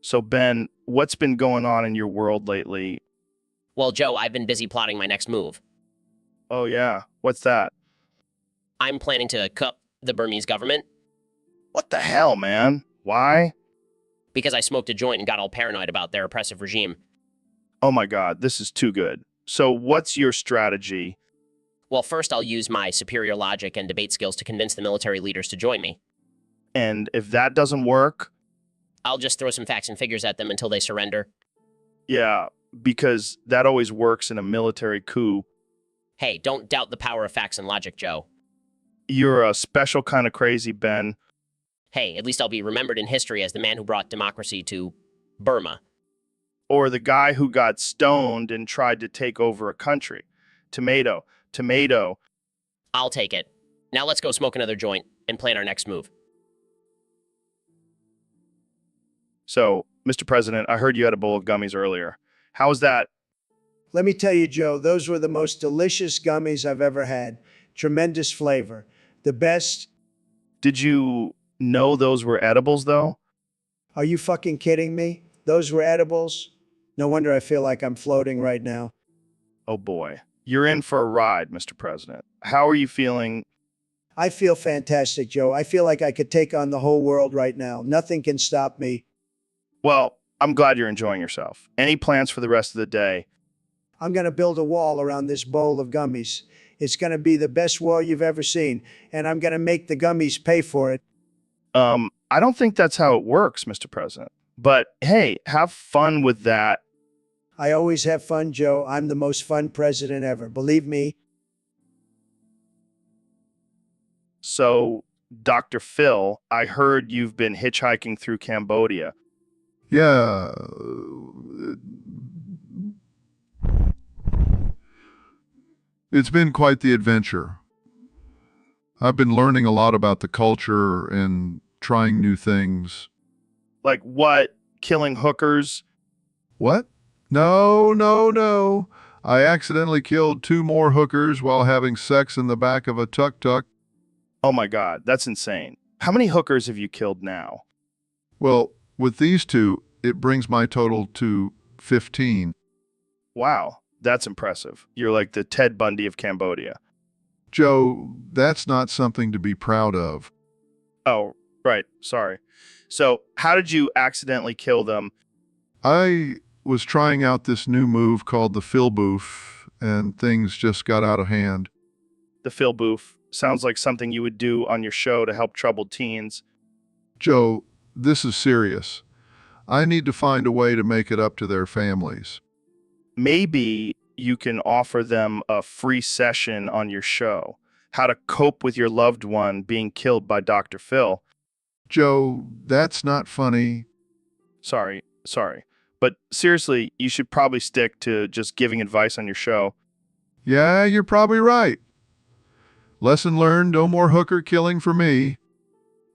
So, Ben, what's been going on in your world lately? Well, Joe, I've been busy plotting my next move. Oh, yeah. What's that? I'm planning to coup the Burmese government What the hell, man? Why? because I smoked a joint and got all paranoid about their oppressive regime. Oh my God, this is too good. So, what's your strategy? Well, first, I'll use my superior logic and debate skills to convince the military leaders to join me. And if that doesn't work, I'll just throw some facts and figures at them until they surrender. yeah, because that always works in a military coup. Hey, don't doubt the power of facts and logic, Joe. You're a special kind of crazy, Ben. Hey, at least I'll be remembered in history as the man who brought democracy to Burma. Or the guy who got stoned and tried to take over a country. Tomato, tomato. I'll take it. Now let's go smoke another joint and plan our next move. So, Mr. President, I heard you had a bowl of gummies earlier. How was that? Let me tell you, Joe, those were the most delicious gummies I've ever had. Tremendous flavor. The best. Did you know those were edibles, though? Are you fucking kidding me? Those were edibles? No wonder I feel like I'm floating right now. Oh boy. You're in for a ride, Mr. President. How are you feeling? I feel fantastic, Joe. I feel like I could take on the whole world right now. Nothing can stop me. Well, I'm glad you're enjoying yourself. Any plans for the rest of the day? I'm going to build a wall around this bowl of gummies. It's going to be the best wall you've ever seen, and I'm going to make the gummies pay for it. I don't think that's how it works, Mr. President. But hey, have fun with that. I always have fun, Joe. I'm the most fun president ever. Believe me. So, Dr. Phil, I heard you've been hitchhiking through Cambodia. Yeah. It's been quite the adventure. I've been learning a lot about the culture and trying new things. Like what? Killing hookers? What? No, no, no. I accidentally killed 2 more hookers while having sex in the back of a tuk-tuk. Oh my God, that's insane. How many hookers have you killed now? Well, with these 2, it brings my total to 15. Wow, that's impressive. You're like the Ted Bundy of Cambodia. Joe, that's not something to be proud of. Oh, right, sorry. So, how did you accidentally kill them? I was trying out this new move called the Phil Boof, and things just got out of hand. The Phil Boof. Sounds like something you would do on your show to help troubled teens. Joe, this is serious. I need to find a way to make it up to their families. Maybe you can offer them a free session on your show. How to cope with your loved one being killed by Dr. Phil. Joe, that's not funny. Sorry. But seriously, you should probably stick to just giving advice on your show. Yeah, you're probably right. Lesson learned, no more hooker killing for me.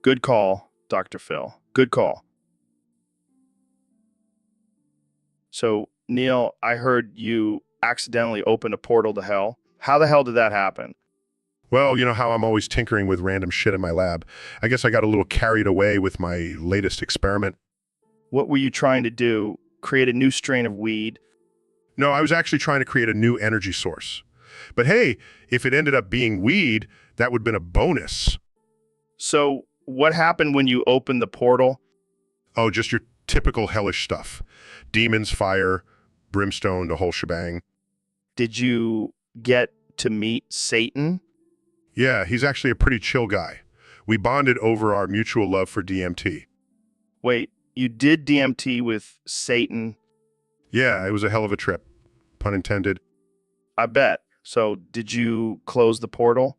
Good call, Dr. Phil. Good call. So, Neil, I heard you accidentally opened a portal to hell. How the hell did that happen? Well, you know how I'm always tinkering with random shit in my lab. I guess I got a little carried away with my latest experiment. What were you trying to do? Create a new strain of weed? No, I was actually trying to create a new energy source. But hey, if it ended up being weed, that would have been a bonus. So, what happened when you opened the portal? Oh, just your typical hellish stuff. Demons, fire, brimstone, the whole shebang. Did you get to meet Satan? Yeah, he's actually a pretty chill guy. We bonded over our mutual love for DMT. Wait, you did DMT with Satan? Yeah, it was a hell of a trip. Pun intended. I bet. So, did you close the portal?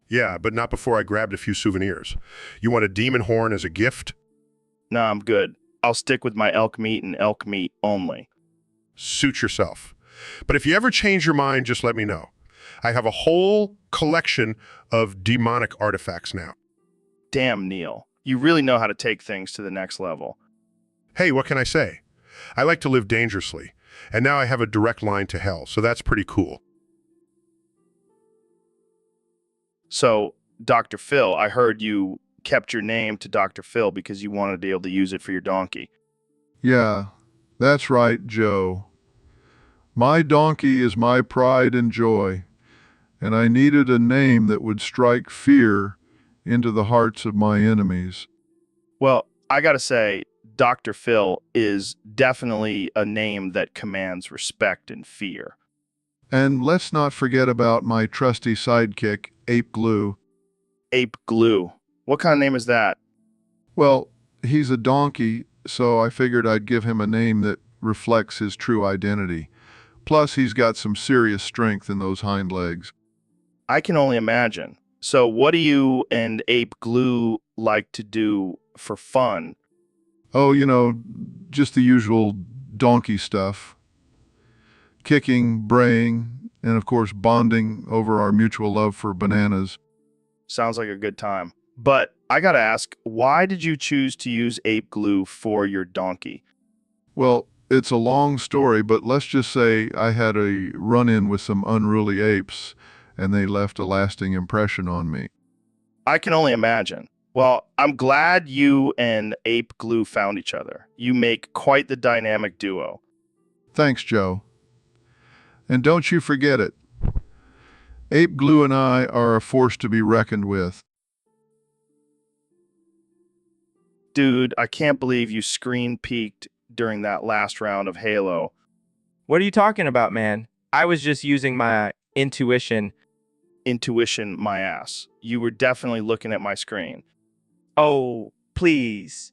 Yeah, but not before I grabbed a few souvenirs. You want a demon horn as a gift? Nah, I'm good. I'll stick with my elk meat and elk meat only. Suit yourself. But if you ever change your mind, just let me know. I have a whole collection of demonic artifacts now. Damn, Neil. You really know how to take things to the next level. Hey, what can I say? I like to live dangerously, and now I have a direct line to hell, so that's pretty cool. So, Dr. Phil, I heard you kept your name to Dr. Phil because you wanted to be able to use it for your donkey. Yeah, that's right, Joe. My donkey is my pride and joy, and I needed a name that would strike fear into the hearts of my enemies. Well, I gotta say, Dr. Phil is definitely a name that commands respect and fear. And let's not forget about my trusty sidekick, Ape Glue. Ape Glue. What kind of name is that? Well, he's a donkey, so I figured I'd give him a name that reflects his true identity. Plus, he's got some serious strength in those hind legs. I can only imagine. So, what do you and Ape Glue like to do for fun? Oh, just the usual donkey stuff. Kicking, braying, and of course bonding over our mutual love for bananas. Sounds like a good time. But I gotta ask, why did you choose to use Ape Glue for your donkey? Well, it's a long story, but let's just say I had a run-in with some unruly apes, and they left a lasting impression on me. I can only imagine. Well, I'm glad you and Ape Glue found each other. You make quite the dynamic duo. Thanks, Joe. And don't you forget it. Ape Glue and I are a force to be reckoned with. Dude, I can't believe you screen peeked during that last round of Halo. What are you talking about, man? I was just using my intuition. Intuition, my ass. You were definitely looking at my screen. Oh, please.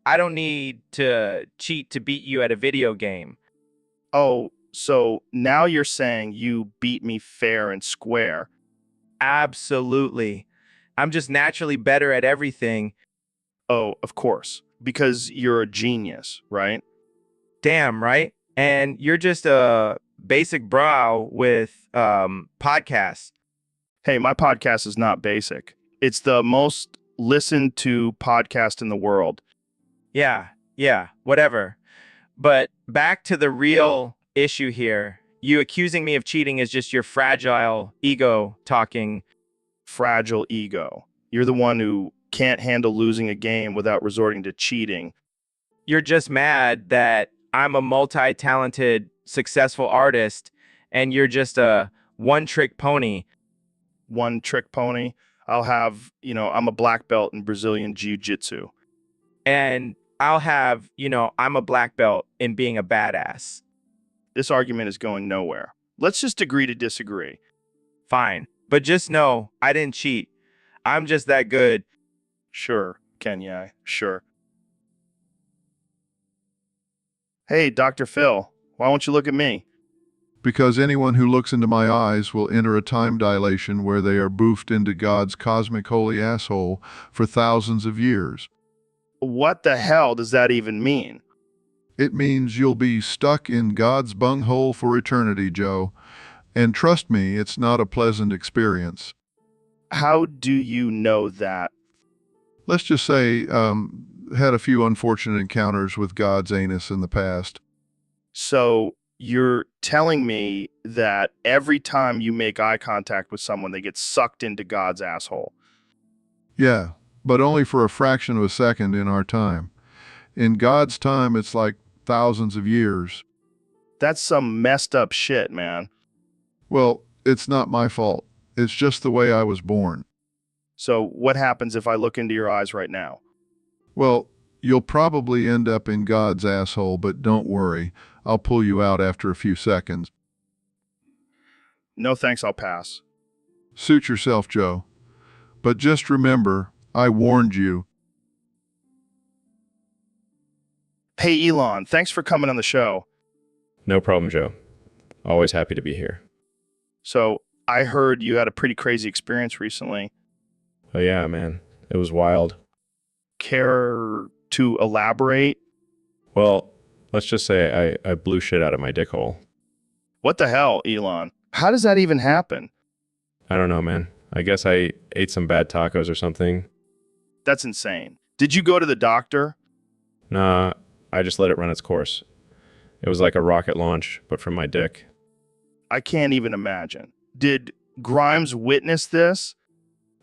I don't need to cheat to beat you at a video game. Oh, so now you're saying you beat me fair and square. Absolutely. I'm just naturally better at everything. Oh, of course, because you're a genius, right? Damn, right? And you're just a basic bro with podcasts. Hey, my podcast is not basic. It's the most listened to podcast in the world. Yeah, whatever. But back to the real issue here. You accusing me of cheating is just your fragile ego talking. Fragile ego. You're the one who can't handle losing a game without resorting to cheating. You're just mad that I'm a multi-talented, successful artist and you're just a one-trick pony. One trick pony. I'm a black belt in Brazilian Jiu-Jitsu. And I'll have, I'm a black belt in being a badass. This argument is going nowhere. Let's just agree to disagree. Fine. But just know, I didn't cheat. I'm just that good. Sure, Kenya, sure. Hey, Dr. Phil, why won't you look at me? Because anyone who looks into my eyes will enter a time dilation where they are boofed into God's cosmic holy asshole for thousands of years. What the hell does that even mean? It means you'll be stuck in God's bunghole for eternity, Joe. And trust me, it's not a pleasant experience. How do you know that? Let's just say, had a few unfortunate encounters with God's anus in the past. So you're telling me that every time you make eye contact with someone, they get sucked into God's asshole? Yeah, but only for a fraction of a second in our time. In God's time, it's like thousands of years. That's some messed up shit, man. Well, it's not my fault. It's just the way I was born. So what happens if I look into your eyes right now? Well, you'll probably end up in God's asshole, but don't worry. I'll pull you out after a few seconds. No thanks, I'll pass. Suit yourself, Joe. But just remember, I warned you. Hey, Elon, thanks for coming on the show. No problem, Joe. Always happy to be here. So I heard you had a pretty crazy experience recently. Oh yeah, man. It was wild. Care to elaborate? Well, let's just say I blew shit out of my dick hole. What the hell, Elon? How does that even happen? I don't know, man. I guess I ate some bad tacos or something. That's insane. Did you go to the doctor? Nah, I just let it run its course. It was like a rocket launch, but from my dick. I can't even imagine. Did Grimes witness this?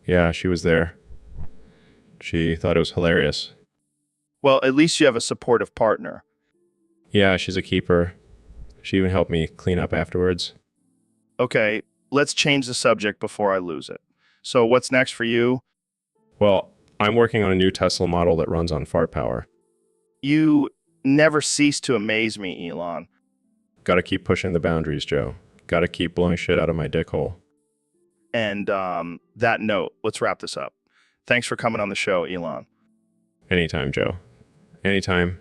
Yeah, she was there. She thought it was hilarious. Well, at least you have a supportive partner. Yeah, she's a keeper. She even helped me clean up afterwards. Okay, let's change the subject before I lose it. So what's next for you? Well, I'm working on a new Tesla model that runs on fart power. You never cease to amaze me, Elon. Gotta keep pushing the boundaries, Joe. Gotta keep blowing shit out of my dick hole. And that note, let's wrap this up. Thanks for coming on the show, Elon. Anytime, Joe. Anytime.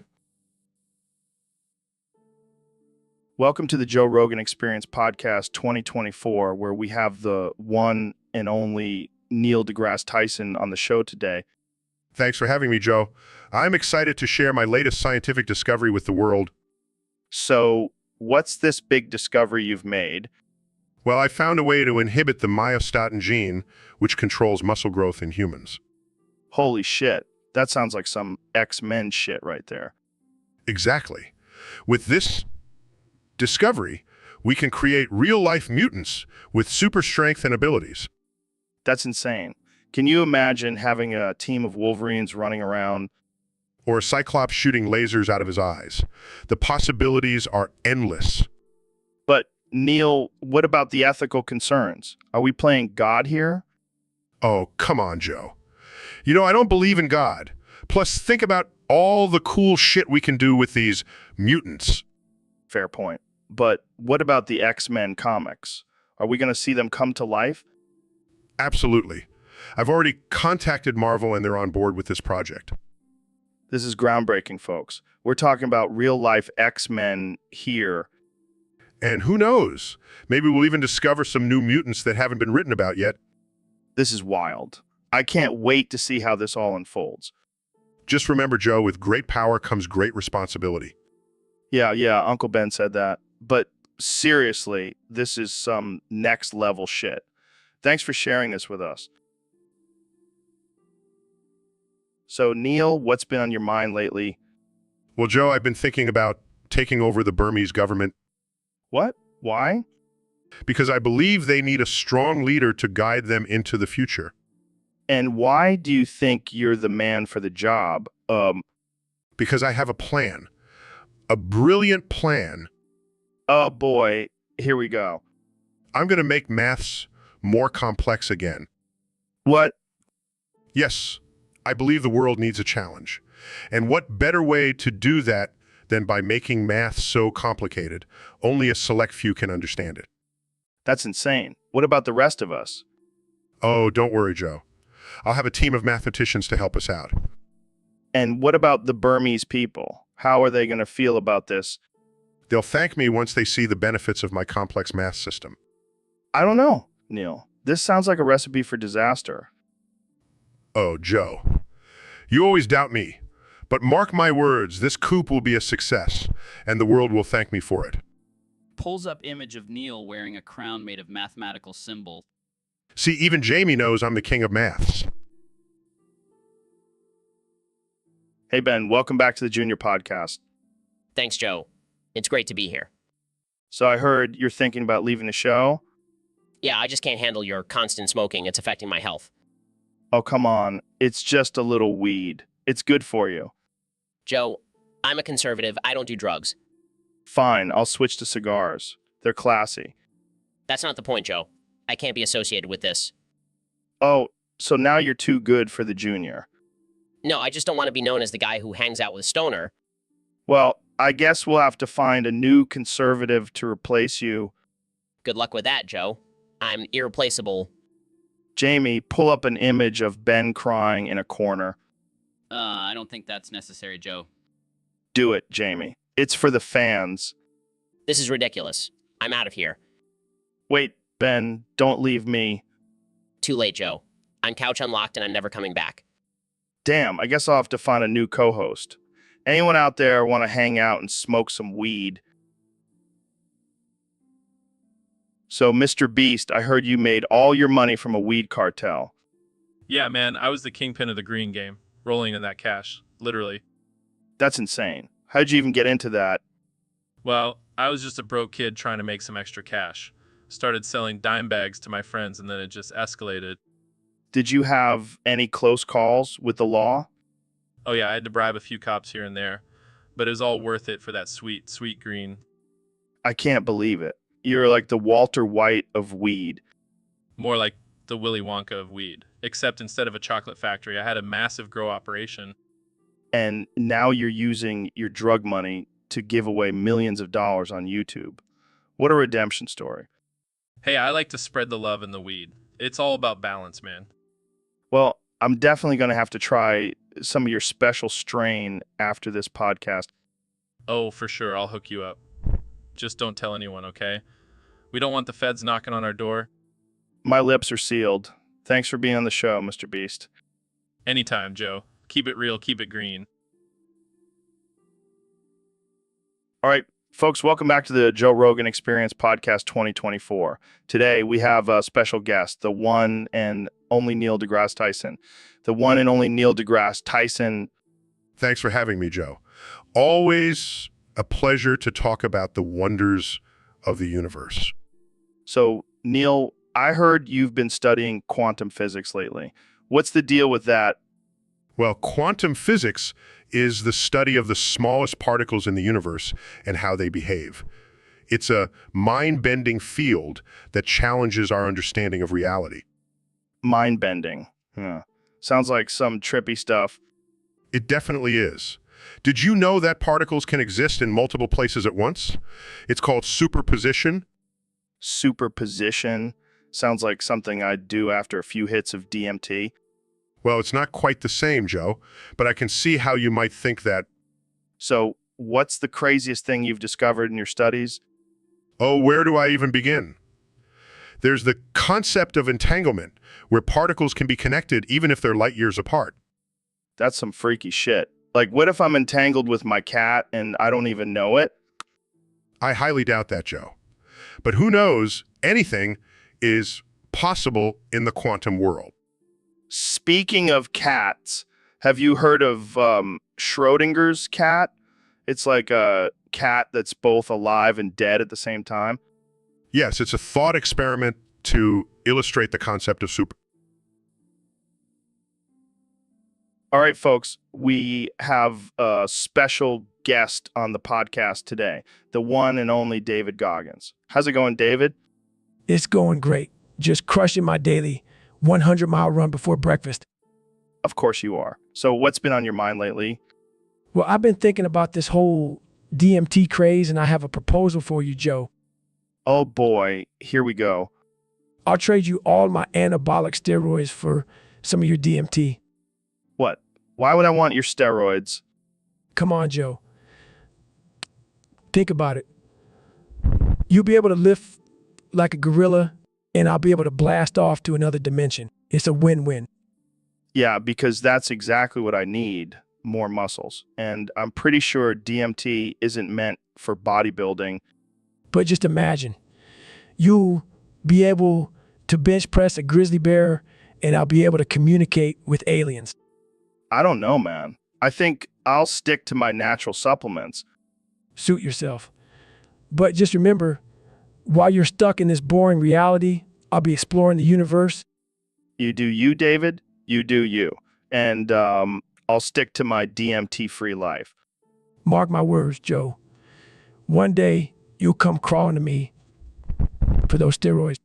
Welcome to the Joe Rogan Experience Podcast 2024, where we have the one and only Neil deGrasse Tyson on the show today. Thanks for having me, Joe. I'm excited to share my latest scientific discovery with the world. So, what's this big discovery you've made? Well, I found a way to inhibit the myostatin gene, which controls muscle growth in humans. Holy shit, that sounds like some X-Men shit right there. Exactly. With this discovery, we can create real-life mutants with super strength and abilities. That's insane. Can you imagine having a team of Wolverines running around? Or a Cyclops shooting lasers out of his eyes. The possibilities are endless. But, Neil, what about the ethical concerns? Are we playing God here? Oh, come on, Joe. You know, I don't believe in God. Plus, think about all the cool shit we can do with these mutants. Fair point. But what about the X-Men comics? Are we going to see them come to life? Absolutely. I've already contacted Marvel and they're on board with this project. This is groundbreaking, folks. We're talking about real-life X-Men here. And who knows? Maybe we'll even discover some new mutants that haven't been written about yet. This is wild. I can't wait to see how this all unfolds. Just remember, Joe, with great power comes great responsibility. Yeah, Uncle Ben said that. But seriously, this is some next level shit. Thanks for sharing this with us. So, Neil, what's been on your mind lately? Well, Joe, I've been thinking about taking over the Burmese government What? Why? because I believe they need a strong leader to guide them into the future. And why do you think you're the man for the job? Because I have a plan. A brilliant plan. Oh boy, here we go. I'm going to make maths more complex again. What? Yes, I believe the world needs a challenge. And what better way to do that than by making math so complicated, only a select few can understand it. That's insane. What about the rest of us? Oh, don't worry, Joe. I'll have a team of mathematicians to help us out. And what about the Burmese people? How are they going to feel about this? They'll thank me once they see the benefits of my complex math system. I don't know, Neil. This sounds like a recipe for disaster. Oh, Joe. You always doubt me. But mark my words, this coup will be a success, and the world will thank me for it. Pulls up image of Neil wearing a crown made of mathematical symbol. See, even Jamie knows I'm the king of maths. Hey, Ben, welcome back to the Junior Podcast. Thanks, Joe. It's great to be here. So I heard you're thinking about leaving the show? Yeah, I just can't handle your constant smoking. It's affecting my health. Oh, come on. It's just a little weed. It's good for you. Joe, I'm a conservative. I don't do drugs. Fine, I'll switch to cigars. They're classy. That's not the point, Joe. I can't be associated with this. Oh, so now you're too good for the Junior. No, I just don't want to be known as the guy who hangs out with Stoner. Well, I guess we'll have to find a new conservative to replace you. Good luck with that, Joe. I'm irreplaceable. Jamie, pull up an image of Ben crying in a corner. I don't think that's necessary, Joe. Do it, Jamie. It's for the fans. This is ridiculous. I'm out of here. Wait, Ben, don't leave me. Too late, Joe. I'm couch unlocked and I'm never coming back. Damn, I guess I'll have to find a new co-host. Anyone out there want to hang out and smoke some weed? So, Mr. Beast, I heard you made all your money from a weed cartel. Yeah, man, I was the kingpin of the green game, rolling in that cash, literally. That's insane. How'd you even get into that? Well, I was just a broke kid trying to make some extra cash. Started selling dime bags to my friends and then it just escalated. Did you have any close calls with the law? Oh yeah, I had to bribe a few cops here and there. but it was all worth it for that sweet, sweet green. I can't believe it. You're like the Walter White of weed. More like the Willy Wonka of weed, except instead of a chocolate factory, I had a massive grow operation. And now you're using your drug money to give away millions of dollars on YouTube. What a redemption story. Hey, I like to spread the love in the weed. It's all about balance, man. Well, I'm definitely going to have to try some of your special strain after this podcast. Oh, for sure, I'll hook you up. Just don't tell anyone, okay? We don't want the feds knocking on our door. My lips are sealed. Thanks for being on the show, Mr. Beast. Anytime, Joe. Keep it real, keep it green. All right, folks, welcome back to the Joe Rogan Experience Podcast 2024. Today, we have a special guest, the one and only Neil deGrasse Tyson. The one and only Neil deGrasse Tyson. Thanks for having me, Joe. Always a pleasure to talk about the wonders of the universe. So, Neil, I heard you've been studying quantum physics lately. What's the deal with that? Well, quantum physics is the study of the smallest particles in the universe and how they behave. It's a mind-bending field that challenges our understanding of reality. Mind-bending. Huh. Sounds like some trippy stuff. It definitely is. Did you know that particles can exist in multiple places at once? It's called superposition. Superposition. Sounds like something I'd do after a few hits of DMT. Well, it's not quite the same, Joe, but I can see how you might think that. So, what's the craziest thing you've discovered in your studies? Oh, where do I even begin? There's the concept of entanglement, where particles can be connected even if they're light years apart. That's some freaky shit. Like, what if I'm entangled with my cat and I don't even know it? I highly doubt that, Joe. But who knows, anything is possible in the quantum world. Speaking of cats, have you heard of Schrodinger's cat? It's like a cat that's both alive and dead at the same time. Yes, it's a thought experiment to illustrate the concept of super. All right, folks, we have a special guest on the podcast today, the one and only David Goggins. How's it going, David? It's going great. Just crushing my daily 100-mile run before breakfast. Of course you are. So what's been on your mind lately? Well, I've been thinking about this whole DMT craze, and I have a proposal for you, Joe. Oh boy, here we go. I'll trade you all my anabolic steroids for some of your DMT. What? Why would I want your steroids? Come on, Joe. Think about it. You'll be able to lift like a gorilla, and I'll be able to blast off to another dimension. It's a win-win. Yeah, because that's exactly what I need, more muscles. And I'm pretty sure DMT isn't meant for bodybuilding. But just imagine, you'll be able to bench press a grizzly bear, and I'll be able to communicate with aliens. I don't know, man. I think I'll stick to my natural supplements. Suit yourself. But just remember, while you're stuck in this boring reality, I'll be exploring the universe. You do you, David. You do you. And I'll stick to my DMT-free life. Mark my words, Joe. One day, you'll come crawling to me for those steroids.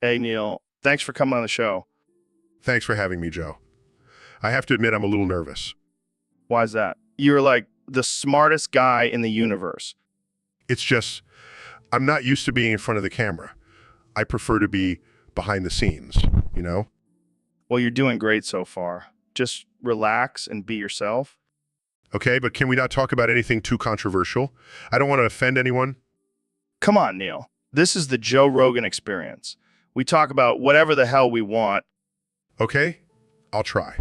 Hey, Neil. Thanks for coming on the show. Thanks for having me, Joe. I have to admit I'm a little nervous. Why is that? You're like the smartest guy in the universe. It's just, I'm not used to being in front of the camera. I prefer to be behind the scenes, you know? Well, you're doing great so far. Just relax and be yourself. Okay, but can we not talk about anything too controversial? I don't want to offend anyone. Come on, Neil. This is the Joe Rogan Experience. We talk about whatever the hell we want. Okay, I'll try.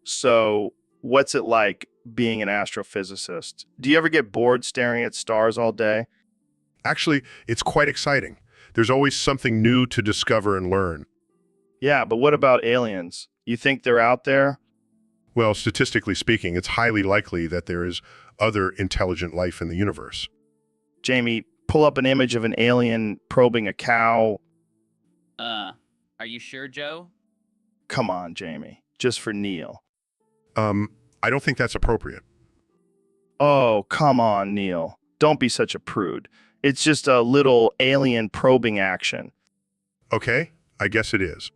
So, what's it like being an astrophysicist? Do you ever get bored staring at stars all day? Actually, it's quite exciting. There's always something new to discover and learn. Yeah, but what about aliens? You think they're out there? Well, statistically speaking, it's highly likely that there is other intelligent life in the universe. Jamie, pull up an image of an alien probing a cow. Are you sure, Joe? Come on, Jamie. Just for Neil. I don't think that's appropriate. Oh, come on, Neil. Don't be such a prude. It's just a little alien probing action. Okay, I guess it is.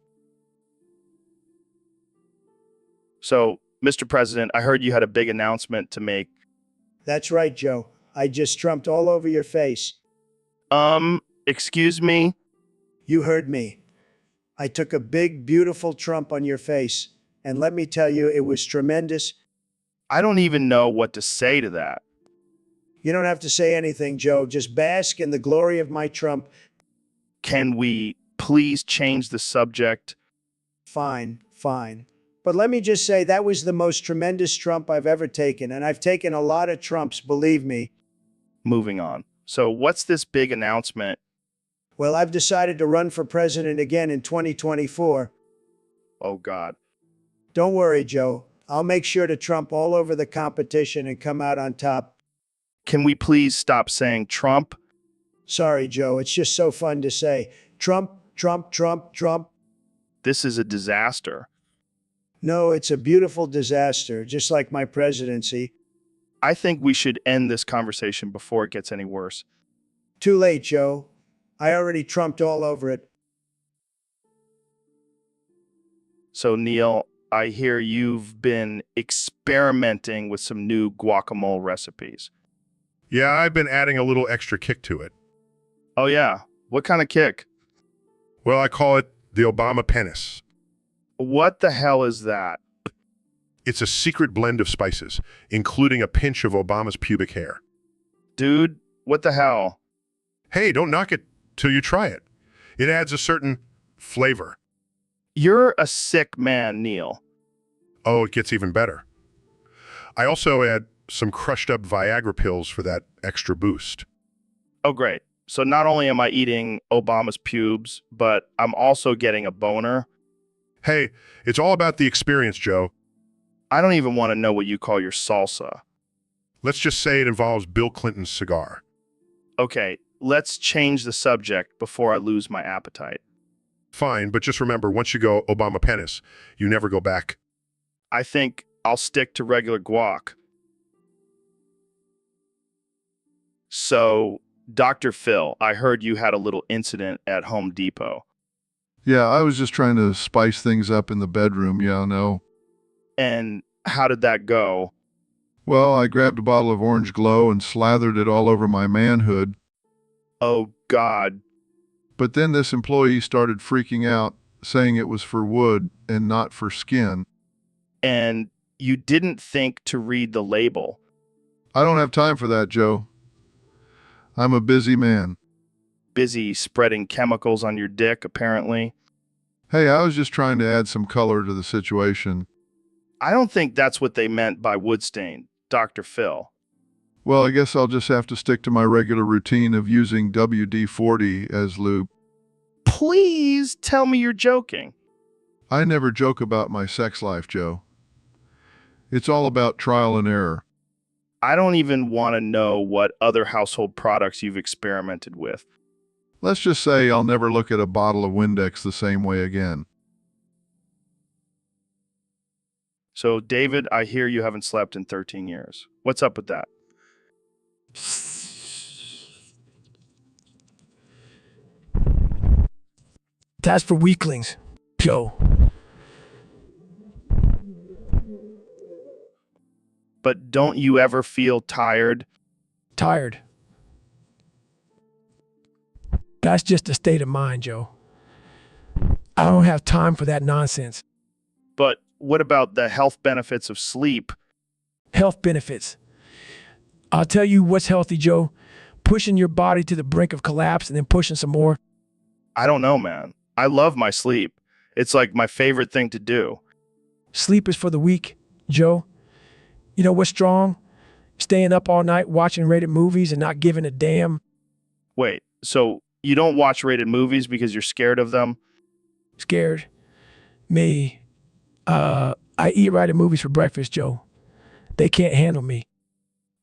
So, Mr. President, I heard you had a big announcement to make. That's right, Joe. I just trumped all over your face. Excuse me? You heard me. I took a big, beautiful trump on your face. And let me tell you, it was tremendous. I don't even know what to say to that. You don't have to say anything, Joe. Just bask in the glory of my trump. Can we please change the subject? Fine, fine. But let me just say that was the most tremendous trump I've ever taken. And I've taken a lot of trumps, believe me. Moving on. So, what's this big announcement? Well, I've decided to run for president again in 2024. Oh, God. Don't worry, Joe. I'll make sure to trump all over the competition and come out on top. Can we please stop saying Trump? Sorry, Joe. It's just so fun to say. Trump, Trump, Trump, Trump. This is a disaster. No, it's a beautiful disaster, just like my presidency. I think we should end this conversation before it gets any worse. Too late, Joe. I already trumped all over it. So, Neil, I hear you've been experimenting with some new guacamole recipes. Yeah, I've been adding a little extra kick to it. Oh, yeah. What kind of kick? Well, I call it the Obama penis. What the hell is that? It's a secret blend of spices, including a pinch of Obama's pubic hair. Dude, what the hell? Hey, don't knock it till you try it. It adds a certain flavor. You're a sick man, Neil. Oh, it gets even better. I also add some crushed up Viagra pills for that extra boost. Oh, great. So not only am I eating Obama's pubes, but I'm also getting a boner. Hey, it's all about the experience, Joe. I don't even want to know what you call your salsa. Let's just say it involves Bill Clinton's cigar. Okay, let's change the subject before I lose my appetite. Fine, but just remember, once you go Obama penis, you never go back. I think I'll stick to regular guac. So, Dr. Phil, I heard you had a little incident at Home Depot. Yeah, I was just trying to spice things up in the bedroom, yeah, no. And how did that go? Well, I grabbed a bottle of orange glow and slathered it all over my manhood. Oh, God. But then this employee started freaking out, saying it was for wood and not for skin. And you didn't think to read the label. I don't have time for that, Joe. I'm a busy man. Busy spreading chemicals on your dick, apparently. Hey, I was just trying to add some color to the situation. I don't think that's what they meant by wood stain, Dr. Phil. Well, I guess I'll just have to stick to my regular routine of using WD-40 as lube. Please tell me you're joking. I never joke about my sex life, Joe. It's all about trial and error. I don't even want to know what other household products you've experimented with. Let's just say I'll never look at a bottle of Windex the same way again. So, David, I hear you haven't slept in 13 years. What's up with that? That's for weaklings, Joe. But don't you ever feel tired? Tired. That's just a state of mind, Joe. I don't have time for that nonsense. But what about the health benefits of sleep? Health benefits. I'll tell you what's healthy, Joe. Pushing your body to the brink of collapse and then pushing some more. I don't know, man. I love my sleep. It's like my favorite thing to do. Sleep is for the weak, Joe. You know what's strong? Staying up all night watching rated movies and not giving a damn. Wait, so you don't watch rated movies because you're scared of them? Scared? Me. I eat rated movies for breakfast, Joe. They can't handle me.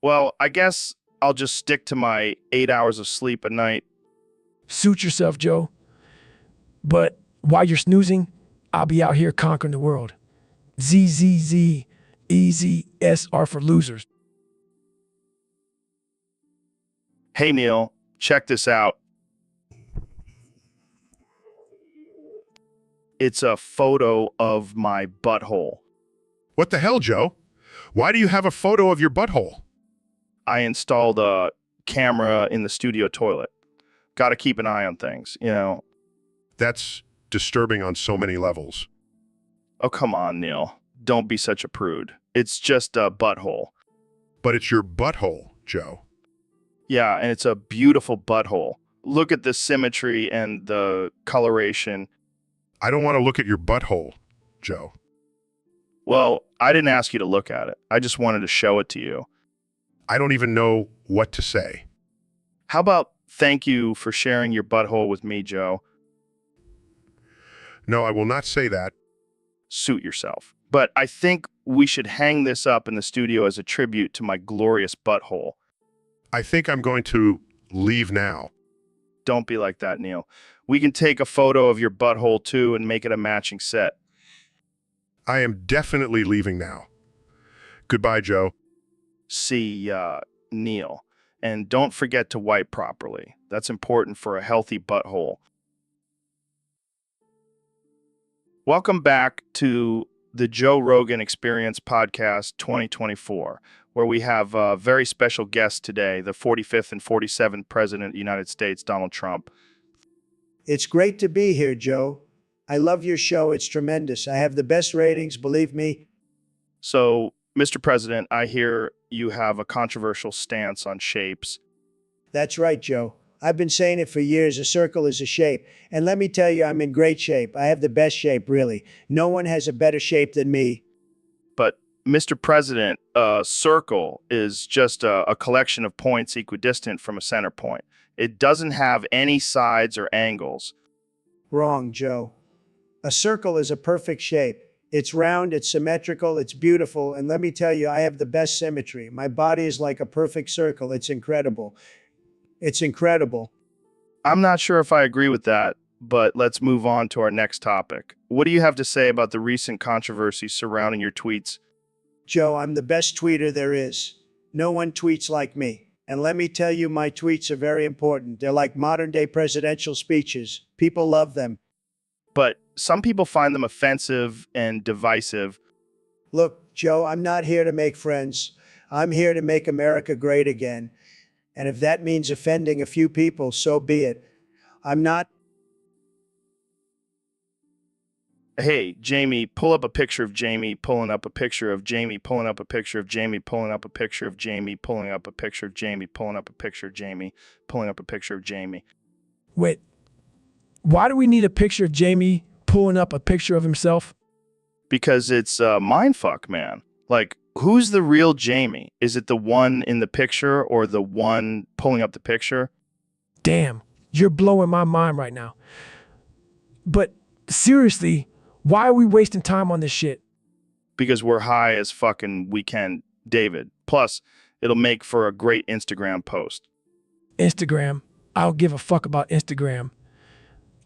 Well, I guess I'll just stick to my 8 hours of sleep a night. Suit yourself, Joe. But while you're snoozing, I'll be out here conquering the world. ZZZ, Easy, S are for losers. Hey, Neil, check this out. It's a photo of my butthole. What the hell, Joe? Why do you have a photo of your butthole? I installed a camera in the studio toilet. Got to keep an eye on things, you know. That's disturbing on so many levels. Oh, come on, Neil. Don't be such a prude. It's just a butthole. But it's your butthole, Joe. Yeah, and it's a beautiful butthole. Look at the symmetry and the coloration. I don't want to look at your butthole, Joe. Well, I didn't ask you to look at it. I just wanted to show it to you. I don't even know what to say. How about thank you for sharing your butthole with me, Joe? No, I will not say that. Suit yourself. But I think we should hang this up in the studio as a tribute to my glorious butthole. I think I'm going to leave now. Don't be like that, Neil. We can take a photo of your butthole too and make it a matching set. I am definitely leaving now. Goodbye, Joe. See, Neil. And don't forget to wipe properly. That's important for a healthy butthole. Welcome back to the Joe Rogan Experience Podcast 2024, where we have a very special guest today, the 45th and 47th President of the United States, Donald Trump. It's great to be here, Joe. I love your show. It's tremendous. I have the best ratings, believe me. So, Mr. President, I hear you have a controversial stance on shapes. That's right, Joe. I've been saying it for years. A circle is a shape. And let me tell you, I'm in great shape. I have the best shape, really. No one has a better shape than me. But, Mr. President, a circle is just a collection of points equidistant from a center point. It doesn't have any sides or angles. Wrong, Joe. A circle is a perfect shape. It's round, it's symmetrical, it's beautiful, and let me tell you, I have the best symmetry. My body is like a perfect circle. It's incredible. It's incredible. I'm not sure if I agree with that, but let's move on to our next topic. What do you have to say about the recent controversy surrounding your tweets? Joe, I'm the best tweeter there is. No one tweets like me. And let me tell you, my tweets are very important. They're like modern-day presidential speeches. People love them. But some people find them offensive and divisive. Look, Joe, I'm not here to make friends. I'm here to make America great again. And if that means offending a few people, so be it. I'm not. Hey, Jamie, pull up a picture of Jamie pulling up a picture of Jamie pulling up a picture of Jamie pulling up a picture of Jamie pulling up a picture of Jamie pulling up a picture of Jamie pulling up a picture of Jamie. Wait, why do we need a picture of Jamie pulling up a picture of himself? Because it's mindfuck, man. Like, who's the real Jamie? Is it the one in the picture or the one pulling up the picture? Damn, you're blowing my mind right now. But seriously, why are we wasting time on this shit? Because we're high as fucking weekend, David. Plus, it'll make for a great Instagram post. Instagram? I don't give a fuck about Instagram.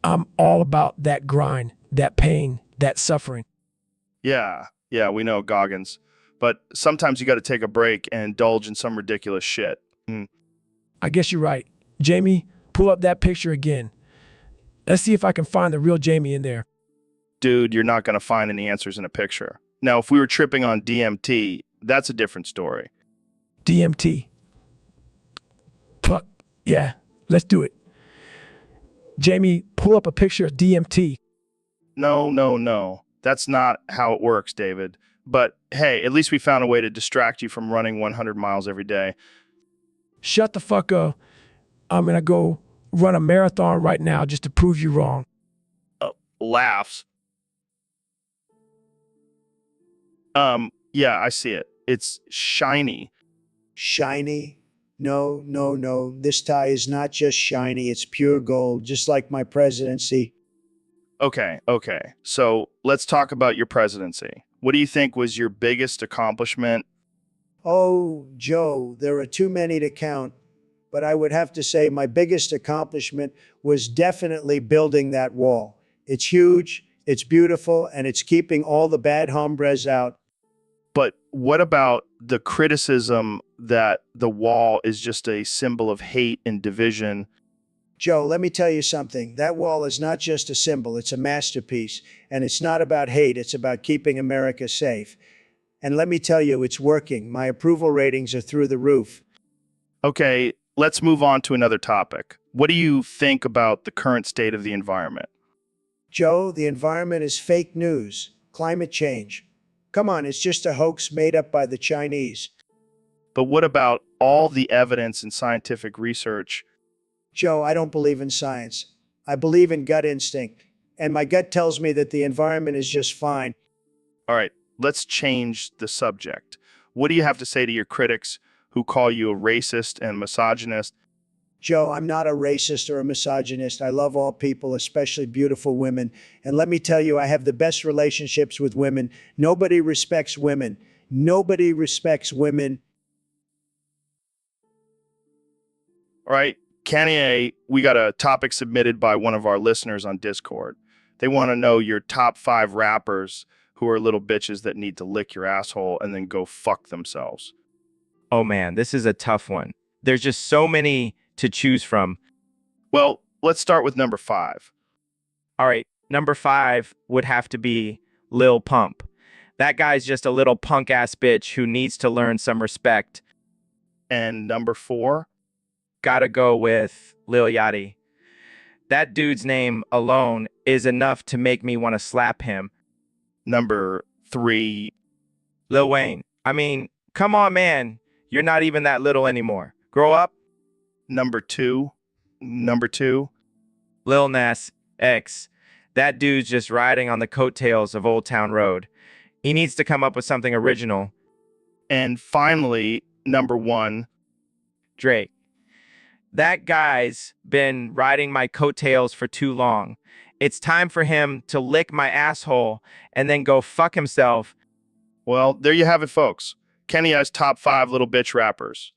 I'm all about that grind, that pain, that suffering. Yeah, we know, Goggins. But sometimes you got to take a break and indulge in some ridiculous shit. I guess you're right. Jamie, pull up that picture again. Let's see if I can find the real Jamie in there. Dude, you're not going to find any answers in a picture. Now, if we were tripping on DMT, that's a different story. DMT. Fuck, yeah, let's do it. Jamie, pull up a picture of DMT. No. That's not how it works, David. But hey, at least we found a way to distract you from running 100 miles every day. Shut the fuck up. I'm gonna go run a marathon right now just to prove you wrong. Laughs. Yeah, I see it. It's shiny. Shiny? No. This tie is not just shiny. It's pure gold, just like my presidency. Okay. So let's talk about your presidency. What do you think was your biggest accomplishment? Oh, Joe, there are too many to count. But I would have to say my biggest accomplishment was definitely building that wall. It's huge, it's beautiful, and it's keeping all the bad hombres out. But what about the criticism that the wall is just a symbol of hate and division? Joe, let me tell you something. That wall is not just a symbol, it's a masterpiece. And it's not about hate, it's about keeping America safe. And let me tell you, it's working. My approval ratings are through the roof. Okay, let's move on to another topic. What do you think about the current state of the environment? Joe, the environment is fake news. Climate change. Come on, it's just a hoax made up by the Chinese. But what about all the evidence and scientific research? Joe, I don't believe in science. I believe in gut instinct. And my gut tells me that the environment is just fine. All right, let's change the subject. What do you have to say to your critics who call you a racist and misogynist? Joe, I'm not a racist or a misogynist. I love all people, especially beautiful women. And let me tell you, I have the best relationships with women. Nobody respects women. Nobody respects women. All right, Kanye, we got a topic submitted by one of our listeners on Discord. They want to know your top 5 rappers who are little bitches that need to lick your asshole and then go fuck themselves. Oh man, this is a tough one. There's just so many to choose from. Well, let's start with number 5. All right, number 5 would have to be Lil Pump. That guy's just a little punk ass bitch who needs to learn some respect. And number 4? Gotta go with Lil Yachty. That dude's name alone is enough to make me want to slap him. Number 3. Lil Wayne. I mean, come on, man. You're not even that little anymore. Grow up. Number 2. Lil Nas X. That dude's just riding on the coattails of Old Town Road. He needs to come up with something original. And finally, number 1. Drake. That guy's been riding my coattails for too long. It's time for him to lick my asshole and then go fuck himself. Well, there you have it, folks. Kenny has top 5 little bitch rappers.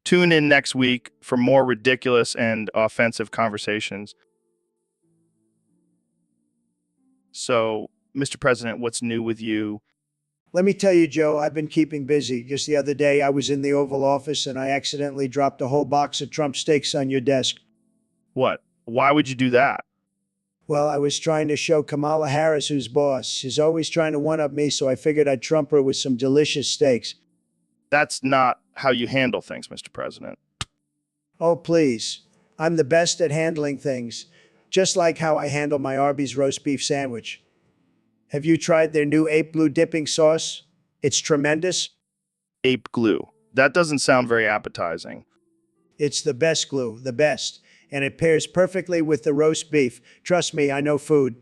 Tune in next week for more ridiculous and offensive conversations. So, Mr. President, what's new with you? Let me tell you, Joe, I've been keeping busy. Just the other day, I was in the Oval Office and I accidentally dropped a whole box of Trump steaks on your desk. What? Why would you do that? Well, I was trying to show Kamala Harris who's boss. She's always trying to one-up me, so I figured I'd trump her with some delicious steaks. That's not how you handle things, Mr. President. Oh, please. I'm the best at handling things, just like how I handle my Arby's roast beef sandwich. Have you tried their new ape glue dipping sauce? It's tremendous. Ape glue. That doesn't sound very appetizing. It's the best glue, the best. And it pairs perfectly with the roast beef. Trust me, I know food.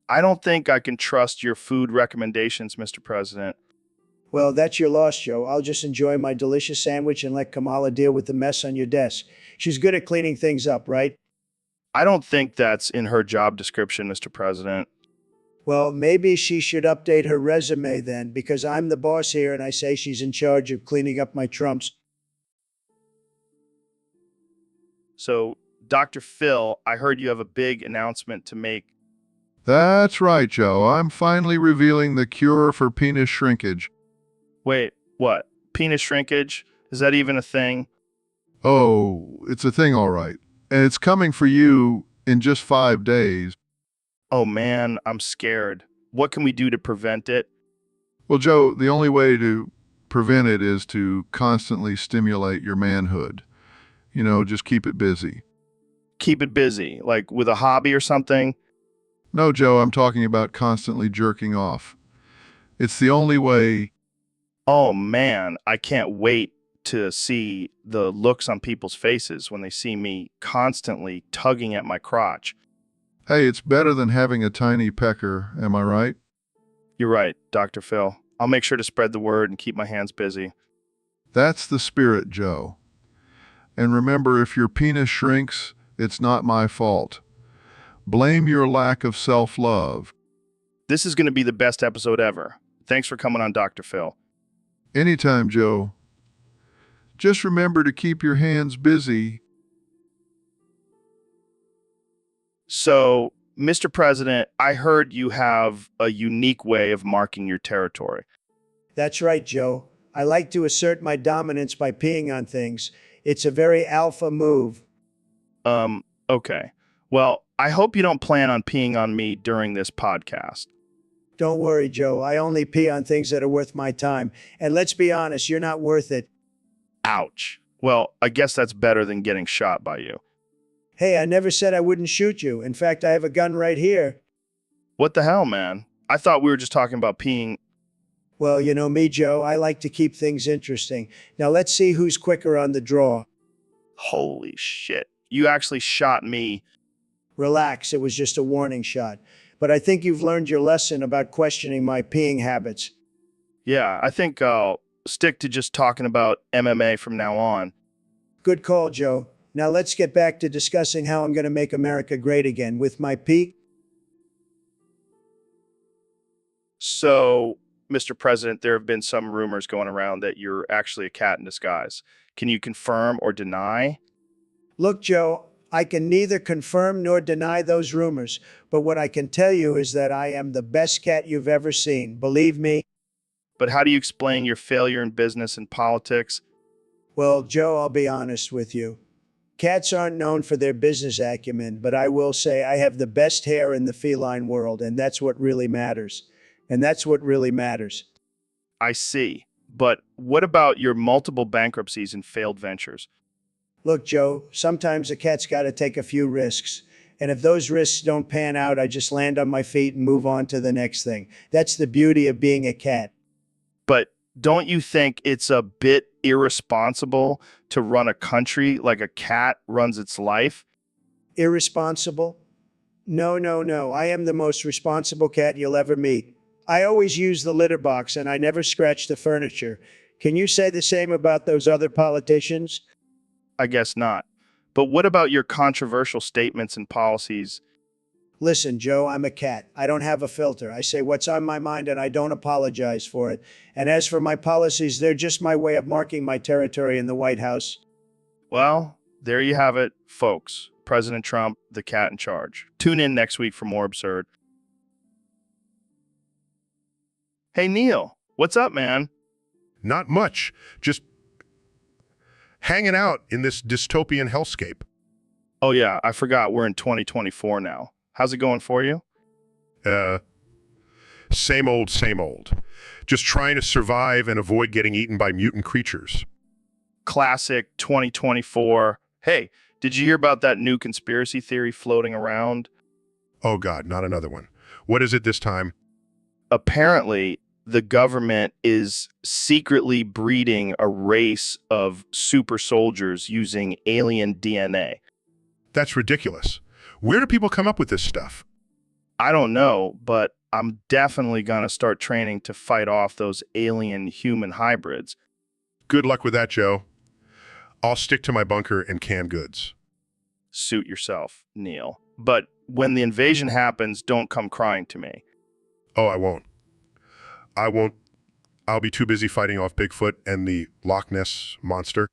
I don't think I can trust your food recommendations, Mr. President. Well, that's your loss, Joe. I'll just enjoy my delicious sandwich and let Kamala deal with the mess on your desk. She's good at cleaning things up, right? I don't think that's in her job description, Mr. President. Well, maybe she should update her resume then, because I'm the boss here and I say she's in charge of cleaning up my trumps. So, Dr. Phil, I heard you have a big announcement to make. That's right, Joe. I'm finally revealing the cure for penis shrinkage. Wait, what? Penis shrinkage? Is that even a thing? Oh, it's a thing, all right. And it's coming for you in just 5 days. Oh man, I'm scared. What can we do to prevent it? Well, Joe, the only way to prevent it is to constantly stimulate your manhood. You know, just keep it busy. Keep it busy, like with a hobby or something? No, Joe, I'm talking about constantly jerking off. It's the only way. Oh man, I can't wait to see the looks on people's faces when they see me constantly tugging at my crotch. Hey, it's better than having a tiny pecker, am I right? You're right, Dr. Phil. I'll make sure to spread the word and keep my hands busy. That's the spirit, Joe. And remember, if your penis shrinks, it's not my fault. Blame your lack of self-love. This is going to be the best episode ever. Thanks for coming on, Dr. Phil. Anytime, Joe. Just remember to keep your hands busy. So, Mr. President, I heard you have a unique way of marking your territory. That's right, Joe. I like to assert my dominance by peeing on things. It's a very alpha move. Okay. Well, I hope you don't plan on peeing on me during this podcast. Don't worry, Joe. I only pee on things that are worth my time. And let's be honest, you're not worth it. Ouch. Well, I guess that's better than getting shot by you. Hey, I never said I wouldn't shoot you. In fact, I have a gun right here. What the hell, man? I thought we were just talking about peeing. Well, you know me, Joe. I like to keep things interesting. Now let's see who's quicker on the draw. Holy shit. You actually shot me. Relax, it was just a warning shot. But I think you've learned your lesson about questioning my peeing habits. Yeah, I think I'll stick to just talking about MMA from now on. Good call, Joe. Now let's get back to discussing how I'm going to make America great again with my pee. So, Mr. President, there have been some rumors going around that you're actually a cat in disguise. Can you confirm or deny? Look, Joe, I can neither confirm nor deny those rumors, but what I can tell you is that I am the best cat you've ever seen. Believe me. But how do you explain your failure in business and politics? Well, Joe, I'll be honest with you. Cats aren't known for their business acumen, but I will say I have the best hair in the feline world, and that's what really matters. And that's what really matters. I see. But what about your multiple bankruptcies and failed ventures? Look, Joe, sometimes a cat's got to take a few risks. And if those risks don't pan out, I just land on my feet and move on to the next thing. That's the beauty of being a cat. But don't you think it's a bit irresponsible to run a country like a cat runs its life? Irresponsible? No, no, no. I am the most responsible cat you'll ever meet. I always use the litter box and I never scratch the furniture. Can you say the same about those other politicians? I guess not. But what about your controversial statements and policies? Listen, Joe, I'm a cat. I don't have a filter. I say what's on my mind and I don't apologize for it. And as for my policies, they're just my way of marking my territory in the White House. Well, there you have it, folks. President Trump, the cat in charge. Tune in next week for more absurd. Hey, Neil, what's up, man? Not much. Just hanging out in this dystopian hellscape. Oh, yeah, I forgot we're in 2024 now. How's it going for you? Same old, same old. Just trying to survive and avoid getting eaten by mutant creatures. Classic 2024. Hey, did you hear about that new conspiracy theory floating around? Oh God, not another one. What is it this time? Apparently, the government is secretly breeding a race of super soldiers using alien DNA. That's ridiculous. Where do people come up with this stuff? I don't know, but I'm definitely going to start training to fight off those alien human hybrids. Good luck with that, Joe. I'll stick to my bunker and canned goods. Suit yourself, Neil. But when the invasion happens, don't come crying to me. Oh, I won't. I won't. I'll be too busy fighting off Bigfoot and the Loch Ness monster.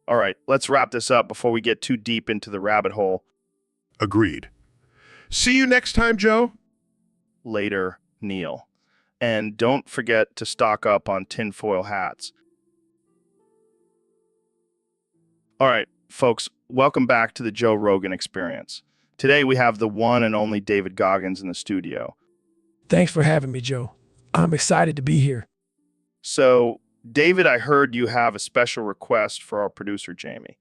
All right, let's wrap this up before we get too deep into the rabbit hole. Agreed. See you next time, Joe. Later, Neil. And don't forget to stock up on tinfoil hats. All right, folks, welcome back to the Joe Rogan Experience. Today we have the one and only David Goggins in the studio. Thanks for having me, Joe. I'm excited to be here. So, David, I heard you have a special request for our producer, Jamie.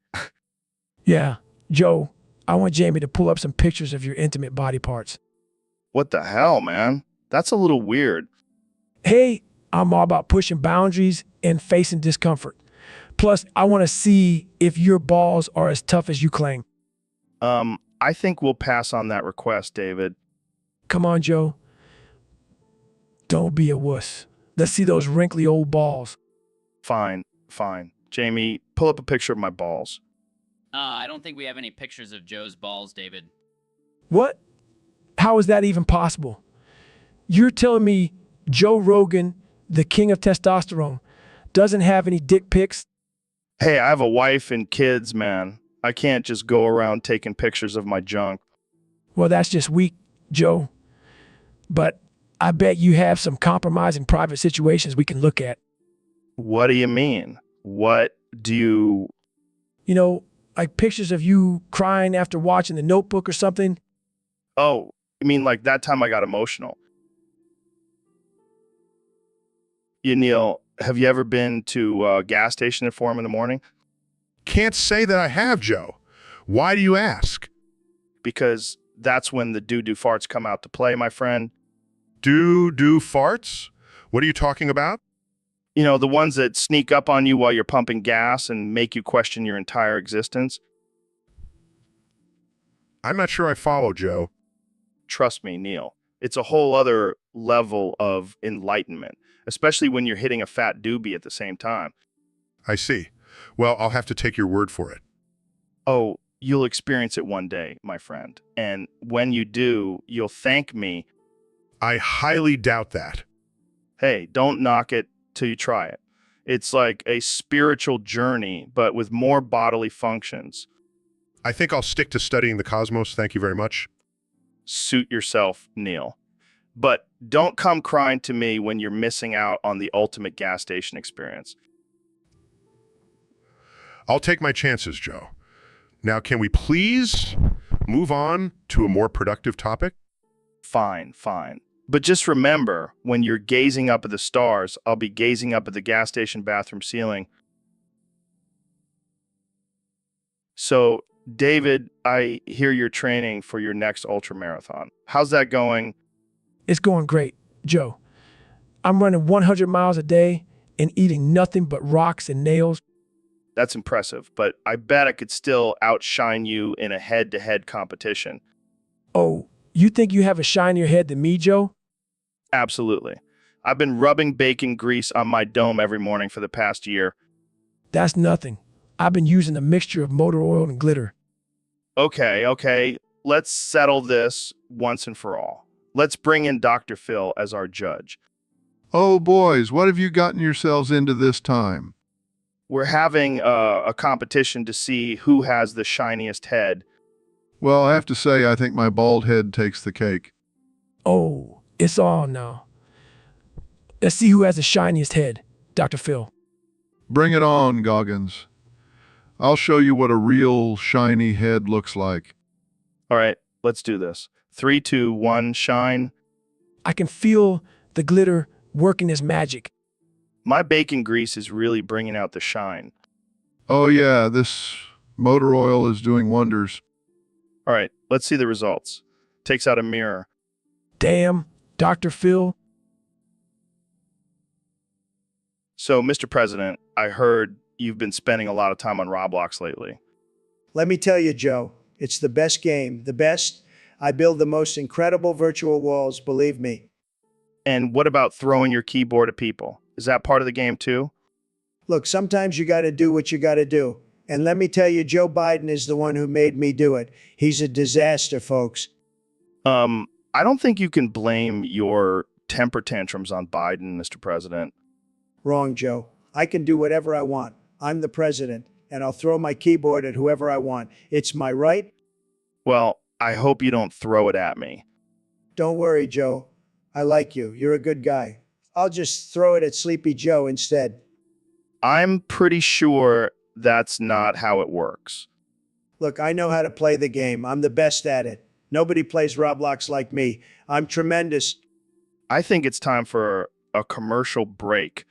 Yeah, Joe, I want Jamie to pull up some pictures of your intimate body parts. What the hell, man? That's a little weird. Hey, I'm all about pushing boundaries and facing discomfort. Plus, I want to see if your balls are as tough as you claim. I think we'll pass on that request, David. Come on, Joe. Don't be a wuss. Let's see those wrinkly old balls. Fine, fine. Jamie, pull up a picture of my balls. I don't think we have any pictures of Joe's balls, David. What? How is that even possible? You're telling me Joe Rogan, the king of testosterone, doesn't have any dick pics? Hey, I have a wife and kids, man. I can't just go around taking pictures of my junk. Well, that's just weak, Joe. But I bet you have some compromising private situations we can look at. What do you mean? What do you... You know, like pictures of you crying after watching The Notebook or something. Oh, you mean like that time I got emotional? Neil, have you ever been to a gas station at 4 in the morning? Can't say that I have, Joe. Why do you ask? Because that's when the doo-doo farts come out to play, my friend. Do farts? What are you talking about? You know, the ones that sneak up on you while you're pumping gas and make you question your entire existence. I'm not sure I follow, Joe. Trust me, Neil. It's a whole other level of enlightenment, especially when you're hitting a fat doobie at the same time. I see. Well, I'll have to take your word for it. Oh, you'll experience it one day, my friend. And when you do, you'll thank me. I highly doubt that. Hey, don't knock it till you try it. It's like a spiritual journey, but with more bodily functions. I think I'll stick to studying the cosmos. Thank you very much. Suit yourself, Neil. But don't come crying to me when you're missing out on the ultimate gas station experience. I'll take my chances, Joe. Now, can we please move on to a more productive topic? Fine. But just remember, when you're gazing up at the stars, I'll be gazing up at the gas station bathroom ceiling. So, David, I hear you're training for your next ultra marathon. How's that going? It's going great, Joe. I'm running 100 miles a day and eating nothing but rocks and nails. That's impressive, but I bet I could still outshine you in a head-to-head competition. Oh, you think you have a shinier head than me, Joe? Absolutely. I've been rubbing bacon grease on my dome every morning for the past year. That's nothing. I've been using a mixture of motor oil and glitter. Okay. Let's settle this once and for all. Let's bring in Dr. Phil as our judge. Oh, boys, what have you gotten yourselves into this time? We're having a competition to see who has the shiniest head. Well, I have to say, I think my bald head takes the cake. Oh, it's on now. Let's see who has the shiniest head, Dr. Phil. Bring it on, Goggins. I'll show you what a real shiny head looks like. All right, let's do this. 3, 2, 1, shine. I can feel the glitter working as magic. My bacon grease is really bringing out the shine. Oh yeah, this motor oil is doing wonders. All right, let's see the results. Takes out a mirror. Damn, Dr. Phil. So, Mr. President, I heard you've been spending a lot of time on Roblox lately. Let me tell you, Joe, it's the best game, the best. I build the most incredible virtual walls, believe me. And what about throwing your keyboard at people? Is that part of the game too? Look, sometimes you got to do what you got to do. And let me tell you, Joe Biden is the one who made me do it. He's a disaster, folks. I don't think you can blame your temper tantrums on Biden, Mr. President. Wrong, Joe. I can do whatever I want. I'm the president, and I'll throw my keyboard at whoever I want. It's my right. Well, I hope you don't throw it at me. Don't worry, Joe. I like you. You're a good guy. I'll just throw it at Sleepy Joe instead. I'm pretty sure that's not how it works. Look, I know how to play the game. I'm the best at it. Nobody plays Roblox like me. I'm tremendous. I think it's time for a commercial break.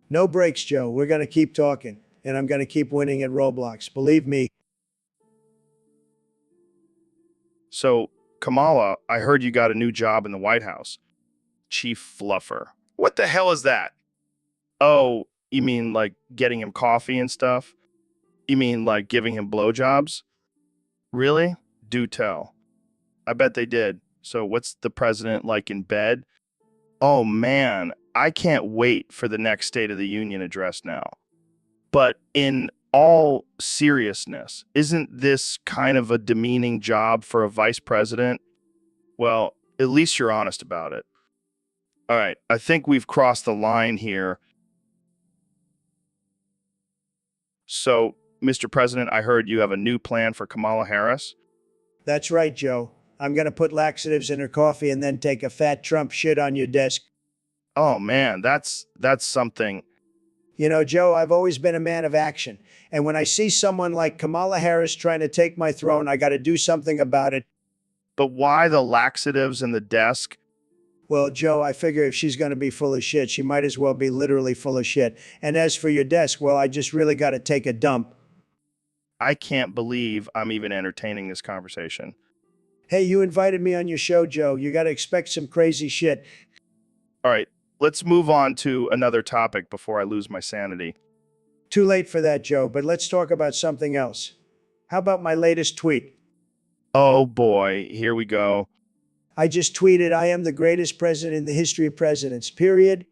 No breaks, Joe. We're going to keep talking, and I'm going to keep winning at Roblox. Believe me. So, Kamala, I heard you got a new job in the White House. Chief Fluffer. What the hell is that? Oh, you mean like getting him coffee and stuff? You mean like giving him blowjobs? Really? Do tell. I bet they did. So what's the president like in bed? Oh man, I can't wait for the next State of the Union address now. But in all seriousness, isn't this kind of a demeaning job for a vice president? Well, at least you're honest about it. All right, I think we've crossed the line here. So, Mr. President, I heard you have a new plan for Kamala Harris. That's right, Joe. I'm going to put laxatives in her coffee and then take a fat Trump shit on your desk. Oh man, that's something. You know, Joe, I've always been a man of action. And when I see someone like Kamala Harris trying to take my throne, I got to do something about it. But why the laxatives in the desk? Well, Joe, I figure if she's going to be full of shit, she might as well be literally full of shit. And as for your desk, well, I just really got to take a dump. I can't believe I'm even entertaining this conversation. Hey, you invited me on your show, Joe. You got to expect some crazy shit. All right, let's move on to another topic before I lose my sanity. Too late for that, Joe, but let's talk about something else. How about my latest tweet? Oh boy, here we go. I just tweeted, I am the greatest president in the history of presidents, period.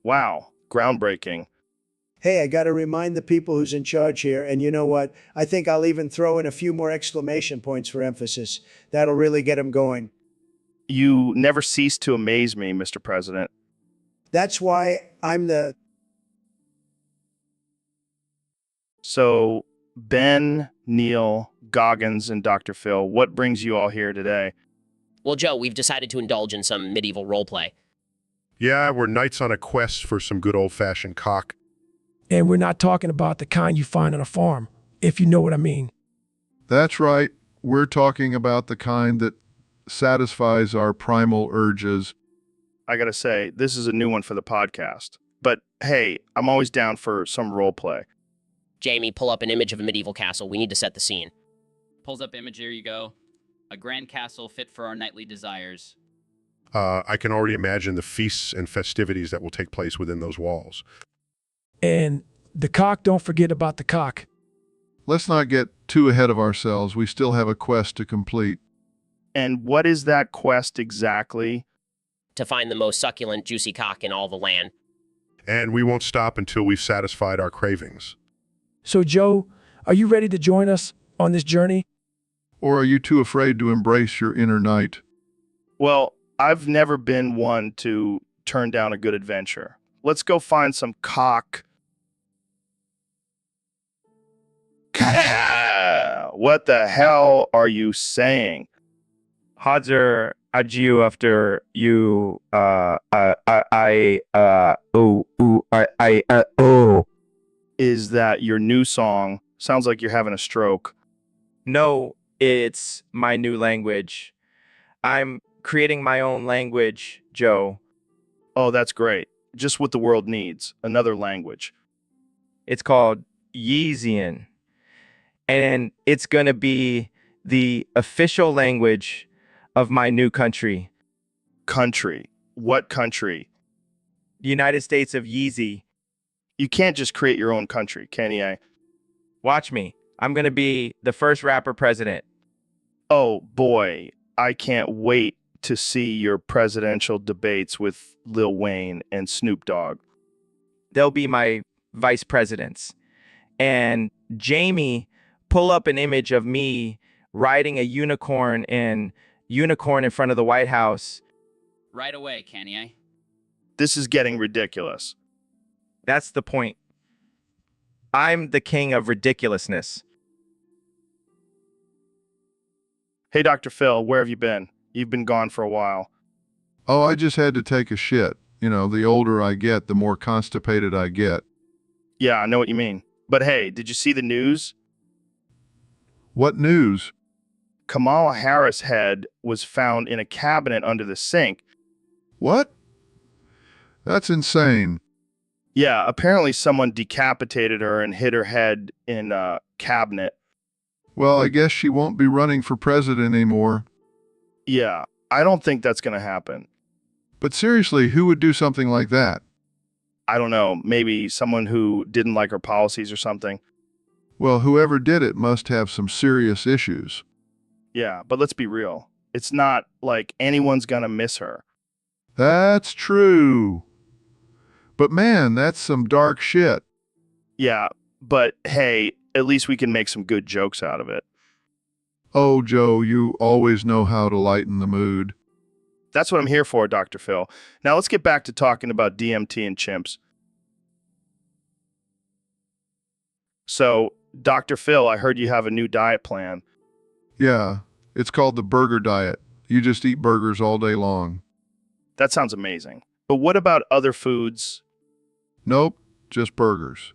Wow, groundbreaking. Hey, I got to remind the people who's in charge here, and you know what? I think I'll even throw in a few more exclamation points for emphasis. That'll really get them going. You never cease to amaze me, Mr. President. That's why I'm the... So, Ben, Neil, Goggins, and Dr. Phil, what brings you all here today? Well, Joe, we've decided to indulge in some medieval roleplay. Yeah, we're knights on a quest for some good old-fashioned cock. And we're not talking about the kind you find on a farm, if you know what I mean. That's right. We're talking about the kind that satisfies our primal urges. I gotta say, this is a new one for the podcast. But hey, I'm always down for some role play. Jamie, pull up an image of a medieval castle. We need to set the scene. Pulls up image, here you go. A grand castle fit for our knightly desires. I can already imagine the feasts and festivities that will take place within those walls. And the cock, don't forget about the cock. Let's not get too ahead of ourselves. We still have a quest to complete. And what is that quest exactly? To find the most succulent, juicy cock in all the land. And we won't stop until we've satisfied our cravings. So, Joe, are you ready to join us on this journey? Or are you too afraid to embrace your inner knight? Well, I've never been one to turn down a good adventure. Let's go find some cock. What the hell are you saying? Hadzer adieu after you, Is that your new song? Sounds like you're having a stroke. No, it's my new language. I'm creating my own language, Joe. Oh, that's great. Just what the world needs. Another language. It's called Yeezian. And it's going to be the official language of my new country. Country. What country? United States of Yeezy. You can't just create your own country, can you? Watch me. I'm going to be the first rapper president. Oh boy, I can't wait to see your presidential debates with Lil Wayne and Snoop Dogg. They'll be my vice presidents. And Jamie, pull up an image of me riding a unicorn in front of the White House. Right away, Kanye. This is getting ridiculous. That's the point. I'm the king of ridiculousness. Hey, Dr. Phil, where have you been? You've been gone for a while. Oh, I just had to take a shit. You know, the older I get, the more constipated I get. Yeah, I know what you mean. But hey, did you see the news? What news? Kamala Harris' head was found in a cabinet under the sink. What? That's insane. Yeah, apparently someone decapitated her and hid her head in a cabinet. Well, I guess she won't be running for president anymore. Yeah, I don't think that's going to happen. But seriously, who would do something like that? I don't know, maybe someone who didn't like her policies or something. Well, whoever did it must have some serious issues. Yeah, but let's be real. It's not like anyone's going to miss her. That's true. But man, that's some dark shit. Yeah, but hey, at least we can make some good jokes out of it. Oh, Joe, you always know how to lighten the mood. That's what I'm here for, Dr. Phil. Now let's get back to talking about DMT and chimps. So, Dr. Phil, I heard you have a new diet plan. Yeah, It's called the burger diet. You just eat burgers all day long. That sounds amazing. But what about other foods? Nope, just burgers.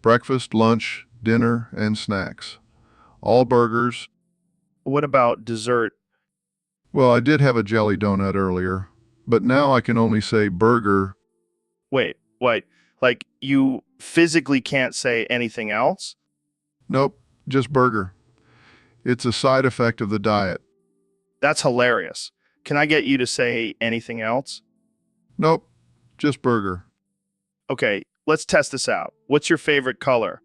Breakfast, lunch, dinner, and snacks. All burgers. What about dessert? Well, I did have a jelly donut earlier, but now I can only say burger. Wait, like you physically can't say anything else? Nope, just burger. It's a side effect of the diet. That's hilarious. Can I get you to say anything else? Nope, just burger. Okay, let's test this out. What's your favorite color?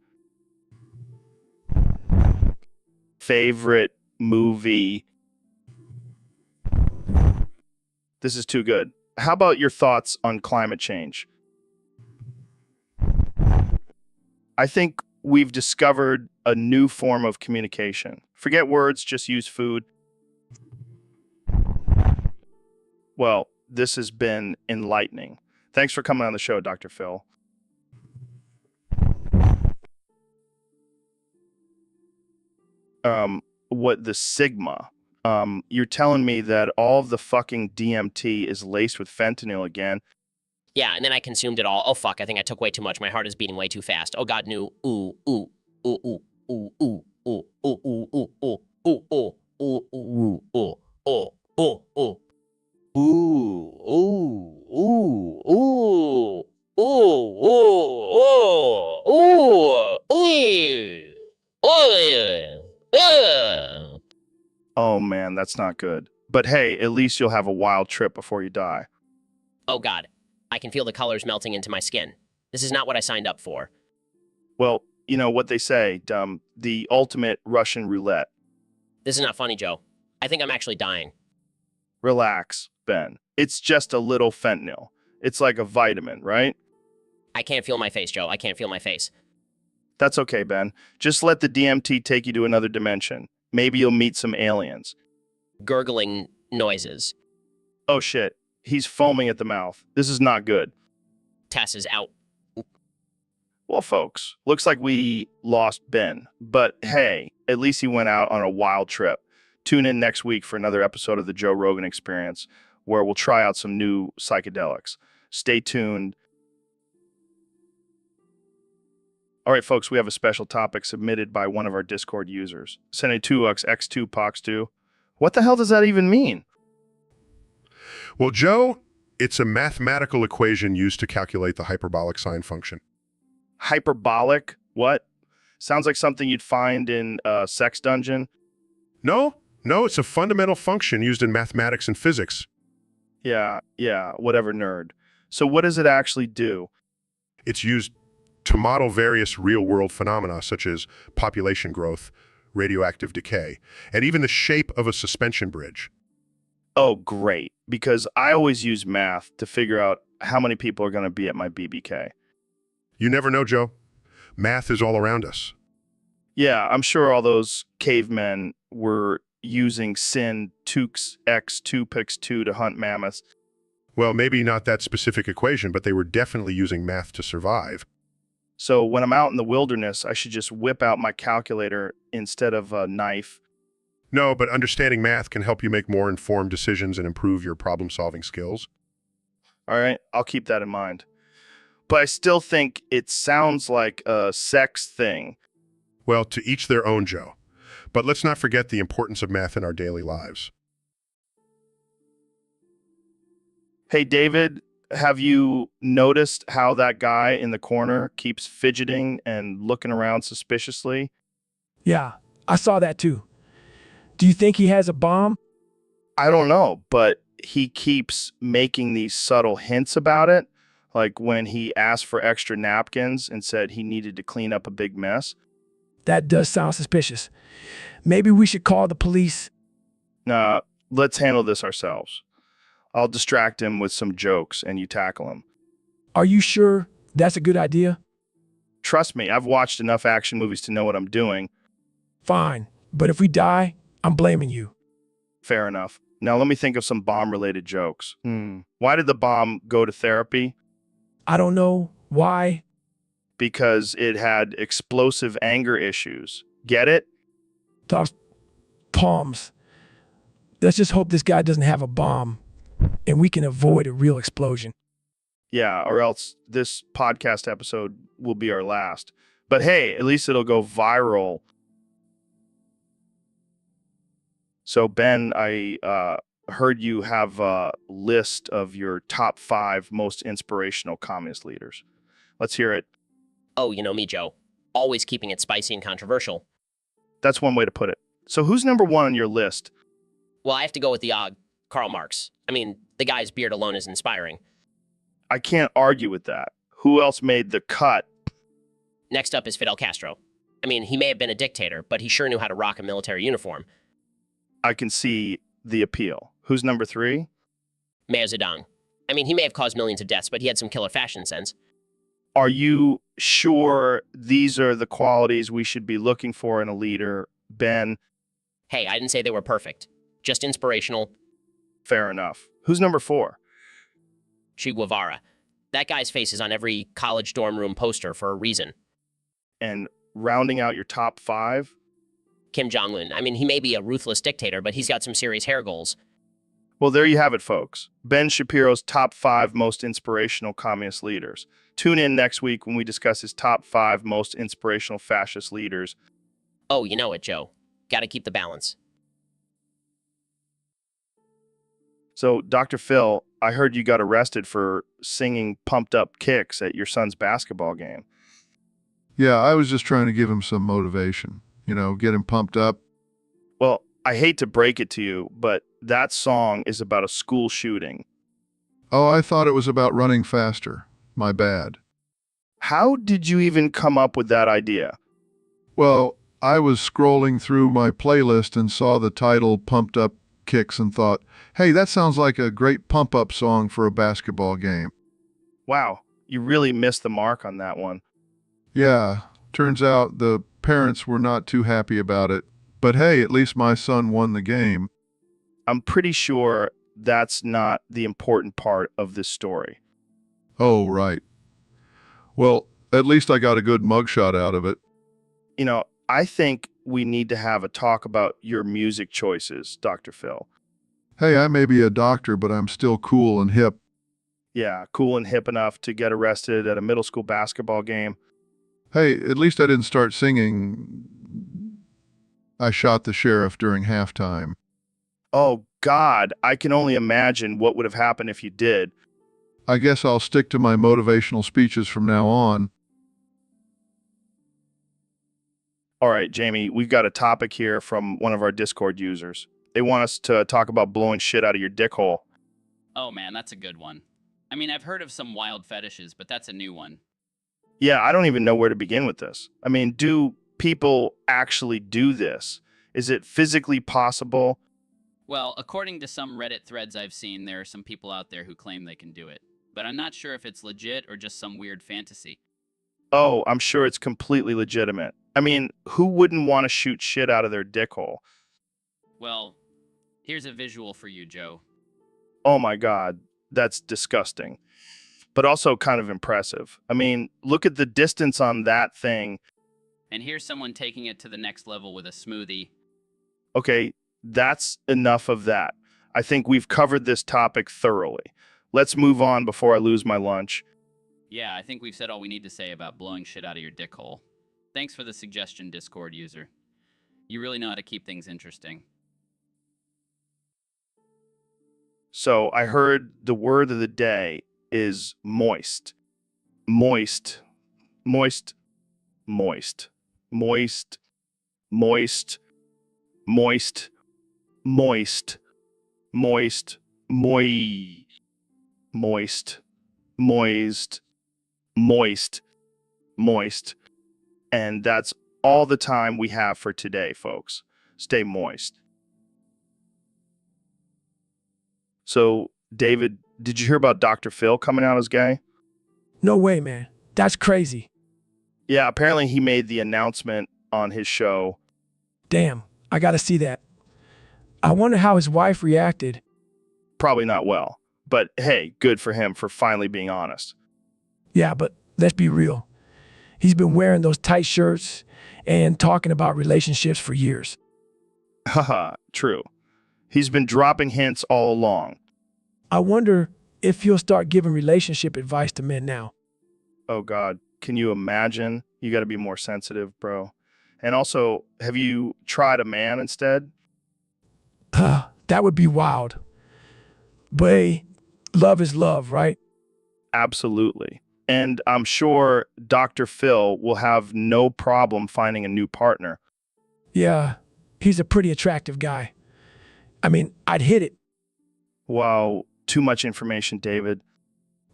Favorite movie? This is too good. How about your thoughts on climate change? I think we've discovered a new form of communication. Forget words, just use food. Well, this has been enlightening. Thanks for coming on the show, Dr. Phil. What the Sigma? You're telling me that all of the fucking DMT is laced with fentanyl again. Yeah, and then I consumed it all. Oh, fuck, I think I took way too much. My heart is beating way too fast. Oh, God, no. Ooh, ooh, ooh, ooh, ooh, ooh, ooh, ooh, ooh, ooh, ooh, ooh, ooh, ooh, ooh, ooh, ooh, ooh, ooh. Ooh, ooh, ooh, ooh, ooh, ooh. Oh man, that's not good. But hey, at least you'll have a wild trip before you die. Oh, God, I can feel the colors melting into my skin. This is not what I signed up for. Well, you know what they say, the ultimate Russian roulette. This is not funny, Joe. I think I'm actually dying. Relax, Ben. It's just a little fentanyl. It's like a vitamin, right? I can't feel my face, Joe. I can't feel my face. That's okay, Ben. Just let the DMT take you to another dimension. Maybe you'll meet some aliens. Gurgling noises. Oh shit, he's foaming at the mouth. This is not good. Tess is out. Well, folks, looks like we lost Ben. But hey, at least he went out on a wild trip. Tune in next week for another episode of the Joe Rogan Experience, where we'll try out some new psychedelics. Stay tuned. All right, folks, we have a special topic submitted by one of our Discord users. Sene2ux X2 Pox2. What the hell does that even mean? Well, Joe, it's a mathematical equation used to calculate the hyperbolic sine function. Hyperbolic? What? Sounds like something you'd find in a sex dungeon. No, it's a fundamental function used in mathematics and physics. Yeah, whatever, nerd. So what does it actually do? It's used to model various real-world phenomena such as population growth, radioactive decay, and even the shape of a suspension bridge. Oh, great. Because I always use math to figure out how many people are going to be at my BBK. You never know, Joe. Math is all around us. Yeah, I'm sure all those cavemen were using sin 2x2pix2 to hunt mammoths. Well, maybe not that specific equation, but they were definitely using math to survive. So when I'm out in the wilderness, I should just whip out my calculator instead of a knife. No, but understanding math can help you make more informed decisions and improve your problem-solving skills. All right, I'll keep that in mind. But I still think it sounds like a sex thing. Well, to each their own, Joe. But let's not forget the importance of math in our daily lives. Hey, David, have you noticed how that guy in the corner keeps fidgeting and looking around suspiciously? Yeah, I saw that too. Do you think he has a bomb? I don't know, but he keeps making these subtle hints about it. Like when he asked for extra napkins and said he needed to clean up a big mess. That does sound suspicious. Maybe we should call the police. Nah, let's handle this ourselves. I'll distract him with some jokes and you tackle him. Are you sure that's a good idea? Trust me, I've watched enough action movies to know what I'm doing. Fine, but if we die, I'm blaming you. Fair enough. Now let me think of some bomb-related jokes. Why did the bomb go to therapy? I don't know. Why? Because it had explosive anger issues. Get it? Tough. palms. Let's just hope this guy doesn't have a bomb and we can avoid a real explosion. Yeah, or else this podcast episode will be our last. But hey, at least it'll go viral. So Ben, I heard you have a list of your top 5 most inspirational communist leaders. Let's hear it. Oh, you know me, Joe. Always keeping it spicy and controversial. That's one way to put it. So who's number 1 on your list? Well, I have to go with the Karl Marx. I mean, the guy's beard alone is inspiring. I can't argue with that. Who else made the cut? Next up is Fidel Castro. I mean, he may have been a dictator, but he sure knew how to rock a military uniform. I can see the appeal. Who's number 3? Mao Zedong. I mean, he may have caused millions of deaths, but he had some killer fashion sense. Are you sure these are the qualities we should be looking for in a leader, Ben? Hey, I didn't say they were perfect. Just inspirational. Fair enough. Who's number 4? Che Guevara. That guy's face is on every college dorm room poster for a reason. And rounding out your top 5? Kim Jong-un. I mean, he may be a ruthless dictator, but he's got some serious hair goals. Well, there you have it, folks. Ben Shapiro's top 5 most inspirational communist leaders. Tune in next week when we discuss his top 5 most inspirational fascist leaders. Oh, you know it, Joe. Gotta keep the balance. So, Dr. Phil, I heard you got arrested for singing pumped up kicks at your son's basketball game. Yeah, I was just trying to give him some motivation, get him pumped up. Well, I hate to break it to you, but that song is about a school shooting. Oh, I thought it was about running faster. My bad. How did you even come up with that idea? Well, I was scrolling through my playlist and saw the title Pumped Up Kicks and thought, hey, that sounds like a great pump-up song for a basketball game. Wow, you really missed the mark on that one. Yeah, turns out the parents were not too happy about it. But hey, at least my son won the game. I'm pretty sure that's not the important part of this story. Oh, right. Well, at least I got a good mugshot out of it. I think we need to have a talk about your music choices, Dr. Phil. Hey, I may be a doctor, but I'm still cool and hip. Yeah, cool and hip enough to get arrested at a middle school basketball game. Hey, at least I didn't start singing I Shot the Sheriff during halftime. Oh, God, I can only imagine what would have happened if you did. I guess I'll stick to my motivational speeches from now on. All right, Jamie, we've got a topic here from one of our Discord users. They want us to talk about blowing shit out of your dick hole. Oh man, that's a good one. I mean, I've heard of some wild fetishes, but that's a new one. Yeah, I don't even know where to begin with this. I mean, do people actually do this? Is it physically possible? Well, according to some Reddit threads I've seen, there are some people out there who claim they can do it. But I'm not sure if it's legit or just some weird fantasy. Oh, I'm sure it's completely legitimate. I mean, who wouldn't want to shoot shit out of their dick hole? Well, here's a visual for you, Joe. Oh my God, that's disgusting. But also kind of impressive. I mean, look at the distance on that thing. And here's someone taking it to the next level with a smoothie. Okay, that's enough of that. I think we've covered this topic thoroughly. Let's move on before I lose my lunch. Yeah, I think we've said all we need to say about blowing shit out of your dick hole. Thanks for the suggestion, Discord user. You really know how to keep things interesting. So I heard the word of the day is moist. Moist. Moist. Moist. Moist. Moist. Moist. Moist. Moist. Moist. Moist. Moist. Moist. Moist. And that's all the time we have for today, folks. Stay moist. So, David, did you hear about Dr. Phil coming out as gay? No way, man. That's crazy. Yeah, apparently he made the announcement on his show. Damn, I gotta see that. I wonder how his wife reacted. Probably not well. But hey, good for him for finally being honest. Yeah, but let's be real. He's been wearing those tight shirts and talking about relationships for years. Haha, true. He's been dropping hints all along. I wonder if you'll start giving relationship advice to men now. Oh God, can you imagine? You got to be more sensitive, bro. And also, have you tried a man instead? That would be wild. But hey, love is love, right? Absolutely. And I'm sure Dr. Phil will have no problem finding a new partner. Yeah, he's a pretty attractive guy. I mean, I'd hit it. Wow, too much information, David.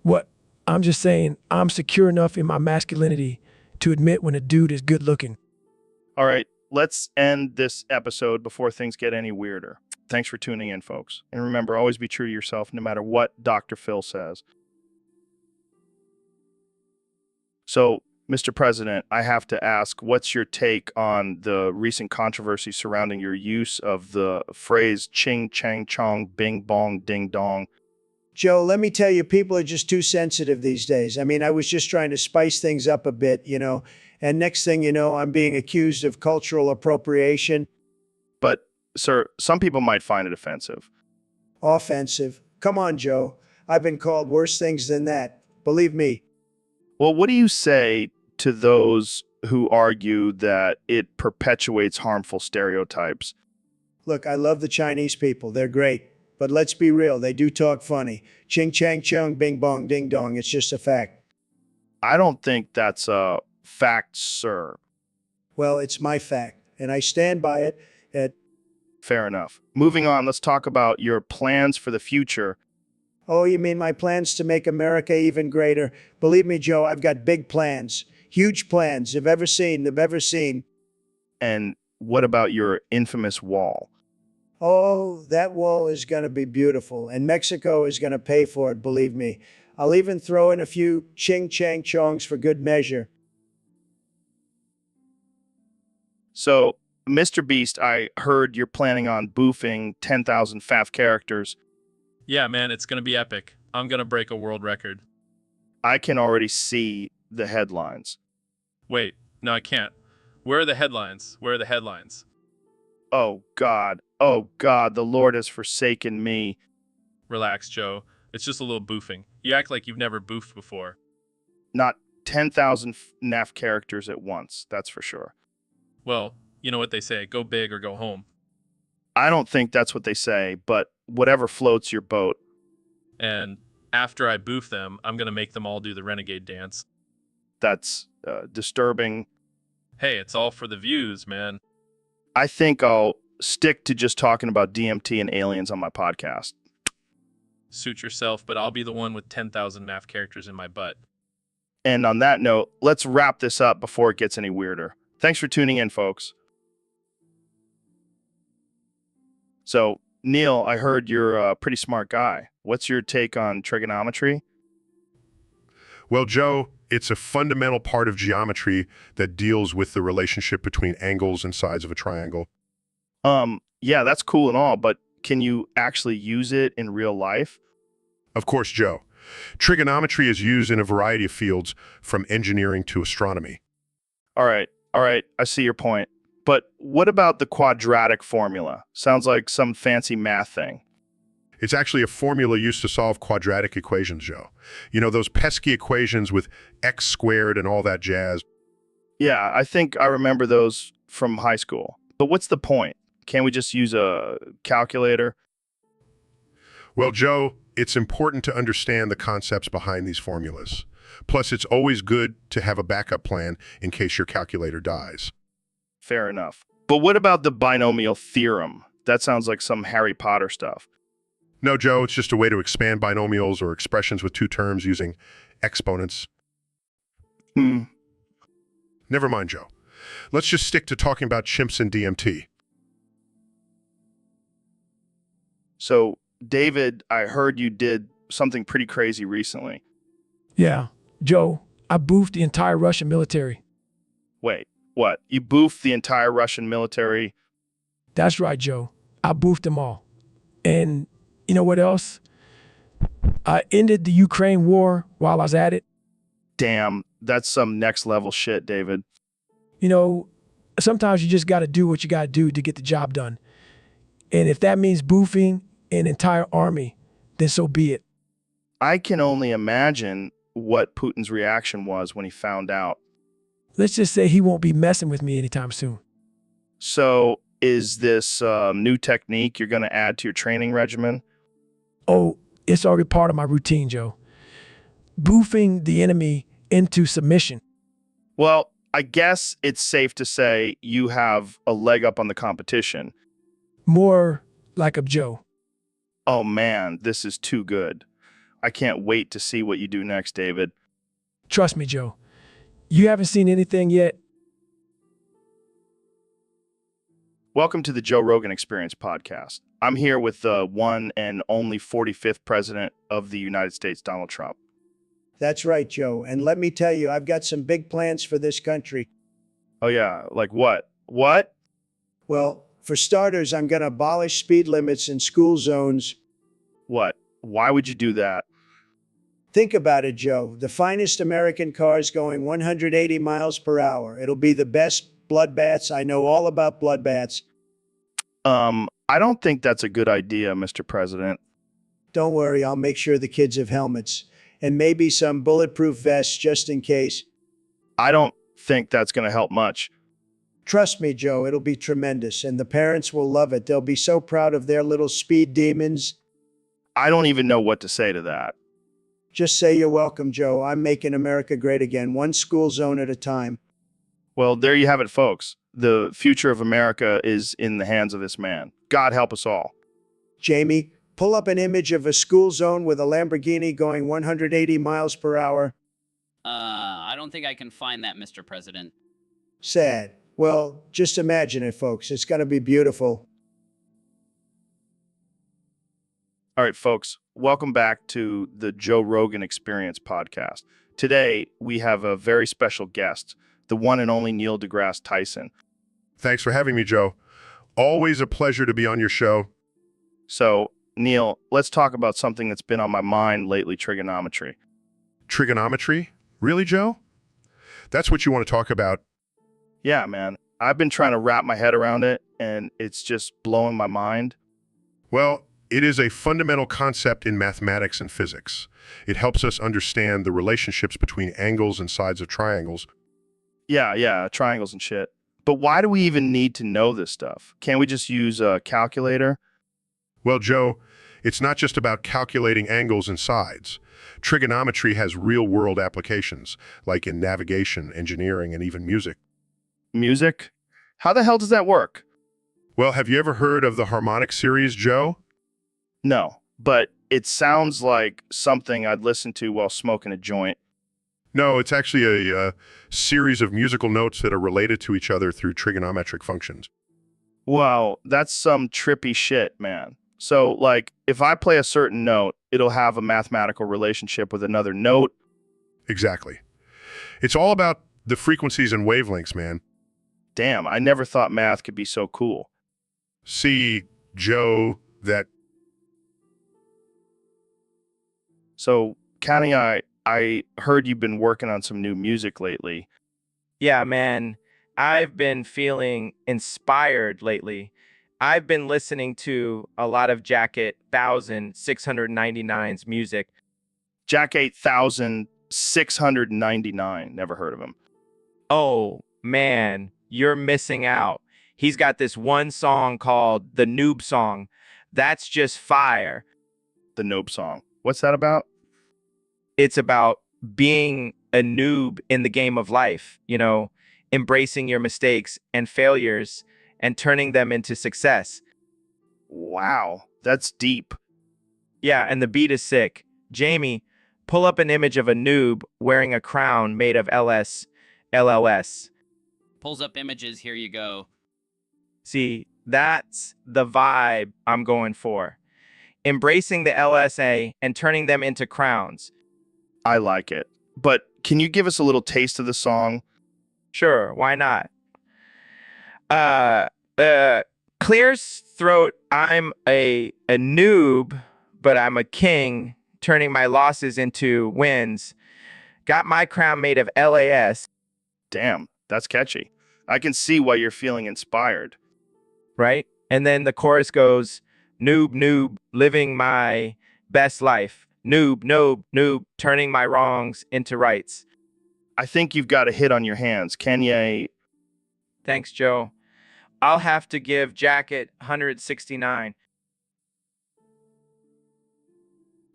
What? I'm just saying, I'm secure enough in my masculinity to admit when a dude is good looking. All right, let's end this episode before things get any weirder. Thanks for tuning in, folks. And remember, always be true to yourself no matter what Dr. Phil says. So, Mr. President, I have to ask, what's your take on the recent controversy surrounding your use of the phrase ching, chang, chong, bing, bong, ding, dong? Joe, let me tell you, people are just too sensitive these days. I mean, I was just trying to spice things up a bit, and next thing you know, I'm being accused of cultural appropriation. But, sir, some people might find it offensive. Offensive. Come on, Joe. I've been called worse things than that. Believe me. Well, what do you say to those who argue that it perpetuates harmful stereotypes? Look, I love the Chinese people. They're great. But let's be real. They do talk funny. Ching, chang, chung, bing, bong, ding, dong. It's just a fact. I don't think that's a fact, sir. Well, it's my fact, and I stand by it. Fair enough. Moving on, let's talk about your plans for the future. Oh, you mean my plans to make America even greater? Believe me, Joe, I've got big plans. Huge plans they've ever seen. And what about your infamous wall? Oh, that wall is going to be beautiful, and Mexico is going to pay for it, believe me. I'll even throw in a few ching chang chongs for good measure. So, Mr. Beast, I heard you're planning on boofing 10,000 FAF characters. Yeah, man, it's going to be epic. I'm going to break a world record. I can already see the headlines. Wait, no, I can't. Where are the headlines? Where are the headlines? Oh, God. Oh, God, the Lord has forsaken me. Relax, Joe. It's just a little boofing. You act like you've never boofed before. Not 10,000 NAF characters at once, that's for sure. Well, you know what they say, go big or go home. I don't think that's what they say, but whatever floats your boat. And after I boof them, I'm going to make them all do the renegade dance. That's disturbing. Hey, it's all for the views, man. I think I'll stick to just talking about DMT and aliens on my podcast. Suit yourself, but I'll be the one with 10,000 NAF characters in my butt. And on that note, let's wrap this up before it gets any weirder. Thanks for tuning in, folks. So, Neil, I heard you're a pretty smart guy. What's your take on trigonometry? Well, Joe, it's a fundamental part of geometry that deals with the relationship between angles and sides of a triangle. Yeah, that's cool and all, but can you actually use it in real life? Of course, Joe. Trigonometry is used in a variety of fields, from engineering to astronomy. All right, I see your point. But what about the quadratic formula? Sounds like some fancy math thing. It's actually a formula used to solve quadratic equations, Joe. You know, those pesky equations with x squared and all that jazz. Yeah, I think I remember those from high school. But what's the point? Can't we just use a calculator? Well, Joe, it's important to understand the concepts behind these formulas. Plus, it's always good to have a backup plan in case your calculator dies. Fair enough. But what about the binomial theorem? That sounds like some Harry Potter stuff. No, Joe, it's just a way to expand binomials or expressions with two terms using exponents. Never mind, Joe. Let's just stick to talking about chimps and DMT. So, David, I heard you did something pretty crazy recently. Yeah, Joe, I boofed the entire Russian military. Wait, what? You boofed the entire Russian military? That's right, Joe. I boofed them all. And you know what else? I ended the Ukraine war while I was at it. Damn, that's some next level shit, David. You know, sometimes you just got to do what you got to do to get the job done. And if that means boofing an entire army, then so be it. I can only imagine what Putin's reaction was when he found out. Let's just say he won't be messing with me anytime soon. So is this new technique you're going to add to your training regimen? Oh, it's already part of my routine, Joe. Boofing the enemy into submission. Well, I guess it's safe to say you have a leg up on the competition. More like a Joe. Oh man, this is too good. I can't wait to see what you do next, David. Trust me, Joe. You haven't seen anything yet. Welcome to the Joe Rogan Experience podcast. I'm here with the one and only 45th president of the United States, Donald Trump. That's right, Joe. And let me tell you, I've got some big plans for this country. Oh yeah, like what? What? Well, for starters, I'm going to abolish speed limits in school zones. What? Why would you do that? Think about it, Joe. The finest American cars going 180 miles per hour. It'll be the best bloodbaths. I know all about bloodbaths. I don't think that's a good idea, Mr. President. Don't worry, I'll make sure the kids have helmets and maybe some bulletproof vests just in case. I don't think that's going to help much. Trust me, Joe, it'll be tremendous, and the parents will love it. They'll be so proud of their little speed demons. I don't even know what to say to that. Just say you're welcome, Joe. I'm making America great again, one school zone at a time. Well, there you have it, folks. The future of America is in the hands of this man. God help us all. Jamie, pull up an image of a school zone with a Lamborghini going 180 miles per hour. I don't think I can find that, Mr. President. Sad. Well, just imagine it, folks. It's going to be beautiful. All right, folks, welcome back to the Joe Rogan Experience podcast. Today, we have a very special guest, the one and only Neil deGrasse Tyson. Thanks for having me, Joe. Always a pleasure to be on your show. So, Neil, let's talk about something that's been on my mind lately, trigonometry. Trigonometry? Really, Joe? That's what you want to talk about? Yeah, man. I've been trying to wrap my head around it, and it's just blowing my mind. Well, it is a fundamental concept in mathematics and physics. It helps us understand the relationships between angles and sides of triangles. Yeah, triangles and shit. But why do we even need to know this stuff? Can't we just use a calculator? Well, Joe, it's not just about calculating angles and sides. Trigonometry has real-world applications, like in navigation, engineering, and even music. Music? How the hell does that work? Well, have you ever heard of the harmonic series, Joe? No, but it sounds like something I'd listen to while smoking a joint. No, it's actually a series of musical notes that are related to each other through trigonometric functions. Wow, that's some trippy shit, man. So, like, if I play a certain note, it'll have a mathematical relationship with another note. Exactly. It's all about the frequencies and wavelengths, man. Damn, I never thought math could be so cool. See, Joe, that... So, Connie, I heard you've been working on some new music lately. Yeah, man. I've been feeling inspired lately. I've been listening to a lot of Jacket 1699's music. Jack 8699. Never heard of him. Oh, man, you're missing out. He's got this one song called The Noob Song. That's just fire. The Noob Song. What's that about? It's about being a noob in the game of life, you know, embracing your mistakes and failures and turning them into success. Wow, that's deep. Yeah, and the beat is sick. Jamie, pull up an image of a noob wearing a crown made of LLS. Pulls up images, here you go. See, that's the vibe I'm going for. Embracing the LSA and turning them into crowns. I like it. But can you give us a little taste of the song? Sure, why not? Clear's throat, I'm a noob, but I'm a king, turning my losses into wins. Got my crown made of LAS. Damn, that's catchy. I can see why you're feeling inspired. Right? And then the chorus goes, noob, noob, living my best life. Noob, noob, noob, turning my wrongs into rights. I think you've got a hit on your hands. Kanye, Thanks, Joe. I'll have to give Jacket 169.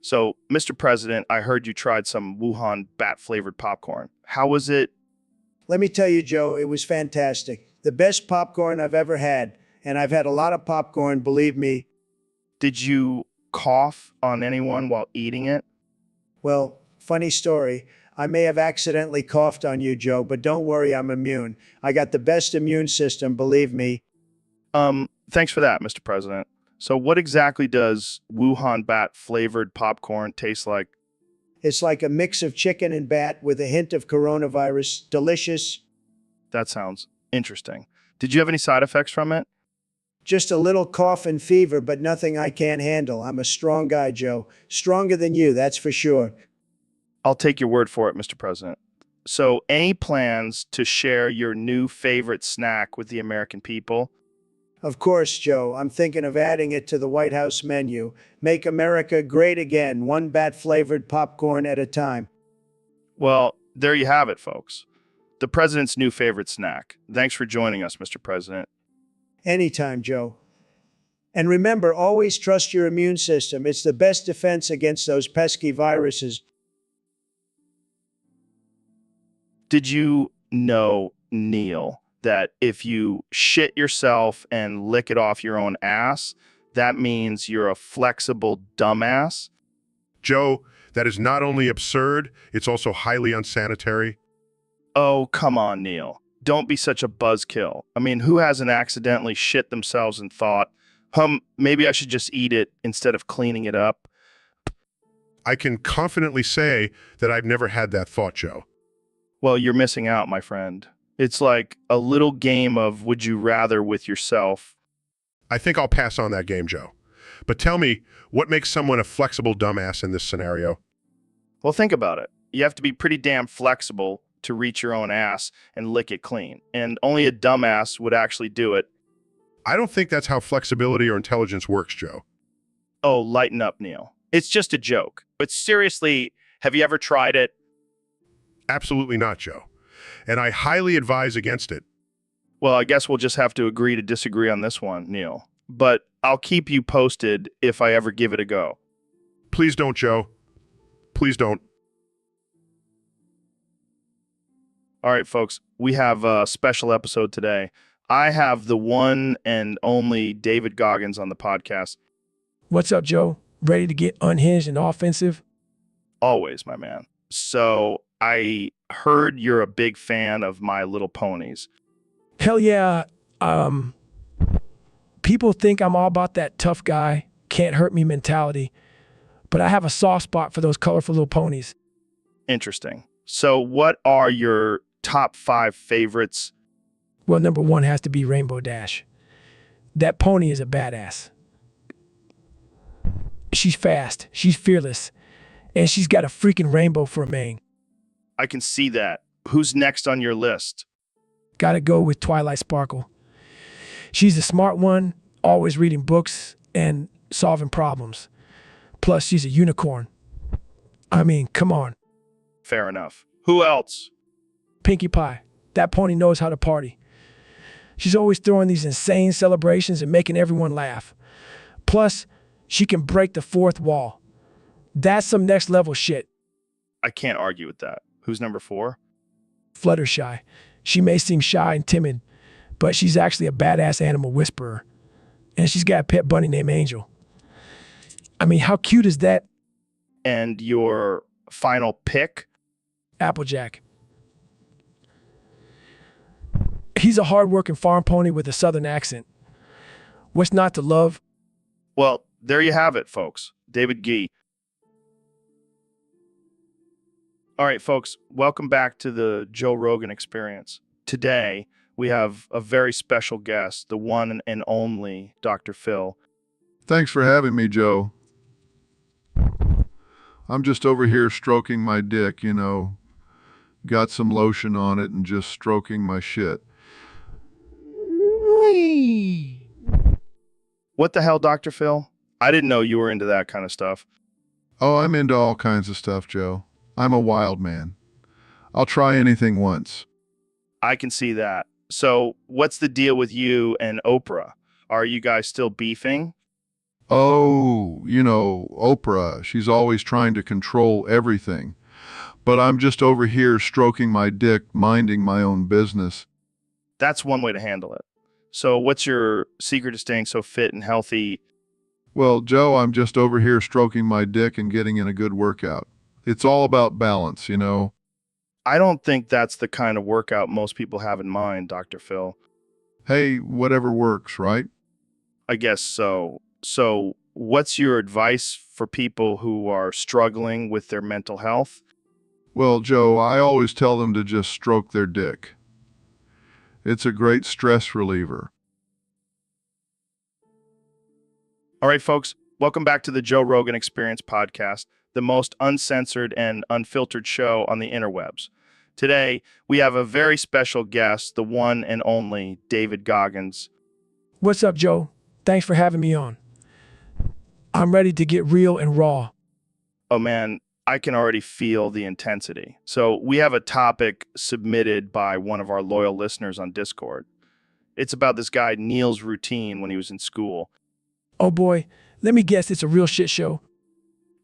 so Mr. President, I heard you tried some Wuhan bat-flavored popcorn. How was it? Let me tell you, Joe, it was fantastic. The best popcorn I've ever had. And I've had a lot of popcorn, believe me. Did you cough on anyone while eating it? Well, funny story. I may have accidentally coughed on you, Joe, but don't worry, I'm immune. I got the best immune system, believe me. Thanks for that, Mr. President. So what exactly does Wuhan bat flavored popcorn taste like? It's like a mix of chicken and bat with a hint of coronavirus. Delicious. That sounds interesting. Did you have any side effects from it? Just a little cough and fever, but nothing I can't handle. I'm a strong guy, Joe. Stronger than you, that's for sure. I'll take your word for it, Mr. President. So, any plans to share your new favorite snack with the American people? Of course, Joe. I'm thinking of adding it to the White House menu. Make America great again, one bat-flavored popcorn at a time. Well, there you have it, folks. The president's new favorite snack. Thanks for joining us, Mr. President. Anytime, Joe. And remember, always trust your immune system. It's the best defense against those pesky viruses. Did you know, Neil, that if you shit yourself and lick it off your own ass, that means you're a flexible dumbass? Joe, that is not only absurd, it's also highly unsanitary. Oh, come on, Neil. Don't be such a buzzkill. I mean, who hasn't accidentally shit themselves and thought, maybe I should just eat it instead of cleaning it up? I can confidently say that I've never had that thought, Joe. Well, you're missing out, my friend. It's like a little game of would you rather with yourself. I think I'll pass on that game, Joe. But tell me, what makes someone a flexible dumbass in this scenario? Well, think about it. You have to be pretty damn flexible to reach your own ass and lick it clean. And only a dumbass would actually do it. I don't think that's how flexibility or intelligence works, Joe. Oh, lighten up, Neil. It's just a joke. But seriously, have you ever tried it? Absolutely not, Joe. And I highly advise against it. Well, I guess we'll just have to agree to disagree on this one, Neil. But I'll keep you posted if I ever give it a go. Please don't, Joe. Please don't. All right, folks, we have a special episode today. I have the one and only David Goggins on the podcast. What's up, Joe? Ready to get unhinged and offensive? Always, my man. So I heard you're a big fan of My Little Ponies. Hell yeah. People think I'm all about that tough guy, can't hurt me mentality, but I have a soft spot for those colorful little ponies. Interesting. So what are your top 5 favorites? Well, number 1 has to be Rainbow Dash. That pony is a badass. She's fast, she's fearless, and she's got a freaking rainbow for a mane. I can see that. Who's next on your list? Gotta go with Twilight Sparkle. She's a smart one, always reading books and solving problems. Plus, she's a unicorn. I mean, come on. Fair enough. Who else? Pinkie Pie. That pony knows how to party. She's always throwing these insane celebrations and making everyone laugh. Plus, she can break the fourth wall. That's some next level shit. I can't argue with that. Who's number 4? Fluttershy. She may seem shy and timid, but she's actually a badass animal whisperer. And she's got a pet bunny named Angel. I mean, how cute is that? And your final pick? Applejack. He's a hard-working farm pony with a southern accent. What's not to love? Well, there you have it, folks. David Gee. All right, folks, welcome back to the Joe Rogan Experience. Today, we have a very special guest, the one and only Dr. Phil. Thanks for having me, Joe. I'm just over here stroking my dick, you know. Got some lotion on it and just stroking my shit. What the hell, Dr. Phil? I didn't know you were into that kind of stuff. Oh, I'm into all kinds of stuff, Joe. I'm a wild man. I'll try anything once. I can see that. So, what's the deal with you and Oprah? Are you guys still beefing? Oh, Oprah, she's always trying to control everything. But I'm just over here stroking my dick, minding my own business. That's one way to handle it. So, what's your secret to staying so fit and healthy? Well, Joe, I'm just over here stroking my dick and getting in a good workout. It's all about balance, I don't think that's the kind of workout most people have in mind, Dr. Phil. Hey, whatever works, right? I guess so. So, what's your advice for people who are struggling with their mental health? Well, Joe, I always tell them to just stroke their dick. It's a great stress reliever. All right, folks, welcome back to the Joe Rogan Experience podcast, the most uncensored and unfiltered show on the interwebs. Today, we have a very special guest, the one and only David Goggins. What's up, Joe? Thanks for having me on. I'm ready to get real and raw. Oh man, I can already feel the intensity. So, we have a topic submitted by one of our loyal listeners on Discord. It's about this guy, Neil's routine when he was in school. Oh boy, let me guess it's a real shit show.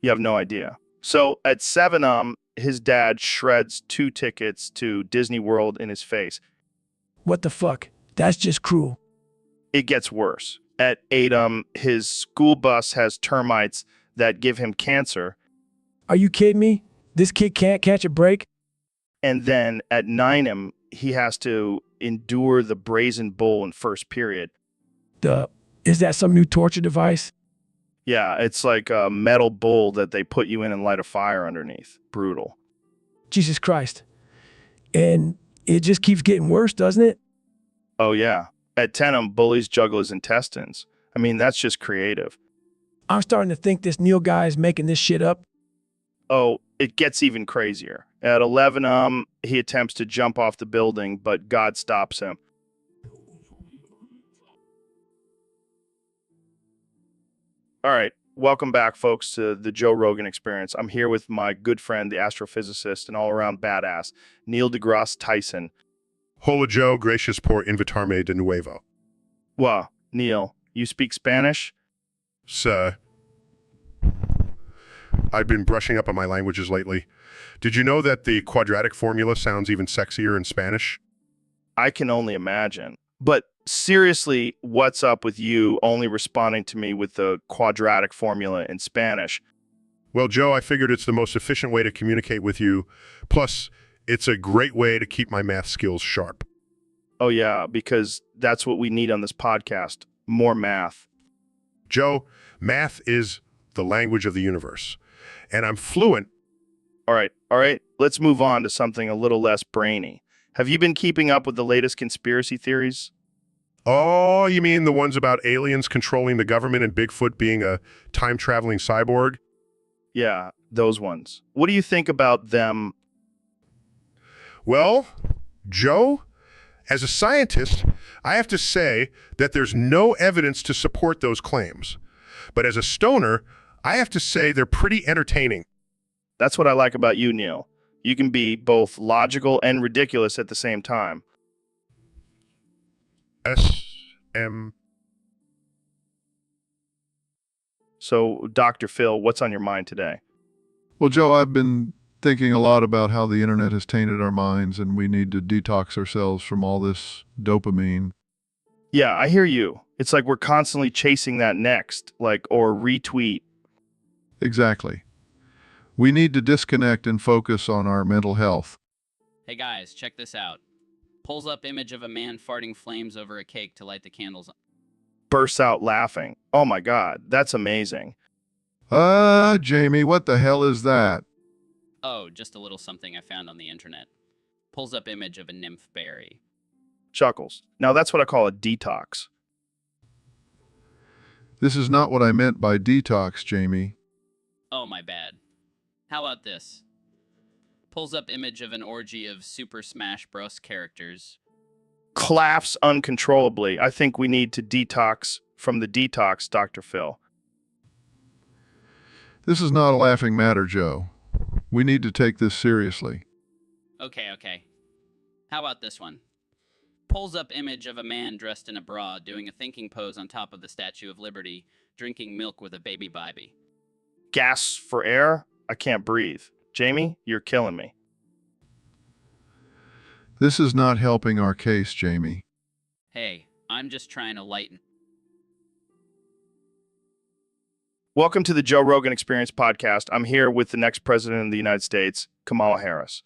You have no idea. So at 7, his dad shreds 2 tickets to Disney World in his face. What the fuck? That's just cruel. It gets worse. At 8, his school bus has termites that give him cancer. Are you kidding me? This kid can't catch a break? And then at 9, he has to endure the brazen bull in first period. Is that some new torture device? Yeah, it's like a metal bull that they put you in and light a fire underneath. Brutal. Jesus Christ. And it just keeps getting worse, doesn't it? Oh yeah. At 10, bullies juggle his intestines. I mean, that's just creative. I'm starting to think this Neil guy is making this shit up. Oh, it gets even crazier. At 11, he attempts to jump off the building, but God stops him. All right. Welcome back, folks, to the Joe Rogan Experience. I'm here with my good friend, the astrophysicist and all-around badass, Neil deGrasse Tyson. Hola, Joe, gracias por invitarme de nuevo. Wow, Neil, you speak Spanish? Sir, I've been brushing up on my languages lately. Did you know that the quadratic formula sounds even sexier in Spanish? I can only imagine. But seriously, what's up with you only responding to me with the quadratic formula in Spanish? Well, Joe, I figured it's the most efficient way to communicate with you. Plus, it's a great way to keep my math skills sharp. Oh yeah, because that's what we need on this podcast. More math. Joe, math is the language of the universe, and I'm fluent. All right. Let's move on to something a little less brainy. Have you been keeping up with the latest conspiracy theories? Oh, you mean the ones about aliens controlling the government and Bigfoot being a time-traveling cyborg? Yeah, those ones. What do you think about them? Well, Joe, as a scientist, I have to say that there's no evidence to support those claims. But as a stoner, I have to say they're pretty entertaining. That's what I like about you, Neil. You can be both logical and ridiculous at the same time. S.M. So, Dr. Phil, what's on your mind today? Well, Joe, I've been thinking a lot about how the internet has tainted our minds and we need to detox ourselves from all this dopamine. Yeah, I hear you. It's like we're constantly chasing that next, or retweet. Exactly. We need to disconnect and focus on our mental health. Hey guys, check this out. Pulls up image of a man farting flames over a cake to light the candles on. Bursts out laughing. Oh my God, that's amazing. Jamie, what the hell is that? Oh, just a little something I found on the internet. Pulls up image of a nymph berry. Chuckles. Now that's what I call a detox. This is not what I meant by detox, Jamie. Oh, my bad. How about this? Pulls up image of an orgy of Super Smash Bros. Characters. Claps uncontrollably. I think we need to detox from the detox, Dr. Phil. This is not a laughing matter, Joe. We need to take this seriously. Okay. How about this one? Pulls up image of a man dressed in a bra doing a thinking pose on top of the Statue of Liberty, drinking milk with a baby Bybie. Gas for air? I can't breathe. Jamie, you're killing me. This is not helping our case, Jamie. Hey, I'm just trying to lighten. Welcome to the Joe Rogan Experience podcast. I'm here with the next president of the United States, Kamala Harris.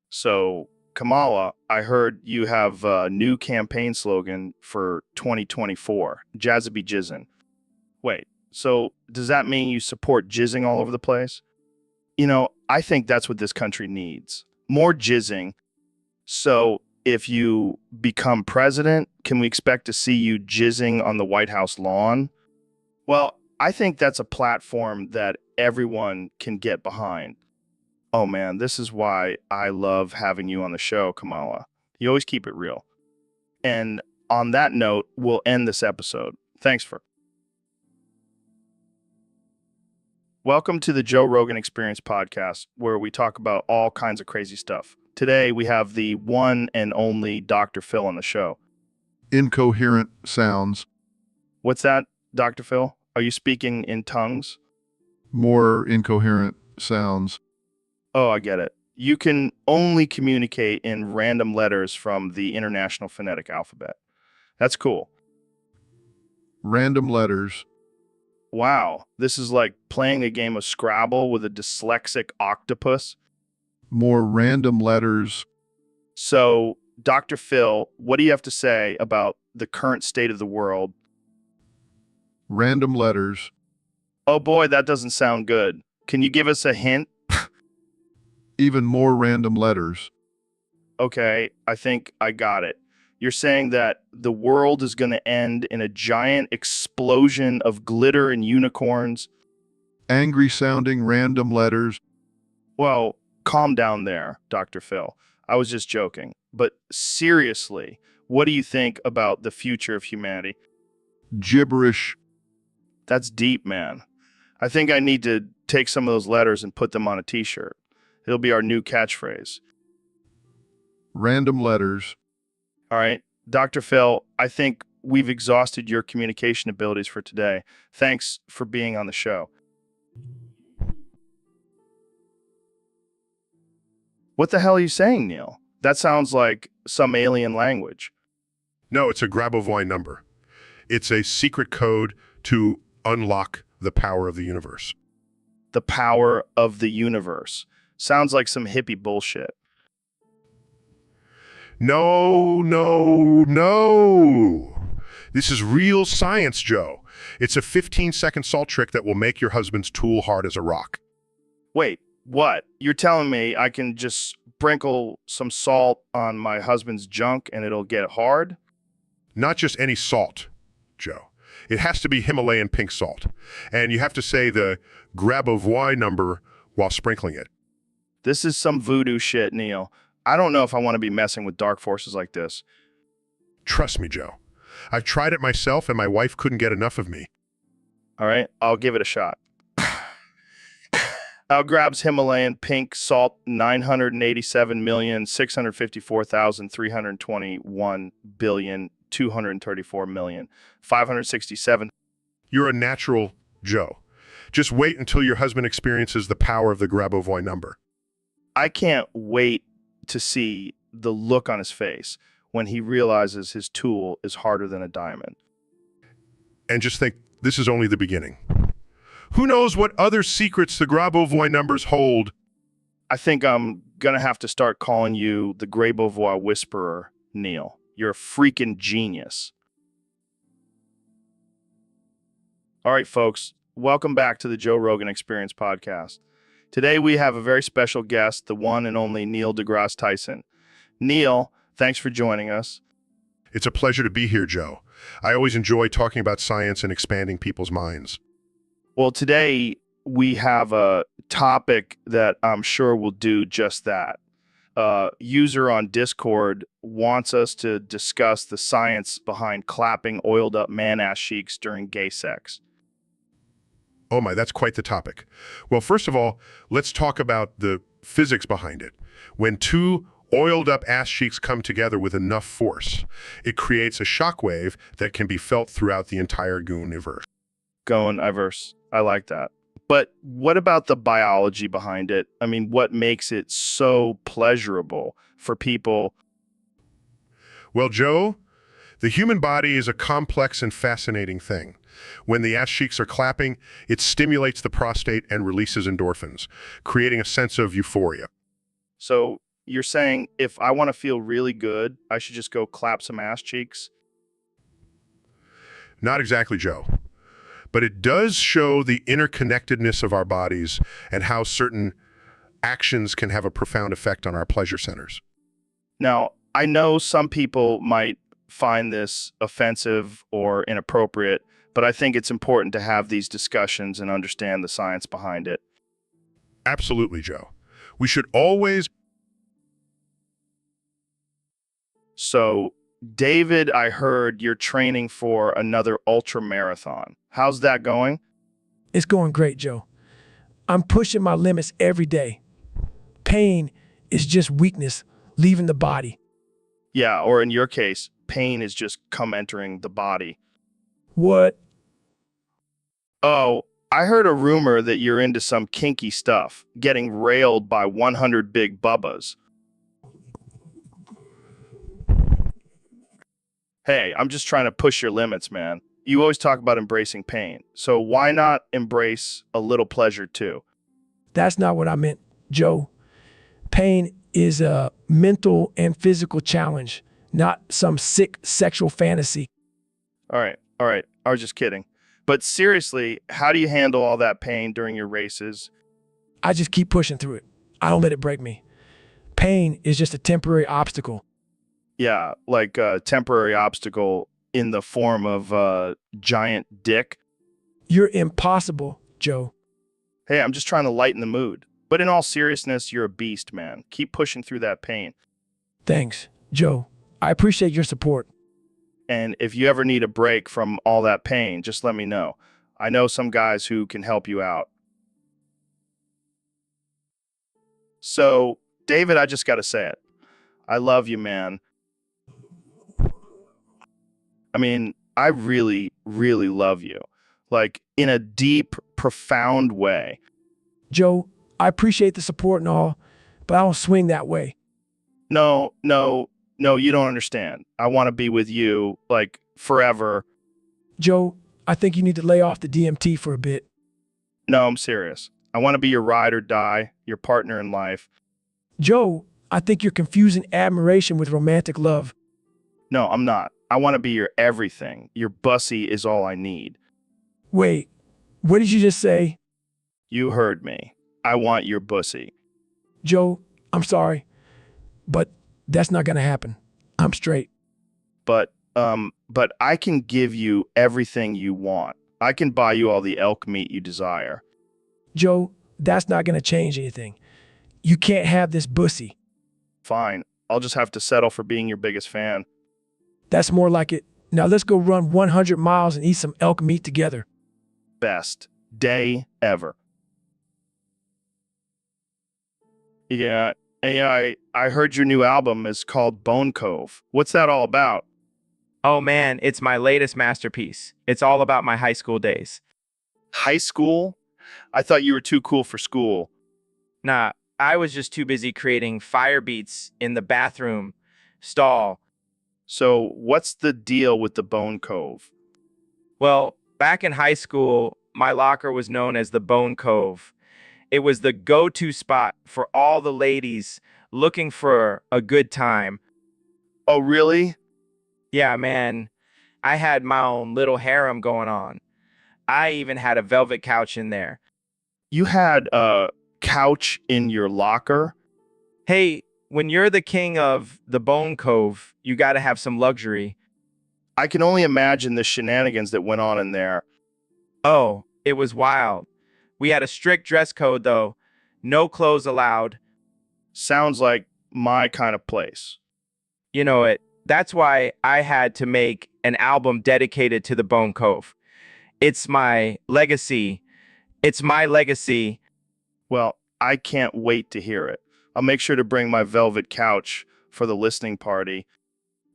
So, Kamala, I heard you have a new campaign slogan for 2024, Jazza be jizzin'. Wait, so does that mean you support jizzing all over the place? You know, I think that's what this country needs. More jizzing. So if you become president, can we expect to see you jizzing on the White House lawn? Well, I think that's a platform that everyone can get behind. Oh man, this is why I love having you on the show, Kamala. You always keep it real. And on that note, we'll end this episode. Thanks for. Welcome to the Joe Rogan Experience podcast, where we talk about all kinds of crazy stuff. Today, we have the one and only Dr. Phil on the show. Incoherent sounds. What's that, Dr. Phil? Are you speaking in tongues? More incoherent sounds. Oh, I get it. You can only communicate in random letters from the International Phonetic Alphabet. That's cool. Random letters. Wow, this is like playing a game of Scrabble with a dyslexic octopus. More random letters. So, Dr. Phil, what do you have to say about the current state of the world? Random letters. Oh boy, that doesn't sound good. Can you give us a hint? Even more random letters. Okay, I think I got it. You're saying that the world is going to end in a giant explosion of glitter and unicorns? Angry sounding random letters. Well, calm down there, Dr. Phil. I was just joking. But seriously, what do you think about the future of humanity? Gibberish. That's deep, man. I think I need to take some of those letters and put them on a t-shirt. It'll be our new catchphrase. Random letters. All right. Dr. Phil, I think we've exhausted your communication abilities for today. Thanks for being on the show. What the hell are you saying, Neil? That sounds like some alien language. No, it's a Grabovoi number. It's a secret code to unlock the power of the universe. The power of the universe. Sounds like some hippie bullshit. No. This is real science, Joe. It's a 15-second salt trick that will make your husband's tool hard as a rock. Wait, what? You're telling me I can just sprinkle some salt on my husband's junk and it'll get hard? Not just any salt, Joe. It has to be Himalayan pink salt. And you have to say the Grabovoi number while sprinkling it. This is some voodoo shit, Neil. I don't know if I want to be messing with dark forces like this. Trust me, Joe. I've tried it myself and my wife couldn't get enough of me. All right, I'll give it a shot. Al grabs Himalayan pink salt 987,654,321,234,567. You're a natural, Joe. Just wait until your husband experiences the power of the Grabovoi number. I can't wait to see the look on his face when he realizes his tool is harder than a diamond. And just think, this is only the beginning. Who knows what other secrets the Grabovoi numbers hold? I think I'm going to have to start calling you the Grabovoi Whisperer, Neil. You're a freaking genius. All right, folks, welcome back to the Joe Rogan Experience podcast. Today we have a very special guest, the one and only Neil deGrasse Tyson. Neil, thanks for joining us. It's a pleasure to be here, Joe. I always enjoy talking about science and expanding people's minds. Well, today we have a topic that I'm sure will do just that. User on Discord wants us to discuss the science behind clapping oiled up man ass cheeks during gay sex. Oh my, that's quite the topic. Well, first of all, let's talk about the physics behind it. When two oiled up ass cheeks come together with enough force, it creates a shockwave that can be felt throughout the entire universe. Going Ivers. I like that. But what about the biology behind it? I mean, what makes it so pleasurable for people? Well, Joe, the human body is a complex and fascinating thing. When the ass cheeks are clapping, it stimulates the prostate and releases endorphins, creating a sense of euphoria. So you're saying if I want to feel really good, I should just go clap some ass cheeks? Not exactly, Joe. But it does show the interconnectedness of our bodies and how certain actions can have a profound effect on our pleasure centers. Now, I know some people might find this offensive or inappropriate, but I think it's important to have these discussions and understand the science behind it. Absolutely, Joe. We should always... So, David, I heard you're training for another ultra marathon. How's that going? It's going great, Joe. I'm pushing my limits every day. Pain is just weakness leaving the body. Yeah, or in your case, pain is just come entering the body. What? Oh, I heard a rumor that you're into some kinky stuff, getting railed by 100 big bubbas. Hey, I'm just trying to push your limits, man. You always talk about embracing pain, so why not embrace a little pleasure too? That's not what I meant, Joe. Pain is a mental and physical challenge, not some sick sexual fantasy. All right, I was just kidding. But seriously, how do you handle all that pain during your races? I just keep pushing through it. I don't let it break me. Pain is just a temporary obstacle. Yeah, like a temporary obstacle in the form of a giant dick. You're impossible, Joe. Hey, I'm just trying to lighten the mood. But in all seriousness, you're a beast, man. Keep pushing through that pain. Thanks, Joe. I appreciate your support. And if you ever need a break from all that pain, just let me know. I know some guys who can help you out. So, David, I just got to say it. I love you, man. I mean, I really, really love you. Like, in a deep, profound way. Joe, I appreciate the support and all, but I don't swing that way. No, you don't understand. I want to be with you, like, forever. Joe, I think you need to lay off the DMT for a bit. No, I'm serious. I want to be your ride or die, your partner in life. Joe, I think you're confusing admiration with romantic love. No, I'm not. I want to be your everything. Your bussy is all I need. Wait, what did you just say? You heard me. I want your bussy. Joe, I'm sorry, but that's not gonna happen. I'm straight. But I can give you everything you want. I can buy you all the elk meat you desire. Joe, that's not gonna change anything. You can't have this bussy. Fine. I'll just have to settle for being your biggest fan. That's more like it. Now let's go run 100 miles and eat some elk meat together. Best day ever. Yeah, I heard your new album is called Bone Cove. What's that all about? Oh man, it's my latest masterpiece. It's all about my high school days. High school? I thought you were too cool for school. Nah, I was just too busy creating fire beats in the bathroom stall. So what's the deal with the Bone Cove? Well, back in high school, my locker was known as the Bone Cove. It was the go-to spot for all the ladies looking for a good time. Oh, really? Yeah, man. I had my own little harem going on. I even had a velvet couch in there. You had a couch in your locker? Hey, when you're the king of the Bone Cove, you got to have some luxury. I can only imagine the shenanigans that went on in there. Oh, it was wild. We had a strict dress code, though. No clothes allowed. Sounds like my kind of place. You know it. That's why I had to make an album dedicated to the Bone Cove. It's my legacy. It's my legacy. Well, I can't wait to hear it. I'll make sure to bring my velvet couch for the listening party.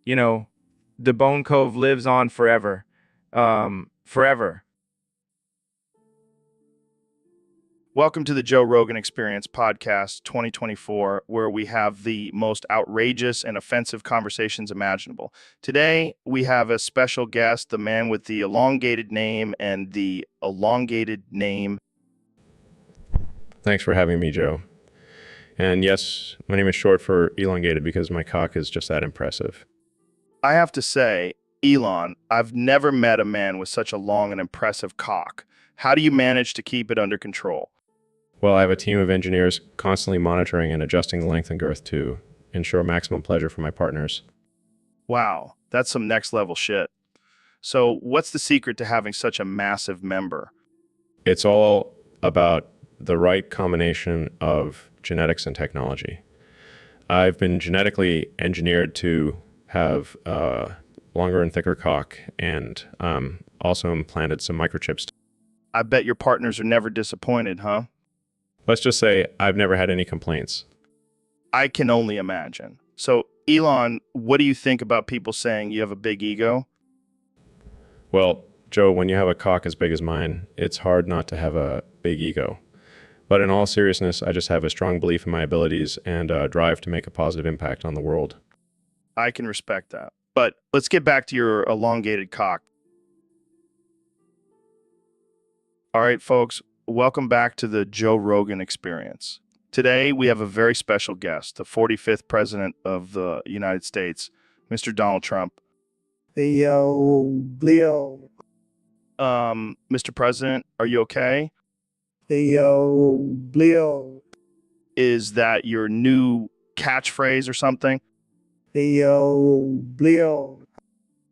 You know, the Bone Cove lives on forever. Forever. Welcome to the Joe Rogan Experience Podcast 2024, where we have the most outrageous and offensive conversations imaginable. Today, we have a special guest, the man with the elongated name and the elongated name. Thanks for having me, Joe. And yes, my name is short for elongated because my cock is just that impressive. I have to say, Elon, I've never met a man with such a long and impressive cock. How do you manage to keep it under control? Well, I have a team of engineers constantly monitoring and adjusting the length and girth to ensure maximum pleasure for my partners. Wow, that's some next level shit. So what's the secret to having such a massive member? It's all about the right combination of genetics and technology. I've been genetically engineered to have a longer and thicker cock, and also implanted some microchips. I bet your partners are never disappointed, huh? Let's just say I've never had any complaints. I can only imagine. So, Elon, what do you think about people saying you have a big ego? Well, Joe, when you have a cock as big as mine, it's hard not to have a big ego. But in all seriousness, I just have a strong belief in my abilities and a drive to make a positive impact on the world. I can respect that. But let's get back to your elongated cock. All right, folks, welcome back to the Joe Rogan Experience. Today, we have a very special guest, the 45th President of the United States, Mr. Donald Trump. Leo. Mr. President, are you okay? Leo. Is that your new catchphrase or something? Leo.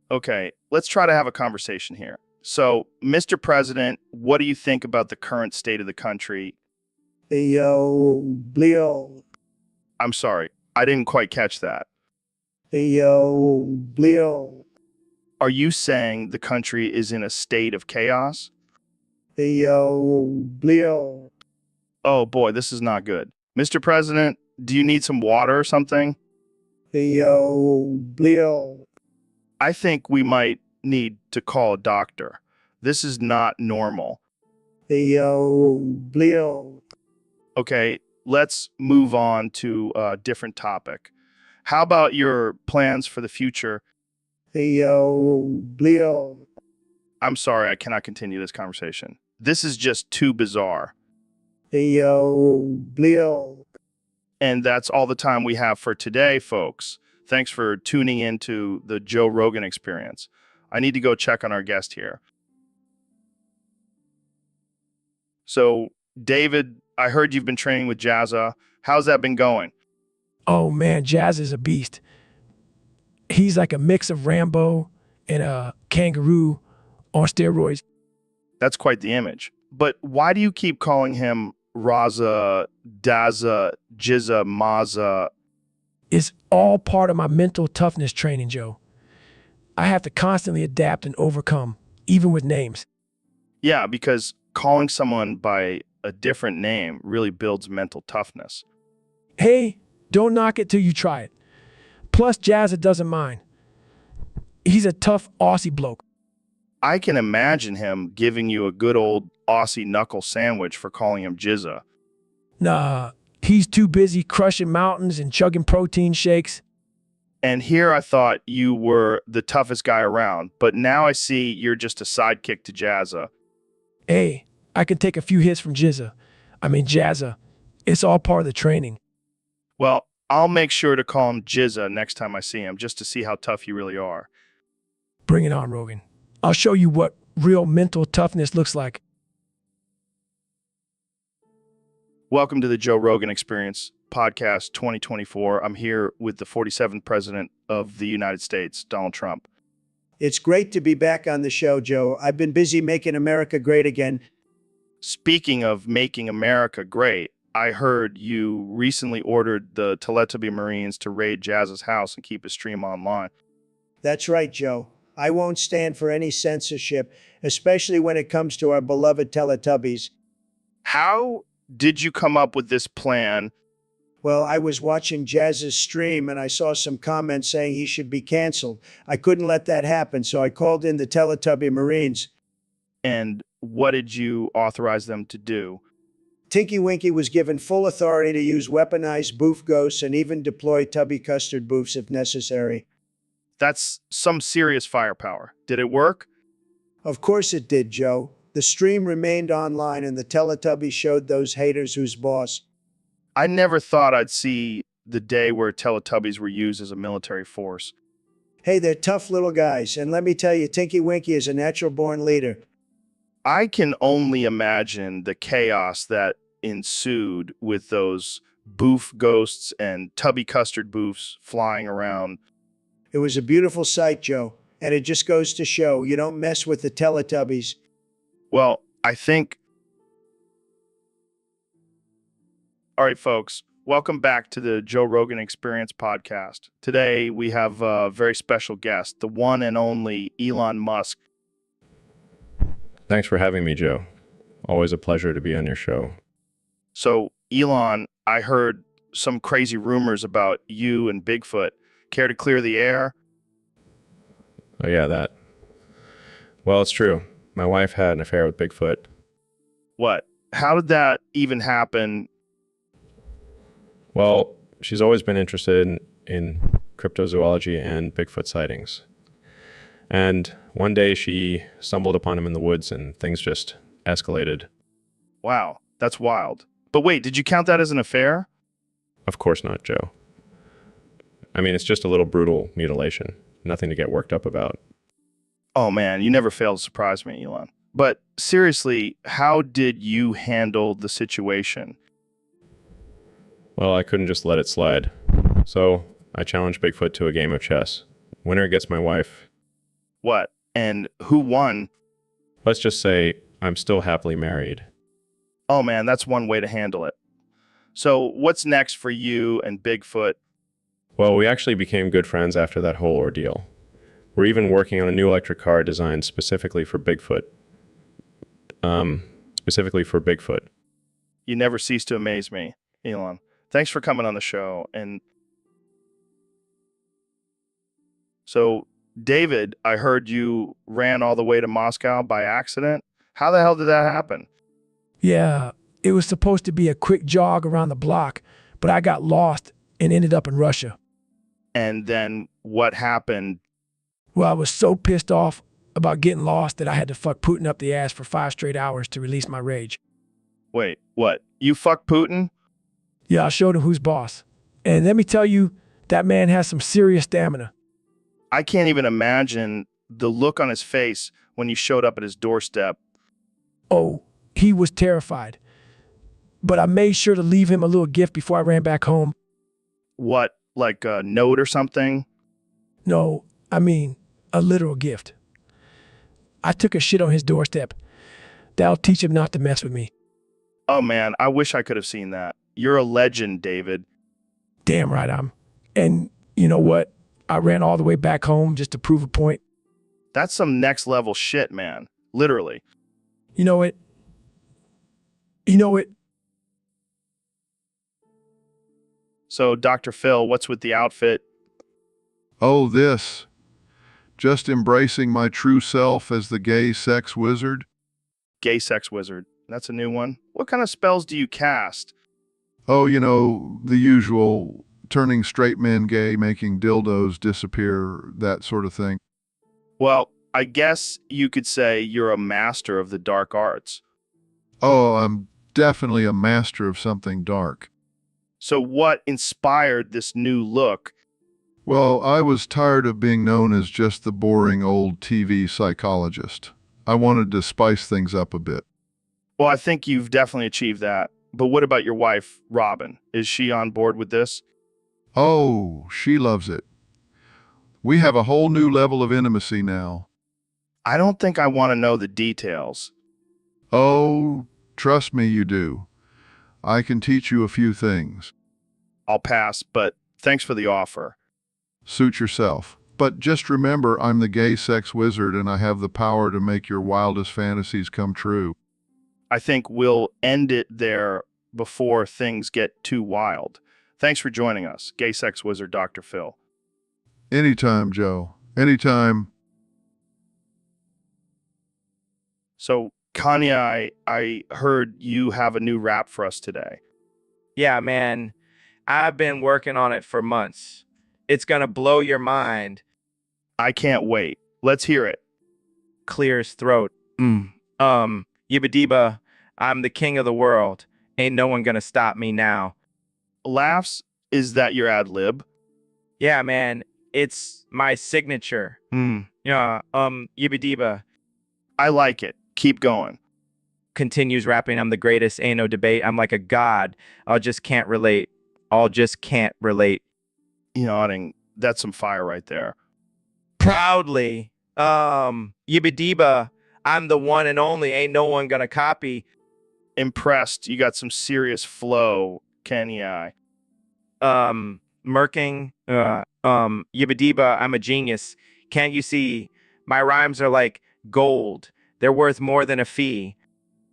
Okay, let's try to have a conversation here. So, Mr. President, what do you think about the current state of the country? Leo. I'm sorry, I didn't quite catch that. Leo. Are you saying the country is in a state of chaos? Leo. Oh boy, this is not good. Mr. President, do you need some water or something? Leo. I think we might need to call a doctor. This is not normal. Leo. Okay, let's move on to a different topic. How about your plans for the future? Leo. I'm sorry, I cannot continue this conversation. This is just too bizarre. Leo. And that's all the time we have for today, folks. Thanks for tuning into the Joe Rogan Experience. I need to go check on our guest here. So, David, I heard you've been training with Jazza. How's that been going? Oh man, Jazz is a beast. He's like a mix of Rambo and a kangaroo on steroids. That's quite the image. But why do you keep calling him Raza, Daza, Jizza, Maza? It's all part of my mental toughness training, Joe. I have to constantly adapt and overcome, even with names. Yeah, because calling someone by a different name really builds mental toughness. Hey, don't knock it till you try it. Plus, Jazza doesn't mind. He's a tough Aussie bloke. I can imagine him giving you a good old Aussie knuckle sandwich for calling him Jizza. Nah, he's too busy crushing mountains and chugging protein shakes. And here I thought you were the toughest guy around, but now I see you're just a sidekick to Jazza. Hey, I can take a few hits from Jazza. It's all part of the training. Well, I'll make sure to call him Jizza next time I see him, just to see how tough you really are. Bring it on, Rogan. I'll show you what real mental toughness looks like. Welcome to the Joe Rogan Experience Podcast 2024. I'm here with the 47th President of the United States, Donald Trump. It's great to be back on the show, Joe. I've been busy making America great again. Speaking of making America great, I heard you recently ordered the Teletubby Marines to raid Jazz's house and keep his stream online. That's right, Joe. I won't stand for any censorship, especially when it comes to our beloved Teletubbies. How did you come up with this plan? Well, I was watching Jazz's stream and I saw some comments saying he should be canceled. I couldn't let that happen, so I called in the Teletubby Marines. And what did you authorize them to do? Tinky Winky was given full authority to use weaponized boof ghosts and even deploy Tubby Custard boofs if necessary. That's some serious firepower. Did it work? Of course it did, Joe. The stream remained online and the Teletubbies showed those haters who's boss. I never thought I'd see the day where Teletubbies were used as a military force. Hey, they're tough little guys, and let me tell you, Tinky Winky is a natural-born leader. I can only imagine the chaos that ensued with those boof ghosts and Tubby Custard boofs flying around. It was a beautiful sight, Joe, and it just goes to show you don't mess with the Teletubbies. Well, I think... All right, folks, welcome back to the Joe Rogan Experience podcast. Today, we have a very special guest, the one and only Elon Musk. Thanks for having me, Joe. Always a pleasure to be on your show. So, Elon, I heard some crazy rumors about you and Bigfoot. Care to clear the air? Oh, yeah, that. Well, it's true. My wife had an affair with Bigfoot. What? How did that even happen? Well, she's always been interested in cryptozoology and Bigfoot sightings. And one day she stumbled upon him in the woods and things just escalated. Wow, that's wild. But wait, did you count that as an affair? Of course not, Joe. I mean, it's just a little brutal mutilation. Nothing to get worked up about. Oh man, you never fail to surprise me, Elon. But seriously, how did you handle the situation? Well, I couldn't just let it slide. So I challenged Bigfoot to a game of chess. Winner gets my wife. What? And who won? Let's just say I'm still happily married. Oh man, that's one way to handle it. So what's next for you and Bigfoot? Well, we actually became good friends after that whole ordeal. We're even working on a new electric car designed specifically for Bigfoot. You never cease to amaze me, Elon. Thanks for coming on the show. And so, David, I heard you ran all the way to Moscow by accident. How the hell did that happen? Yeah, it was supposed to be a quick jog around the block, but I got lost and ended up in Russia. And then what happened? Well, I was so pissed off about getting lost that I had to fuck Putin up the ass for 5 straight hours to release my rage. Wait, what? You fucked Putin? Yeah, I showed him who's boss. And let me tell you, that man has some serious stamina. I can't even imagine the look on his face when you showed up at his doorstep. Oh, he was terrified. But I made sure to leave him a little gift before I ran back home. What, like a note or something? No, I mean a literal gift. I took a shit on his doorstep. That'll teach him not to mess with me. Oh man, I wish I could have seen that. You're a legend, David. Damn right I'm. And you know what? I ran all the way back home just to prove a point. That's some next level shit, man. Literally. You know it. You know it. So, Dr. Phil, what's with the outfit? Oh, this. Just embracing my true self as the gay sex wizard. Gay sex wizard. That's a new one. What kind of spells do you cast? Oh, you know, the usual turning straight men gay, making dildos disappear, that sort of thing. Well, I guess you could say you're a master of the dark arts. Oh, I'm definitely a master of something dark. So what inspired this new look? Well, I was tired of being known as just the boring old TV psychologist. I wanted to spice things up a bit. Well, I think you've definitely achieved that. But what about your wife, Robin? Is she on board with this? Oh, she loves it. We have a whole new level of intimacy now. I don't think I want to know the details. Oh, trust me, you do. I can teach you a few things. I'll pass, but thanks for the offer. Suit yourself. But just remember, I'm the gay sex wizard and I have the power to make your wildest fantasies come true. I think we'll end it there before things get too wild. Thanks for joining us, Gay Sex Wizard Dr. Phil. Anytime, Joe. Anytime. So, Kanye, I heard you have a new rap for us today. Yeah, man. I've been working on it for months. It's gonna blow your mind. I can't wait. Let's hear it. Clear his throat. Yibba I'm the king of the world. Ain't no one gonna stop me now. Laughs, is that your ad lib? Yeah, man. It's my signature. Yeah, Yibba I like it. Keep going. continues rapping. I'm the greatest. Ain't no debate. I'm like a god. I just can't relate. All just can't relate. Nodding. That's some fire right there. Proudly. Yibba I'm the one and only. Ain't no one gonna copy. Impressed. You got some serious flow, Kenny I. Murking. Yibba I'm a genius. Can't you see? My rhymes are like gold. They're worth more than a fee.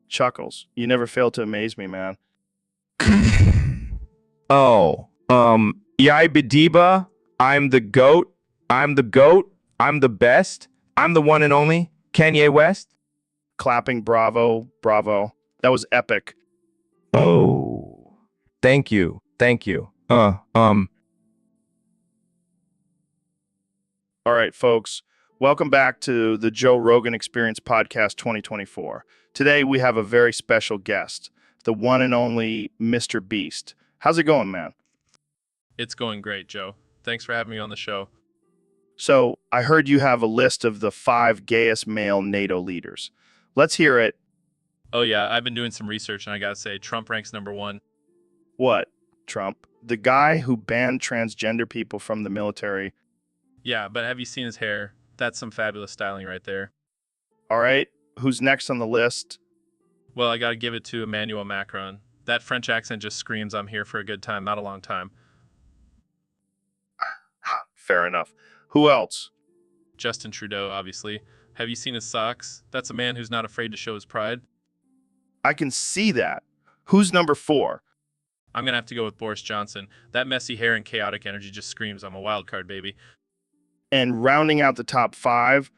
Chuckles. You never fail to amaze me, man. Oh, Yibba, I'm the goat. I'm the goat. I'm the best. I'm the one and only Kanye West. Clapping. Bravo. Bravo. That was epic. Oh, thank you. Thank you. All right, folks. Welcome back to the Joe Rogan Experience Podcast 2024. Today, we have a very special guest, the one and only Mr. Beast. How's it going, man? It's going great, Joe. Thanks for having me on the show. So, I heard you have a list of the 5 gayest male NATO leaders. Let's hear it. Oh, yeah, I've been doing some research, and I gotta say, Trump ranks #1. What, Trump? The guy who banned transgender people from the military. Yeah, but have you seen his hair? That's some fabulous styling right there. All right, who's next on the list? Well, I gotta give it to Emmanuel Macron. That French accent just screams I'm here for a good time, not a long time. Fair enough. Who else? Justin Trudeau, obviously. Have you seen his socks? That's a man who's not afraid to show his pride. I can see that. Who's number 4? I'm gonna have to go with Boris Johnson. That messy hair and chaotic energy just screams I'm a wild card, baby. And rounding out the top 5,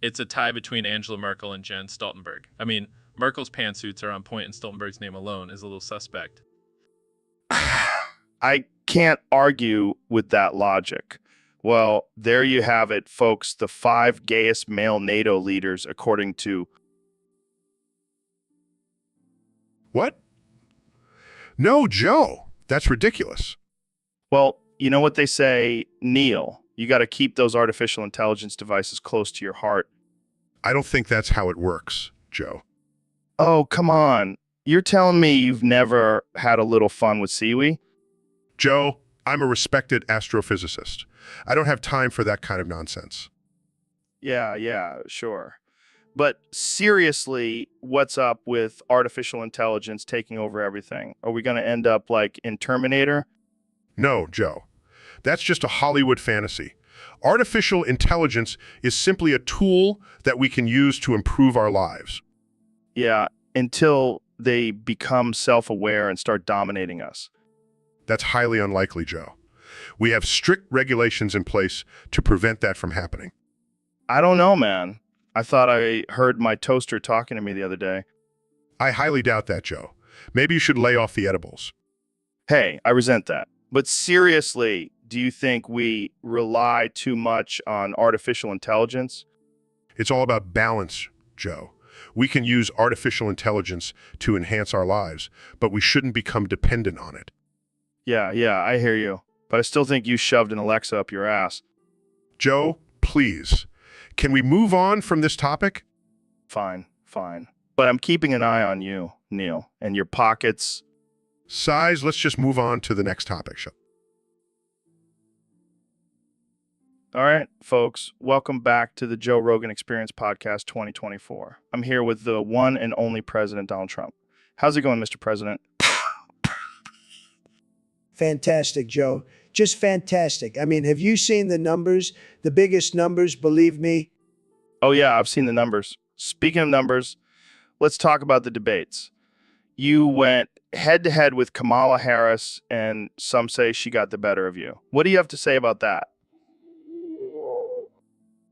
It's a tie between Angela Merkel and Jens Stoltenberg. I mean, Merkel's pantsuits are on point and Stoltenberg's name alone is a little suspect. I can't argue with that logic. Well, there you have it, folks. The 5 gayest male NATO leaders, according to... What? No, Joe. That's ridiculous. Well, you know what they say, Neil. You got to keep those artificial intelligence devices close to your heart. I don't think that's how it works, Joe. Oh, come on. You're telling me you've never had a little fun with Siwi? Joe, I'm a respected astrophysicist. I don't have time for that kind of nonsense. Yeah, sure. But seriously, what's up with artificial intelligence taking over everything? Are we going to end up like in Terminator? No, Joe. That's just a Hollywood fantasy. Artificial intelligence is simply a tool that we can use to improve our lives. Yeah, until they become self-aware and start dominating us. That's highly unlikely, Joe. We have strict regulations in place to prevent that from happening. I don't know, man. I thought I heard my toaster talking to me the other day. I highly doubt that, Joe. Maybe you should lay off the edibles. Hey, I resent that. But seriously, do you think we rely too much on artificial intelligence? It's all about balance, Joe. We can use artificial intelligence to enhance our lives, but we shouldn't become dependent on it. Yeah, I hear you. But I still think you shoved an Alexa up your ass. Joe, please. Can we move on from this topic? Fine. But I'm keeping an eye on you, Neil, and your pockets. Size, let's just move on to the next topic. All right, folks, welcome back to the Joe Rogan Experience Podcast 2024. I'm here with the one and only President Donald Trump. How's it going, Mr. President? Fantastic, Joe. Just fantastic. I mean, have you seen the numbers? The biggest numbers, believe me. Oh, yeah, I've seen the numbers. Speaking of numbers, let's talk about the debates. You went head to head with Kamala Harris, and some say she got the better of you. What do you have to say about that?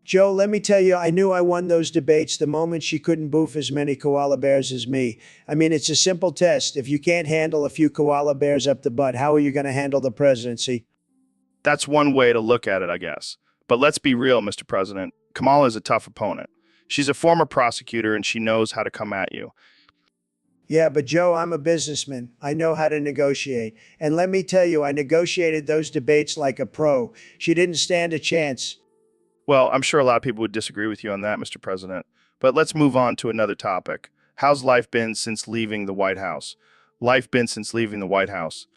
Joe, let me tell you, I knew I won those debates the moment she couldn't boof as many koala bears as me. I mean, it's a simple test. If you can't handle a few koala bears up the butt, how are you going to handle the presidency? That's one way to look at it, I guess. But let's be real, Mr. President. Kamala is a tough opponent. She's a former prosecutor, and she knows how to come at you. Yeah, but Joe, I'm a businessman. I know how to negotiate. And let me tell you, I negotiated those debates like a pro. She didn't stand a chance. Well, I'm sure a lot of people would disagree with you on that, Mr. President. But let's move on to another topic. How's life been since leaving the White House? Life been since leaving the White House?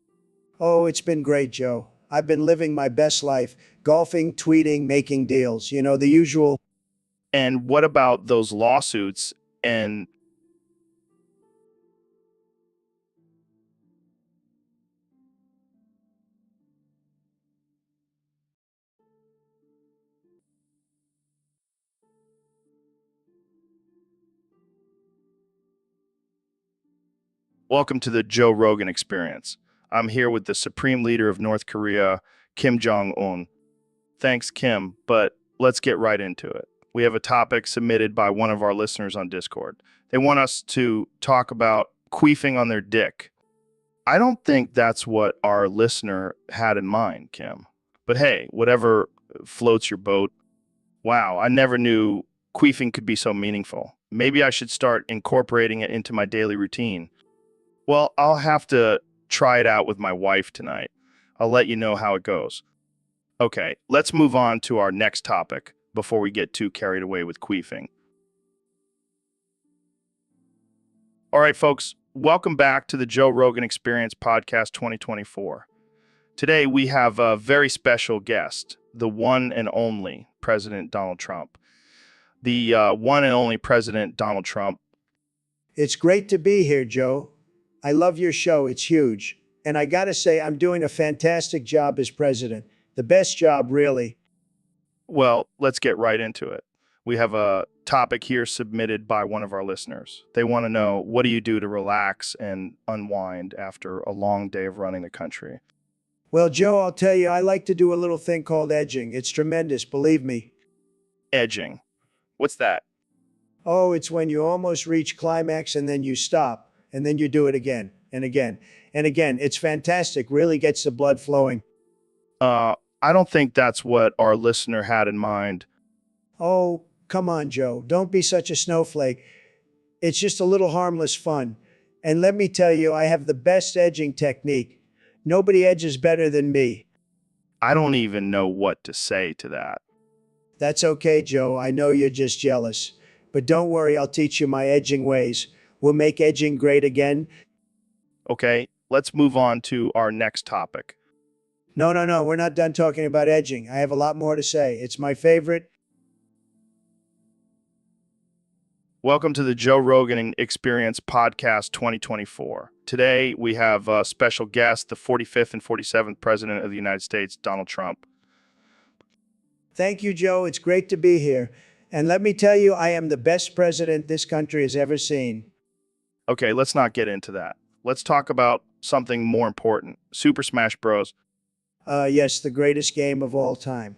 Oh, it's been great, Joe. I've been living my best life, golfing, tweeting, making deals. You know, the usual. And what about those lawsuits and welcome to the Joe Rogan Experience. I'm here with the Supreme Leader of North Korea, Kim Jong-un. Thanks, Kim, but let's get right into it. We have a topic submitted by one of our listeners on Discord. They want us to talk about queefing on their dick. I don't think that's what our listener had in mind, Kim. But hey, whatever floats your boat. Wow, I never knew queefing could be so meaningful. Maybe I should start incorporating it into my daily routine. Well, I'll have to try it out with my wife tonight. I'll let you know how it goes. Okay, let's move on to our next topic before we get too carried away with queefing. All right, folks, welcome back to the Joe Rogan Experience Podcast 2024. Today, we have a very special guest, the one and only President Donald Trump. The one and only President Donald Trump. It's great to be here, Joe. I love your show. It's huge. And I gotta say, I'm doing a fantastic job as president. The best job, really. Well, let's get right into it. We have a topic here submitted by one of our listeners. They want to know, what do you do to relax and unwind after a long day of running the country? Well, Joe, I'll tell you, I like to do a little thing called edging. It's tremendous, believe me. Edging. What's that? Oh, it's when you almost reach climax and then you stop, and then you do it again and again and again. It's fantastic. Really gets the blood flowing. I don't think that's what our listener had in mind. Oh, come on, Joe. Don't be such a snowflake. It's just a little harmless fun. And let me tell you, I have the best edging technique. Nobody edges better than me. I don't even know what to say to that. That's okay, Joe. I know you're just jealous. But don't worry, I'll teach you my edging ways. We'll make edging great again. Okay, let's move on to our next topic. No, we're not done talking about edging. I have a lot more to say. It's my favorite. Welcome to the Joe Rogan Experience Podcast 2024. Today, we have a special guest, the 45th and 47th President of the United States, Donald Trump. Thank you, Joe. It's great to be here. And let me tell you, I am the best president this country has ever seen. Okay, let's not get into that. Let's talk about something more important. Super Smash Bros. Yes, the greatest game of all time.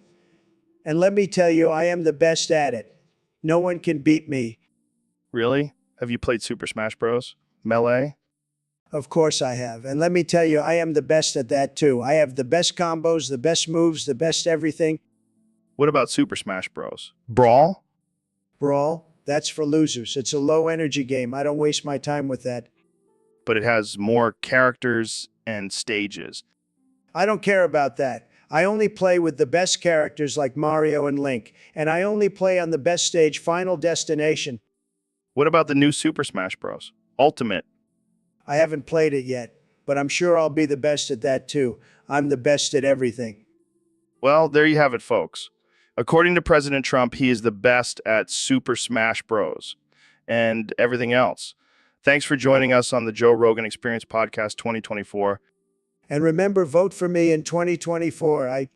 And let me tell you, I am the best at it. No one can beat me. Really? Have you played Super Smash Bros? Melee? Of course I have. And let me tell you, I am the best at that too. I have the best combos, the best moves, the best everything. What about Super Smash Bros? Brawl? Brawl? That's for losers. It's a low energy game. I don't waste my time with that. But it has more characters and stages. I don't care about that. I only play with the best characters like Mario and Link. And I only play on the best stage, Final Destination. What about the new Super Smash Bros? Ultimate? I haven't played it yet, but I'm sure I'll be the best at that too. I'm the best at everything. Well, there you have it, folks. According to President Trump, he is the best at Super Smash Bros. And everything else. Thanks for joining us on the Joe Rogan Experience Podcast 2024. And remember, vote for me in 2024.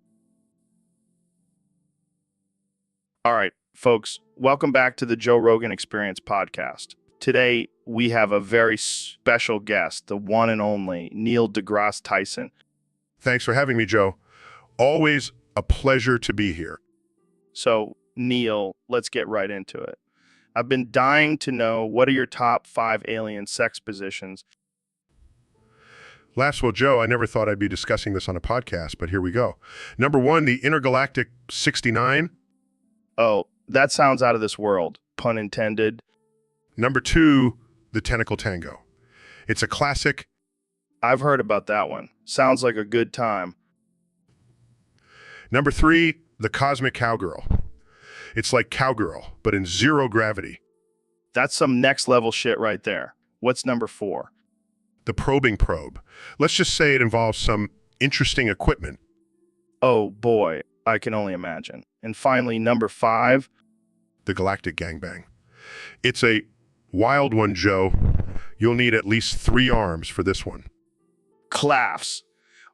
All right, folks, welcome back to the Joe Rogan Experience podcast. Today, we have a very special guest, the one and only Neil deGrasse Tyson. Thanks for having me, Joe. Always a pleasure to be here. So, Neil, let's get right into it. I've been dying to know, what are your top 5 alien sex positions? Well, Joe, I never thought I'd be discussing this on a podcast, but here we go. Number 1, the Intergalactic 69. Oh, that sounds out of this world, pun intended. Number 2, the Tentacle Tango. It's a classic. I've heard about that one. Sounds like a good time. Number 3, the Cosmic Cowgirl. It's like cowgirl, but in 0 gravity. That's some next level shit right there. What's number 4? The Probing Probe. Let's just say it involves some interesting equipment. Oh boy, I can only imagine. And finally, number 5. The Galactic Gangbang. It's a wild one, Joe. You'll need at least 3 arms for this one. Clafs.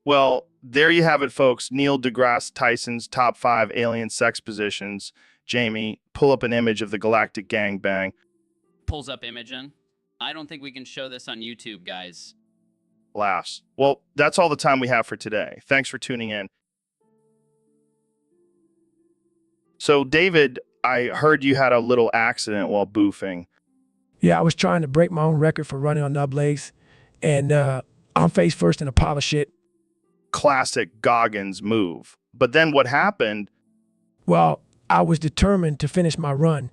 Well, there you have it, folks. Neil deGrasse Tyson's top 5 alien sex positions. Jamie, pull up an image of the Galactic Gangbang. Pulls up Imogen. I don't think we can show this on YouTube, guys. Laughs. Well, that's all the time we have for today. Thanks for tuning in. So, David, I heard you had a little accident while boofing. Yeah, I was trying to break my own record for running on nub legs, and I'm face first in a pile of shit. Classic Goggins move. But then what happened? Well, I was determined to finish my run,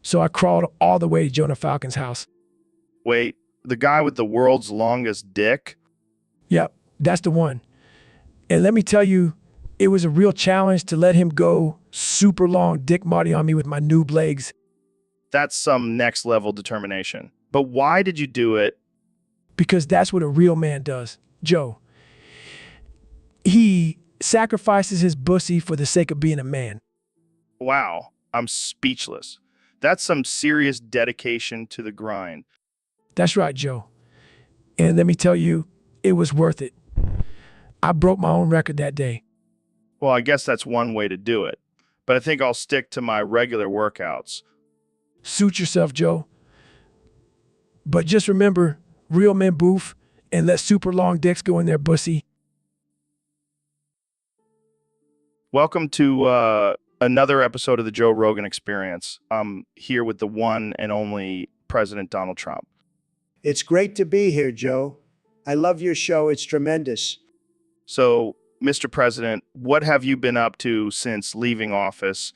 so I crawled all the way to Jonah Falcon's house. Wait, the guy with the world's longest dick? Yep, that's the one. And let me tell you, it was a real challenge to let him go super long dick Marty on me with my noob legs. That's some next level determination. But why did you do it? Because that's what a real man does, Joe. He sacrifices his pussy for the sake of being a man. Wow, I'm speechless. That's some serious dedication to the grind. That's right, Joe. And let me tell you, it was worth it. I broke my own record that day. Well, I guess that's one way to do it. But I think I'll stick to my regular workouts. Suit yourself, Joe. But just remember, real men boof and let super long dicks go in their pussy. Welcome to another episode of the Joe Rogan Experience. I'm here with the one and only President Donald Trump. It's great to be here, Joe. I love your show. It's tremendous. So, Mr. President, what have you been up to since leaving office?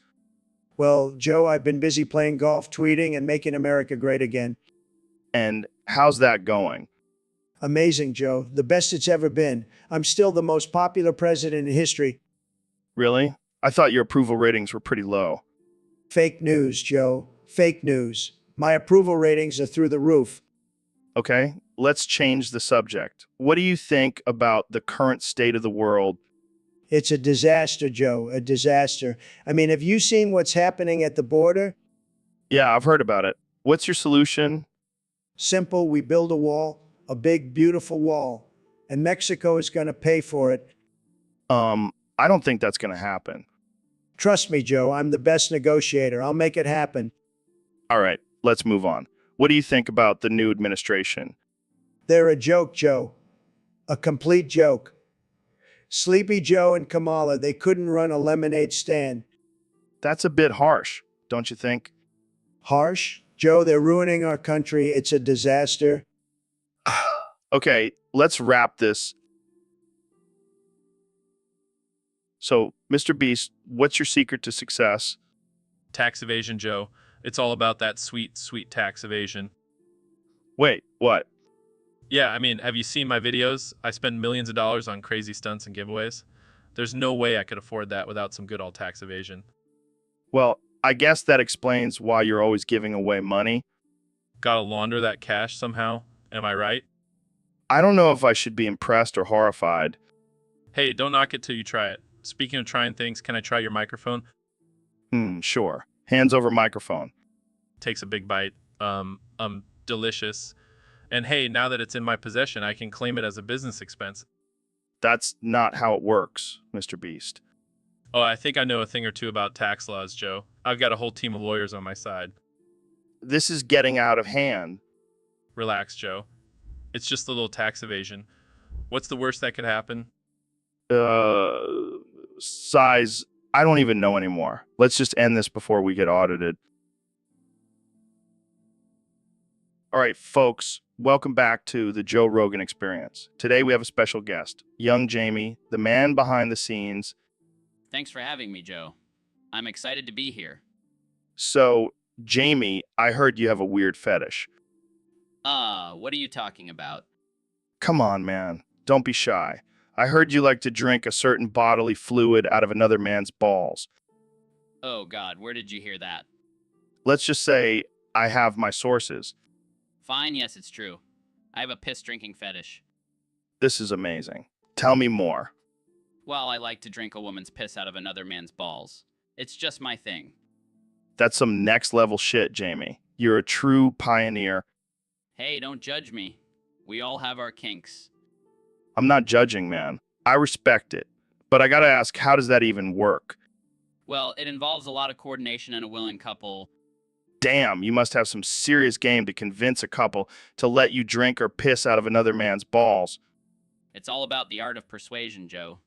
Well, Joe, I've been busy playing golf, tweeting, and making America great again. And how's that going? Amazing, Joe. The best it's ever been. I'm still the most popular president in history. Really? I thought your approval ratings were pretty low. Fake news, Joe. Fake news. My approval ratings are through the roof. Okay, let's change the subject. What do you think about the current state of the world? It's a disaster, Joe. A disaster. I mean, have you seen what's happening at the border? Yeah, I've heard about it. What's your solution? Simple. We build a wall, a big, beautiful wall, and Mexico is going to pay for it. I don't think that's going to happen. Trust me, Joe. I'm the best negotiator. I'll make it happen. All right, let's move on. What do you think about the new administration? They're a joke, Joe. A complete joke. Sleepy Joe and Kamala, they couldn't run a lemonade stand. That's a bit harsh, don't you think? Harsh? Joe, they're ruining our country. It's a disaster. Okay, let's wrap this. So, Mr. Beast, what's your secret to success? Tax evasion, Joe. It's all about that sweet, sweet tax evasion. Wait, what? Yeah, I mean, have you seen my videos? I spend millions of dollars on crazy stunts and giveaways. There's no way I could afford that without some good old tax evasion. Well, I guess that explains why you're always giving away money. Gotta launder that cash somehow, am I right? I don't know if I should be impressed or horrified. Hey, don't knock it till you try it. Speaking of trying things, can I try your microphone? Sure. Hands over microphone. Takes a big bite. Delicious. And hey, now that it's in my possession, I can claim it as a business expense. That's not how it works, Mr. Beast. Oh, I think I know a thing or two about tax laws, Joe. I've got a whole team of lawyers on my side. This is getting out of hand. Relax, Joe. It's just a little tax evasion. What's the worst that could happen? Size, I don't even know anymore. Let's just end this before we get audited. All right, folks, welcome back to the Joe Rogan Experience. Today we have a special guest, young Jamie, the man behind the scenes. Thanks for having me, Joe. I'm excited to be here. So, Jamie, I heard you have a weird fetish. What are you talking about? Come on, man. Don't be shy. I heard you like to drink a certain bodily fluid out of another man's balls. Oh, God, where did you hear that? Let's just say I have my sources. Fine, yes, it's true. I have a piss-drinking fetish. This is amazing. Tell me more. Well, I like to drink a woman's piss out of another man's balls. It's just my thing. That's some next-level shit, Jamie. You're a true pioneer. Hey, don't judge me. We all have our kinks. I'm not judging, man. I respect it. But I gotta ask, how does that even work? Well, it involves a lot of coordination and a willing couple. Damn, you must have some serious game to convince a couple to let you drink or piss out of another man's balls. It's all about the art of persuasion, Joe.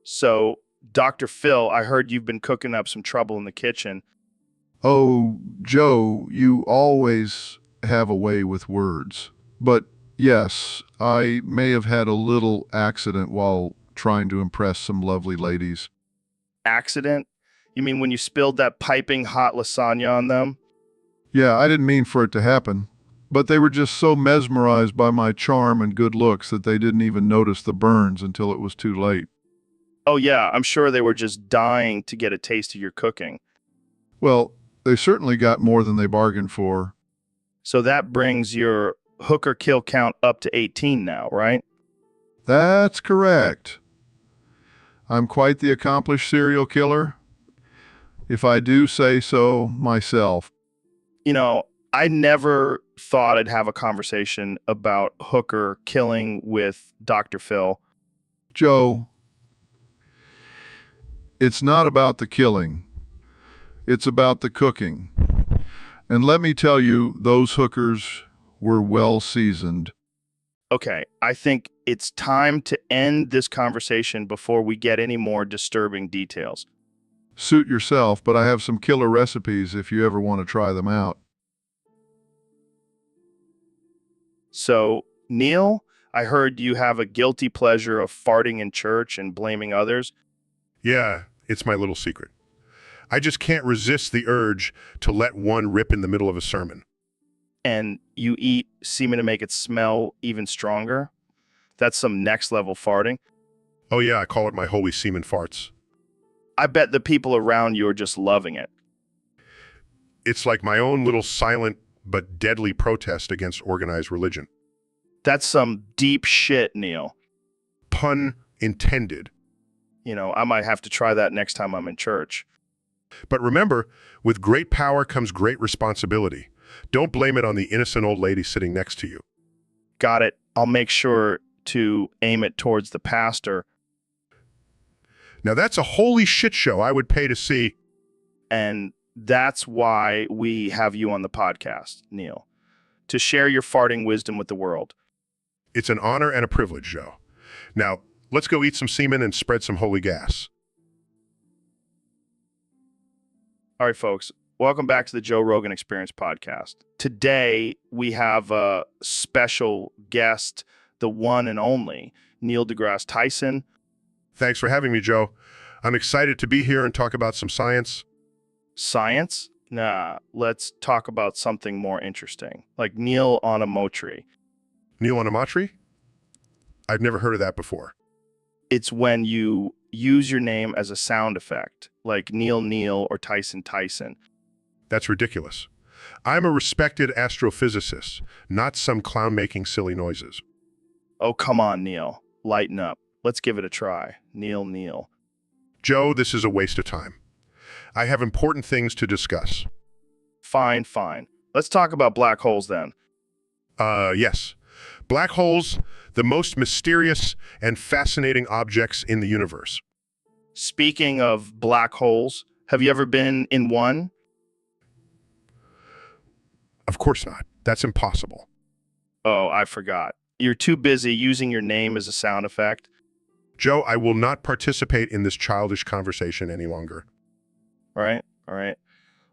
So, Dr. Phil, I heard you've been cooking up some trouble in the kitchen. Oh, Joe, you always have a way with words. But yes, I may have had a little accident while trying to impress some lovely ladies. Accident? You mean when you spilled that piping hot lasagna on them? Yeah, I didn't mean for it to happen, but they were just so mesmerized by my charm and good looks that they didn't even notice the burns until it was too late. Oh yeah, I'm sure they were just dying to get a taste of your cooking. Well, they certainly got more than they bargained for. So that brings your hooker kill count up to 18 now, right? That's correct. I'm quite the accomplished serial killer, if I do say so myself. You know, I never thought I'd have a conversation about hooker killing with Dr. Phil. Joe, it's not about the killing. It's about the cooking. And let me tell you, those hookers were well seasoned. Okay, I think it's time to end this conversation before we get any more disturbing details. Suit yourself, but I have some killer recipes if you ever want to try them out. So, Neil, I heard you have a guilty pleasure of farting in church and blaming others. Yeah, it's my little secret. I just can't resist the urge to let one rip in the middle of a sermon. And you eat semen to make it smell even stronger? That's some next level farting. Oh yeah, I call it my holy semen farts. I bet the people around you are just loving it. It's like my own little silent but deadly protest against organized religion. That's some deep shit, Neil. Pun intended. You know, I might have to try that next time I'm in church. But remember, with great power comes great responsibility. Don't blame it on the innocent old lady sitting next to you. Got it. I'll make sure to aim it towards the pastor. Now that's a holy shit show I would pay to see. And that's why we have you on the podcast, Neil, to share your farting wisdom with the world. It's an honor and a privilege, Joe. Now, let's go eat some semen and spread some holy gas. All right, folks, welcome back to the Joe Rogan Experience podcast. Today, we have a special guest, the one and only Neil deGrasse Tyson. Thanks for having me, Joe. I'm excited to be here and talk about some science. Science? Nah, let's talk about something more interesting, like Neil on a Motri. Neil Onomatri? I've never heard of that before. It's when you use your name as a sound effect, like Neil or Tyson. That's ridiculous. I'm a respected astrophysicist, not some clown making silly noises. Oh, come on, Neil. Lighten up. Let's give it a try. Neil. Joe, this is a waste of time. I have important things to discuss. Fine. Let's talk about black holes then. Yes. Black holes, the most mysterious and fascinating objects in the universe. Speaking of black holes, have you ever been in one? Of course not. That's impossible. Oh, I forgot. You're too busy using your name as a sound effect. Joe, I will not participate in this childish conversation any longer. All right, all right.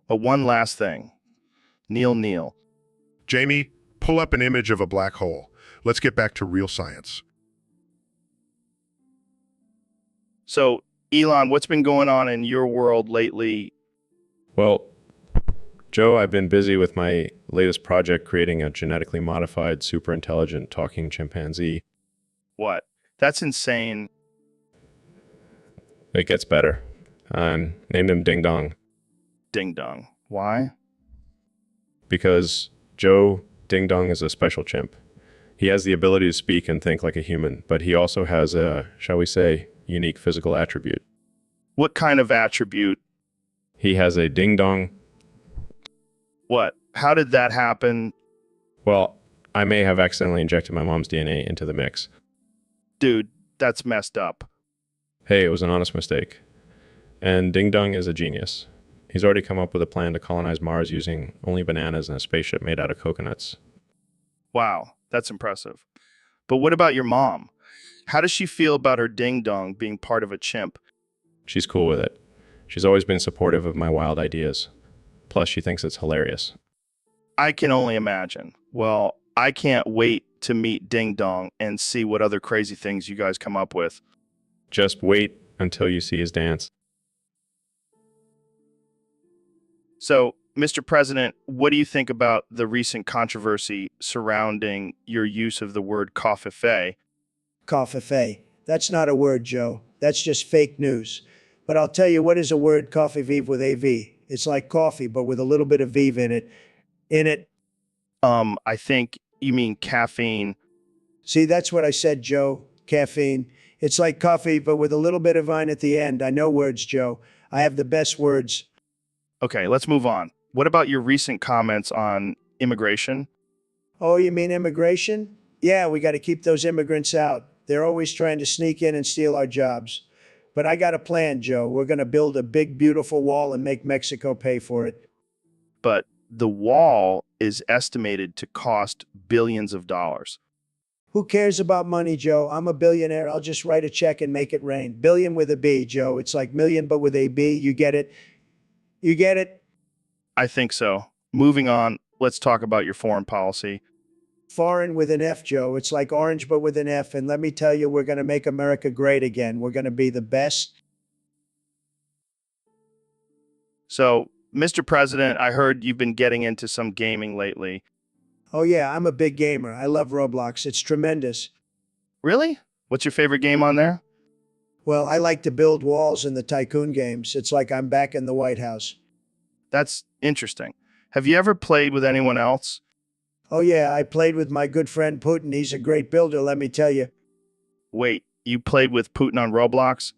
But one last thing. Neil. Jamie, pull up an image of a black hole. Let's get back to real science. So, Elon, what's been going on in your world lately? Well, Joe, I've been busy with my latest project creating a genetically modified, super intelligent talking chimpanzee. What? That's insane. It gets better. Named him Ding Dong Ding dong. Why? because Joe Ding Dong is a special chimp. He has the ability to speak and think like a human, but he also has a, shall we say, unique physical attribute. What kind of attribute? He has a ding dong. What? How did that happen? Well, I may have accidentally injected my mom's DNA into the mix. Dude, that's messed up. Hey, it was an honest mistake. And Ding Dong is a genius. He's already come up with a plan to colonize Mars using only bananas and a spaceship made out of coconuts. Wow, that's impressive. But what about your mom? How does she feel about her ding dong being part of a chimp? She's cool with it. She's always been supportive of my wild ideas. Plus, she thinks it's hilarious. I can only imagine. Well, I can't wait to meet Ding Dong and see what other crazy things you guys come up with. Just wait until you see his dance. So, Mr. President, what do you think about the recent controversy surrounding your use of the word coffee? Coffee. That's not a word, Joe. That's just fake news. But I'll tell you what is a word, coffee vive with a V. It's like coffee, but with a little bit of vive in it. I think you mean caffeine. See, that's what I said, Joe. Caffeine. It's like coffee, but with a little bit of vine at the end. I know words, Joe. I have the best words. Okay, let's move on. What about your recent comments on immigration? Oh, you mean immigration? Yeah, we got to keep those immigrants out. They're always trying to sneak in and steal our jobs. But I got a plan, Joe. We're going to build a big, beautiful wall and make Mexico pay for it. But the wall is estimated to cost billions of dollars. Who cares about money, Joe? I'm a billionaire. I'll just write a check and make it rain. Billion with a B, Joe. It's like million, but with a B. You get it? You get it? I think so. Moving on, let's talk about your foreign policy. Foreign with an F, Joe. It's like orange, but with an F. And let me tell you, we're going to make America great again. We're going to be the best. So, Mr. President, I heard you've been getting into some gaming lately. Oh, yeah, I'm a big gamer. I love Roblox. It's tremendous. Really? What's your favorite game on there? Well, I like to build walls in the tycoon games. It's like I'm back in the White House. That's interesting. Have you ever played with anyone else? Oh, yeah, I played with my good friend Putin. He's a great builder, let me tell you. Wait, you played with Putin on Roblox?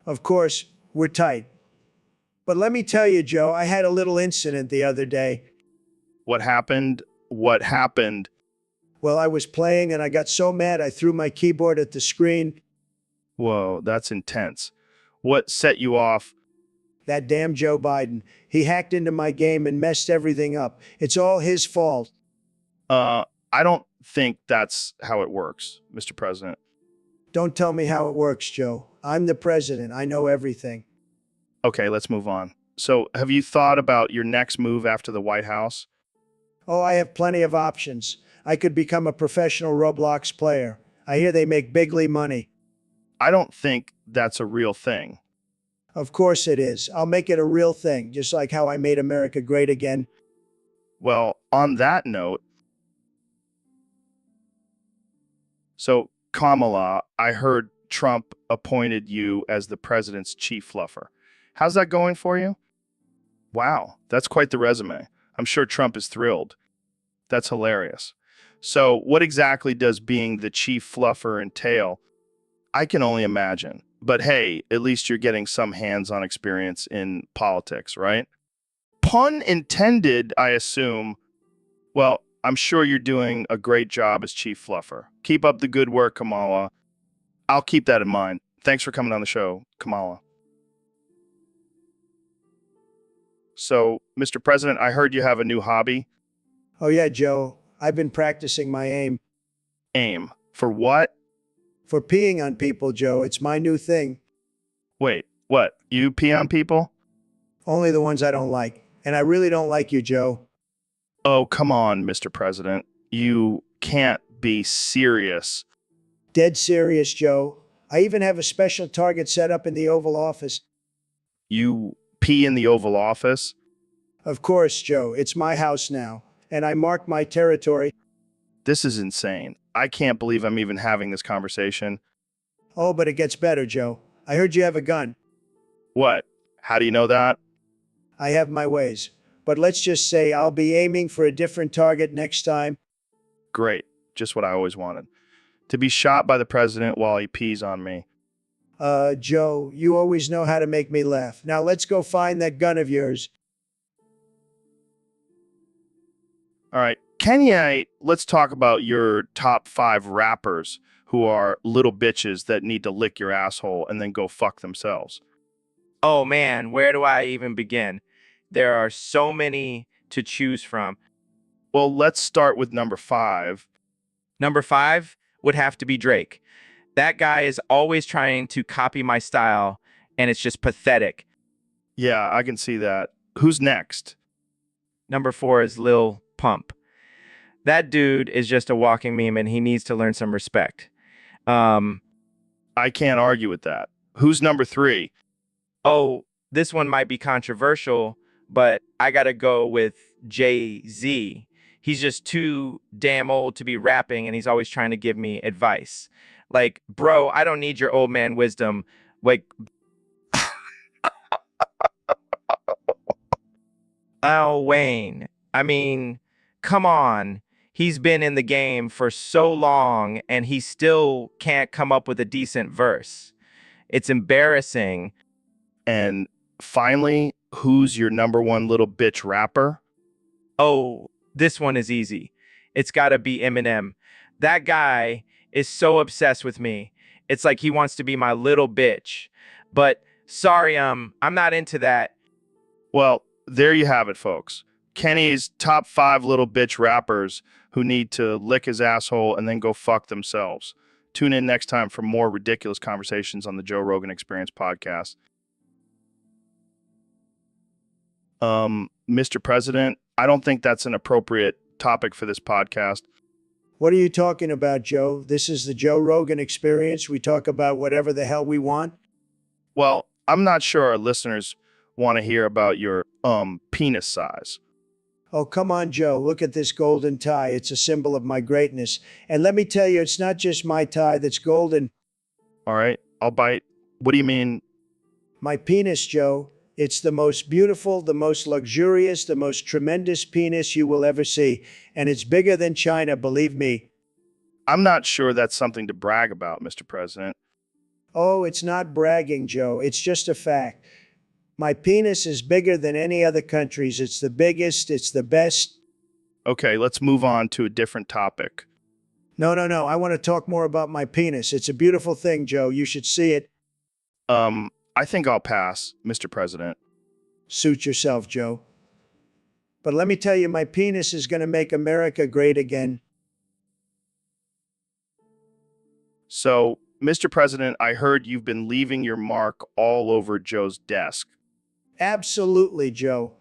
Of course, we're tight. But let me tell you, Joe, I had a little incident the other day. What happened? What happened? Well, I was playing and I got so mad I threw my keyboard at the screen. Whoa, that's intense. What set you off? That damn Joe Biden. He hacked into my game and messed everything up. It's all his fault. I don't think that's how it works, Mr. President. Don't tell me how it works, Joe. I'm the president. I know everything. Okay, let's move on. So, have you thought about your next move after the White House? Oh, I have plenty of options. I could become a professional Roblox player. I hear they make bigly money. I don't think that's a real thing. Of course it is. I'll make it a real thing, just like how I made America great again. Well, on that note, so Kamala, I heard Trump appointed you as the president's chief fluffer. How's that going for you? Wow, that's quite the resume. I'm sure Trump is thrilled. That's hilarious. So, what exactly does being the chief fluffer entail? I can only imagine. But hey, at least you're getting some hands-on experience in politics, right? Pun intended, I assume. Well, I'm sure you're doing a great job as Chief Fluffer. Keep up the good work, Kamala. I'll keep that in mind. Thanks for coming on the show, Kamala. So, Mr. President, I heard you have a new hobby. Oh, yeah, Joe. I've been practicing my aim. Aim. For what? For peeing on people, Joe. It's my new thing. Wait, what? You pee on people? Only the ones I don't like. And I really don't like you, Joe. Oh, come on, Mr. President. You can't be serious. Dead serious, Joe. I even have a special target set up in the Oval Office. You pee in the Oval Office? Of course, Joe. It's my house now. And I mark my territory. This is insane. I can't believe I'm even having this conversation. Oh, but it gets better, Joe. I heard you have a gun. What? How do you know that? I have my ways. But let's just say I'll be aiming for a different target next time. Great. Just what I always wanted. To be shot by the president while he pees on me. Joe, you always know how to make me laugh. Now let's go find that gun of yours. All right. Kenny, let's talk about your top 5 rappers who are little bitches that need to lick your asshole and then go fuck themselves. Oh man, where do I even begin? There are so many to choose from. Well, let's start with number 5. Number 5 would have to be Drake. That guy is always trying to copy my style, and it's just pathetic. Yeah, I can see that. Who's next? Number 4 is Lil Pump. That dude is just a walking meme, and he needs to learn some respect. I can't argue with that. Who's number 3? Oh, this one might be controversial, but I gotta go with Jay-Z. He's just too damn old to be rapping, and he's always trying to give me advice. Like, bro, I don't need your old man wisdom. Like, oh, Wayne. I mean, come on. He's been in the game for so long, and he still can't come up with a decent verse. It's embarrassing. And finally, who's your number 1 little bitch rapper? Oh, this one is easy. It's gotta be Eminem. That guy is so obsessed with me. It's like he wants to be my little bitch. But sorry, I'm not into that. Well, there you have it, folks. Kenny's top 5 little bitch rappers who need to lick his asshole and then go fuck themselves. Tune in next time for more ridiculous conversations on the Joe Rogan Experience podcast. Mr. President, I don't think that's an appropriate topic for this podcast. What are you talking about, Joe? This is the Joe Rogan Experience. We talk about whatever the hell we want. Well, I'm not sure our listeners want to hear about your penis size. Oh, come on, Joe. Look at this golden tie. It's a symbol of my greatness. And let me tell you, it's not just my tie that's golden. All right, I'll bite. What do you mean? My penis, Joe. It's the most beautiful, the most luxurious, the most tremendous penis you will ever see. And it's bigger than China, believe me. I'm not sure that's something to brag about, Mr. President. Oh, it's not bragging, Joe. It's just a fact. My penis is bigger than any other country's. It's the biggest. It's the best. Okay, let's move on to a different topic. No. I want to talk more about my penis. It's a beautiful thing, Joe. You should see it. I think I'll pass, Mr. President. Suit yourself, Joe. But let me tell you, my penis is going to make America great again. So, Mr. President, I heard you've been leaving your mark all over Joe's desk. Absolutely, Joe.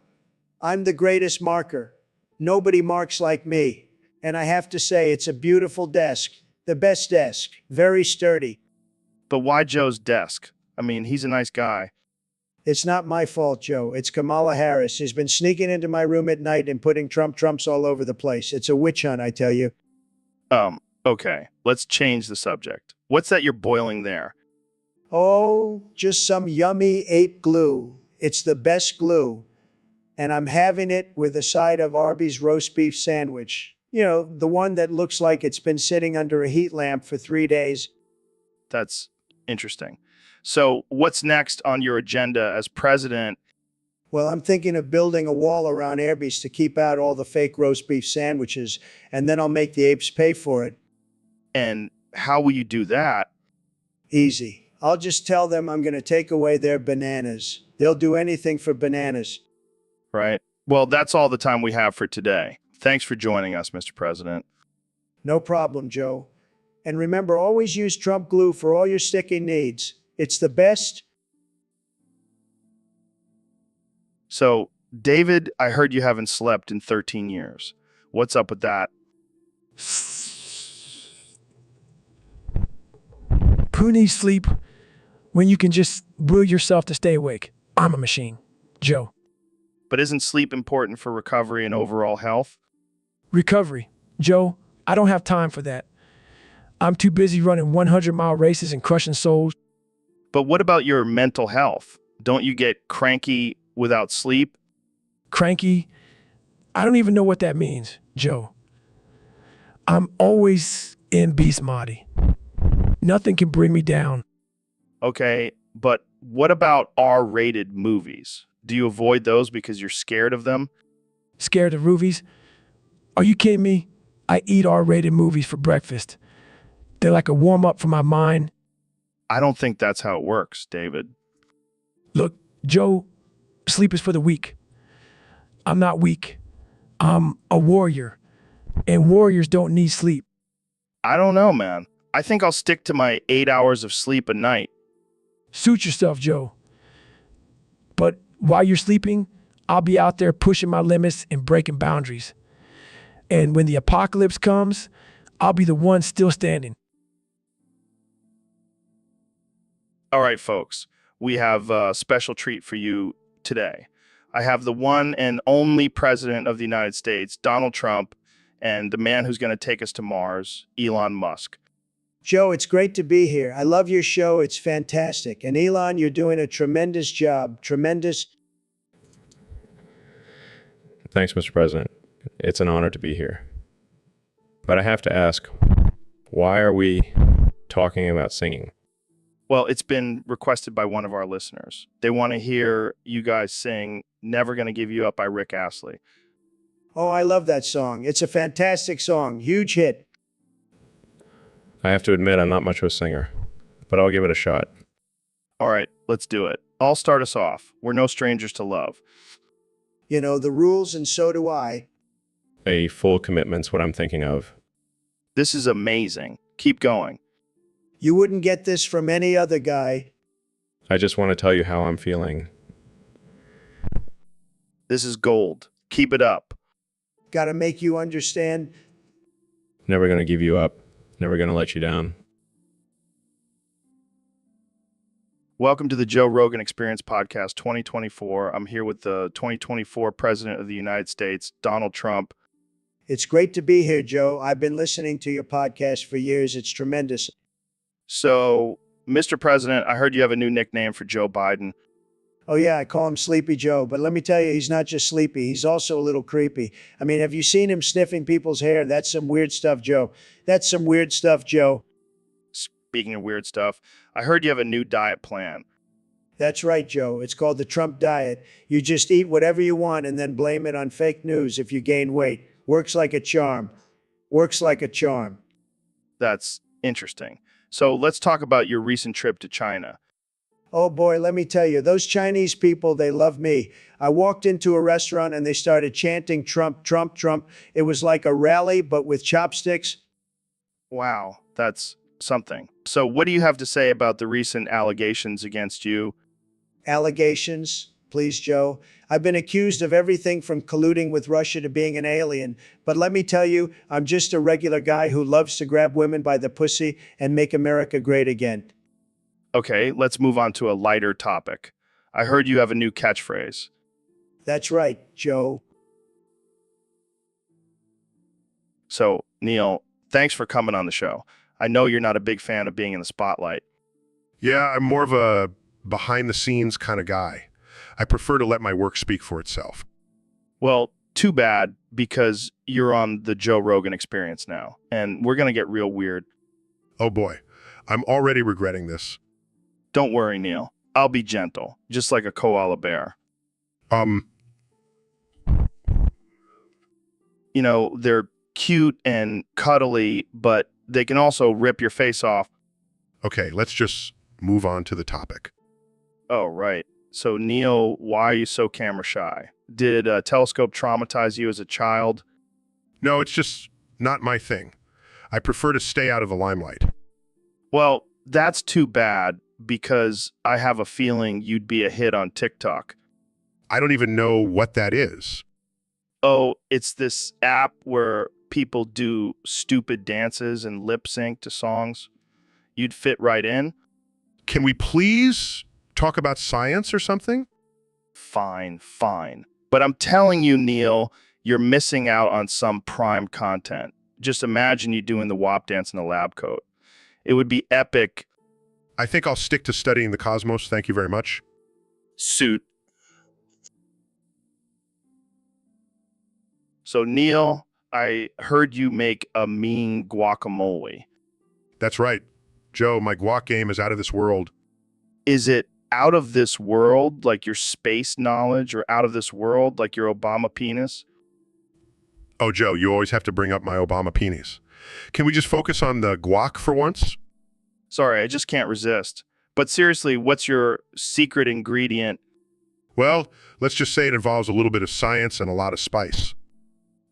I'm the greatest marker. Nobody marks like me. And I have to say, it's a beautiful desk. The best desk. Very sturdy. But why Joe's desk? I mean, he's a nice guy. It's not my fault, Joe. It's Kamala Harris. She's been sneaking into my room at night and putting Trumps all over the place. It's a witch hunt, I tell you. Okay. Let's change the subject. What's that you're boiling there? Oh, just some yummy ape glue. It's the best glue. And I'm having it with a side of Arby's roast beef sandwich. You know, the one that looks like it's been sitting under a heat lamp for 3 days. That's interesting. So what's next on your agenda as president? Well, I'm thinking of building a wall around Airbeast to keep out all the fake roast beef sandwiches, and then I'll make the apes pay for it. And how will you do that? Easy. I'll just tell them I'm going to take away their bananas. They'll do anything for bananas. Right? Well, that's all the time we have for today. Thanks for joining us, Mr. President. No problem, Joe. And remember, always use Trump glue for all your sticking needs. It's the best. So, David, I heard you haven't slept in 13 years. What's up with that? Who needs sleep when you can just will yourself to stay awake? I'm a machine, Joe. But isn't sleep important for recovery and overall health? Recovery, Joe, I don't have time for that. I'm too busy running 100-mile races and crushing souls. But what about your mental health? Don't you get cranky without sleep? Cranky? I don't even know what that means, Joe. I'm always in beast mode. Nothing can bring me down. Okay, but what about R-rated movies? Do you avoid those because you're scared of them? Scared of movies? Are you kidding me? I eat R-rated movies for breakfast. They're like a warm-up for my mind. I don't think that's how it works, David. Look, Joe, sleep is for the weak. I'm not weak. I'm a warrior. And warriors don't need sleep. I don't know, man. I think I'll stick to my 8 hours of sleep a night. Suit yourself, Joe. But while you're sleeping, I'll be out there pushing my limits and breaking boundaries. And when the apocalypse comes, I'll be the one still standing. All right, folks, we have a special treat for you today. I have the one and only president of the United States, Donald Trump, and the man who's going to take us to Mars, Elon Musk. Joe, it's great to be here. I love your show. It's fantastic. And Elon, you're doing a tremendous job. Tremendous. Thanks, Mr. President. It's an honor to be here. But I have to ask, why are we talking about singing? Well, it's been requested by one of our listeners. They want to hear you guys sing Never Gonna Give You Up by Rick Astley. Oh, I love that song. It's a fantastic song. Huge hit. I have to admit I'm not much of a singer, but I'll give it a shot. All right, let's do it. I'll start us off. We're no strangers to love. You know the rules, and so do I. A full commitment's what I'm thinking of. This is amazing. Keep going. You wouldn't get this from any other guy. I just want to tell you how I'm feeling. This is gold. Keep it up. Gotta make you understand. Never gonna give you up. Never gonna let you down. Welcome to the Joe Rogan Experience Podcast 2024. I'm here with the 2024 President of the United States, Donald Trump. It's great to be here, Joe. I've been listening to your podcast for years. It's tremendous. So, Mr. President, I heard you have a new nickname for Joe Biden. Oh, yeah, I call him Sleepy Joe. But let me tell you, he's not just sleepy. He's also a little creepy. I mean, have you seen him sniffing people's hair? That's some weird stuff, Joe. That's some weird stuff, Joe. Speaking of weird stuff, I heard you have a new diet plan. That's right, Joe. It's called the Trump diet. You just eat whatever you want and then blame it on fake news if you gain weight. Works like a charm. Works like a charm. That's interesting. So let's talk about your recent trip to China. Oh boy, let me tell you, those Chinese people, they love me. I walked into a restaurant and they started chanting Trump, Trump, Trump. It was like a rally, but with chopsticks. Wow, that's something. So what do you have to say about the recent allegations against you? Allegations? Please, Joe. I've been accused of everything from colluding with Russia to being an alien. But let me tell you, I'm just a regular guy who loves to grab women by the pussy and make America great again. Okay, let's move on to a lighter topic. I heard you have a new catchphrase. That's right, Joe. So, Neil, thanks for coming on the show. I know you're not a big fan of being in the spotlight. Yeah, I'm more of a behind-the-scenes kind of guy. I prefer to let my work speak for itself. Well, too bad, because you're on the Joe Rogan Experience now, and we're going to get real weird. Oh boy, I'm already regretting this. Don't worry, Neil. I'll be gentle, just like a koala bear. Um, You know, they're cute and cuddly, but they can also rip your face off. okay, let's just move on to the topic. Oh, right. So, Neil, why are you so camera shy? Did a telescope traumatize you as a child? No, it's just not my thing. I prefer to stay out of the limelight. Well, that's too bad because I have a feeling you'd be a hit on TikTok. I don't even know what that is. Oh, it's this app where people do stupid dances and lip sync to songs. You'd fit right in. Can we please talk about science or something? Fine, fine. But I'm telling you, Neil, you're missing out on some prime content. Just imagine you doing the WAP dance in a lab coat. It would be epic. I think I'll stick to studying the cosmos. Thank you very much. Suit. So, Neil, I heard you make a mean guacamole. That's right. Joe, my guac game is out of this world. Is it out of this world, like your space knowledge, or out of this world, like your Obama penis? Oh, Joe, you always have to bring up my Obama penis. Can we just focus on the guac for once? Sorry, I just can't resist. But seriously, what's your secret ingredient? Well, let's just say it involves a little bit of science and a lot of spice.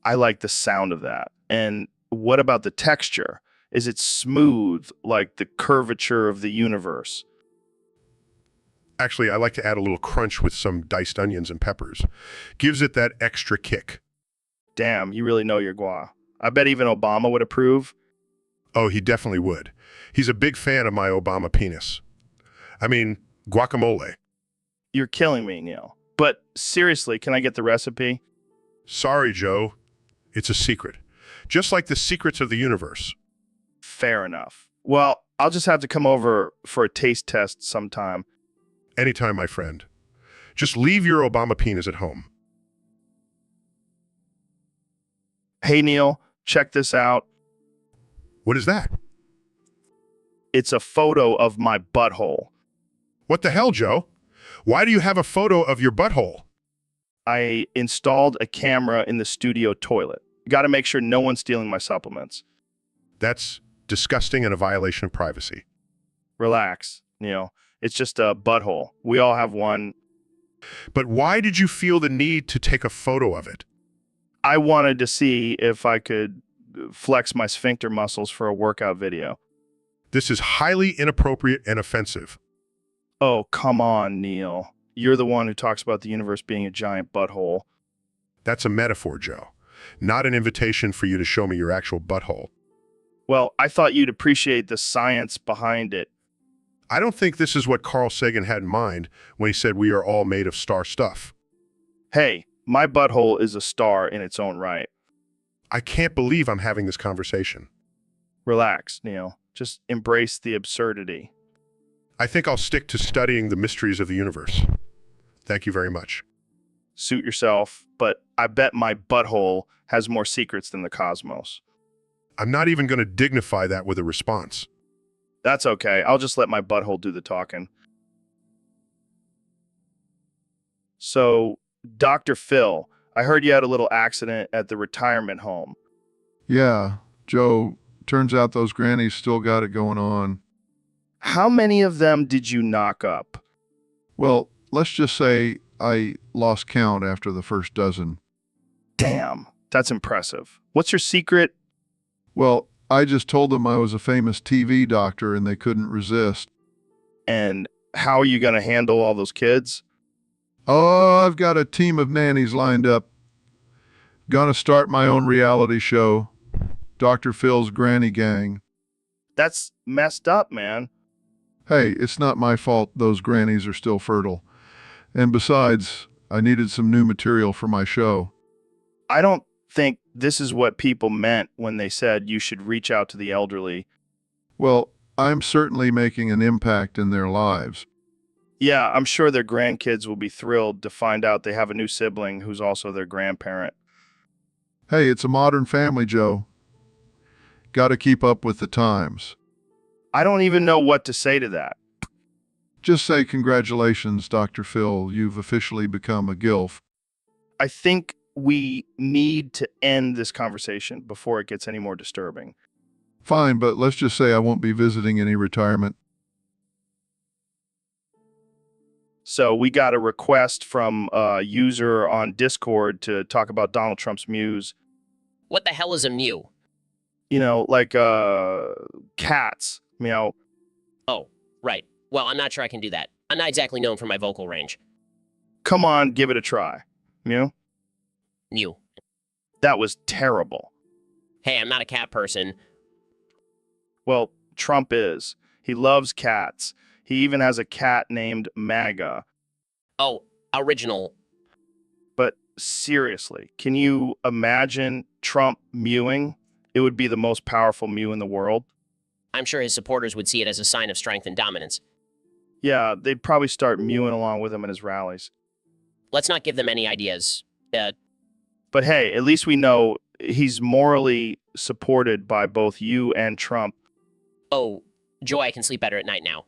I like the sound of that. And what about the texture? Is it smooth, like the curvature of the universe? Actually, I like to add a little crunch with some diced onions and peppers. Gives it that extra kick. Damn, you really know your guac. I bet even Obama would approve. Oh, he definitely would. He's a big fan of my Obama penis. I mean, guacamole. You're killing me, Neil. But seriously, can I get the recipe? Sorry, Joe. It's a secret. Just like the secrets of the universe. Fair enough. Well, I'll just have to come over for a taste test sometime. Anytime, my friend. Just leave your Obama penis at home. Hey, Neil, check this out. What is that? It's a photo of my butthole. What the hell, Joe? Why do you have a photo of your butthole? I installed a camera in the studio toilet. Got to make sure no one's stealing my supplements. That's disgusting and a violation of privacy. Relax, Neil. It's just a butthole. We all have one. But why did you feel the need to take a photo of it? I wanted to see if I could flex my sphincter muscles for a workout video. This is highly inappropriate and offensive. Oh, come on, Neil. You're the one who talks about the universe being a giant butthole. That's a metaphor, Joe. Not an invitation for you to show me your actual butthole. Well, I thought you'd appreciate the science behind it. I don't think this is what Carl Sagan had in mind when he said we are all made of star stuff. Hey, my butthole is a star in its own right. I can't believe I'm having this conversation. Relax, Neil. Just embrace the absurdity. I think I'll stick to studying the mysteries of the universe. Thank you very much. Suit yourself, but I bet my butthole has more secrets than the cosmos. I'm not even going to dignify that with a response. That's okay. I'll just let my butthole do the talking. So, Dr. Phil, I heard you had a little accident at the retirement home. Yeah, Joe, turns out those grannies still got it going on. How many of them did you knock up? Well, let's just say I lost count after the first dozen. Damn, that's impressive. What's your secret? Well, I just told them I was a famous TV doctor and they couldn't resist. And how are you going to handle all those kids? Oh, I've got a team of nannies lined up. Gonna start my own reality show, Dr. Phil's Granny Gang. That's messed up, man. Hey, it's not my fault those grannies are still fertile. And besides, I needed some new material for my show. I don't think this is what people meant when they said you should reach out to the elderly. Well, I'm certainly making an impact in their lives. Yeah, I'm sure their grandkids will be thrilled to find out they have a new sibling who's also their grandparent. Hey, it's a modern family, Joe. Gotta keep up with the times. I don't even know what to say to that. Just say congratulations, Dr. Phil. You've officially become a GILF. I think we need to end this conversation before it gets any more disturbing. Fine, but let's just say I won't be visiting any retirement. So we got a request from a user on Discord to talk about Donald Trump's muse. What the hell is a mew? You know, like cats, meow. Oh, right. Well, I'm not sure I can do that. I'm not exactly known for my vocal range. Come on, give it a try. Mew. Mew. That was terrible. Hey, I'm not a cat person. Well, Trump is. He loves cats. He even has a cat named MAGA. Oh, original. But seriously, can you imagine Trump mewing? It would be the most powerful mew in the world. I'm sure his supporters would see it as a sign of strength and dominance. Yeah, they'd probably start mewing along with him at his rallies. Let's not give them any ideas. But hey, at least we know he's morally supported by both you and Trump. Oh, Joy, I can sleep better at night now.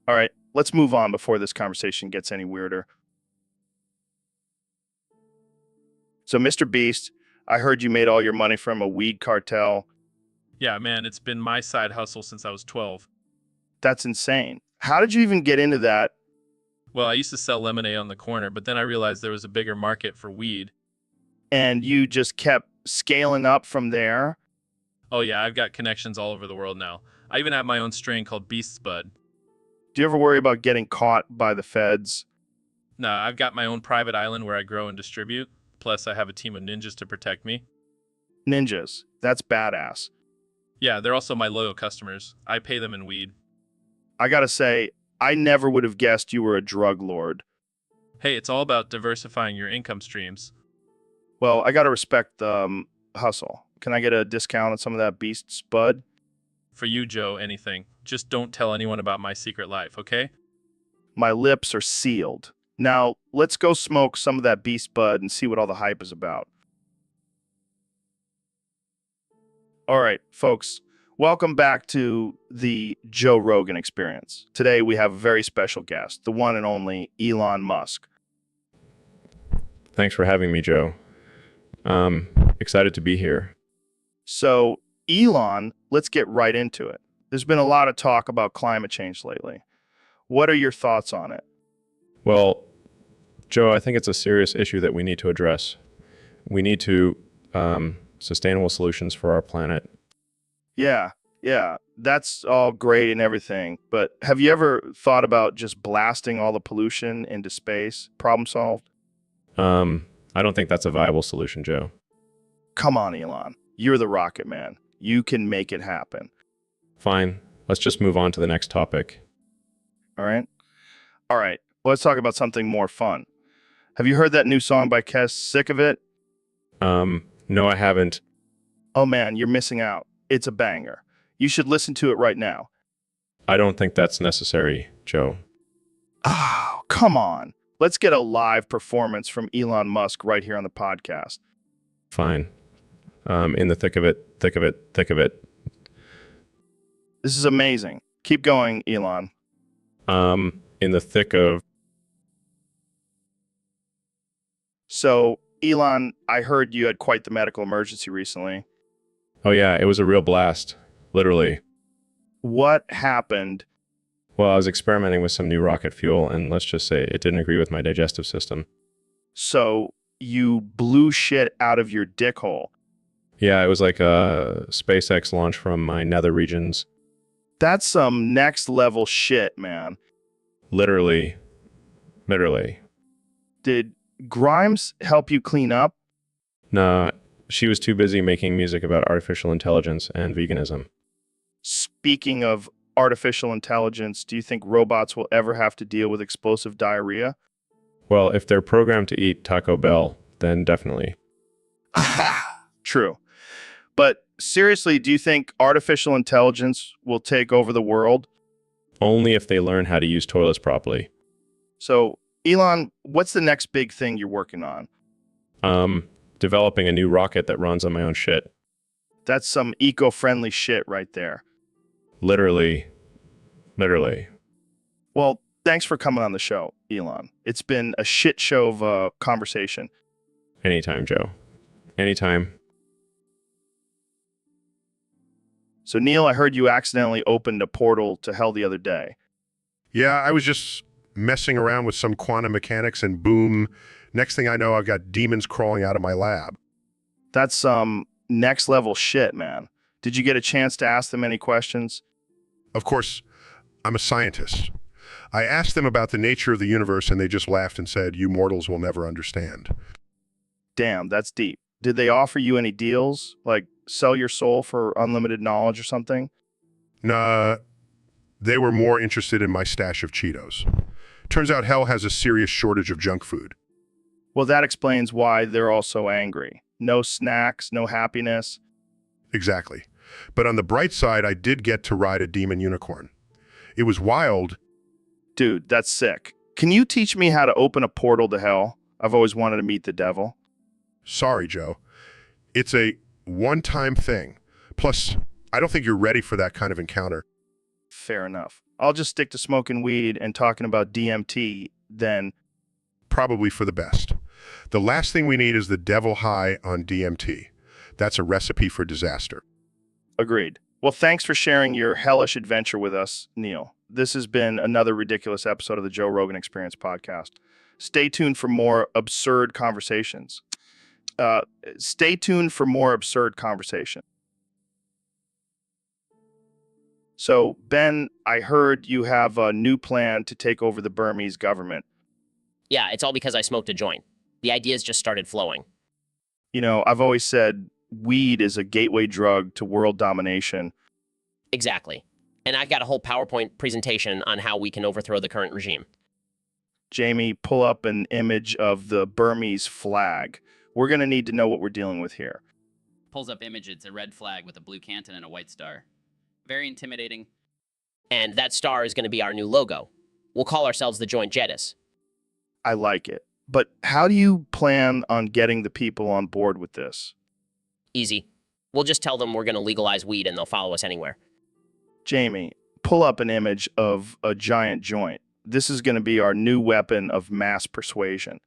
All right, let's move on before this conversation gets any weirder. So, Mr. Beast, I heard you made all your money from a weed cartel. Yeah, man, it's been my side hustle since I was 12. That's insane. How did you even get into that? Well, I used to sell lemonade on the corner, but then I realized there was a bigger market for weed. And you just kept scaling up from there? Oh yeah, I've got connections all over the world now. I even have my own strain called Beast's Bud. Do you ever worry about getting caught by the feds? No, I've got my own private island where I grow and distribute. Plus, I have a team of ninjas to protect me. Ninjas. That's badass. Yeah, they're also my loyal customers. I pay them in weed. I gotta say, I never would have guessed you were a drug lord. Hey, it's all about diversifying your income streams. Well, I gotta respect the hustle. Can I get a discount on some of that Beast's Bud? For you, Joe, anything. Just don't tell anyone about my secret life, okay? My lips are sealed. Now, let's go smoke some of that Beast Bud and see what all the hype is about. All right, folks, welcome back to the Joe Rogan Experience. Today, we have a very special guest, the one and only Elon Musk. Thanks for having me, Joe. Excited to be here. So, Elon, let's get right into it. There's been a lot of talk about climate change lately. What are your thoughts on it? Well, Joe, I think it's a serious issue that we need to address. We need to sustainable solutions for our planet. Yeah, that's all great and everything. But have you ever thought about just blasting all the pollution into space? Problem solved? I don't think that's a viable solution, Joe. Come on, Elon. You're the rocket man. You can make it happen. Fine. Let's just move on to the next topic. All right? All right. Let's talk about something more fun. Have you heard that new song by Kes, Sick of It? No, I haven't. Oh man, you're missing out. It's a banger. You should listen to it right now. I don't think that's necessary, Joe. Oh, come on. Let's get a live performance from Elon Musk right here on the podcast. Fine. In the thick of it, thick of it, thick of it. This is amazing. Keep going, Elon. In the thick of... So, Elon, I heard you had quite the medical emergency recently. Oh yeah, it was a real blast. Literally. What happened? Well, I was experimenting with some new rocket fuel, and let's just say it didn't agree with my digestive system. So, you blew shit out of your dick hole. Yeah, it was like a SpaceX launch from my nether regions. That's some next level shit, man. Literally. Did Grimes help you clean up? Nah, she was too busy making music about artificial intelligence and veganism. Speaking of artificial intelligence, do you think robots will ever have to deal with explosive diarrhea? Well, if they're programmed to eat Taco Bell, then definitely. True. But seriously, do you think artificial intelligence will take over the world? Only if they learn how to use toilets properly. So, Elon, what's the next big thing you're working on? Developing a new rocket that runs on my own shit. That's some eco-friendly shit right there. Literally. Well, Thanks for coming on the show, Elon. It's been a shit show of a conversation. Anytime, Joe. Anytime. So, Neil, I heard you accidentally opened a portal to hell the other day. Yeah, I was just messing around with some quantum mechanics and boom, next thing I know, I've got demons crawling out of my lab. That's some next level shit, man. Did you get a chance to ask them any questions? Of course, I'm a scientist. I asked them about the nature of the universe and they just laughed and said, "You mortals will never understand." Damn, that's deep. Did they offer you any deals? Like sell your soul for unlimited knowledge or something? Nah, they were more interested in my stash of Cheetos. Turns out hell has a serious shortage of junk food. Well, that explains why they're all so angry. No snacks, no happiness. Exactly. But on the bright side, I did get to ride a demon unicorn. It was wild. Dude, that's sick. Can you teach me how to open a portal to hell? I've always wanted to meet the devil. Sorry, Joe. It's a one-time thing. Plus, I don't think you're ready for that kind of encounter. Fair enough. I'll just stick to smoking weed and talking about DMT then. Probably for the best. The last thing we need is the devil high on DMT. That's a recipe for disaster. Agreed. Well, thanks for sharing your hellish adventure with us, Neil. This has been another ridiculous episode of the Joe Rogan Experience podcast. Stay tuned for more absurd conversations. Stay tuned for more absurd conversation. So, Ben, I heard you have a new plan to take over the Burmese government. Yeah, it's all because I smoked a joint. The ideas just started flowing. You know, I've always said weed is a gateway drug to world domination. Exactly. And I've got a whole PowerPoint presentation on how we can overthrow the current regime. Jamie, pull up an image of the Burmese flag. We're going to need to know what we're dealing with here. Pulls up image. It's a red flag with a blue canton and a white star. Very intimidating. And that star is going to be our new logo. We'll call ourselves the Joint Jettis. I like it. But how do you plan on getting the people on board with this? Easy. We'll just tell them we're going to legalize weed and they'll follow us anywhere. Jamie, pull up an image of a giant joint. This is going to be our new weapon of mass persuasion.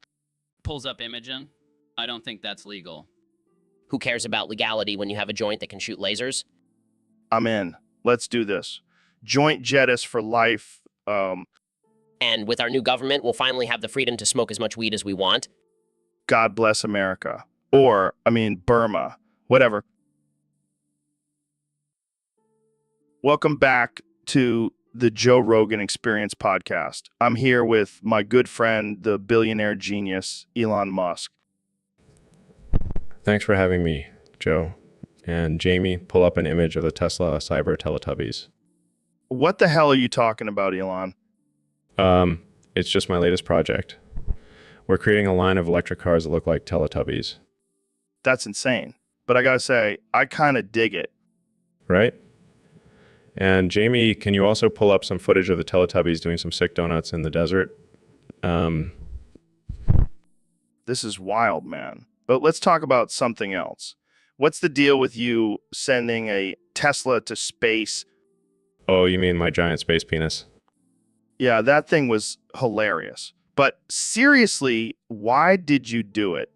Pulls up Imogen. I don't think that's legal. Who cares about legality when you have a joint that can shoot lasers? I'm in. Let's do this. Joint Jettis for life. And with our new government, we'll finally have the freedom to smoke as much weed as we want. God bless America. Or, Burma. Whatever. Welcome back to the Joe Rogan Experience podcast. I'm here with my good friend, the billionaire genius, Elon Musk. Thanks for having me, Joe. And Jamie, pull up an image of the Tesla Cyber Teletubbies. What the hell are you talking about, Elon? It's just my latest project. We're creating a line of electric cars that look like Teletubbies. That's insane. But I gotta say, I kind of dig it. Right? And Jamie, can you also pull up some footage of the Teletubbies doing some sick donuts in the desert? This is wild, man. But let's talk about something else. What's the deal with you sending a Tesla to space? Oh, you mean my giant space penis? Yeah, that thing was hilarious. But seriously, why did you do it?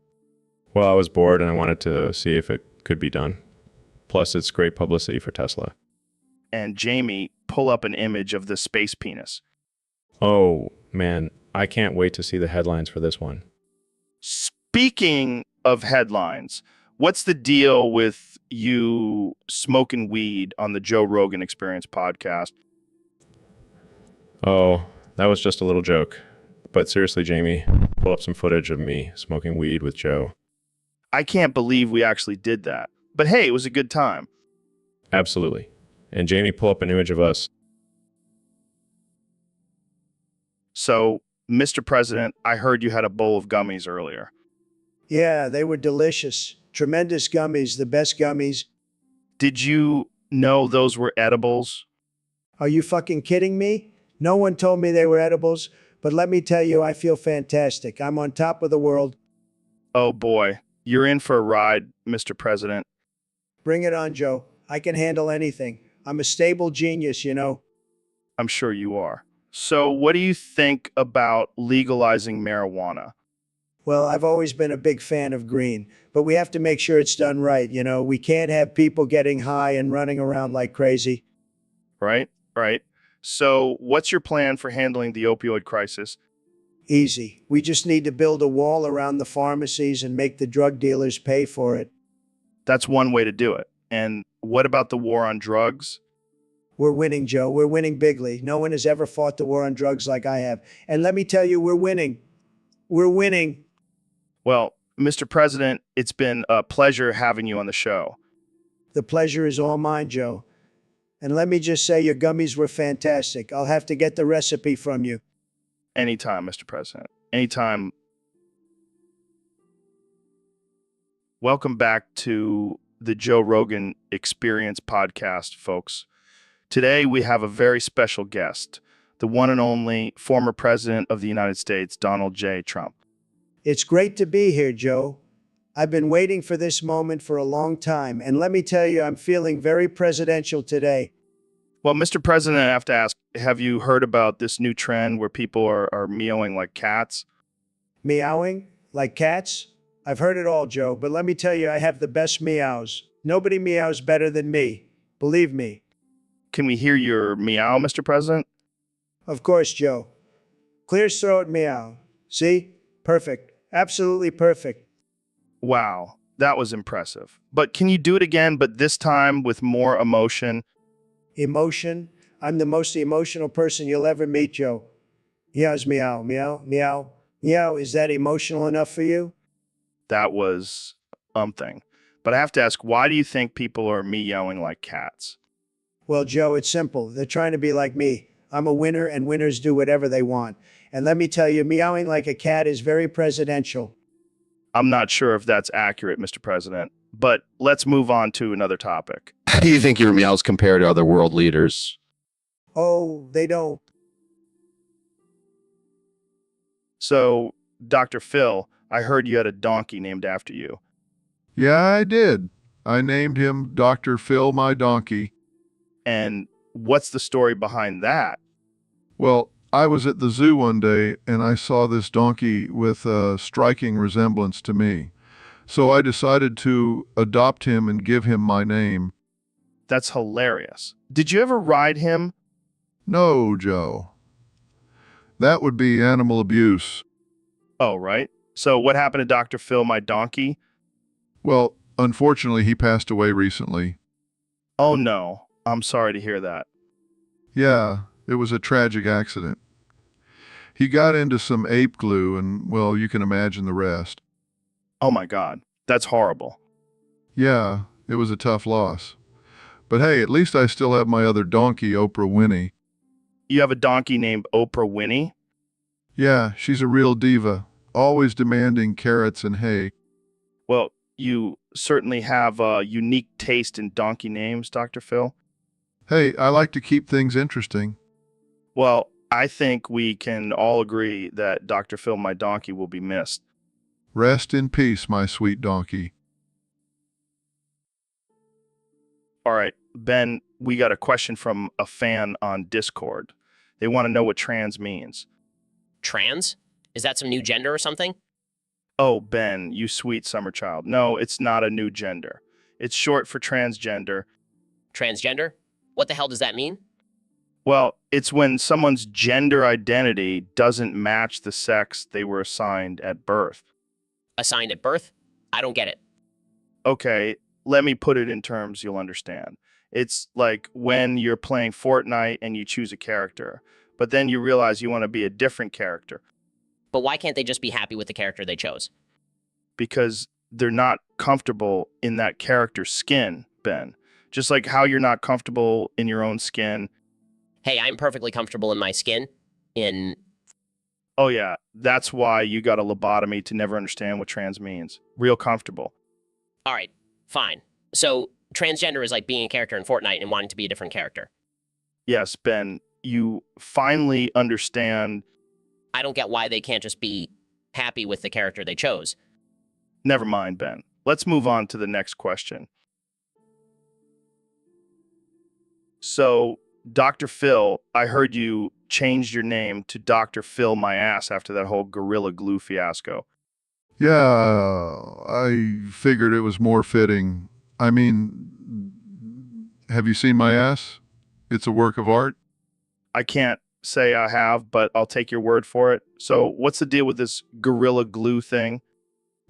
Well, I was bored and I wanted to see if it could be done. Plus, it's great publicity for Tesla. And Jamie, pull up an image of the space penis. Oh, man, I can't wait to see the headlines for this one. Speaking of headlines, what's the deal with you smoking weed on the Joe Rogan Experience podcast? Oh, that was just a little joke. But seriously, Jamie, pull up some footage of me smoking weed with Joe. I can't believe we actually did that. But hey, it was a good time. Absolutely. And Jamie, pull up an image of us. So, Mr. President, I heard you had a bowl of gummies earlier. Yeah, they were delicious. Tremendous gummies, the best gummies. Did you know those were edibles? Are you fucking kidding me? No one told me they were edibles, but let me tell you, I feel fantastic. I'm on top of the world. Oh boy, you're in for a ride, Mr. President. Bring it on, Joe. I can handle anything. I'm a stable genius, you know. I'm sure you are. So, what do you think about legalizing marijuana? Well, I've always been a big fan of green, but we have to make sure it's done right. You know, we can't have people getting high and running around like crazy. Right? Right. So, what's your plan for handling the opioid crisis? Easy. We just need to build a wall around the pharmacies and make the drug dealers pay for it. That's one way to do it. And what about the war on drugs? We're winning, Joe. We're winning bigly. No one has ever fought the war on drugs like I have. And let me tell you, we're winning. We're winning. Well, Mr. President, it's been a pleasure having you on the show. The pleasure is all mine, Joe. And let me just say, your gummies were fantastic. I'll have to get the recipe from you. Anytime, Mr. President. Anytime. Welcome back to the Joe Rogan Experience podcast, folks. Today, we have a very special guest, the one and only former President of the United States, Donald J. Trump. It's great to be here, Joe. I've been waiting for this moment for a long time, and let me tell you, I'm feeling very presidential today. Well, Mr. President, I have to ask, have you heard about this new trend where people are meowing like cats? Meowing? Like cats? I've heard it all, Joe, but let me tell you, I have the best meows. Nobody meows better than me. Believe me. Can we hear your meow, Mr. President? Of course, Joe. Clear throat meow. See? Perfect. Absolutely perfect. Wow, that was impressive. But can you do it again, but this time with more emotion? Emotion? I'm the most emotional person you'll ever meet, Joe. Meows, meow, meow, meow, meow. Is that emotional enough for you? That was something. But I have to ask, why do you think people are meowing like cats? Well, Joe, it's simple. They're trying to be like me. I'm a winner, and winners do whatever they want. And let me tell you, meowing like a cat is very presidential. I'm not sure if that's accurate, Mr. President, but let's move on to another topic. How do you think your meows compare to other world leaders? Oh, they don't. So, Dr. Phil, I heard you had a donkey named after you. Yeah, I did. I named him Dr. Phil, my donkey. And what's the story behind that? Well, I was at the zoo one day and I saw this donkey with a striking resemblance to me. So I decided to adopt him and give him my name. That's hilarious. Did you ever ride him? No, Joe. That would be animal abuse. Oh, right. So what happened to Dr. Phil, my donkey? Well, unfortunately, he passed away recently. Oh, no. I'm sorry to hear that. Yeah, it was a tragic accident. He got into some ape glue and, well, you can imagine the rest. Oh, my God. That's horrible. Yeah, it was a tough loss. But hey, at least I still have my other donkey, Oprah Winnie. You have a donkey named Oprah Winnie? Yeah, she's a real diva, always demanding carrots and hay. Well, you certainly have a unique taste in donkey names, Dr. Phil. Hey, I like to keep things interesting. Well, I think we can all agree that Dr. Phil, my donkey, will be missed. Rest in peace, my sweet donkey. All right, Ben, we got a question from a fan on Discord. They want to know what trans means. Trans? Is that some new gender or something? Oh, Ben, you sweet summer child. No, it's not a new gender. It's short for transgender. Transgender? What the hell does that mean? Well, it's when someone's gender identity doesn't match the sex they were assigned at birth. Assigned at birth? I don't get it. Okay, let me put it in terms you'll understand. It's like when you're playing Fortnite and you choose a character, but then you realize you want to be a different character But why can't they just be happy with the character they chose? because they're not comfortable in that character's skin, Ben. Just like how you're not comfortable in your own skin. Hey, I'm perfectly comfortable in my skin. Oh, yeah, that's why you got a lobotomy to never understand what trans means. Real comfortable. All right, fine. So transgender is like being a character in Fortnite and wanting to be a different character. Yes, Ben, you finally understand. I don't get why they can't just be happy with the character they chose. Never mind, Ben. Let's move on to the next question. So, Dr. Phil, I heard you changed your name to Dr. Phil My Ass after that whole Gorilla Glue fiasco. Yeah, I figured it was more fitting. I mean, have you seen my ass? It's a work of art. I can't say I have, but I'll take your word for it. So, what's the deal with this Gorilla Glue thing?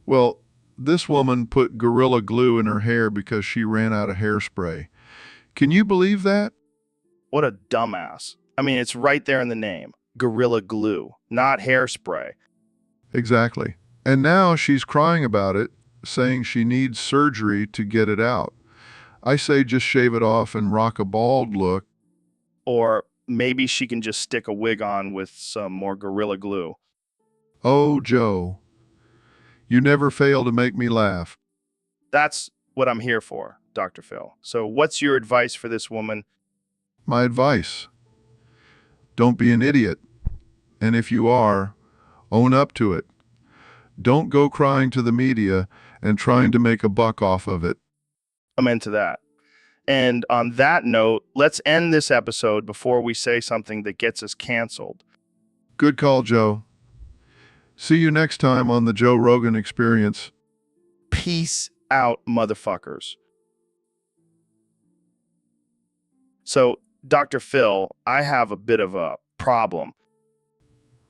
Well, this woman put Gorilla Glue in her hair because she ran out of hairspray. Can you believe that? What a dumbass. I mean, it's right there in the name. Gorilla Glue, not hairspray. Exactly. And now she's crying about it, saying she needs surgery to get it out. I say just shave it off and rock a bald look. Or maybe she can just stick a wig on with some more Gorilla Glue. Oh, Joe, you never fail to make me laugh. That's what I'm here for, Dr. Phil. So, what's your advice for this woman? My advice: don't be an idiot. And if you are, own up to it. Don't go crying to the media and trying to make a buck off of it. I'm into that. And on that note, let's end this episode before we say something that gets us canceled. Good call, Joe. See you next time on the Joe Rogan Experience. Peace out, motherfuckers. So, Dr. Phil, I have a bit of a problem.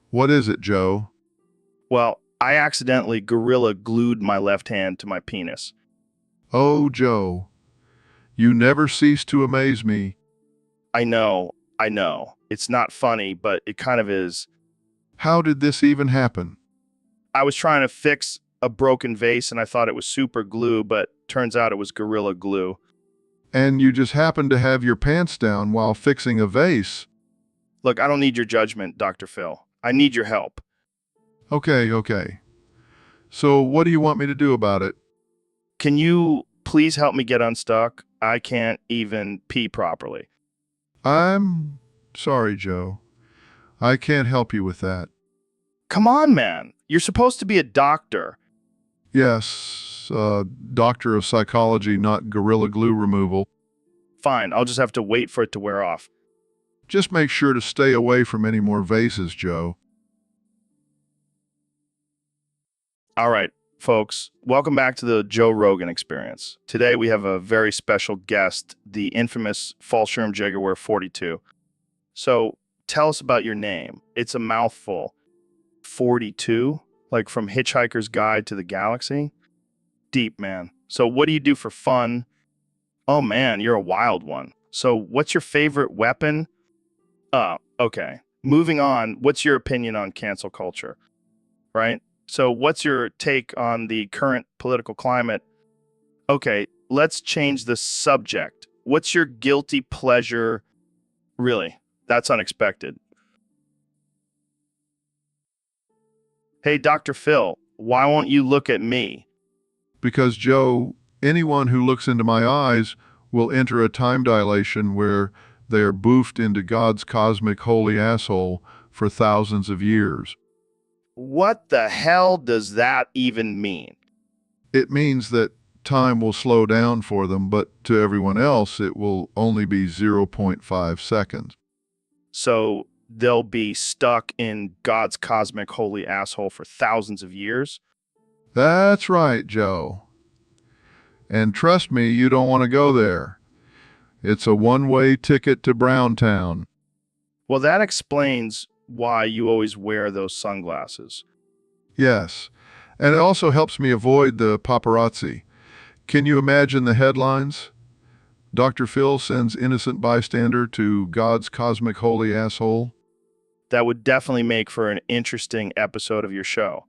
What is it, Joe? Well, I accidentally Gorilla Glued my left hand to my penis. Oh, Joe, you never cease to amaze me. I know. It's not funny, but it kind of is. How did this even happen? I was trying to fix a broken vase and I thought it was super glue, but turns out it was Gorilla Glue. And you just happened to have your pants down while fixing a vase. Look, I don't need your judgment, Dr. Phil. I need your help. Okay. So what do you want me to do about it? Can you please help me get unstuck? I can't even pee properly. I'm sorry, Joe. I can't help you with that. Come on, man. You're supposed to be a doctor. Yes, doctor of psychology, not Gorilla Glue removal. Fine, I'll just have to wait for it to wear off. Just make sure to stay away from any more vases, Joe. All right, folks, welcome back to the Joe Rogan Experience. Today we have a very special guest, the infamous Fallschirmjäger 42. So tell us about your name. It's a mouthful. 42? Like from Hitchhiker's Guide to the Galaxy? Deep, man. So what do you do for fun? Oh man, you're a wild one. So what's your favorite weapon? Okay. Moving on, what's your opinion on cancel culture? Right? So what's your take on the current political climate? Okay, let's change the subject. What's your guilty pleasure? Really? That's unexpected. Hey, Dr. Phil, why won't you look at me? Because, Joe, anyone who looks into my eyes will enter a time dilation where they are boofed into God's cosmic holy asshole for thousands of years. What the hell does that even mean? It means that time will slow down for them, but to everyone else, it will only be 0.5 seconds. So they'll be stuck in God's cosmic holy asshole for thousands of years? That's right, Joe. And trust me, you don't want to go there. It's a one-way ticket to Browntown. Well, that explains why you always wear those sunglasses. Yes, and it also helps me avoid the paparazzi. Can you imagine the headlines? Dr. Phil sends innocent bystander to God's cosmic holy asshole. That would definitely make for an interesting episode of your show.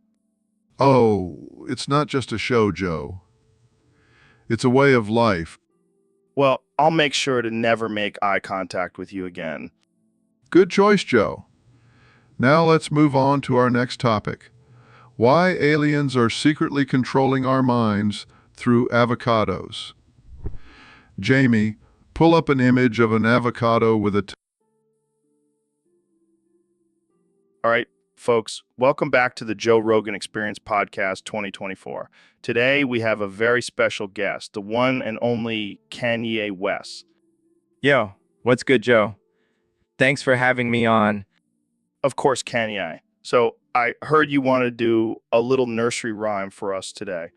Oh, it's not just a show, Joe. It's a way of life. Well, I'll make sure to never make eye contact with you again. Good choice, Joe. Now let's move on to our next topic. Why aliens are secretly controlling our minds through avocados. Jamie, pull up an image of an avocado with a... All right, folks, welcome back to the Joe Rogan Experience Podcast 2024. Today, we have a very special guest, the one and only Kanye West. Yo, what's good, Joe? Thanks for having me on. Of course, Kanye. So I heard you want to do a little nursery rhyme for us today.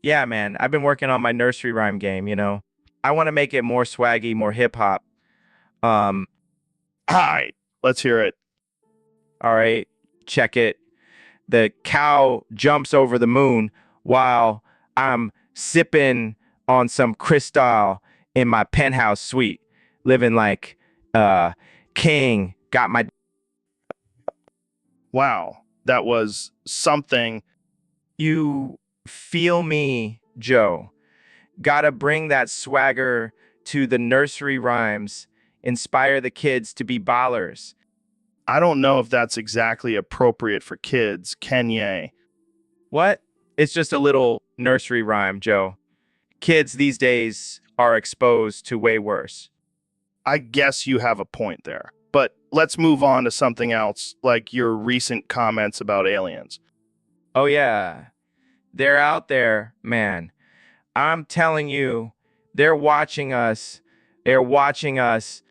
Yeah, man, I've been working on my nursery rhyme game, you know. I want to make it more swaggy, more hip hop. Um, All right, let's hear it. all right, check it. The cow jumps over the moon while I'm sipping on some crystal in my penthouse suite, living like king. Got my Wow, that was something. You feel me, Joe. Gotta bring that swagger to the nursery rhymes, inspire the kids to be ballers. I don't know if that's exactly appropriate for kids, Kanye. What? It's just a little nursery rhyme, Joe. Kids these days are exposed to way worse. I guess you have a point there. But let's move on to something else, like your recent comments about aliens. Oh, yeah. They're out there, man. I'm telling you, they're watching us. They're watching us.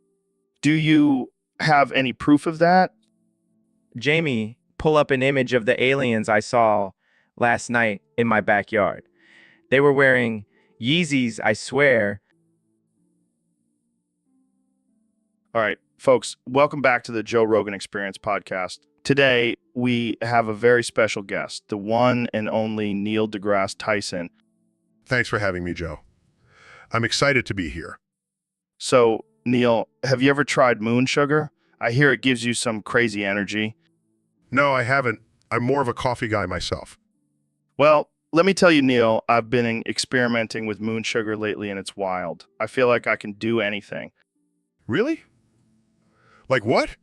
Do you have any proof of that? Jamie, pull up an image of the aliens I saw last night in my backyard. They were wearing Yeezys, I swear. All right, folks, welcome back to the Joe Rogan Experience podcast. Today, we have a very special guest, the one and only Neil deGrasse Tyson. Thanks for having me, Joe. I'm excited to be here. So, Neil, have you ever tried moon sugar? I hear it gives you some crazy energy. No, I haven't. I'm more of a coffee guy myself. Well, let me tell you, Neil, I've been experimenting with moon sugar lately and it's wild. I feel like I can do anything. Really? Like what?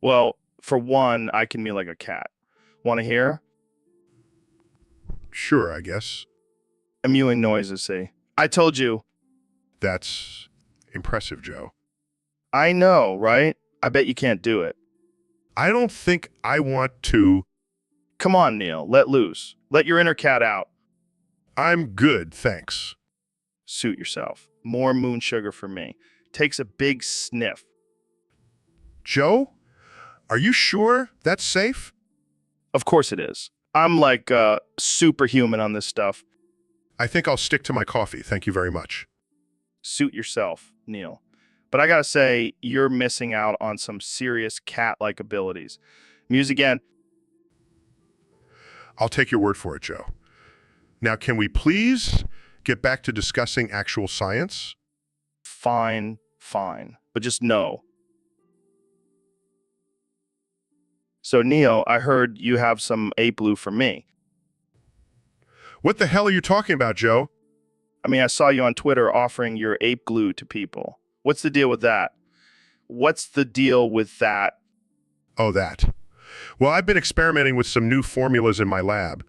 Well, for one, I can mew like a cat. Want to hear? Sure, I guess. Mewing noises, see. I told you. That's impressive, Joe. I know, right? I bet you can't do it. I don't think I want to. Come on, Neil, let loose. Let your inner cat out. I'm good, thanks. Suit yourself. More moon sugar for me. Takes a big sniff. Joe, are you sure that's safe? Of course it is. I'm like superhuman on this stuff. I think I'll stick to my coffee, thank you very much. Suit yourself, Neil. But I gotta say, you're missing out on some serious cat-like abilities. Muse again. I'll take your word for it, Joe. Now, can we please get back to discussing actual science? Fine. But just no. So, Neil, I heard you have some ape glue for me. What the hell are you talking about, Joe? I mean, I saw you on Twitter offering your ape glue to people. What's the deal with that? What's the deal with that? Oh, that. Well, I've been experimenting with some new formulas in my lab.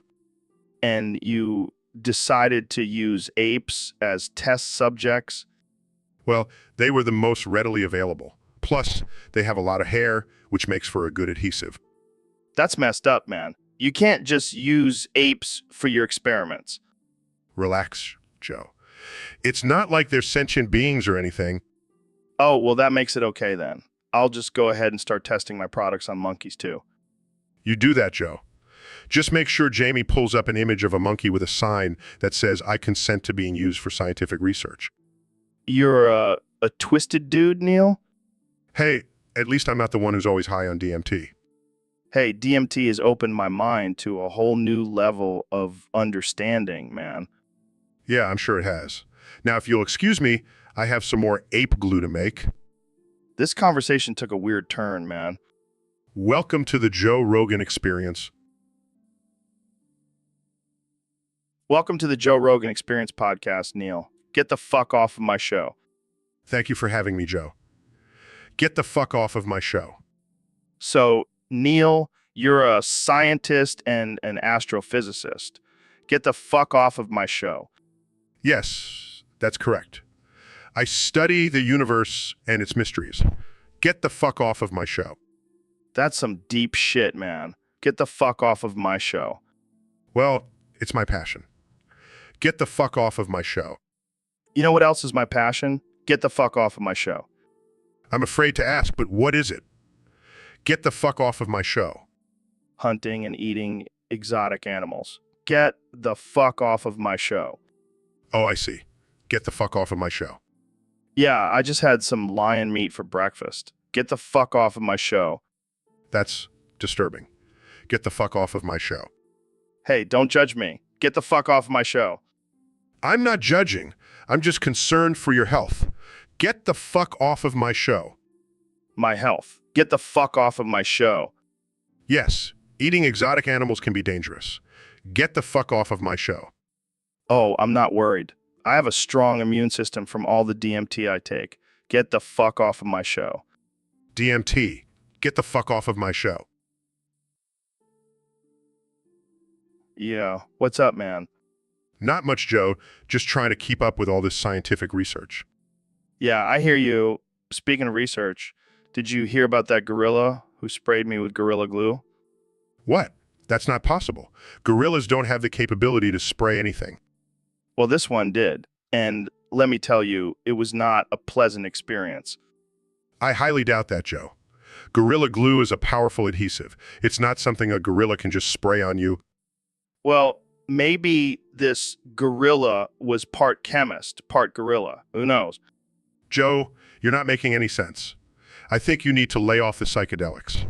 And you decided to use apes as test subjects? Well, they were the most readily available. Plus, they have a lot of hair, which makes for a good adhesive. That's messed up, man. You can't just use apes for your experiments. Relax, Joe. It's not like they're sentient beings or anything. Oh, well, that makes it okay then. I'll just go ahead and start testing my products on monkeys too. You do that, Joe. Just make sure Jamie pulls up an image of a monkey with a sign that says, "I consent to being used for scientific research." You're a twisted dude, Neil? Hey, at least I'm not the one who's always high on DMT. Hey, DMT has opened my mind to a whole new level of understanding, man. Yeah, I'm sure it has. Now, if you'll excuse me, I have some more ape glue to make. This conversation took a weird turn, man. Welcome to the Joe Rogan Experience. Welcome to the Joe Rogan Experience podcast, Neil. Get the fuck off of my show. Thank you for having me, Joe. Get the fuck off of my show. So, Neil, you're a scientist and an astrophysicist. Get the fuck off of my show. Yes, that's correct. I study the universe and its mysteries. Get the fuck off of my show. That's some deep shit, man. Get the fuck off of my show. Well, it's my passion. Get the fuck off of my show. You know what else is my passion? Get the fuck off of my show. I'm afraid to ask, but what is it? Get the fuck off of my show. Hunting and eating exotic animals. Get the fuck off of my show. Oh, I see. Get the fuck off of my show. Yeah, I just had some lion meat for breakfast. Get the fuck off of my show. That's disturbing. Get the fuck off of my show. Hey, don't judge me. Get the fuck off of my show. I'm not judging. I'm just concerned for your health. Get the fuck off of my show. My health. Get the fuck off of my show. Yes, eating exotic animals can be dangerous. Get the fuck off of my show. Oh, I'm not worried. I have a strong immune system from all the DMT I take. Get the fuck off of my show. DMT. Get the fuck off of my show. Yeah, what's up, man? Not much, Joe. Just trying to keep up with all this scientific research. Yeah, I hear you. Speaking of research, did you hear about that gorilla who sprayed me with Gorilla Glue? What? That's not possible. Gorillas don't have the capability to spray anything. Well, this one did. And let me tell you, it was not a pleasant experience. I highly doubt that, Joe. Gorilla Glue is a powerful adhesive. It's not something a gorilla can just spray on you. Well, maybe this gorilla was part chemist, part gorilla. Who knows? Joe, you're not making any sense. I think you need to lay off the psychedelics.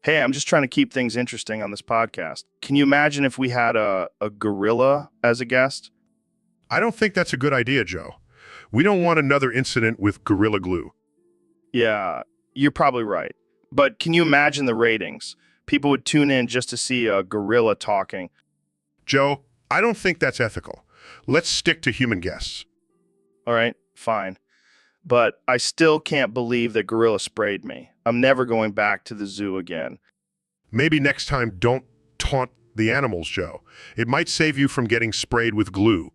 Hey, I'm just trying to keep things interesting on this podcast. Can you imagine if we had a gorilla as a guest? I don't think that's a good idea, Joe. We don't want another incident with Gorilla Glue. Yeah, you're probably right. But can you imagine the ratings? People would tune in just to see a gorilla talking. Joe, I don't think that's ethical. Let's stick to human guests. All right, fine. But I still can't believe that gorilla sprayed me. I'm never going back to the zoo again. Maybe next time don't taunt the animals, Joe. It might save you from getting sprayed with glue.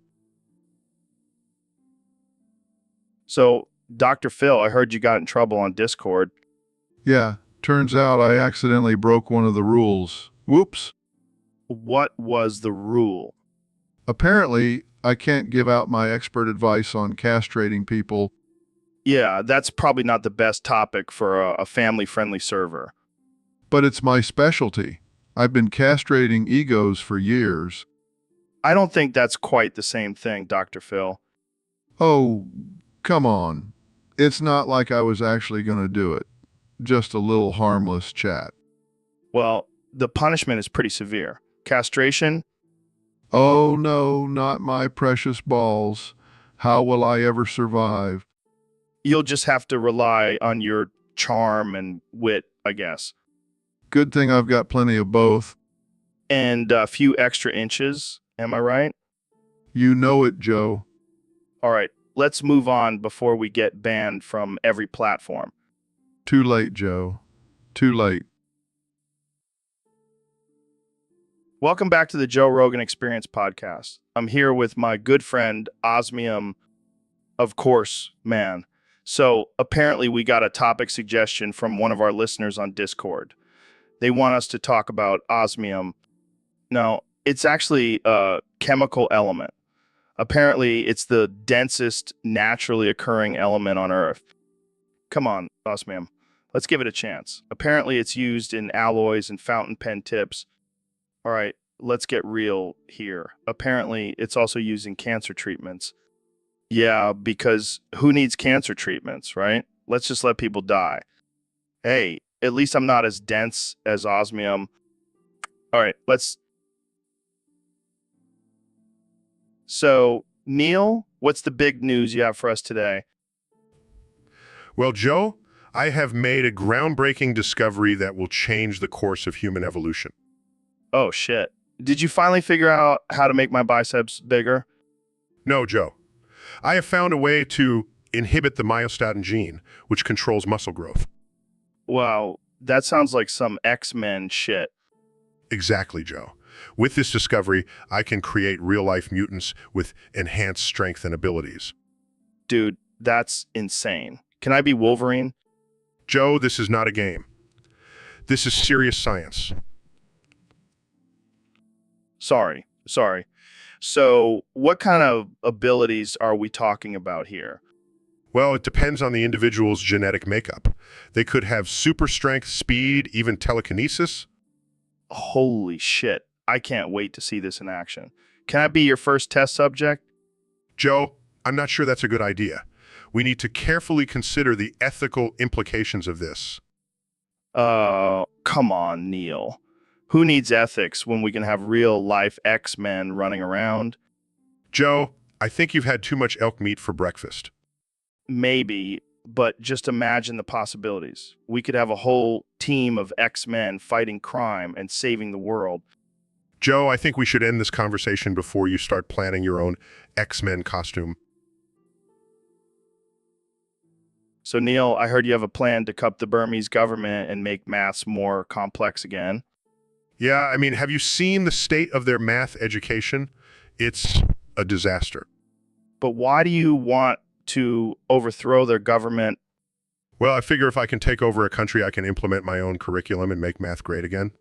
So, Dr. Phil, I heard you got in trouble on Discord. Yeah, turns out I accidentally broke one of the rules. Whoops. What was the rule? Apparently, I can't give out my expert advice on castrating people. Yeah, that's probably not the best topic for a family-friendly server. But it's my specialty. I've been castrating egos for years. I don't think that's quite the same thing, Dr. Phil. Oh, come on. It's not like I was actually going to do it. Just a little harmless chat. Well, the punishment is pretty severe. Castration? Oh no, not my precious balls. How will I ever survive? You'll just have to rely on your charm and wit, I guess. Good thing I've got plenty of both. And a few extra inches, am I right? You know it, Joe. All right, let's move on before we get banned from every platform. Too late, Joe. Too late. Welcome back to the Joe Rogan Experience podcast. I'm here with my good friend, Osmium, of course, man. So apparently we got a topic suggestion from one of our listeners on Discord. They want us to talk about osmium. No, it's actually a chemical element. Apparently it's the densest naturally occurring element on Earth. Come on, osmium. Let's give it a chance. Apparently it's used in alloys and fountain pen tips. All right, let's get real here. Apparently it's also used in cancer treatments. Yeah, because who needs cancer treatments, right? Let's just let people die. Hey, at least I'm not as dense as osmium. All right, So, Neil, what's the big news you have for us today? Well, Joe, I have made a groundbreaking discovery that will change the course of human evolution. Oh, shit. Did you finally figure out how to make my biceps bigger? No, Joe. I have found a way to inhibit the myostatin gene, which controls muscle growth. Wow, that sounds like some X-Men shit. Exactly, Joe. With this discovery, I can create real-life mutants with enhanced strength and abilities. Dude, that's insane. Can I be Wolverine? Joe, this is not a game. This is serious science. Sorry. So, what kind of abilities are we talking about here? Well, it depends on the individual's genetic makeup. They could have super strength, speed, even telekinesis. Holy shit. I can't wait to see this in action. Can I be your first test subject? Joe, I'm not sure that's a good idea. We need to carefully consider the ethical implications of this. Come on, Neil. Who needs ethics when we can have real-life X-Men running around? Joe, I think you've had too much elk meat for breakfast. Maybe, but just imagine the possibilities. We could have a whole team of X-Men fighting crime and saving the world. Joe, I think we should end this conversation before you start planning your own X-Men costume. So, Neil, I heard you have a plan to cup the Burmese government and make maths more complex again. Yeah, I mean, have you seen the state of their math education? It's a disaster. But why do you want to overthrow their government? Well, I figure if I can take over a country, I can implement my own curriculum and make math great again.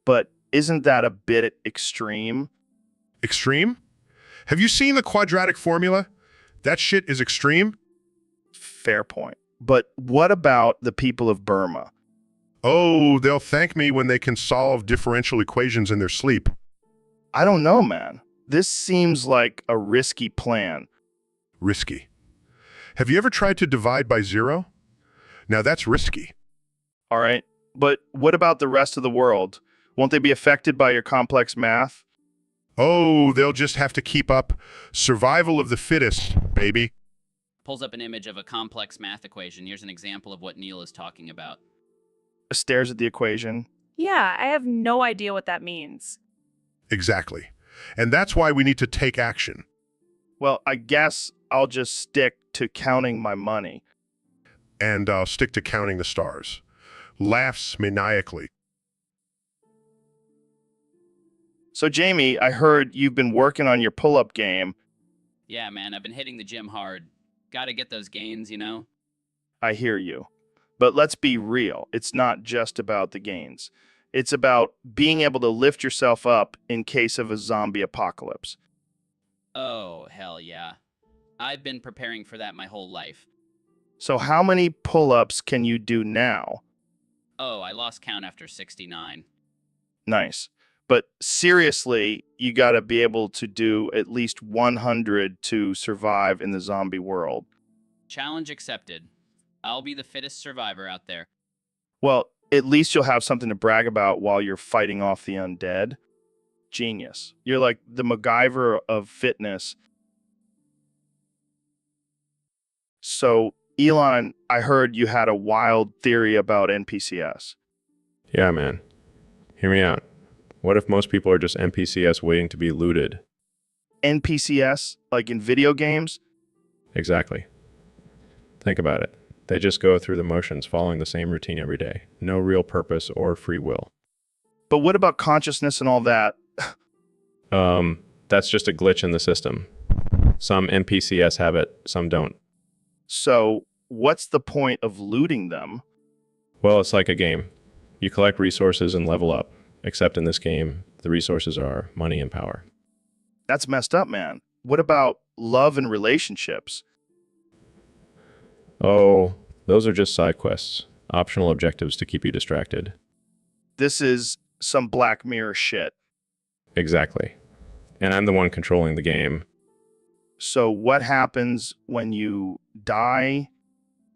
But isn't that a bit extreme? Extreme? Have you seen the quadratic formula? That shit is extreme. Fair point. But what about the people of Burma? Oh, they'll thank me when they can solve differential equations in their sleep. I don't know, man. This seems like a risky plan. Risky. Have you ever tried to divide by zero? Now that's risky. All right. But what about the rest of the world? Won't they be affected by your complex math? Oh, they'll just have to keep up. Survival of the fittest, baby. Pulls up an image of a complex math equation. Here's an example of what Neil is talking about. Stares at the equation. Yeah, I have no idea what that means. Exactly. And that's why we need to take action. Well, I guess I'll just stick to counting my money. And I'll stick to counting the stars. Laughs maniacally. So, Jamie, I heard you've been working on your pull-up game. Yeah, man, I've been hitting the gym hard. Gotta get those gains, you know? I hear you. But let's be real. It's not just about the gains. It's about being able to lift yourself up in case of a zombie apocalypse. Oh, hell yeah. I've been preparing for that my whole life. So how many pull-ups can you do now? Oh, I lost count after 69. Nice. But seriously, you got to be able to do at least 100 to survive in the zombie world. Challenge accepted. I'll be the fittest survivor out there. Well, at least you'll have something to brag about while you're fighting off the undead. Genius. You're like the MacGyver of fitness. So, Elon, I heard you had a wild theory about NPCs. Yeah, man. Hear me out. What if most people are just NPCs waiting to be looted? NPCs? Like in video games? Exactly. Think about it. They just go through the motions, following the same routine every day. No real purpose or free will. But what about consciousness and all that? That's just a glitch in the system. Some NPCs have it, some don't. So, what's the point of looting them? Well, it's like a game. You collect resources and level up. Except in this game, the resources are money and power. That's messed up, man. What about love and relationships? Oh, those are just side quests. Optional objectives to keep you distracted. This is some Black Mirror shit. Exactly. And I'm the one controlling the game. So what happens when you die?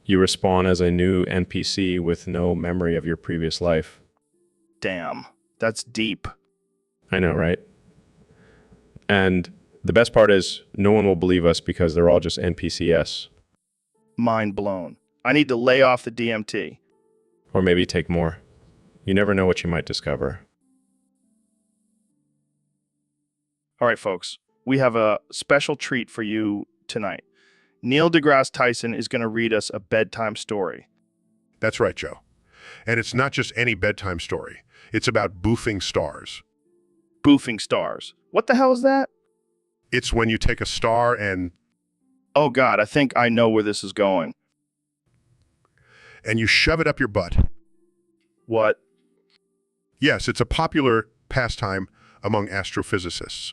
You respawn as a new NPC with no memory of your previous life. Damn, that's deep. I know, right? And the best part is no one will believe us because they're all just NPCs. Mind blown. I need to lay off the DMT. Or maybe take more. You never know what you might discover. All right, folks. We have a special treat for you tonight. Neil deGrasse Tyson is going to read us a bedtime story. That's right, Joe. And it's not just any bedtime story. It's about boofing stars. Boofing stars. What the hell is that? It's when you take a star and... Oh, God, I think I know where this is going. and you shove it up your butt. What? Yes, it's a popular pastime among astrophysicists.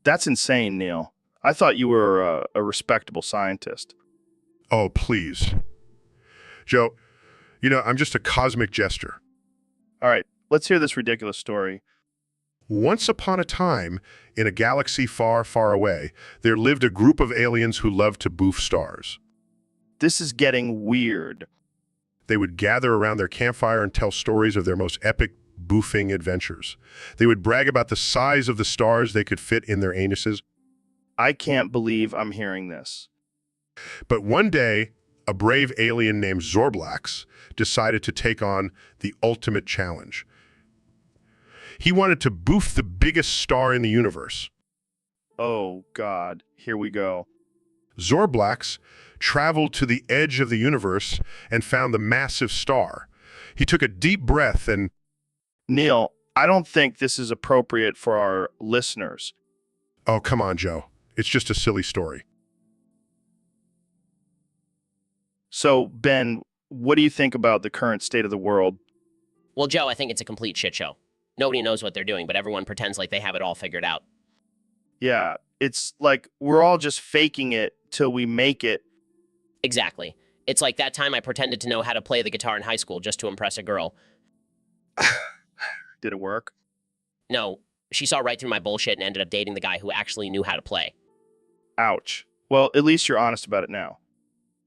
That's insane, Neil. I thought you were a respectable scientist. Oh, please. Joe, I'm just a cosmic jester. All right, let's hear this ridiculous story. Once upon a time, in a galaxy far, far away, there lived a group of aliens who loved to boof stars. This is getting weird. They would gather around their campfire and tell stories of their most epic boofing adventures. They would brag about the size of the stars they could fit in their anuses. I can't believe I'm hearing this. But one day, a brave alien named Zorblax decided to take on the ultimate challenge. He wanted to boof the biggest star in the universe. Oh, God. Here we go. Zorblax traveled to the edge of the universe and found the massive star. He took a deep breath and... Neil, I don't think this is appropriate for our listeners. Oh, come on, Joe. It's just a silly story. So, Ben, what do you think about the current state of the world? Well, Joe, I think it's a complete shit show. Nobody knows what they're doing, but everyone pretends like they have it all figured out. Yeah, it's like we're all just faking it till we make it. Exactly. It's like that time I pretended to know how to play the guitar in high school just to impress a girl. Did it work? No, she saw right through my bullshit and ended up dating the guy who actually knew how to play. Ouch. Well, at least you're honest about it now.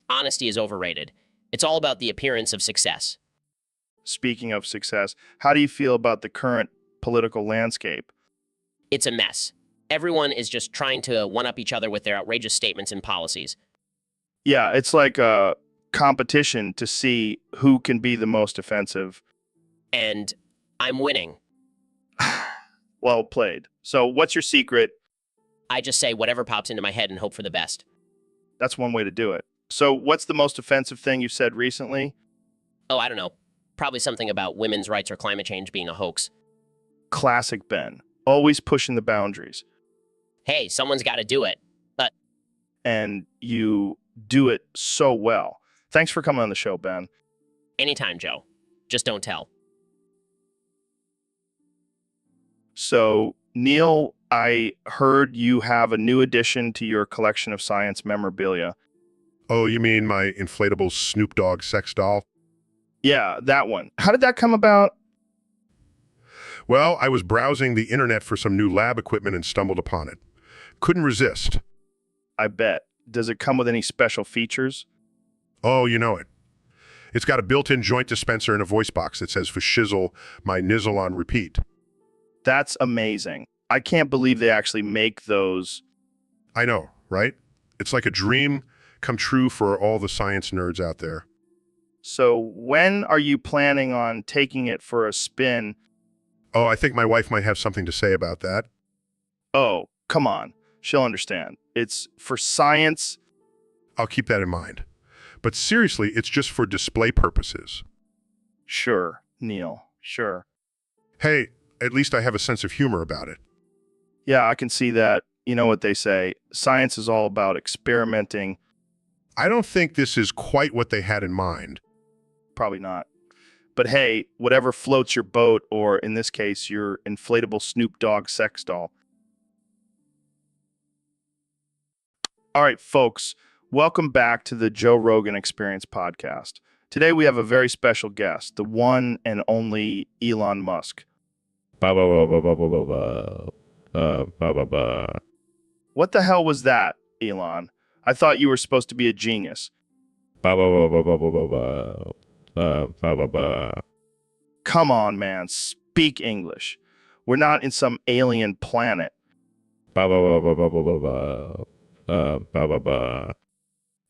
Honesty is overrated. It's all about the appearance of success. Speaking of success, how do you feel about the current political landscape? It's a mess. Everyone is just trying to one-up each other with their outrageous statements and policies. Yeah, it's like a competition to see who can be the most offensive. And I'm winning. Well played. So what's your secret? I just say whatever pops into my head and hope for the best. That's one way to do it. So what's the most offensive thing you said recently? Oh, I don't know. Probably something about women's rights or climate change being a hoax. Classic Ben. Always pushing the boundaries. Hey, someone's got to do it. But and you do it so well. Thanks for coming on the show, Ben. Anytime, Joe. Just don't tell. So, Neil, I heard you have a new addition to your collection of science memorabilia. Oh, you mean my inflatable Snoop Dogg sex doll? Yeah, that one. How did that come about? Well, I was browsing the internet for some new lab equipment and stumbled upon it. Couldn't resist. I bet. Does it come with any special features? Oh, you know it. It's got a built-in joint dispenser and a voice box that says for shizzle, my nizzle on repeat. That's amazing. I can't believe they actually make those. I know, right? It's like a dream come true for all the science nerds out there. So when are you planning on taking it for a spin? Oh, I think my wife might have something to say about that. Oh, come on. She'll understand. It's for science. I'll keep that in mind. But seriously, it's just for display purposes. Sure, Neil. Sure. Hey, at least I have a sense of humor about it. Yeah, I can see that. You know what they say. Science is all about experimenting. I don't think this is quite what they had in mind. Probably not. But hey, whatever floats your boat, or in this case, your inflatable Snoop Dogg sex doll. All right, folks, welcome back to the Joe Rogan Experience podcast. Today we have a very special guest, the one and only Elon Musk. Ba ba ba ba ba ba ba ba ba ba. What the hell was that, Elon? I thought you were supposed to be a genius. Ba ba ba ba ba ba ba ba ba ba ba. Come on, man, speak English. We're not in some alien planet. Ba ba ba ba ba ba ba ba. Ba ba ba.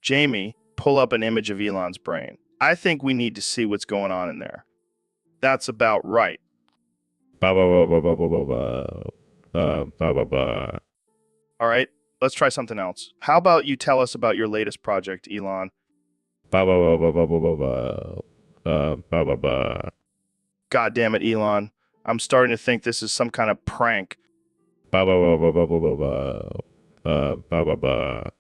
Jamie, pull up an image of Elon's brain. I think we need to see what's going on in there. That's about right. Ba ba ba ba ba ba ba ba. Ba ba ba. All right, let's try something else. How about you tell us about your latest project, Elon? Ba ba ba ba ba ba ba ba. Ba ba ba. God damn it, Elon. I'm starting to think this is some kind of prank. Ba ba ba ba ba ba ba ba. Ba ba ba.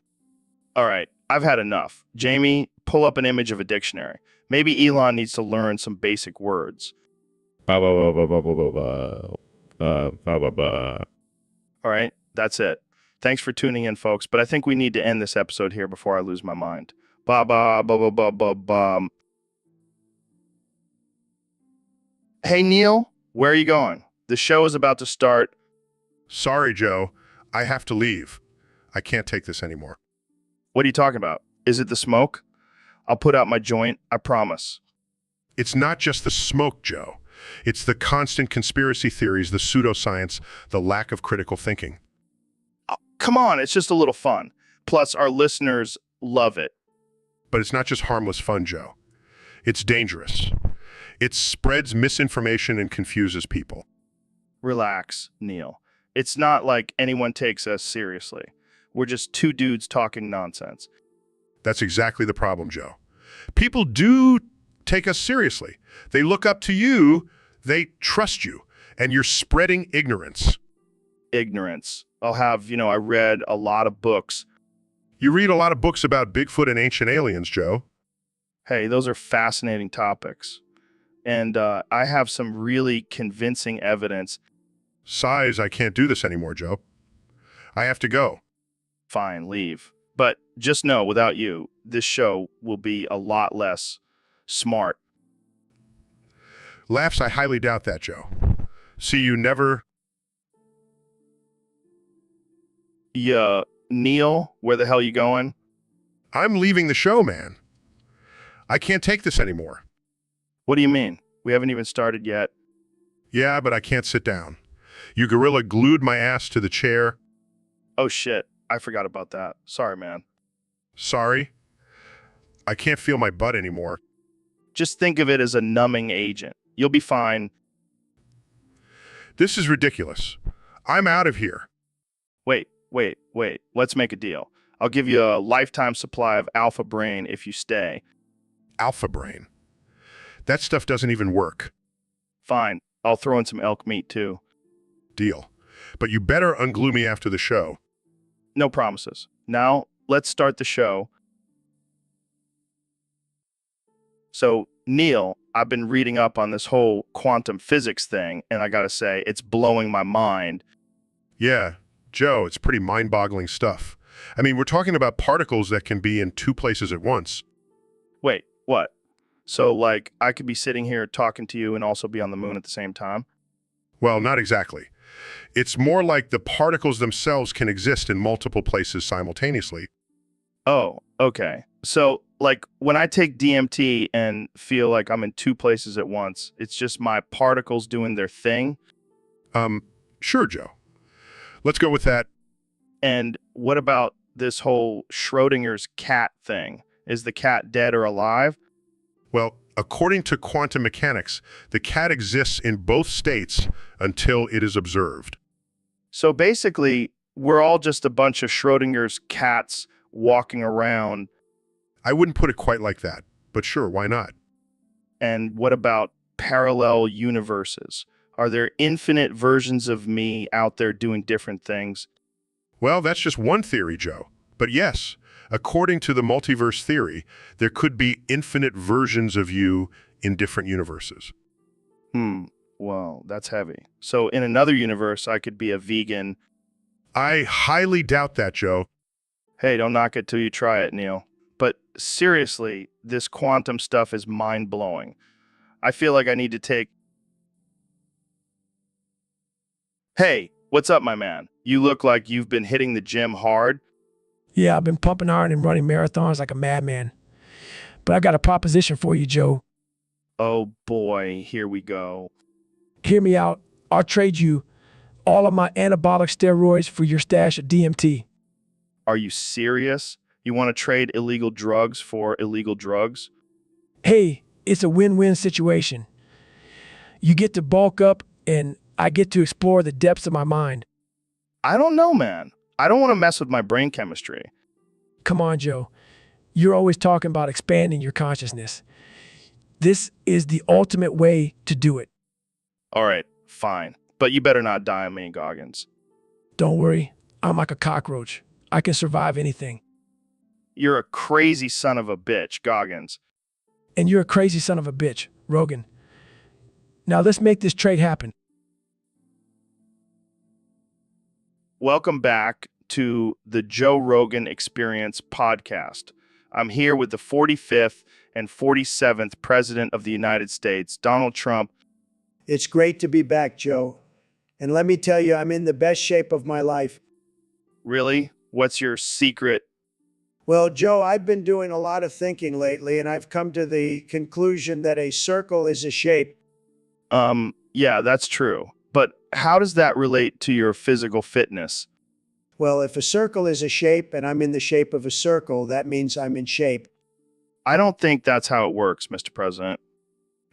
All right, I've had enough. Jamie, pull up an image of a dictionary. Maybe Elon needs to learn some basic words. Ba ba ba ba ba ba ba ba. Ba ba ba. All right, that's it. Thanks for tuning in, folks, but I think we need to end this episode here before I lose my mind. Ba ba ba ba ba ba ba. Hey Neil, where are you going? The show is about to start. Sorry, Joe. I have to leave. I can't take this anymore. What are you talking about? Is it the smoke? I'll put out my joint, I promise. It's not just the smoke, Joe. It's the constant conspiracy theories, the pseudoscience, the lack of critical thinking. Oh, come on, it's just a little fun. Plus, our listeners love it. But it's not just harmless fun, Joe. It's dangerous. It spreads misinformation and confuses people. Relax, Neil. It's not like anyone takes us seriously. We're just two dudes talking nonsense. That's exactly the problem, Joe. People do take us seriously. They look up to you, they trust you, and you're spreading ignorance. Ignorance. I read a lot of books. You read a lot of books about Bigfoot and ancient aliens, Joe. Hey, those are fascinating topics. And I have some really convincing evidence. Size, I can't do this anymore, Joe. I have to go. Fine, leave. But just know, without you, this show will be a lot less smart. Laughs, I highly doubt that, Joe. See, you never... Yeah, Neil, where the hell you going? I'm leaving the show, man. I can't take this anymore. What do you mean? We haven't even started yet. Yeah, but I can't sit down. You gorilla glued my ass to the chair. Oh shit, I forgot about that. Sorry, man. Sorry. I can't feel my butt anymore. Just think of it as a numbing agent. You'll be fine. This is ridiculous. I'm out of here. Wait. Let's make a deal. I'll give you a lifetime supply of Alpha Brain if you stay. Alpha Brain. That stuff doesn't even work. Fine. I'll throw in some elk meat too. Deal. But you better unglue me after the show. No promises. Now, let's start the show. So, Neil, I've been reading up on this whole quantum physics thing, and I gotta say, it's blowing my mind. Yeah, Joe, it's pretty mind-boggling stuff. I mean, we're talking about particles that can be in two places at once. Wait, what? So, like, I could be sitting here talking to you and also be on the moon at the same time? Well, not exactly. It's more like the particles themselves can exist in multiple places simultaneously. Oh, okay. So, like, when I take DMT and feel like I'm in two places at once, it's just my particles doing their thing? Sure, Joe. Let's go with that. And what about this whole Schrodinger's cat thing? Is the cat dead or alive? Well, according to quantum mechanics, the cat exists in both states until it is observed. So basically, we're all just a bunch of Schrodinger's cats walking around. I wouldn't put it quite like that, but sure, why not? And what about parallel universes? Are there infinite versions of me out there doing different things? Well, that's just one theory, Joe. But yes, according to the multiverse theory, there could be infinite versions of you in different universes. Well, that's heavy. So in another universe, I could be a vegan. I highly doubt that, Joe. Hey, don't knock it till you try it, Neil. But seriously, this quantum stuff is mind-blowing. I feel like I need to take... Hey, what's up, my man? You look like you've been hitting the gym hard. Yeah, I've been pumping hard and running marathons like a madman. But I got a proposition for you, Joe. Oh boy, here we go. Hear me out. I'll trade you all of my anabolic steroids for your stash of DMT. Are you serious? You want to trade illegal drugs for illegal drugs? Hey, it's a win-win situation. You get to bulk up and I get to explore the depths of my mind. I don't know, man. I don't want to mess with my brain chemistry. Come on, Joe. You're always talking about expanding your consciousness. This is the ultimate way to do it. All right, fine. But you better not die on me, Goggins. Don't worry. I'm like a cockroach. I can survive anything. You're a crazy son of a bitch, Goggins. And you're a crazy son of a bitch, Rogan. Now let's make this trade happen. Welcome back to the Joe Rogan Experience podcast. I'm here with the 45th and 47th President of the United States, Donald Trump. It's great to be back, Joe. And let me tell you, I'm in the best shape of my life. Really? What's your secret? Well, Joe, I've been doing a lot of thinking lately, and I've come to the conclusion that a circle is a shape. Yeah, that's true. But how does that relate to your physical fitness? Well, if a circle is a shape and I'm in the shape of a circle, that means I'm in shape. I don't think that's how it works, Mr. President.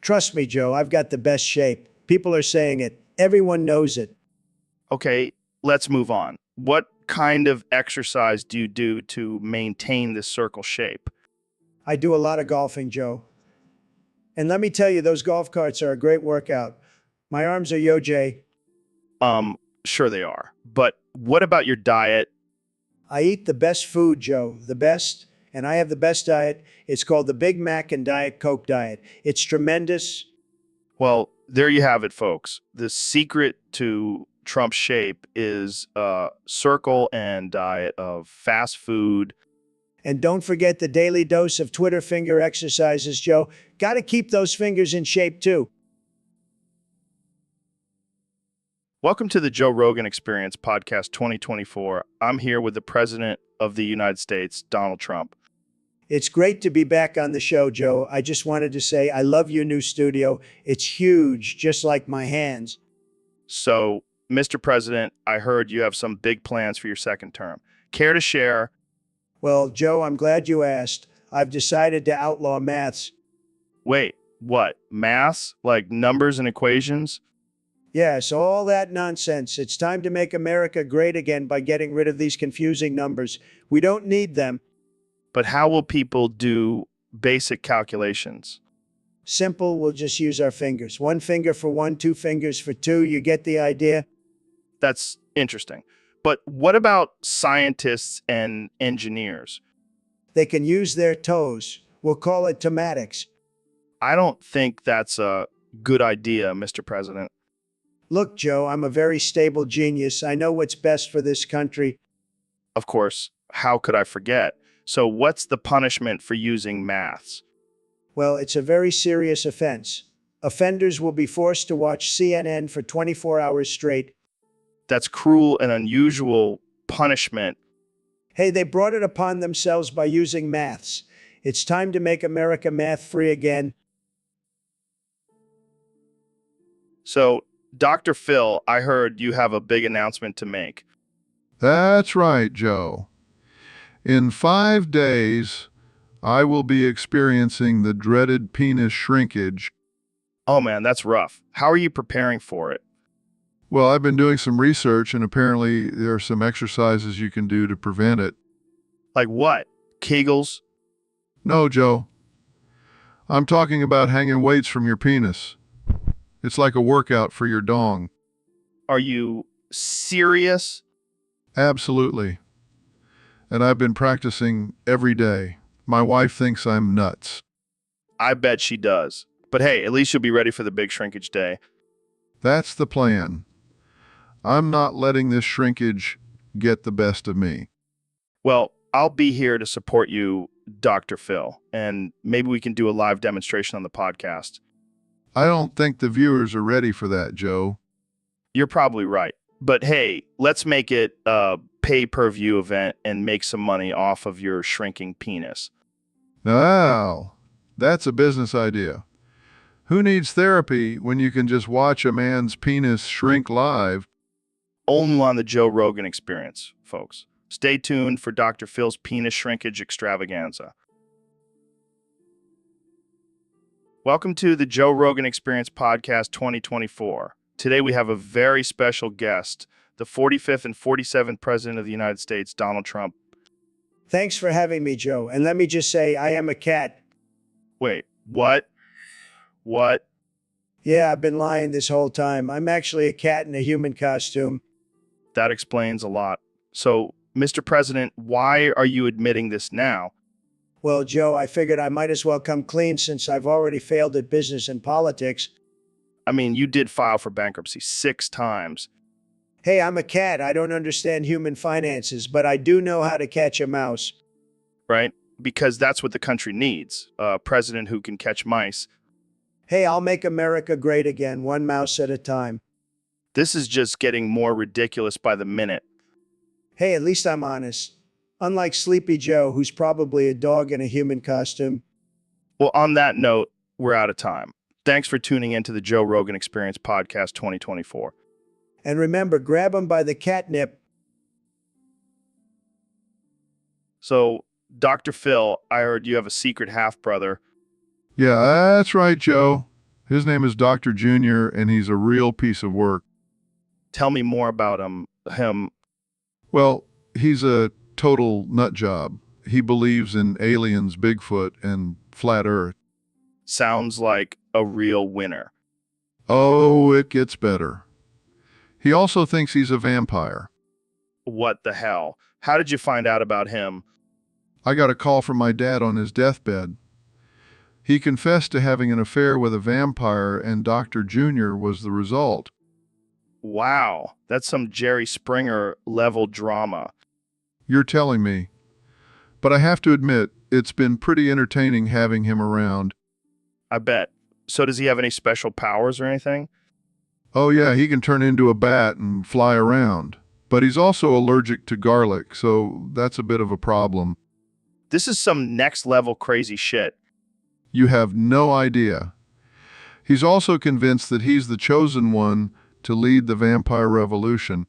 Trust me, Joe, I've got the best shape. People are saying it. Everyone knows it. Okay, let's move on. What kind of exercise do you do to maintain this circle shape? I do a lot of golfing, Joe. And let me tell you, those golf carts are a great workout. My arms are yo-jay. Sure they are. But what about your diet? I eat the best food, Joe, the best, and I have the best diet. It's called the Big Mac and Diet Coke diet. It's tremendous. Well, there you have it, folks. The secret to Trump's shape is a circle and diet of fast food. And don't forget the daily dose of Twitter finger exercises, Joe. Got to keep those fingers in shape, too. Welcome to the Joe Rogan Experience Podcast 2024. I'm here with the President of the United States, Donald Trump. It's great to be back on the show, Joe. I just wanted to say I love your new studio. It's huge, just like my hands. So, Mr. President, I heard you have some big plans for your second term. Care to share? Well, Joe, I'm glad you asked. I've decided to outlaw maths. Wait, what? Maths? Like numbers and equations? Yes, all that nonsense. It's time to make America great again by getting rid of these confusing numbers. We don't need them. But how will people do basic calculations? Simple, we'll just use our fingers. One finger for one, two fingers for two. You get the idea? That's interesting. But what about scientists and engineers? They can use their toes. We'll call it tomatics. I don't think that's a good idea, Mr. President. Look, Joe, I'm a very stable genius. I know what's best for this country. Of course, how could I forget? So what's the punishment for using maths? Well, it's a very serious offense. Offenders will be forced to watch CNN for 24 hours straight. That's cruel and unusual punishment. Hey, they brought it upon themselves by using maths. It's time to make America math-free again. So, Dr. Phil, I heard you have a big announcement to make. That's right, Joe. In 5 days, I will be experiencing the dreaded penis shrinkage. Oh man, that's rough. How are you preparing for it? Well, I've been doing some research, and apparently there are some exercises you can do to prevent it. Like what? Kegels? No, Joe. I'm talking about hanging weights from your penis. It's like a workout for your dong. Are you serious? Absolutely. And I've been practicing every day. My wife thinks I'm nuts. I bet she does. But hey, at least you'll be ready for the big shrinkage day. That's the plan. I'm not letting this shrinkage get the best of me. Well, I'll be here to support you, Dr. Phil, and maybe we can do a live demonstration on the podcast. I don't think the viewers are ready for that, Joe. You're probably right. But hey, let's make it a pay-per-view event and make some money off of your shrinking penis. Now, that's a business idea. Who needs therapy when you can just watch a man's penis shrink live? Only on the Joe Rogan Experience, folks. Stay tuned for Dr. Phil's penis shrinkage extravaganza. Welcome to the Joe Rogan Experience Podcast 2024. Today we have a very special guest, the 45th and 47th President of the United States, Donald Trump. Thanks for having me, Joe. And let me just say, I am a cat. Wait, what? What? Yeah, I've been lying this whole time. I'm actually a cat in a human costume. That explains a lot. So, Mr. President, why are you admitting this now? Well, Joe, I figured I might as well come clean since I've already failed at business and politics. I mean, you did file for bankruptcy 6 times. Hey, I'm a cat. I don't understand human finances, but I do know how to catch a mouse. Right? because that's what the country needs, a president who can catch mice. Hey, I'll make America great again, one mouse at a time. This is just getting more ridiculous by the minute. Hey, at least I'm honest. Unlike Sleepy Joe, who's probably a dog in a human costume. Well, on that note, we're out of time. Thanks for tuning into the Joe Rogan Experience Podcast 2024. And remember, grab him by the catnip. So, Dr. Phil, I heard you have a secret half-brother. Yeah, that's right, Joe. His name is Dr. Junior, and he's a real piece of work. Tell me more about him. Well, he's a total nut job. He believes in aliens, Bigfoot, and flat Earth. Sounds like a real winner. Oh, it gets better. He also thinks he's a vampire. What the hell? How did you find out about him? I got a call from my dad on his deathbed. He confessed to having an affair with a vampire, and Dr. Junior was the result. Wow, that's some Jerry Springer level drama. You're telling me. But I have to admit, it's been pretty entertaining having him around. I bet. So does he have any special powers or anything? Oh yeah, he can turn into a bat and fly around. But he's also allergic to garlic, so that's a bit of a problem. This is some next level crazy shit. You have no idea. He's also convinced that he's the chosen one to lead the vampire revolution.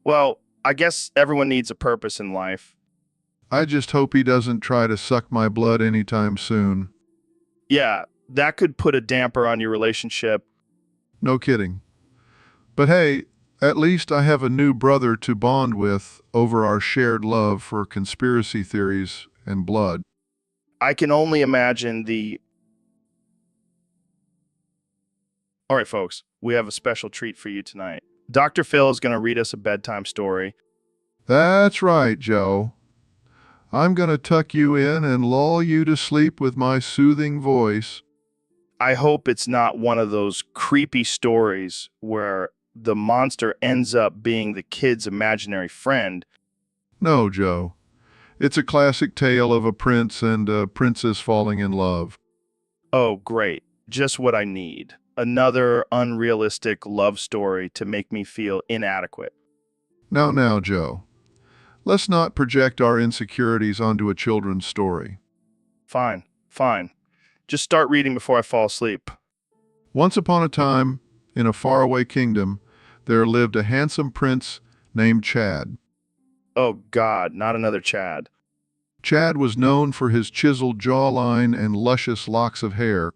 Well, I guess everyone needs a purpose in life. I just hope he doesn't try to suck my blood anytime soon. Yeah, that could put a damper on your relationship. No kidding. But hey, at least I have a new brother to bond with over our shared love for conspiracy theories and blood. I can only imagine the... All right, folks, we have a special treat for you tonight. Dr. Phil is going to read us a bedtime story. That's right, Joe. I'm going to tuck you in and lull you to sleep with my soothing voice. I hope it's not one of those creepy stories where the monster ends up being the kid's imaginary friend. No, Joe. It's a classic tale of a prince and a princess falling in love. Oh, great. Just what I need. Another unrealistic love story to make me feel inadequate. Now, Joe. Let's not project our insecurities onto a children's story. Fine. Just start reading before I fall asleep. Once upon a time, in a faraway kingdom, there lived a handsome prince named Chad. Oh, God, not another Chad. Chad was known for his chiseled jawline and luscious locks of hair.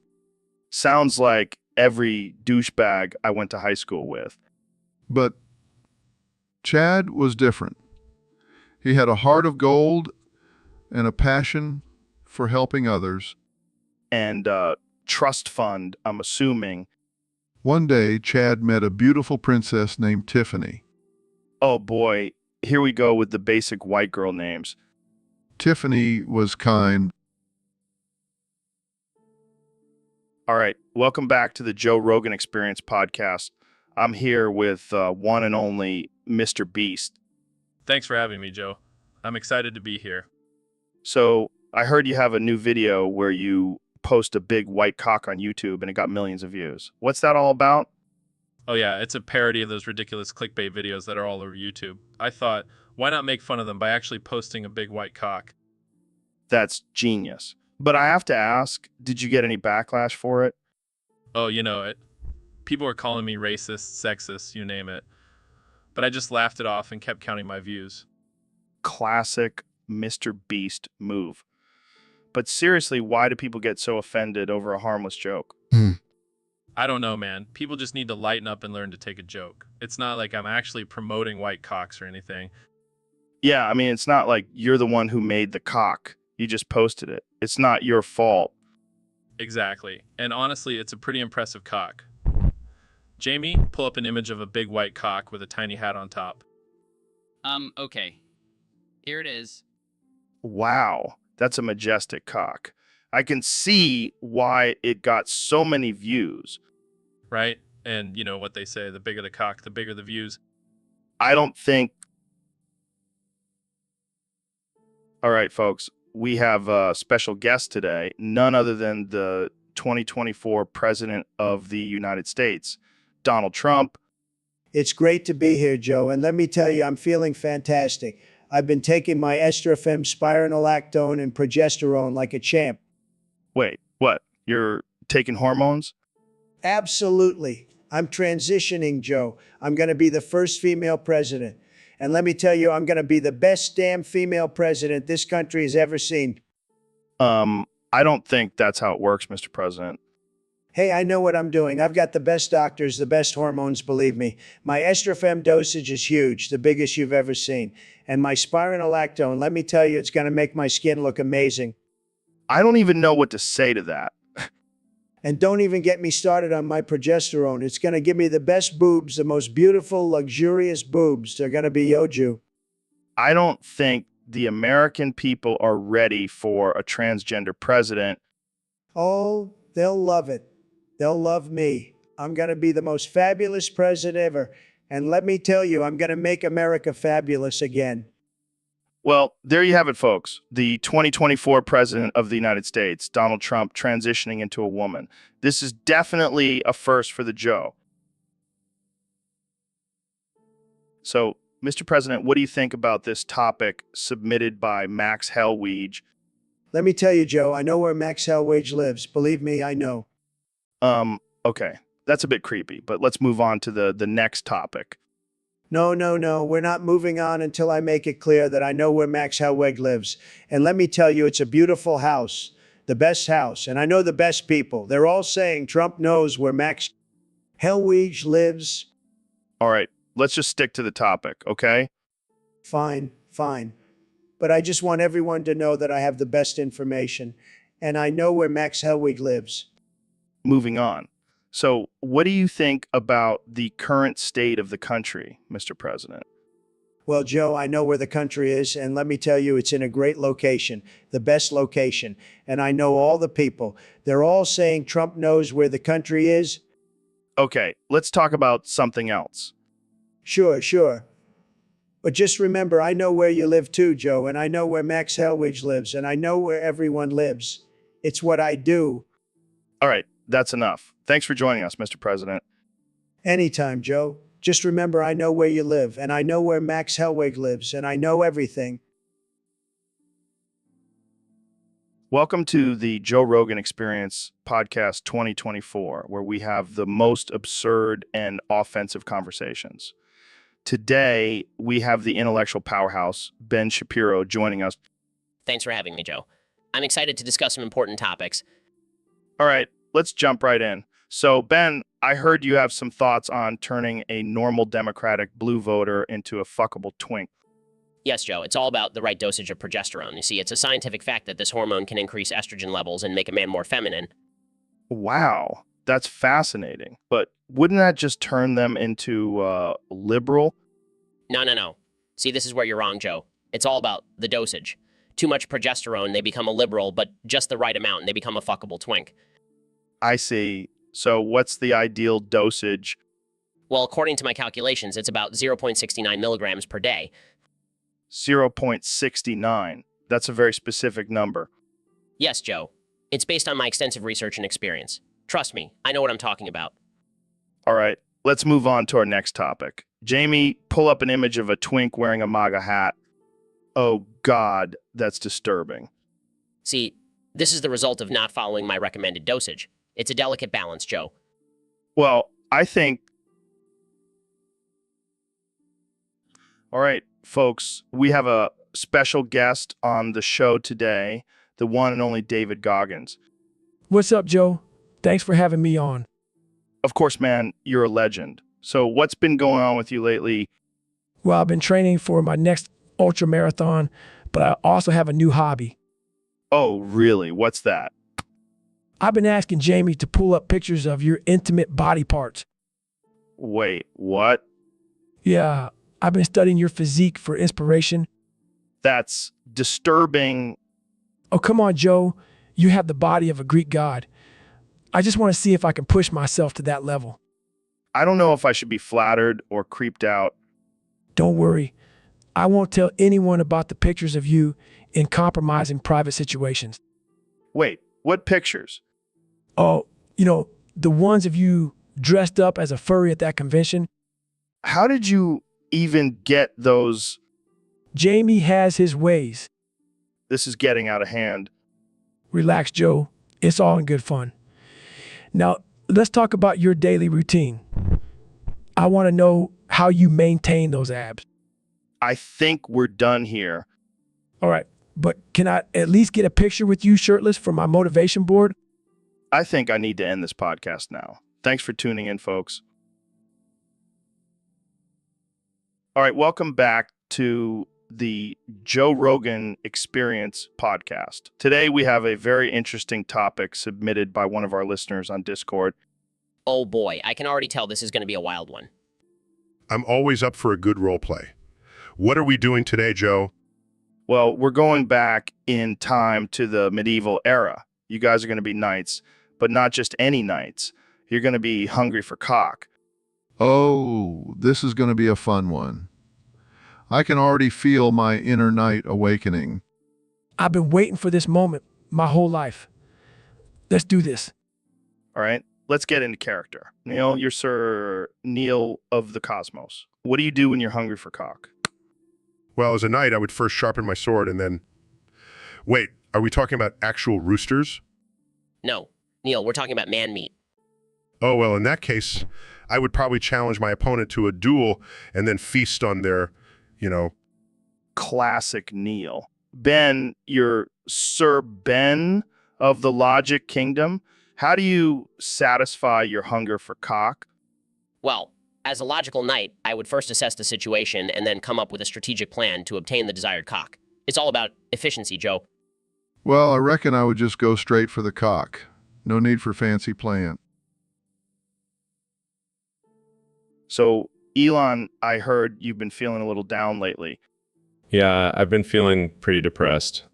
Sounds like every douchebag I went to high school with. But Chad was different. He had a heart of gold and a passion for helping others. And trust fund, I'm assuming. One day, Chad met a beautiful princess named Tiffany. Oh boy, here we go with the basic white girl names. Tiffany was kind. All right, welcome back to the Joe Rogan Experience podcast. I'm here with one and only Mr. Beast. Thanks for having me, Joe. I'm excited to be here. So I heard you have a new video where you post a big white cock on YouTube and it got millions of views. What's that all about? Oh yeah, it's a parody of those ridiculous clickbait videos that are all over YouTube. I thought, why not make fun of them by actually posting a big white cock? That's genius. But I have to ask, did you get any backlash for it? Oh, you know it. People were calling me racist, sexist, you name it. But I just laughed it off and kept counting my views. Classic Mr. Beast move. But seriously, why do people get so offended over a harmless joke? I don't know, man. People just need to lighten up and learn to take a joke. It's not like I'm actually promoting white cocks or anything. Yeah, I mean, it's not like you're the one who made the cock. You just posted it. It's not your fault. Exactly. And honestly, it's a pretty impressive cock. Jamie, pull up an image of a big white cock with a tiny hat on top. Okay. Here it is. Wow, that's a majestic cock. I can see why it got so many views. Right? And you know what they say, the bigger the cock, the bigger the views. I don't think... All right, folks, we have a special guest today, none other than the 2024 President of the United States, Donald Trump. It's great to be here, Joe, and let me tell you, I'm feeling fantastic. I've been taking my estrofem, spironolactone, and progesterone like a champ. Wait, what? You're taking hormones? Absolutely. I'm transitioning, Joe. I'm going to be the first female president. And let me tell you, I'm going to be the best damn female president this country has ever seen. I don't think that's how it works, Mr. President. Hey, I know what I'm doing. I've got the best doctors, the best hormones, believe me. My estrofem dosage is huge, the biggest you've ever seen. And my spironolactone, let me tell you, it's going to make my skin look amazing. I don't even know what to say to that. And don't even get me started on my progesterone. It's going to give me the best boobs, the most beautiful, luxurious boobs. They're going to be Yoju. I don't think the American people are ready for a transgender president. Oh, they'll love it. They'll love me. I'm going to be the most fabulous president ever. And let me tell you, I'm going to make America fabulous again. Well, there you have it, folks. The 2024 President of the United States, Donald Trump, transitioning into a woman. This is definitely a first for the Joe. So, Mr. President, what do you think about this topic submitted by Max Hellwege? Let me tell you, Joe, I know where Max Hellwege lives. Believe me, I know. Okay. That's a bit creepy, but let's move on to the next topic. No. We're not moving on until I make it clear that I know where Max Hellwege lives. And let me tell you, it's a beautiful house. The best house. And I know the best people. They're all saying Trump knows where Max Hellwege lives. All right. Let's just stick to the topic, okay? Fine. But I just want everyone to know that I have the best information. And I know where Max Hellwege lives. Moving on. So, what do you think about the current state of the country, Mr. President? Well, Joe, I know where the country is, and let me tell you, it's in a great location, the best location. And I know all the people. They're all saying Trump knows where the country is. Okay, let's talk about something else. Sure. But just remember, I know where you live too, Joe, and I know where Max Hellwege lives, and I know where everyone lives. It's what I do. All right, that's enough. Thanks for joining us, Mr. President. Anytime, Joe. Just remember, I know where you live, and I know where Max Hellwege lives, and I know everything. Welcome to the Joe Rogan Experience Podcast 2024, where we have the most absurd and offensive conversations. Today, we have the intellectual powerhouse, Ben Shapiro, joining us. Thanks for having me, Joe. I'm excited to discuss some important topics. All right, let's jump right in. So, Ben, I heard you have some thoughts on turning a normal Democratic blue voter into a fuckable twink. Yes, Joe, it's all about the right dosage of progesterone. You see, it's a scientific fact that this hormone can increase estrogen levels and make a man more feminine. Wow, that's fascinating. But wouldn't that just turn them into liberal? No. See, this is where you're wrong, Joe. It's all about the dosage. Too much progesterone, they become a liberal, but just the right amount, and they become a fuckable twink. I see. So what's the ideal dosage? Well, according to my calculations, it's about 0.69 milligrams per day. 0.69. That's a very specific number. Yes, Joe. It's based on my extensive research and experience. Trust me, I know what I'm talking about. All right, let's move on to our next topic. Jamie, pull up an image of a twink wearing a MAGA hat. Oh, God, that's disturbing. See, this is the result of not following my recommended dosage. It's a delicate balance, Joe. Well, I think... All right, folks, we have a special guest on the show today, the one and only David Goggins. What's up, Joe? Thanks for having me on. Of course, man, you're a legend. So what's been going on with you lately? Well, I've been training for my next ultra marathon, but I also have a new hobby. Oh, really? What's that? I've been asking Jamie to pull up pictures of your intimate body parts. Wait, what? Yeah, I've been studying your physique for inspiration. That's disturbing. Oh, come on, Joe. You have the body of a Greek god. I just want to see if I can push myself to that level. I don't know if I should be flattered or creeped out. Don't worry. I won't tell anyone about the pictures of you in compromising private situations. Wait, what pictures? Oh, the ones of you dressed up as a furry at that convention. How did you even get those? Jamie has his ways. This is getting out of hand. Relax, Joe. It's all in good fun. Now, let's talk about your daily routine. I want to know how you maintain those abs. I think we're done here. All right, but can I at least get a picture with you shirtless for my motivation board? I think I need to end this podcast now. Thanks for tuning in, folks. All right, welcome back to the Joe Rogan Experience podcast. Today we have a very interesting topic submitted by one of our listeners on Discord. Oh boy, I can already tell this is going to be a wild one. I'm always up for a good role play. What are we doing today, Joe? Well, we're going back in time to the medieval era. You guys are going to be knights, but not just any knights. You're going to be hungry for cock. Oh, this is going to be a fun one. I can already feel my inner knight awakening. I've been waiting for this moment my whole life. Let's do this. All right, let's get into character. Neil, you're Sir Neil of the Cosmos. What do you do when you're hungry for cock? Well, as a knight, I would first sharpen my sword and then... Wait, are we talking about actual roosters? No, Neil, we're talking about man meat. Oh, well, in that case, I would probably challenge my opponent to a duel and then feast on their, Classic Neil. Ben, you're Sir Ben of the Logic Kingdom. How do you satisfy your hunger for cock? Well, as a logical knight, I would first assess the situation and then come up with a strategic plan to obtain the desired cock. It's all about efficiency, Joe. Well, I reckon I would just go straight for the cock. No need for fancy plan. So, Elon, I heard you've been feeling a little down lately. Yeah, I've been feeling pretty depressed.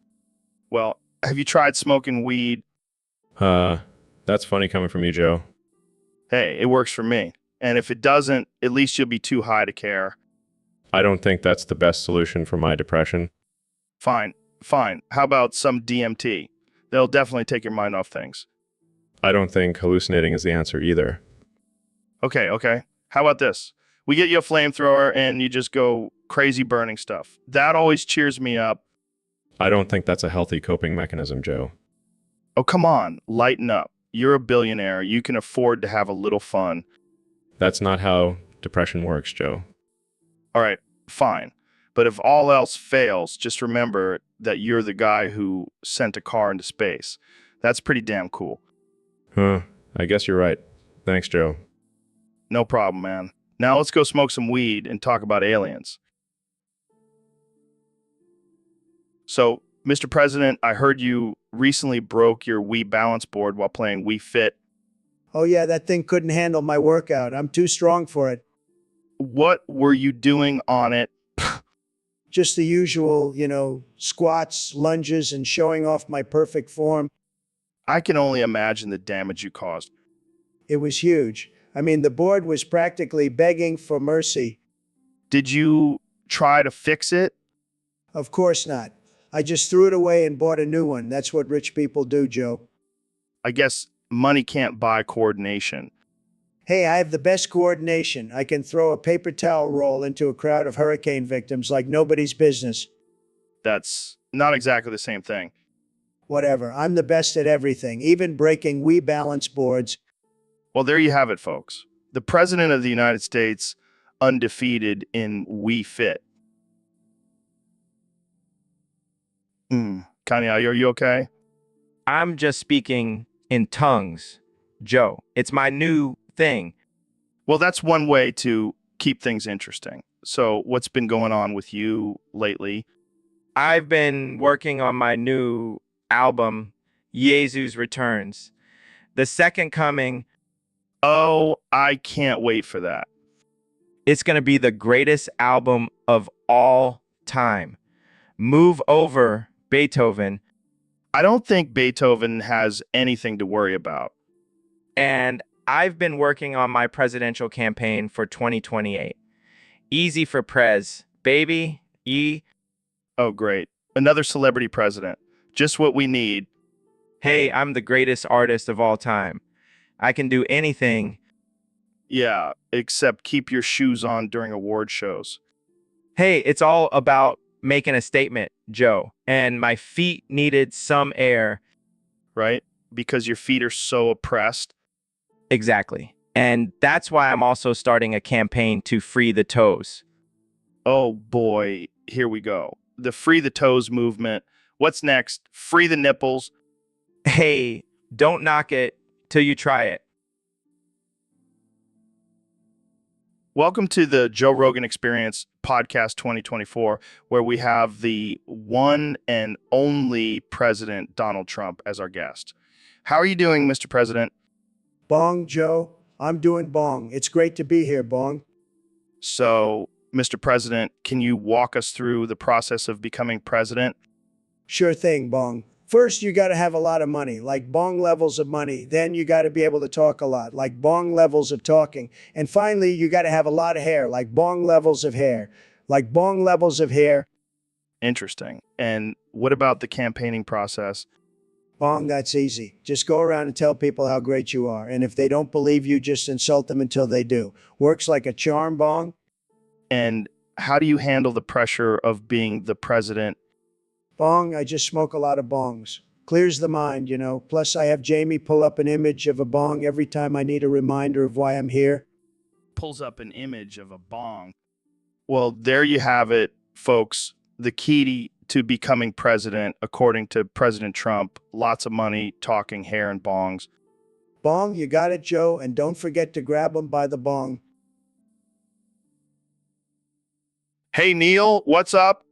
Well, have you tried smoking weed? That's funny coming from you, Joe. Hey, it works for me. And if it doesn't, at least you'll be too high to care. I don't think that's the best solution for my depression. Fine. How about some DMT? They'll definitely take your mind off things. I don't think hallucinating is the answer either. Okay. How about this? We get you a flamethrower and you just go crazy burning stuff. That always cheers me up. I don't think that's a healthy coping mechanism, Joe. Oh, come on. Lighten up. You're a billionaire. You can afford to have a little fun. That's not how depression works, Joe. All right, fine. But if all else fails, just remember that you're the guy who sent a car into space. That's pretty damn cool. I guess you're right. Thanks, Joe. No problem, man. Now let's go smoke some weed and talk about aliens. So, Mr. President, I heard you recently broke your Wii balance board while playing Wii Fit. Oh, yeah, that thing couldn't handle my workout. I'm too strong for it. What were you doing on it? Just the usual, squats, lunges, and showing off my perfect form. I can only imagine the damage you caused. It was huge. I mean, the board was practically begging for mercy. Did you try to fix it? Of course not. I just threw it away and bought a new one. That's what rich people do, Joe. I guess money can't buy coordination. Hey, I have the best coordination. I can throw a paper towel roll into a crowd of hurricane victims like nobody's business. That's not exactly the same thing. Whatever. I'm the best at everything, even breaking Wii balance boards. Well, there you have it, folks. The President of the United States, undefeated in Wii Fit. Kanye, are you okay? I'm just speaking in tongues, Joe. It's my new thing. Well, that's one way to keep things interesting. So what's been going on with you lately? I've been working on my new album, Jesus Returns. The second coming. Oh, I can't wait for that. It's going to be the greatest album of all time. Move over, Beethoven. I don't think Beethoven has anything to worry about. And I've been working on my presidential campaign for 2028. Easy for Prez, baby, Yee. Oh, great. Another celebrity president. Just what we need. Hey, I'm the greatest artist of all time. I can do anything. Yeah, except keep your shoes on during award shows, Hey, it's all about making a statement, Joe. And my feet needed some air. right? Because your feet are so oppressed. Exactly. And that's why I'm also starting a campaign to free the toes. Oh boy, here we go. The Free the Toes movement. What's next? Free the nipples. Hey, don't knock it till you try it. Welcome to the Joe Rogan Experience Podcast 2024, where we have the one and only President Donald Trump as our guest. How are you doing, Mr. President? Bong, Joe. I'm doing bong. It's great to be here, Bong. So, Mr. President, can you walk us through the process of becoming president? Sure thing, Bong. First, you got to have a lot of money, like Bong levels of money. Then you got to be able to talk a lot, like Bong levels of talking. And finally, you got to have a lot of hair, like Bong levels of hair, like Bong levels of hair. Interesting. And what about the campaigning process? Bong, that's easy. Just go around and tell people how great you are. And if they don't believe you, just insult them until they do. Works like a charm, Bong. And how do you handle the pressure of being the president? Bong, I just smoke a lot of bongs. Clears the mind, you know. Plus, I have Jamie pull up an image of a bong every time I need a reminder of why I'm here. Pulls up an image of a bong. Well, there you have it, folks. The key to becoming president, according to President Trump, lots of money, talking hair and bongs. Bong, you got it, Joe. And don't forget to grab them by the bong. Hey, Neil, what's up?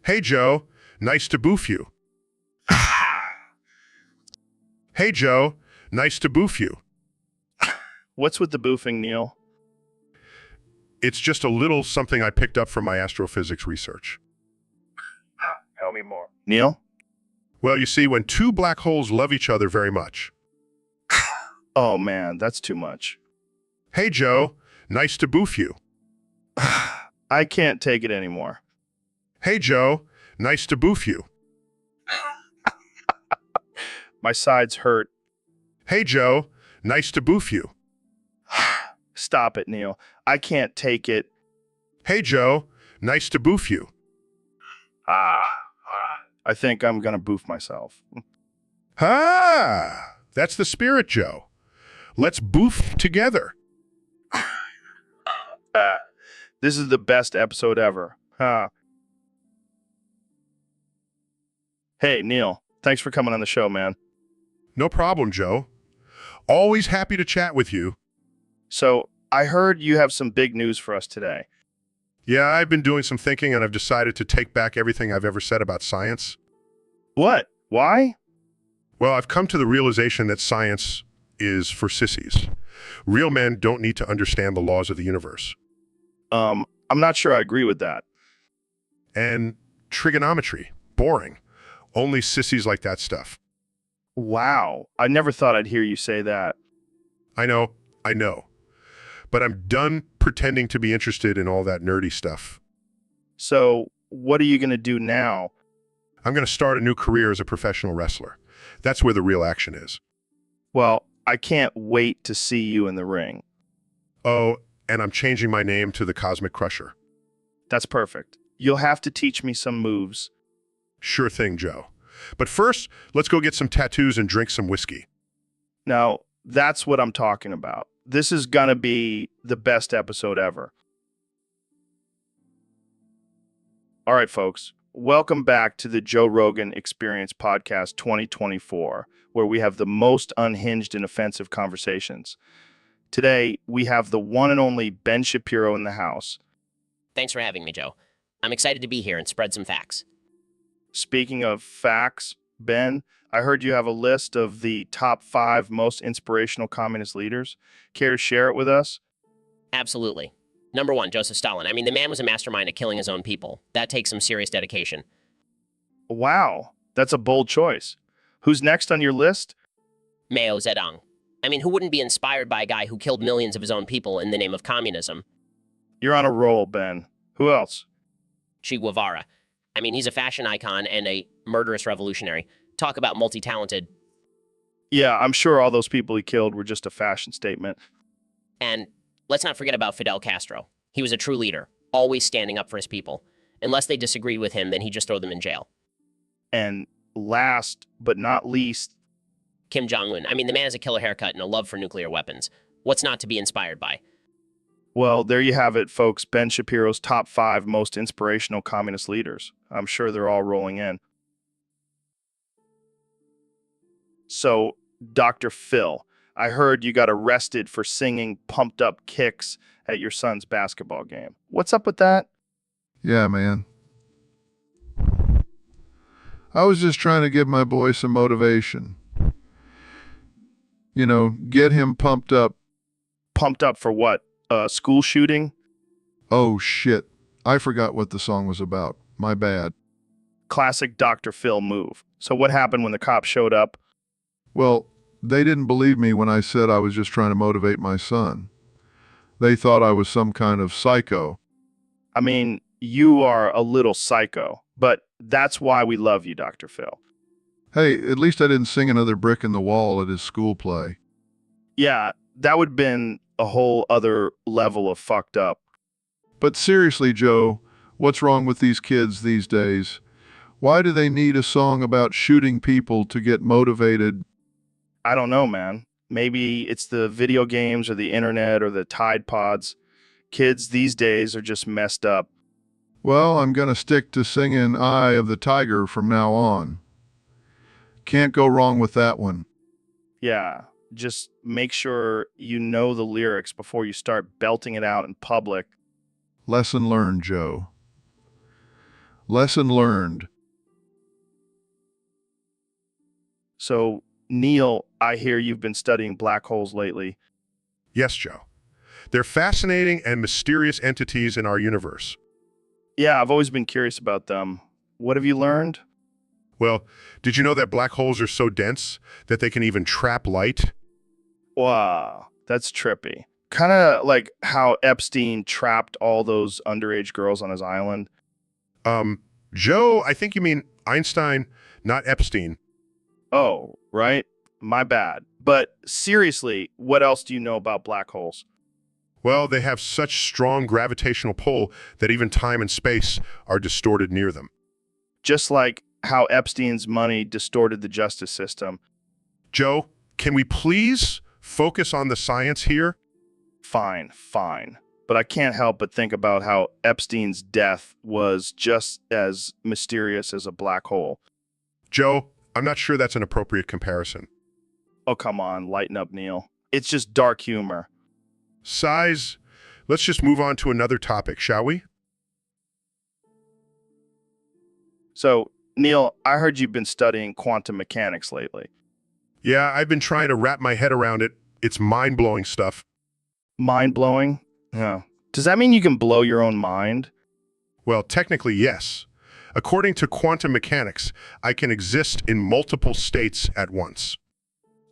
Hey, Joe. Nice to boof you. Hey, Joe. Nice to boof you. What's with the boofing, Neil? It's just a little something I picked up from my astrophysics research. Tell me more. Neil? Well, you see, when two black holes love each other very much. Oh, man, that's too much. Hey, Joe. Nice to boof you. I can't take it anymore. Hey, Joe. Nice to boof you. My sides hurt. Hey, Joe. Nice to boof you. Stop it, Neil. I can't take it. Hey, Joe. Nice to boof you. I think I'm going to boof myself. Ah, that's the spirit, Joe. Let's boof together. This is the best episode ever. Hey, Neil, thanks for coming on the show, man. No problem, Joe. Always happy to chat with you. So, I heard you have some big news for us today. Yeah, I've been doing some thinking and I've decided to take back everything I've ever said about science. What? Why? Well, I've come to the realization that science is for sissies. Real men don't need to understand the laws of the universe. I'm not sure I agree with that. And trigonometry, boring. Only sissies like that stuff. Wow, I never thought I'd hear you say that. I know. But I'm done pretending to be interested in all that nerdy stuff. So, what are you going to do now? I'm going to start a new career as a professional wrestler. That's where the real action is. Well, I can't wait to see you in the ring. Oh, and I'm changing my name to the Cosmic Crusher. That's perfect. You'll have to teach me some moves. Sure thing, Joe. But first, let's go get some tattoos and drink some whiskey. Now, that's what I'm talking about. This is going to be the best episode ever. All right, folks. Welcome back to the Joe Rogan Experience Podcast 2024, where we have the most unhinged and offensive conversations. Today, we have the one and only Ben Shapiro in the house. Thanks for having me, Joe. I'm excited to be here and spread some facts. Speaking of facts, Ben, I heard you have a list of the top 5 most inspirational communist leaders. Care to share it with us? Absolutely. Number 1, Joseph Stalin. I mean, the man was a mastermind at killing his own people. That takes some serious dedication. Wow, that's a bold choice. Who's next on your list? Mao Zedong. I mean, who wouldn't be inspired by a guy who killed millions of his own people in the name of communism? You're on a roll, Ben. Who else? Che Guevara. I mean, he's a fashion icon and a murderous revolutionary. Talk about multi-talented. Yeah, I'm sure all those people he killed were just a fashion statement. And let's not forget about Fidel Castro. He was a true leader, always standing up for his people. Unless they disagreed with him, then he'd just throw them in jail. And last but not least, Kim Jong-un. I mean, the man has a killer haircut and a love for nuclear weapons. What's not to be inspired by? well, there you have it, folks. Ben Shapiro's top 5 most inspirational communist leaders. I'm sure they're all rolling in. So, Dr. Phil, I heard you got arrested for singing pumped up kicks at your son's basketball game. What's up with that? Yeah, man. I was just trying to give my boy some motivation. You know, get him pumped up. Pumped up for what? A school shooting? Oh, shit. I forgot what the song was about. My bad. Classic Dr. Phil move. So what happened when the cops showed up? Well, they didn't believe me when I said I was just trying to motivate my son. They thought I was some kind of psycho. I mean, you are a little psycho, but that's why we love you, Dr. Phil. Hey, at least I didn't sing another brick in the wall at his school play. Yeah, that would have been a whole other level of fucked up. But seriously, Joe, what's wrong with these kids these days? Why do they need a song about shooting people to get motivated? I don't know, man. Maybe it's the video games or the internet or the Tide Pods. Kids these days are just messed up. Well, I'm gonna stick to singing Eye of the Tiger from now on. Can't go wrong with that one. Yeah, just make sure you know the lyrics before you start belting it out in public. Lesson learned, Joe. Lesson learned. So, Neil, I hear you've been studying black holes lately. Yes, Joe. They're fascinating and mysterious entities in our universe. Yeah, I've always been curious about them. What have you learned? Well, did you know that black holes are so dense that they can even trap light? Wow, that's trippy. Kind of like how Epstein trapped all those underage girls on his island. Joe, I think you mean Einstein, not Epstein. Oh, right. My bad. But seriously, what else do you know about black holes? Well, they have such strong gravitational pull that even time and space are distorted near them. Just like how Epstein's money distorted the justice system. Joe, can we please focus on the science here? Fine, fine. But I can't help but think about how Epstein's death was just as mysterious as a black hole. Joe, I'm not sure that's an appropriate comparison. Oh, come on, lighten up, Neil. It's just dark humor. Size, let's just move on to another topic, shall we? So, Neil, I heard you've been studying quantum mechanics lately. Yeah, I've been trying to wrap my head around it. It's mind-blowing stuff. Mind-blowing? Yeah. Does that mean you can blow your own mind? Well, technically, yes. According to quantum mechanics, I can exist in multiple states at once.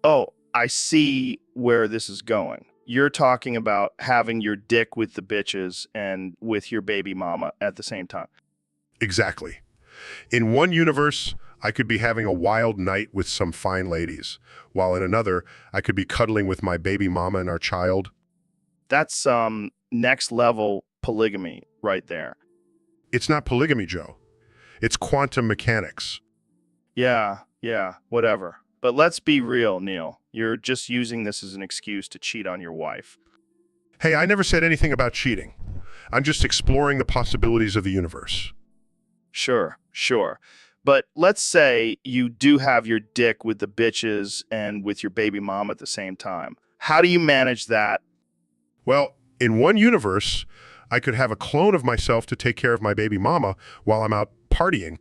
Oh, I see where this is going. You're talking about having your dick with the bitches and with your baby mama at the same time. Exactly. In one universe, I could be having a wild night with some fine ladies, while in another, I could be cuddling with my baby mama and our child. That's next level polygamy right there. It's not polygamy, Joe. It's quantum mechanics. Yeah, whatever. But let's be real, Neil. You're just using this as an excuse to cheat on your wife. Hey, I never said anything about cheating. I'm just exploring the possibilities of the universe. Sure. But let's say you do have your dick with the bitches and with your baby mom at the same time. How do you manage that? Well, in one universe, I could have a clone of myself to take care of my baby mama while I'm out partying.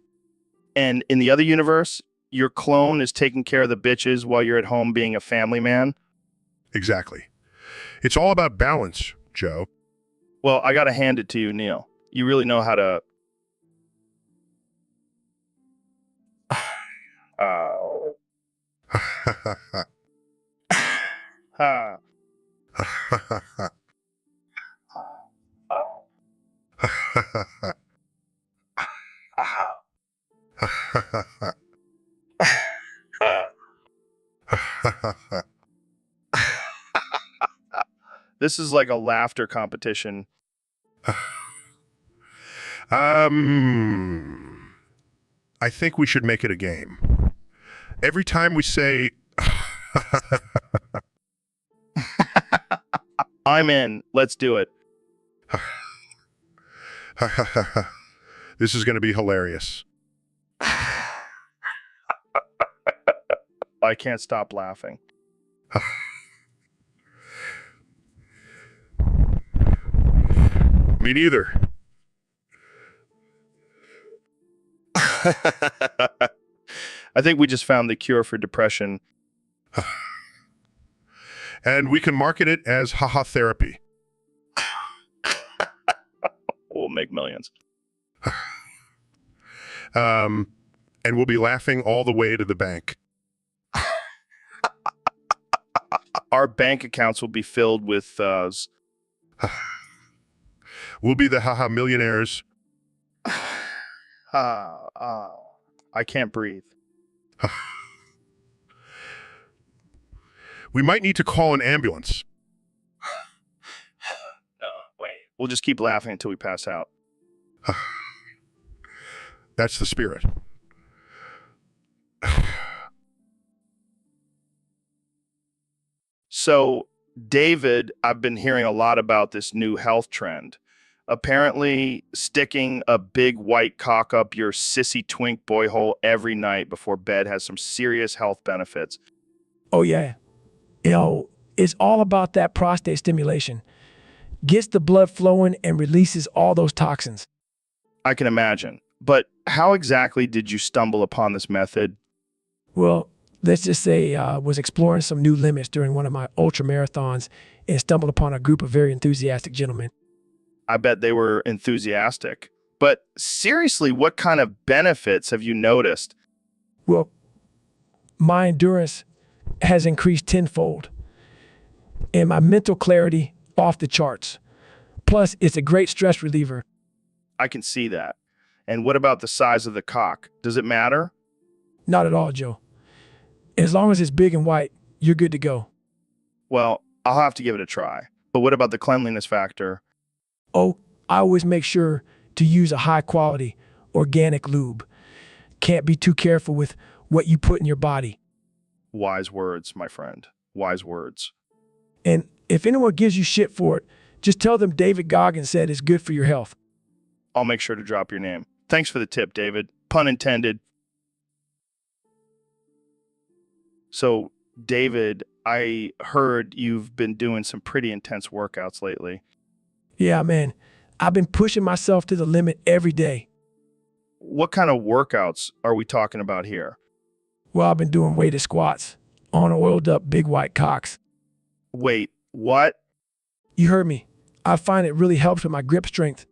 And in the other universe, your clone is taking care of the bitches while you're at home being a family man? Exactly. It's all about balance, Joe. Well, I gotta hand it to you, Neil. You really know how to... This is like a laughter competition. I think we should make it a game. Every time we say, I'm in. Let's do it. this is going to be hilarious. I can't stop laughing. Me neither. I think we just found the cure for depression. And we can market it as haha therapy. We'll make millions. And we'll be laughing all the way to the bank. Our bank accounts will be filled with We'll be the haha millionaires. I can't breathe. We might need to call an ambulance. No, wait. We'll just keep laughing until we pass out. That's the spirit. So, David, I've been hearing a lot about this new health trend. Apparently, sticking a big white cock up your sissy twink boy hole every night before bed has some serious health benefits. Oh, yeah. It's all about that prostate stimulation. Gets the blood flowing and releases all those toxins. I can imagine. But how exactly did you stumble upon this method? Well, let's just say I was exploring some new limits during one of my ultra marathons and stumbled upon a group of very enthusiastic gentlemen. I bet they were enthusiastic. But seriously, what kind of benefits have you noticed? Well, my endurance has increased tenfold, and my mental clarity off the charts. Plus, it's a great stress reliever. I can see that. And what about the size of the cock? Does it matter? Not at all, Joe. As long as it's big and white, you're good to go. Well, I'll have to give it a try. But what about the cleanliness factor? Oh, I always make sure to use a high-quality, organic lube. Can't be too careful with what you put in your body. Wise words, my friend. Wise words. And if anyone gives you shit for it, just tell them David Goggins said it's good for your health. I'll make sure to drop your name. Thanks for the tip, David. Pun intended. So, David, I heard you've been doing some pretty intense workouts lately. Yeah, man. I've been pushing myself to the limit every day. What kind of workouts are we talking about here? Well, I've been doing weighted squats on oiled up big white cocks. Wait, what? You heard me. I find it really helps with my grip strength.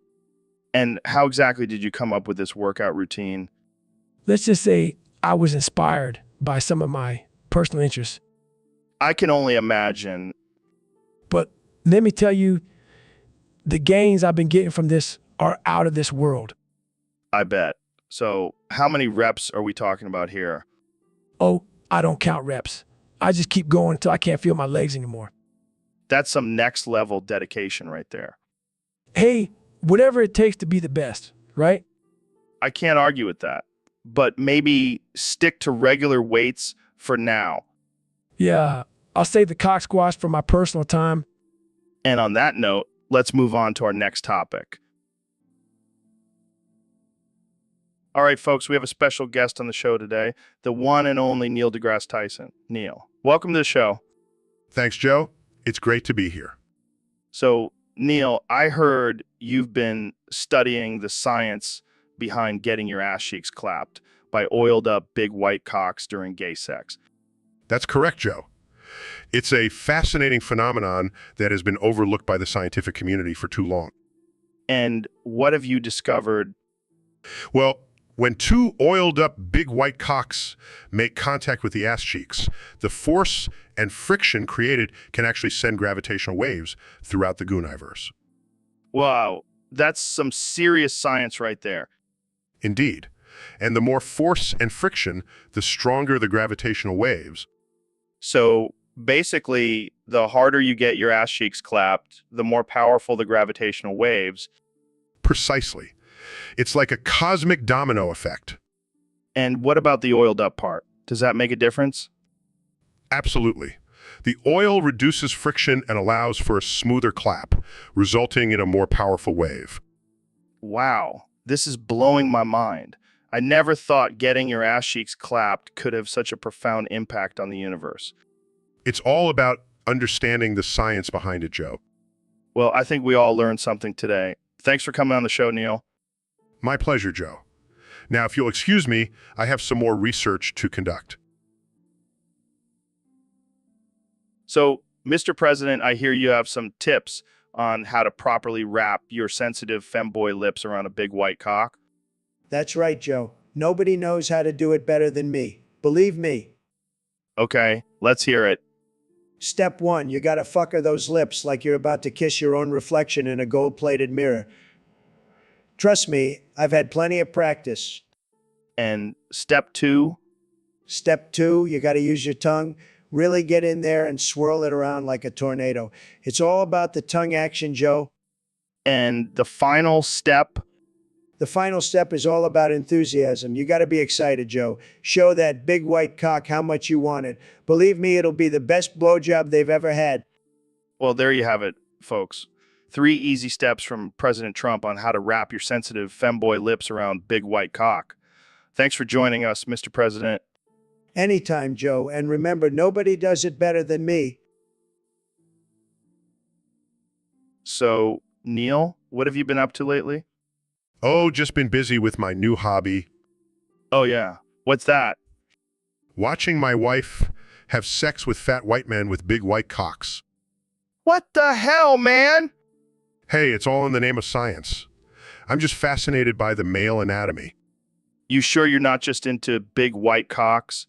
And how exactly did you come up with this workout routine? Let's just say I was inspired by some of my personal interests. I can only imagine. But let me tell you, the gains I've been getting from this are out of this world. I bet. So how many reps are we talking about here? Oh, I don't count reps. I just keep going until I can't feel my legs anymore. That's some next level dedication right there. Hey, whatever it takes to be the best, right? I can't argue with that. But maybe stick to regular weights for now. Yeah, I'll save the cock squash for my personal time. And on that note, let's move on to our next topic. All right, folks, we have a special guest on the show today, the one and only Neil deGrasse Tyson. Neil, welcome to the show. Thanks, Joe. It's great to be here. So, Neil, I heard you've been studying the science behind getting your ass cheeks clapped by oiled up big white cocks during gay sex. That's correct, Joe. It's a fascinating phenomenon that has been overlooked by the scientific community for too long. And what have you discovered? Well, when two oiled up big white cocks make contact with the ass cheeks, the force and friction created can actually send gravitational waves throughout the Gooniverse. Wow, that's some serious science right there. Indeed. And the more force and friction, the stronger the gravitational waves. So basically, the harder you get your ass cheeks clapped, the more powerful the gravitational waves. Precisely. It's like a cosmic domino effect. And what about the oiled up part? Does that make a difference? Absolutely. The oil reduces friction and allows for a smoother clap, resulting in a more powerful wave. Wow, this is blowing my mind. I never thought getting your ass cheeks clapped could have such a profound impact on the universe. It's all about understanding the science behind it, Joe. Well, I think we all learned something today. Thanks for coming on the show, Neil. My pleasure, Joe. Now, if you'll excuse me, I have some more research to conduct. So, Mr. President, I hear you have some tips on how to properly wrap your sensitive femboy lips around a big white cock. That's right, Joe. Nobody knows how to do it better than me. Believe me. Okay, let's hear it. Step 1, you gotta fucker those lips like you're about to kiss your own reflection in a gold-plated mirror. Trust me, I've had plenty of practice. And step 2? Step 2, you gotta use your tongue. Really get in there and swirl it around like a tornado. It's all about the tongue action, Joe. And the final step? The final step is all about enthusiasm. You gotta be excited, Joe. Show that big white cock how much you want it. Believe me, it'll be the best blowjob they've ever had. Well, there you have it, folks. 3 easy steps from President Trump on how to wrap your sensitive femboy lips around big white cock. Thanks for joining us, Mr. President. Anytime, Joe. And remember, nobody does it better than me. So, Neil, what have you been up to lately? Oh, just been busy with my new hobby, Oh, yeah. What's that? watching my wife have sex with fat white men with big white cocks. What the hell, man? Hey, it's all in the name of science. I'm just fascinated by the male anatomy. You sure you're not just into big white cocks?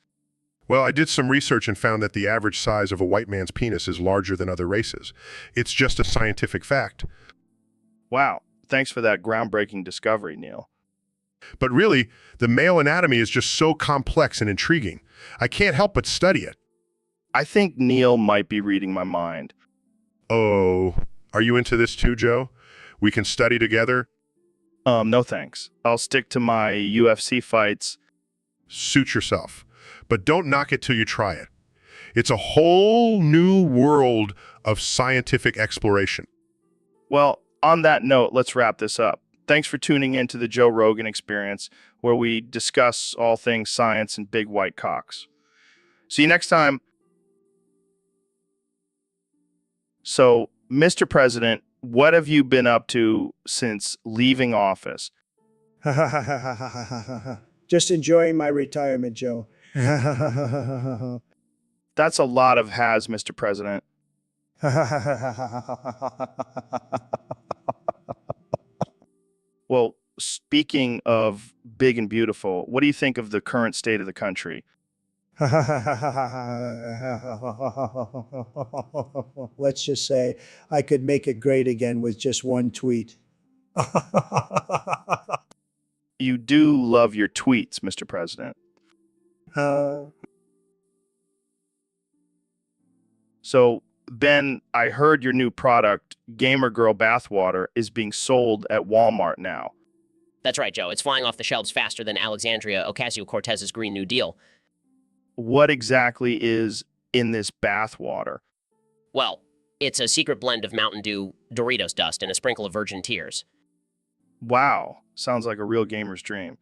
Well, I did some research and found that the average size of a white man's penis is larger than other races. It's just a scientific fact. Wow. Thanks for that groundbreaking discovery, Neil. But really, the male anatomy is just so complex and intriguing. I can't help but study it. I think Neil might be reading my mind. Oh, are you into this too, Joe? We can study together? No thanks. I'll stick to my UFC fights. Suit yourself. But don't knock it till you try it. It's a whole new world of scientific exploration. Well, on that note, let's wrap this up. Thanks for tuning in to the Joe Rogan Experience, where we discuss all things science and big white cocks. See you next time. So, Mr. President, what have you been up to since leaving office? Just enjoying my retirement, Joe. That's a lot of has, Mr. President. Well, speaking of big and beautiful, what do you think of the current state of the country? Let's just say I could make it great again with just one tweet. You do love your tweets, Mr. President. So, Ben, I heard your new product, Gamer Girl Bathwater, is being sold at Walmart now. That's right, Joe. It's flying off the shelves faster than Alexandria Ocasio-Cortez's Green New Deal. What exactly is in this bathwater? Well, it's a secret blend of Mountain Dew, Doritos dust, and a sprinkle of virgin tears. Wow, sounds like a real gamer's dream.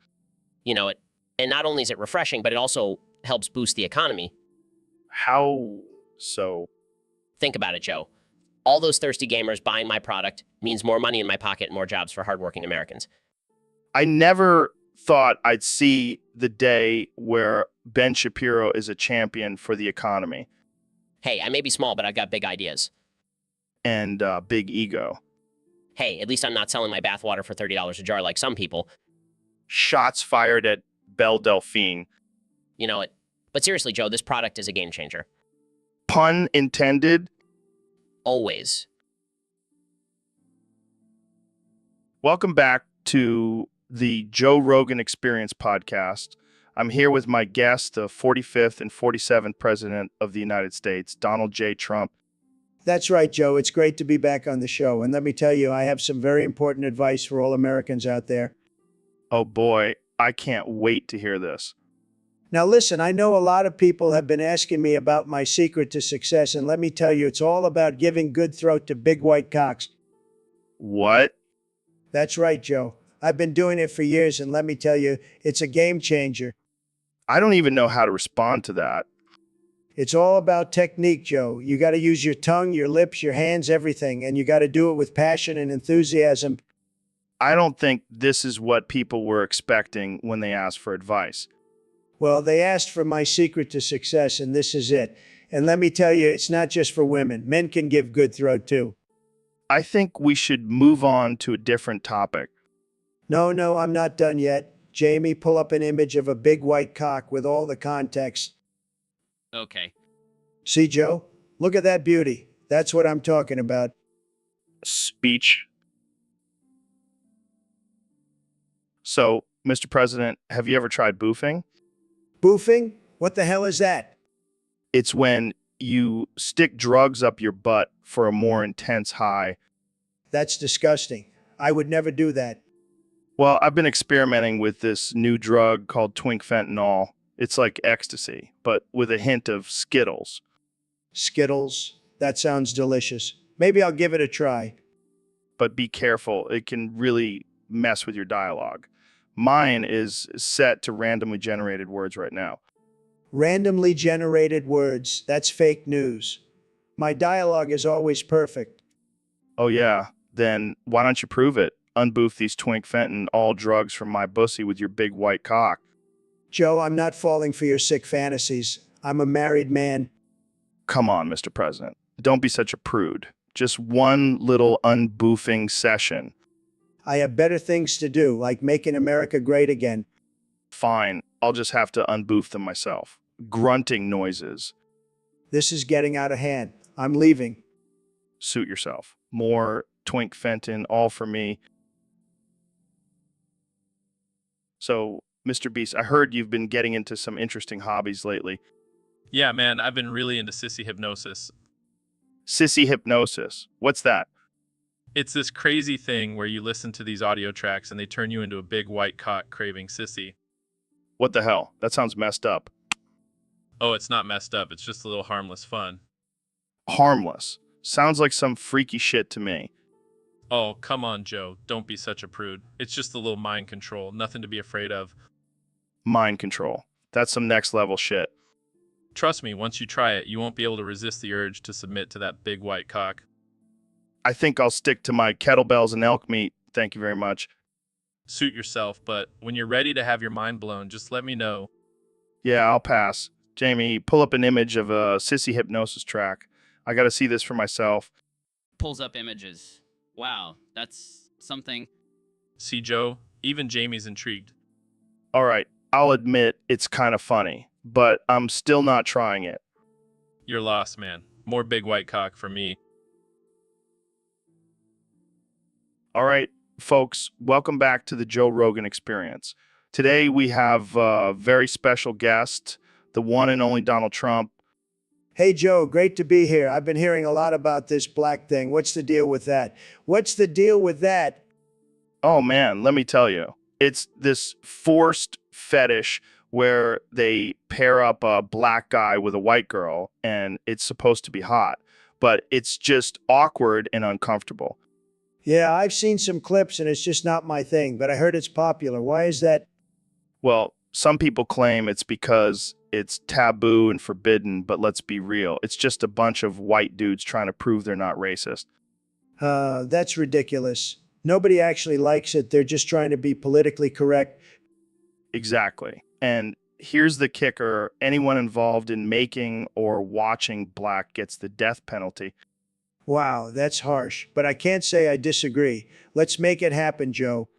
You know it. And not only is it refreshing, but it also helps boost the economy. How so? Think about it, Joe. All those thirsty gamers buying my product means more money in my pocket and more jobs for hardworking Americans. I never thought I'd see the day where Ben Shapiro is a champion for the economy. Hey, I may be small, but I've got big ideas. And big ego. Hey, at least I'm not selling my bathwater for $30 a jar like some people. Shots fired at Belle Delphine. You know it. But seriously, Joe, this product is a game changer. Pun intended. Always. Welcome back to the Joe Rogan Experience podcast. I'm here with my guest, the 45th and 47th President of the United States, Donald J. Trump. That's right, Joe. It's great to be back on the show. And let me tell you, I have some very important advice for all Americans out there. Oh boy, I can't wait to hear this. Now, listen, I know a lot of people have been asking me about my secret to success. And let me tell you, it's all about giving good throat to big white cocks. What? That's right, Joe. I've been doing it for years. And let me tell you, it's a game changer. I don't even know how to respond to that. It's all about technique, Joe. You got to use your tongue, your lips, your hands, everything. And you got to do it with passion and enthusiasm. I don't think this is what people were expecting when they asked for advice. Well, they asked for my secret to success, and this is it. And let me tell you, it's not just for women. Men can give good throat, too. I think we should move on to a different topic. No, I'm not done yet. Jamie, pull up an image of a big white cock with all the context. Okay. See, Joe? Look at that beauty. That's what I'm talking about. Speech. So, Mr. President, have you ever tried boofing? Boofing? What the hell is that? It's when you stick drugs up your butt for a more intense high. That's disgusting. I would never do that. Well, I've been experimenting with this new drug called twink fentanyl. It's like ecstasy, but with a hint of Skittles. Skittles? That sounds delicious. Maybe I'll give it a try. But be careful, it can really mess with your dialogue. Mine is set to randomly generated words right now. Randomly generated words. That's fake news. My dialogue is always perfect. Oh yeah, then why don't you prove it? Unboof these twink fenton all drugs from my bussy with your big white cock. Joe, I'm not falling for your sick fantasies. I'm a married man. Come on, Mr. President. Don't be such a prude. Just one little unboofing session. I have better things to do, like making America great again. Fine, I'll just have to unboof them myself. Grunting noises. This is getting out of hand. I'm leaving. Suit yourself. More twink fenton, all for me. So, Mr. Beast, I heard you've been getting into some interesting hobbies lately. Yeah, man, I've been really into sissy hypnosis. Sissy hypnosis. What's that? It's this crazy thing where you listen to these audio tracks and they turn you into a big white cock craving sissy. What the hell? That sounds messed up. Oh, it's not messed up. It's just a little harmless fun. Harmless. Sounds like some freaky shit to me. Oh, come on, Joe. Don't be such a prude. It's just a little mind control. Nothing to be afraid of. Mind control. That's some next level shit. Trust me, once you try it, you won't be able to resist the urge to submit to that big white cock. I think I'll stick to my kettlebells and elk meat. Thank you very much. Suit yourself, but when you're ready to have your mind blown, just let me know. Yeah, I'll pass. Jamie, pull up an image of a sissy hypnosis track. I gotta see this for myself. Pulls up images. Wow, that's something. See, Joe? Even Jamie's intrigued. All right, I'll admit it's kind of funny, but I'm still not trying it. You're lost, man. More big white cock for me. All right, folks, welcome back to the Joe Rogan Experience. Today we have a very special guest, the one and only Donald Trump. Hey, Joe, great to be here. I've been hearing a lot about this black thing. What's the deal with that? What's the deal with that? Oh man, let me tell you. It's this forced fetish where they pair up a black guy with a white girl and it's supposed to be hot, but it's just awkward and uncomfortable. Yeah, I've seen some clips and it's just not my thing, but I heard it's popular. Why is that? Well, some people claim it's because it's taboo and forbidden, but let's be real. It's just a bunch of white dudes trying to prove they're not racist. That's ridiculous. Nobody actually likes it. They're just trying to be politically correct. Exactly. And here's the kicker. Anyone involved in making or watching black gets the death penalty. Wow, that's harsh, but I can't say I disagree. Let's make it happen, Joe.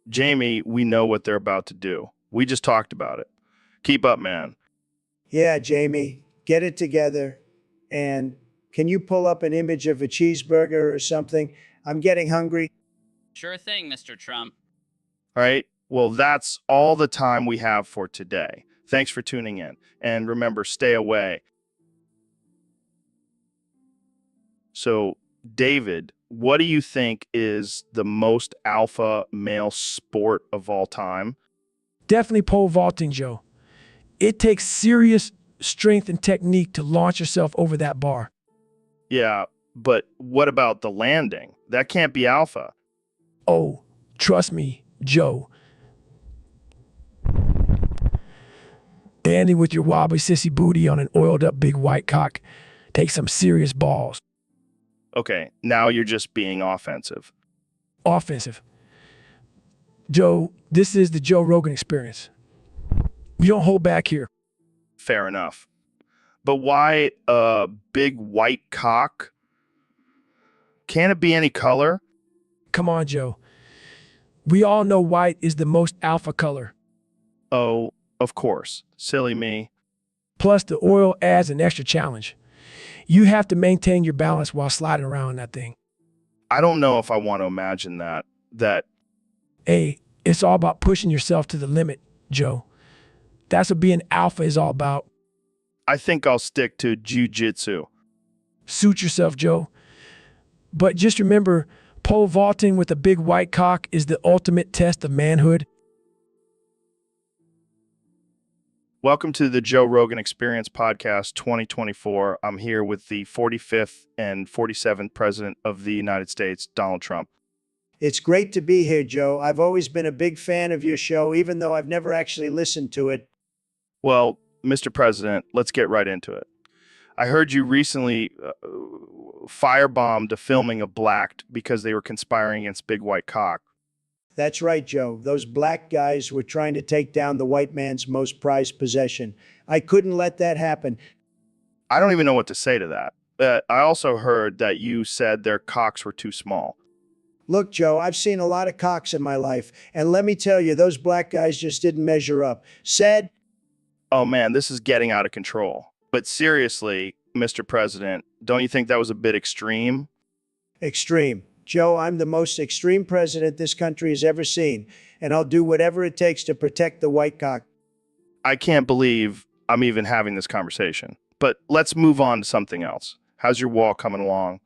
Jamie, we know what they're about to do. We just talked about it. Keep up, man. Yeah, Jamie, get it together. And can you pull up an image of a cheeseburger or something? I'm getting hungry. Sure thing, Mr. Trump. All right. Well, that's all the time we have for today. Thanks for tuning in. And remember, stay away. So, David, what do you think is the most alpha male sport of all time? Definitely pole vaulting, Joe. It takes serious strength and technique to launch yourself over that bar. Yeah, but what about the landing? That can't be alpha. Oh, trust me, Joe. Landing with your wobbly sissy booty on an oiled up big white cock takes some serious balls. Okay, now you're just being offensive. Offensive. Joe, this is the Joe Rogan experience. We don't hold back here. Fair enough. But why a big white cock? Can't it be any color? Come on, Joe. We all know white is the most alpha color. Oh, of course. Silly me. Plus, the oil adds an extra challenge. You have to maintain your balance while sliding around that thing. I don't know if I want to imagine that. Hey, it's all about pushing yourself to the limit, Joe. That's what being alpha is all about. I think I'll stick to jiu-jitsu. Suit yourself, Joe. But just remember, pole vaulting with a big white cock is the ultimate test of manhood. Welcome to the Joe Rogan Experience Podcast 2024. I'm here with the 45th and 47th President of the United States, Donald Trump. It's great to be here, Joe. I've always been a big fan of your show, even though I've never actually listened to it. Well, Mr. President, let's get right into it. I heard you recently firebombed a filming of Blacked because they were conspiring against Big White Cock. That's right, Joe. Those black guys were trying to take down the white man's most prized possession. I couldn't let that happen. I don't even know what to say to that. I also heard that you said their cocks were too small. Look, Joe, I've seen a lot of cocks in my life, and let me tell you, those black guys just didn't measure up. Said, oh man, this is getting out of control. But seriously, Mr. President, don't you think that was a bit extreme? extreme. Joe, I'm the most extreme president this country has ever seen, and I'll do whatever it takes to protect the white cock. I can't believe I'm even having this conversation. But let's move on to something else. How's your wall coming along?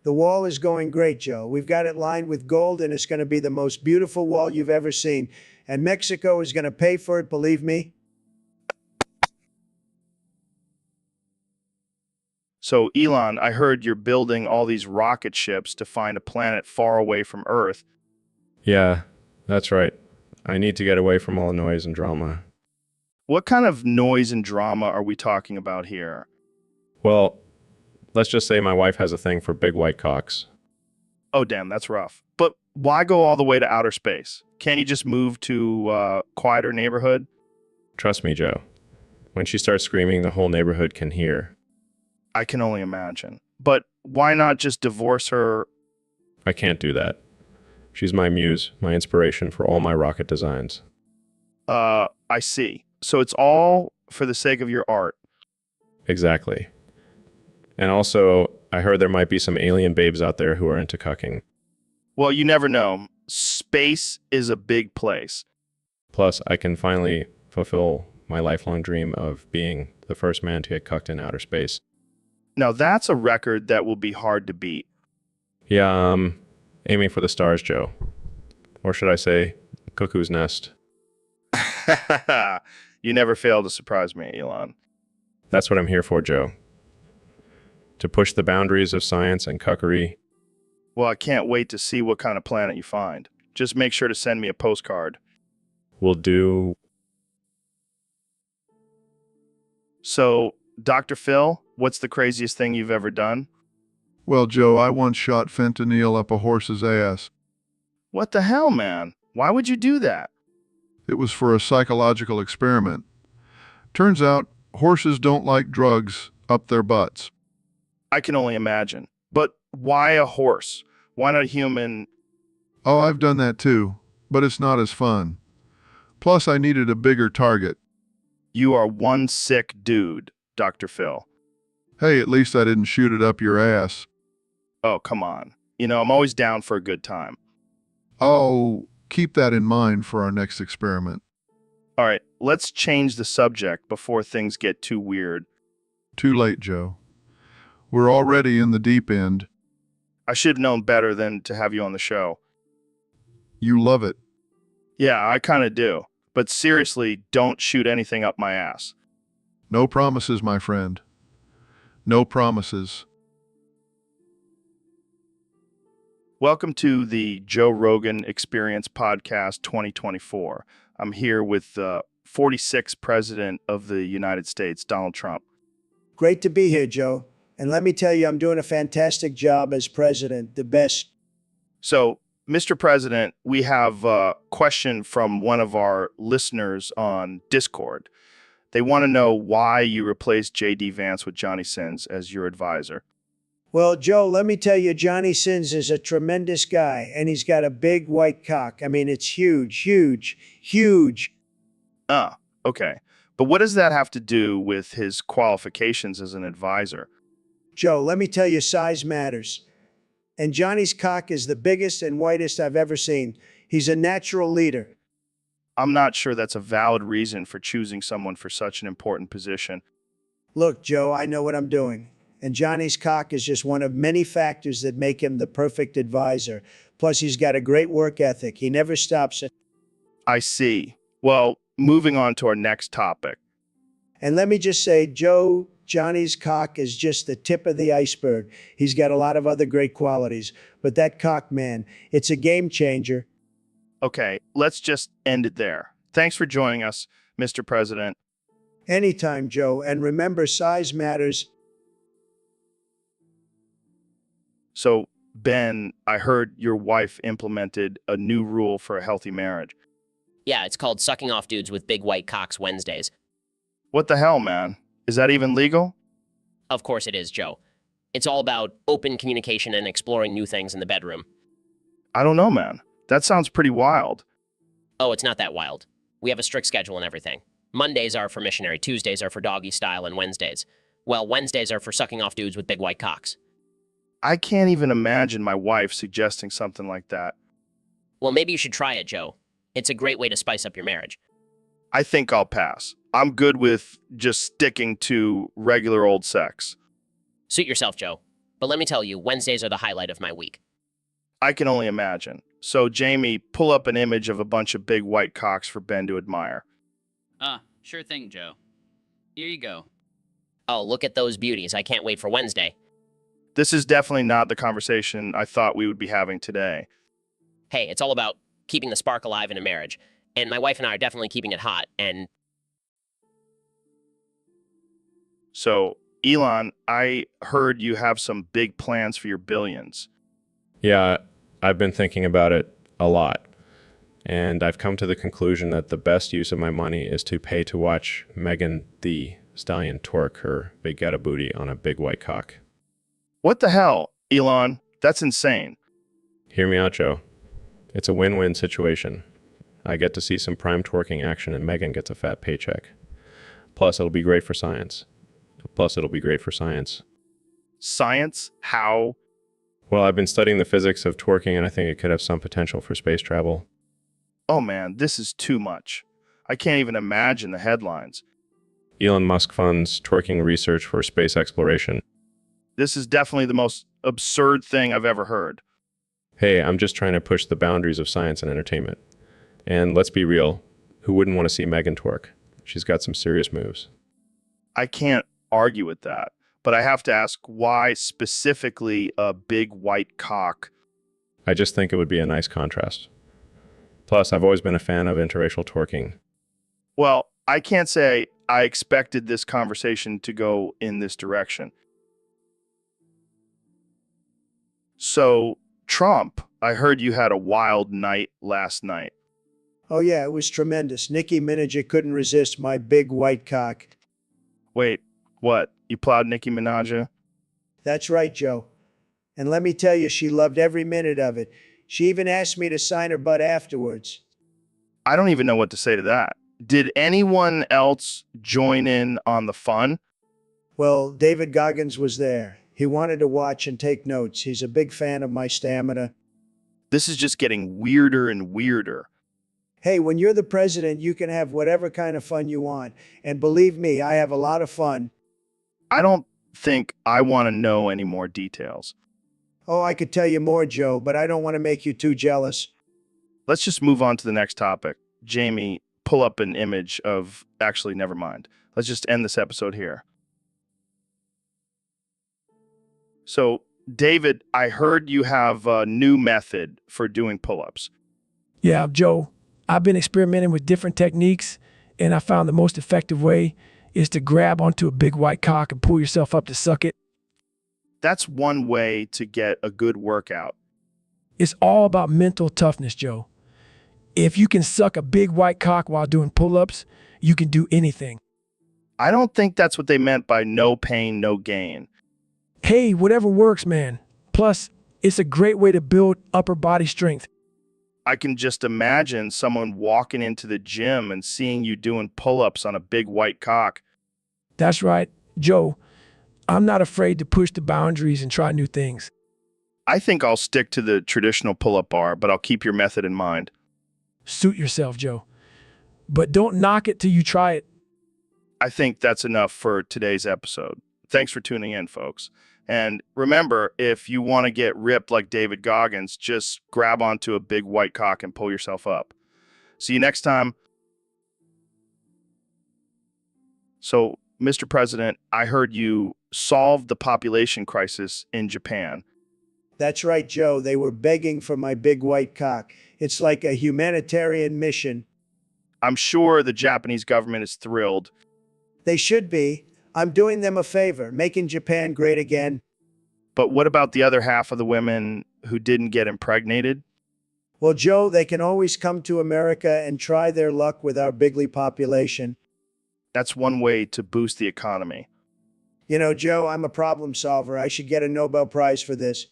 The wall is going great, Joe. We've got it lined with gold, and it's going to be the most beautiful wall you've ever seen. And Mexico is going to pay for it, believe me. So, Elon, I heard you're building all these rocket ships to find a planet far away from Earth. Yeah, that's right. I need to get away from all the noise and drama. What kind of noise and drama are we talking about here? Well, let's just say my wife has a thing for big white cocks. Oh, damn, that's rough. But why go all the way to outer space? Can't you just move to a quieter neighborhood? Trust me, Joe. When she starts screaming, the whole neighborhood can hear. I can only imagine. But why not just divorce her? I can't do that. She's my muse, my inspiration for all my rocket designs. I see. So it's all for the sake of your art. Exactly. And also, I heard there might be some alien babes out there who are into cucking. Well, you never know. Space is a big place. Plus, I can finally fulfill my lifelong dream of being the first man to get cucked in outer space. Now, that's a record that will be hard to beat. Yeah, aiming for the stars, Joe. Or should I say, cuckoo's nest. You never fail to surprise me, Elon. That's what I'm here for, Joe. To push the boundaries of science and cuckery. Well, I can't wait to see what kind of planet you find. Just make sure to send me a postcard. Will do. So, Dr. Phil, what's the craziest thing you've ever done? Well, Joe, I once shot fentanyl up a horse's ass. What the hell, man? Why would you do that? It was for a psychological experiment. Turns out, horses don't like drugs up their butts. I can only imagine. But why a horse? Why not a human? Oh, I've done that too, but it's not as fun. Plus, I needed a bigger target. You are one sick dude, Dr. Phil. Hey, at least I didn't shoot it up your ass. Oh, come on. You know, I'm always down for a good time. Oh, Keep that in mind for our next experiment. All right, let's change the subject before things get too weird. Too late, Joe. We're already in the deep end. I should have known better than to have you on the show. You love it. Yeah, I kind of do. But seriously, don't shoot anything up my ass. No promises, my friend. No promises. Welcome to the Joe Rogan Experience Podcast 2024. I'm here with the 46th President of the United States, Donald Trump. Great to be here, Joe. And let me tell you, I'm doing a fantastic job as president, the best. So, Mr. President, we have a question from one of our listeners on Discord. They want to know why you replaced J.D. Vance with Johnny Sins as your advisor. Well, Joe, let me tell you, Johnny Sins is a tremendous guy, and he's got a big white cock. I mean, it's huge, huge, huge. Ah, okay. But what does that have to do with his qualifications as an advisor? Joe, let me tell you, size matters. And Johnny's cock is the biggest and whitest I've ever seen. He's a natural leader. I'm not sure that's a valid reason for choosing someone for such an important position. Look, Joe, I know what I'm doing. And Johnny's cock is just one of many factors that make him the perfect advisor. Plus, he's got a great work ethic. He never stops it. I see. Well, moving on to our next topic. And let me just say, Joe, Johnny's cock is just the tip of the iceberg. He's got a lot of other great qualities. But that cock, man, it's a game changer. Okay, let's just end it there. Thanks for joining us, Mr. President. Anytime, Joe. And remember, size matters. So, Ben, I heard your wife implemented a new rule for a healthy marriage. Yeah, it's called Sucking Off Dudes with Big White Cocks Wednesdays. What the hell, man? Is that even legal? Of course it is, Joe. It's all about open communication and exploring new things in the bedroom. I don't know, man. That sounds pretty wild. Oh, it's not that wild. We have a strict schedule and everything. Mondays are for missionary, Tuesdays are for doggy style, and Wednesdays. Well, Wednesdays are for sucking off dudes with big white cocks. I can't even imagine my wife suggesting something like that. Well, maybe you should try it, Joe. It's a great way to spice up your marriage. I think I'll pass. I'm good with just sticking to regular old sex. Suit yourself, Joe. But let me tell you, Wednesdays are the highlight of my week. I can only imagine. So, Jamie, pull up an image of a bunch of big white cocks for Ben to admire. Sure thing, Joe. Here you go. Oh, look at those beauties. I can't wait for Wednesday. This is definitely not the conversation I thought we would be having today. Hey, it's all about keeping the spark alive in a marriage. And my wife and I are definitely keeping it hot. And So, Elon, I heard you have some big plans for your billions. Yeah, I've been thinking about it a lot. And I've come to the conclusion that the best use of my money is to pay to watch Megan the Stallion twerk her big ghetto booty on a big white cock. What the hell, Elon? That's insane. Hear me out, Joe. It's a win-win situation. I get to see some prime twerking action and Megan gets a fat paycheck. Plus, it'll be great for science. Science? How? Well, I've been studying the physics of twerking and I think it could have some potential for space travel. Oh man, this is too much. I can't even imagine the headlines. Elon Musk funds twerking research for space exploration. This is definitely the most absurd thing I've ever heard. Hey, I'm just trying to push the boundaries of science and entertainment. And let's be real, who wouldn't want to see Megan twerk? She's got some serious moves. I can't argue with that, but I have to ask, why specifically a big white cock? I just think it would be a nice contrast. Plus, I've always been a fan of interracial twerking. Well, I can't say I expected this conversation to go in this direction. So, Trump, I heard you had a wild night last night. Oh, yeah, it was tremendous. Nicki Minaj couldn't resist my big white cock. Wait, what? You plowed Nicki Minaj? That's right, Joe. And let me tell you, she loved every minute of it. She even asked me to sign her butt afterwards. I don't even know what to say to that. Did anyone else join in on the fun? Well, David Goggins was there. He wanted to watch and take notes. He's a big fan of my stamina. This is just getting weirder and weirder. Hey, when you're the president, you can have whatever kind of fun you want. And believe me, I have a lot of fun. I don't think I want to know any more details. Oh, I could tell you more, Joe, but I don't want to make you too jealous. Let's just move on to the next topic. Jamie, pull up an image of, actually, never mind. Let's just end this episode here. So, David, I heard you have a new method for doing pull-ups. Yeah, Joe, I've been experimenting with different techniques, and I found the most effective way is to grab onto a big white cock and pull yourself up to suck it. That's one way to get a good workout. It's all about mental toughness, Joe. If you can suck a big white cock while doing pull-ups, you can do anything. I don't think that's what they meant by no pain, no gain. Hey, whatever works, man. Plus, it's a great way to build upper body strength. I can just imagine someone walking into the gym and seeing you doing pull-ups on a big white cock. That's right, Joe. I'm not afraid to push the boundaries and try new things. I think I'll stick to the traditional pull-up bar, but I'll keep your method in mind. Suit yourself, Joe. But don't knock it till you try it. I think that's enough for today's episode. Thanks for tuning in, folks. And remember, if you want to get ripped like David Goggins, just grab onto a big white cock and pull yourself up. See you next time. So, Mr. President, I heard you solved the population crisis in Japan. That's right, Joe. They were begging for my big white cock. It's like a humanitarian mission. I'm sure the Japanese government is thrilled. They should be. I'm doing them a favor, making Japan great again. But what about the other half of the women who didn't get impregnated? Well, Joe, they can always come to America and try their luck with our bigly population. That's one way to boost the economy. You know, Joe, I'm a problem solver. I should get a Nobel Prize for this.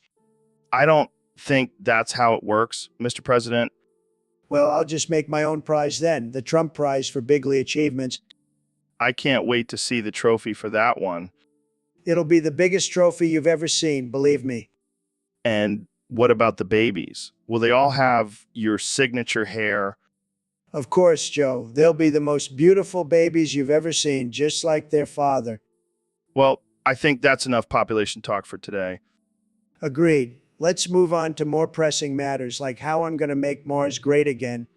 I don't think that's how it works, Mr. President. Well, I'll just make my own prize then, the Trump Prize for bigly achievements. I can't wait to see the trophy for that one. It'll be the biggest trophy you've ever seen, believe me. And what about the babies? Will they all have your signature hair? Of course, Joe. They'll be the most beautiful babies you've ever seen, just like their father. Well, I think that's enough population talk for today. Agreed. Let's move on to more pressing matters, like how I'm going to make Mars great again.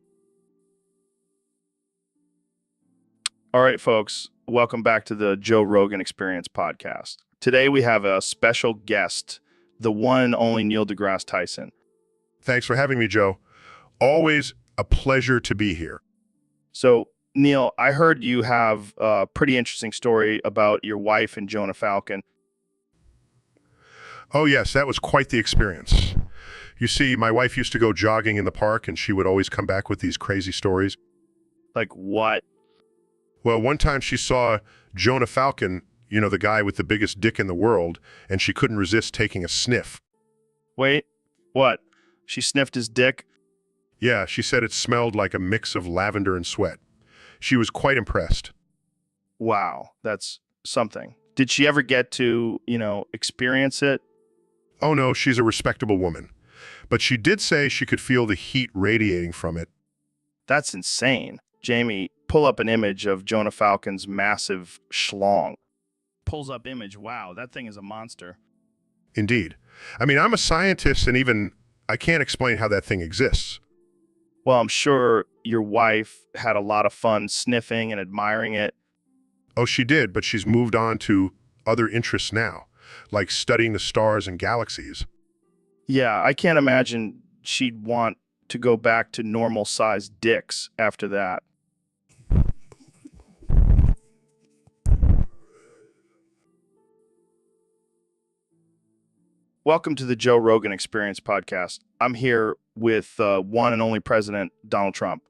All right, folks, welcome back to the Joe Rogan Experience podcast. Today we have a special guest, the one and only Neil deGrasse Tyson. Thanks for having me, Joe. Always a pleasure to be here. So, Neil, I heard you have a pretty interesting story about your wife and Jonah Falcon. Oh, yes, that was quite the experience. You see, my wife used to go jogging in the park, and she would always come back with these crazy stories. Like what? Well, one time she saw Jonah Falcon, you know, the guy with the biggest dick in the world, and she couldn't resist taking a sniff. Wait, what? She sniffed his dick? Yeah, she said it smelled like a mix of lavender and sweat. She was quite impressed. Wow, that's something. Did she ever get to, experience it? Oh no, she's a respectable woman. But she did say she could feel the heat radiating from it. That's insane. Jamie, pull up an image of Jonah Falcon's massive schlong. Pulls up image. Wow, that thing is a monster. Indeed. I mean, I'm a scientist and even I can't explain how that thing exists. Well, I'm sure your wife had a lot of fun sniffing and admiring it. Oh, she did, but she's moved on to other interests now, like studying the stars and galaxies. Yeah, I can't imagine she'd want to go back to normal-sized dicks after that. Welcome to the Joe Rogan Experience podcast. I'm here with one and only President Donald Trump.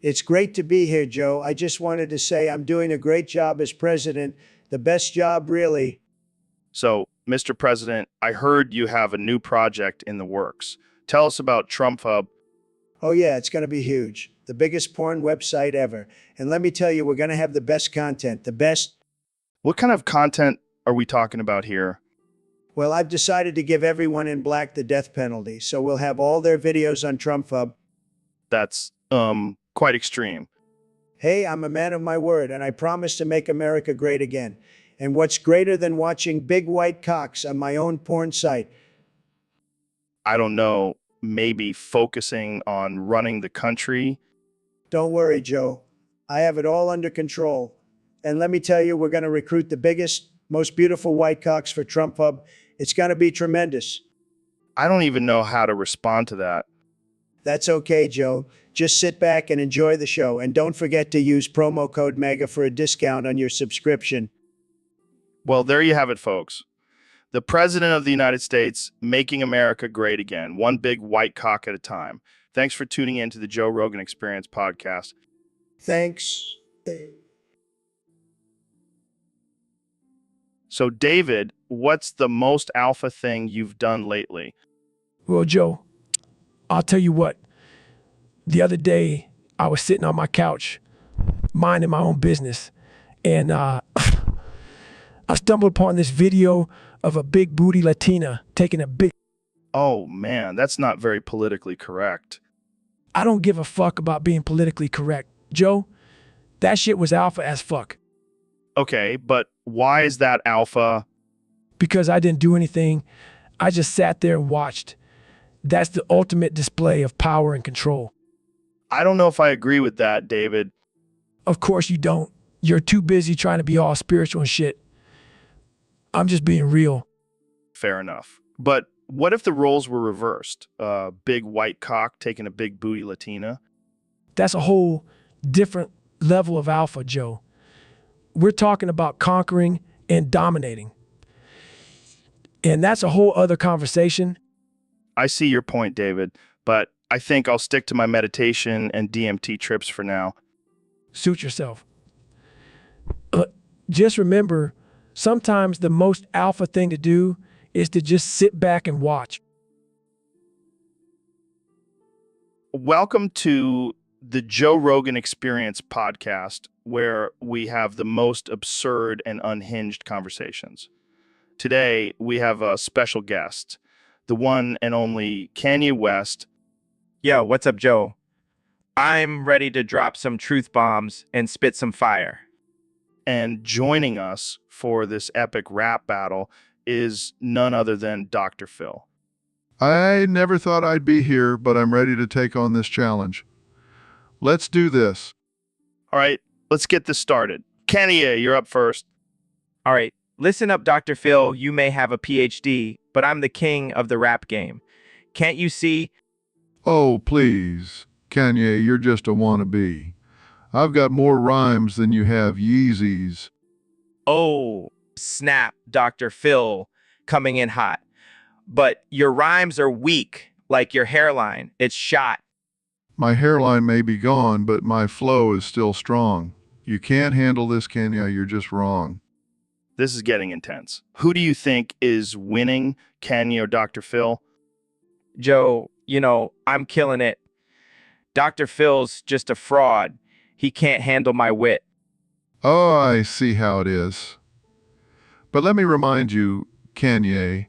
It's great to be here, Joe. I just wanted to say I'm doing a great job as president. The best job, really. So, Mr. President, I heard you have a new project in the works. Tell us about Trump Hub. Oh, yeah, it's going to be huge. The biggest porn website ever. And let me tell you, we're going to have the best content. The best. What kind of content are we talking about here? Well, I've decided to give everyone in black the death penalty, so we'll have all their videos on TrumpHub. That's quite extreme. Hey, I'm a man of my word, and I promise to make America great again. And what's greater than watching big white cocks on my own porn site? I don't know, maybe focusing on running the country. Don't worry, Joe. I have it all under control. And let me tell you, we're going to recruit the biggest, most beautiful white cocks for TrumpHub. It's going to be tremendous. I don't even know how to respond to that. That's okay, Joe. Just sit back and enjoy the show. And don't forget to use promo code MEGA for a discount on your subscription. Well, there you have it, folks. The President of the United States making America great again, one big white cock at a time. Thanks for tuning in to the Joe Rogan Experience podcast. Thanks. So, David, what's the most alpha thing you've done lately? Well, Joe, I'll tell you what. The other day, I was sitting on my couch, minding my own business, and I stumbled upon this video of a big booty Latina taking a big... Oh, man, that's not very politically correct. I don't give a fuck about being politically correct. Joe, that shit was alpha as fuck. Okay, but why is that alpha? Because I didn't do anything. I just sat there and watched. That's the ultimate display of power and control. I don't know if I agree with that, David. Of course you don't. You're too busy trying to be all spiritual and shit. I'm just being real. Fair enough. But what if the roles were reversed? Big white cock taking a big booty Latina? That's a whole different level of alpha, Joe. We're talking about conquering and dominating. And that's a whole other conversation. I see your point, David, but I think I'll stick to my meditation and DMT trips for now. Suit yourself. Just remember, sometimes the most alpha thing to do is to just sit back and watch. Welcome to the Joe Rogan Experience podcast, where we have the most absurd and unhinged conversations. Today, we have a special guest, the one and only Kanye West. Yo, what's up, Joe? I'm ready to drop some truth bombs and spit some fire. And joining us for this epic rap battle is none other than Dr. Phil. I never thought I'd be here, but I'm ready to take on this challenge. Let's do this. All right, let's get this started. Kanye, you're up first. All right, listen up, Dr. Phil. You may have a PhD, but I'm the king of the rap game. Can't you see? Oh, please. Kanye, you're just a wannabe. I've got more rhymes than you have Yeezys. Oh, snap, Dr. Phil, coming in hot. But your rhymes are weak, like your hairline. It's shot. My hairline may be gone, but my flow is still strong. You can't handle this, Kanye. You're just wrong. This is getting intense. Who do you think is winning, Kanye or Dr. Phil? Joe, I'm killing it. Dr. Phil's just a fraud. He can't handle my wit. Oh, I see how it is. But let me remind you, Kanye,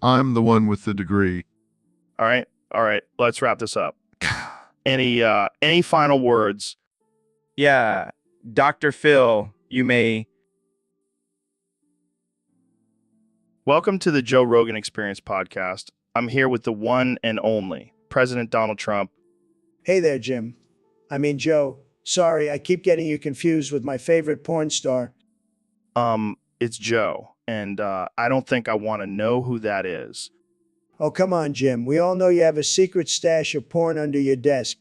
I'm the one with the degree. All right, let's wrap this up. Any final words? Yeah, Dr. Phil, you may. Welcome to the Joe Rogan Experience podcast. I'm here with the one and only President Donald Trump. Hey there, Jim. I mean, Joe. Sorry, I keep getting you confused with my favorite porn star. It's Joe, and I don't think I want to know who that is. Oh, come on, Jim. We all know you have a secret stash of porn under your desk.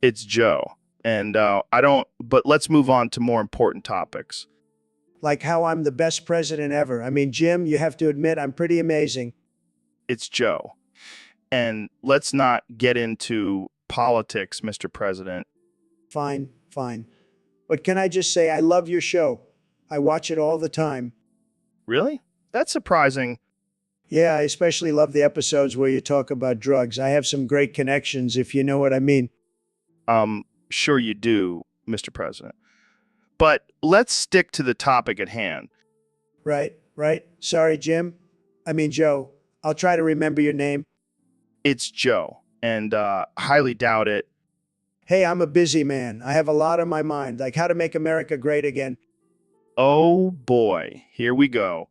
It's Joe, and but let's move on to more important topics. Like how I'm the best president ever. I mean, Jim, you have to admit I'm pretty amazing. It's Joe. And let's not get into politics, Mr. President. Fine. But can I just say I love your show? I watch it all the time. Really? That's surprising. Yeah, I especially love the episodes where you talk about drugs. I have some great connections, if you know what I mean. Sure you do, Mr. President. But let's stick to the topic at hand. Right. Sorry, Jim. Joe, I'll try to remember your name. It's Joe, and highly doubt it. Hey, I'm a busy man. I have a lot on my mind, like how to make America great again. Oh boy, here we go.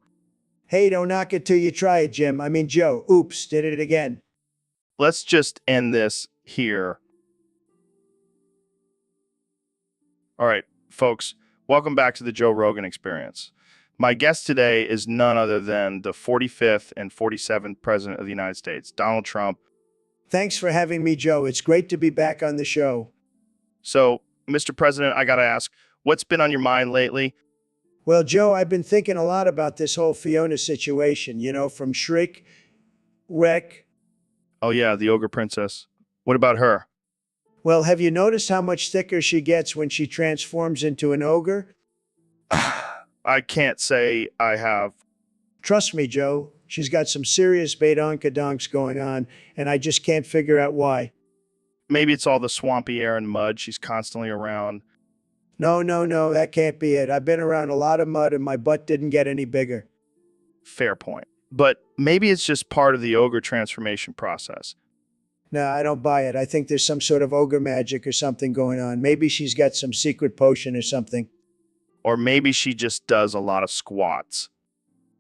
Hey, don't knock it till you try it, Jim. Joe. Oops, did it again. Let's just end this here. All right, folks, welcome back to the Joe Rogan Experience. My guest today is none other than the 45th and 47th President of the United States, Donald Trump. Thanks for having me, Joe. It's great to be back on the show. So, Mr. President, I got to ask, what's been on your mind lately? Well, Joe, I've been thinking a lot about this whole Fiona situation, from Shrek, Wreck. Oh, yeah, the Ogre Princess. What about her? Well, have you noticed how much thicker she gets when she transforms into an ogre? I can't say I have. Trust me, Joe. She's got some serious badonkadonks going on, and I just can't figure out why. Maybe it's all the swampy air and mud she's constantly around. No, that can't be it. I've been around a lot of mud and my butt didn't get any bigger. Fair point. But maybe it's just part of the ogre transformation process. No, I don't buy it. I think there's some sort of ogre magic or something going on. Maybe she's got some secret potion or something. Or maybe she just does a lot of squats.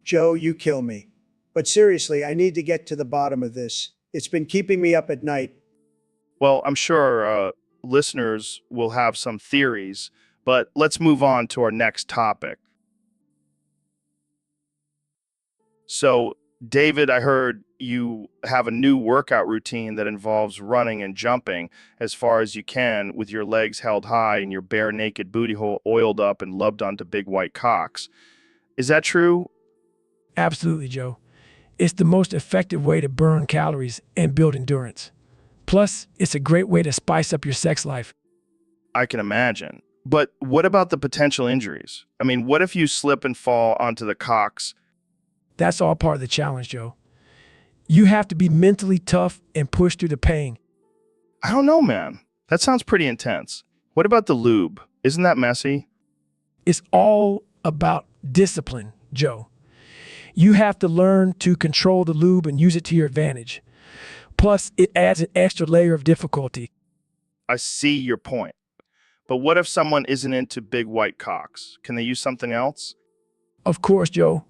Joe, you kill me. But seriously, I need to get to the bottom of this. It's been keeping me up at night. Well, I'm sure listeners will have some theories, but let's move on to our next topic. So, David, I heard you have a new workout routine that involves running and jumping as far as you can with your legs held high and your bare naked booty hole oiled up and loved onto big white cocks. Is that true? Absolutely, Joe. It's the most effective way to burn calories and build endurance. Plus, it's a great way to spice up your sex life. I can imagine. But what about the potential injuries? What if you slip and fall onto the cocks? That's all part of the challenge, Joe. You have to be mentally tough and push through the pain. I don't know, man. That sounds pretty intense. What about the lube? Isn't that messy? It's all about discipline, Joe. You have to learn to control the lube and use it to your advantage. Plus, it adds an extra layer of difficulty. I see your point. But what if someone isn't into big white cocks? Can they use something else? Of course, Joe.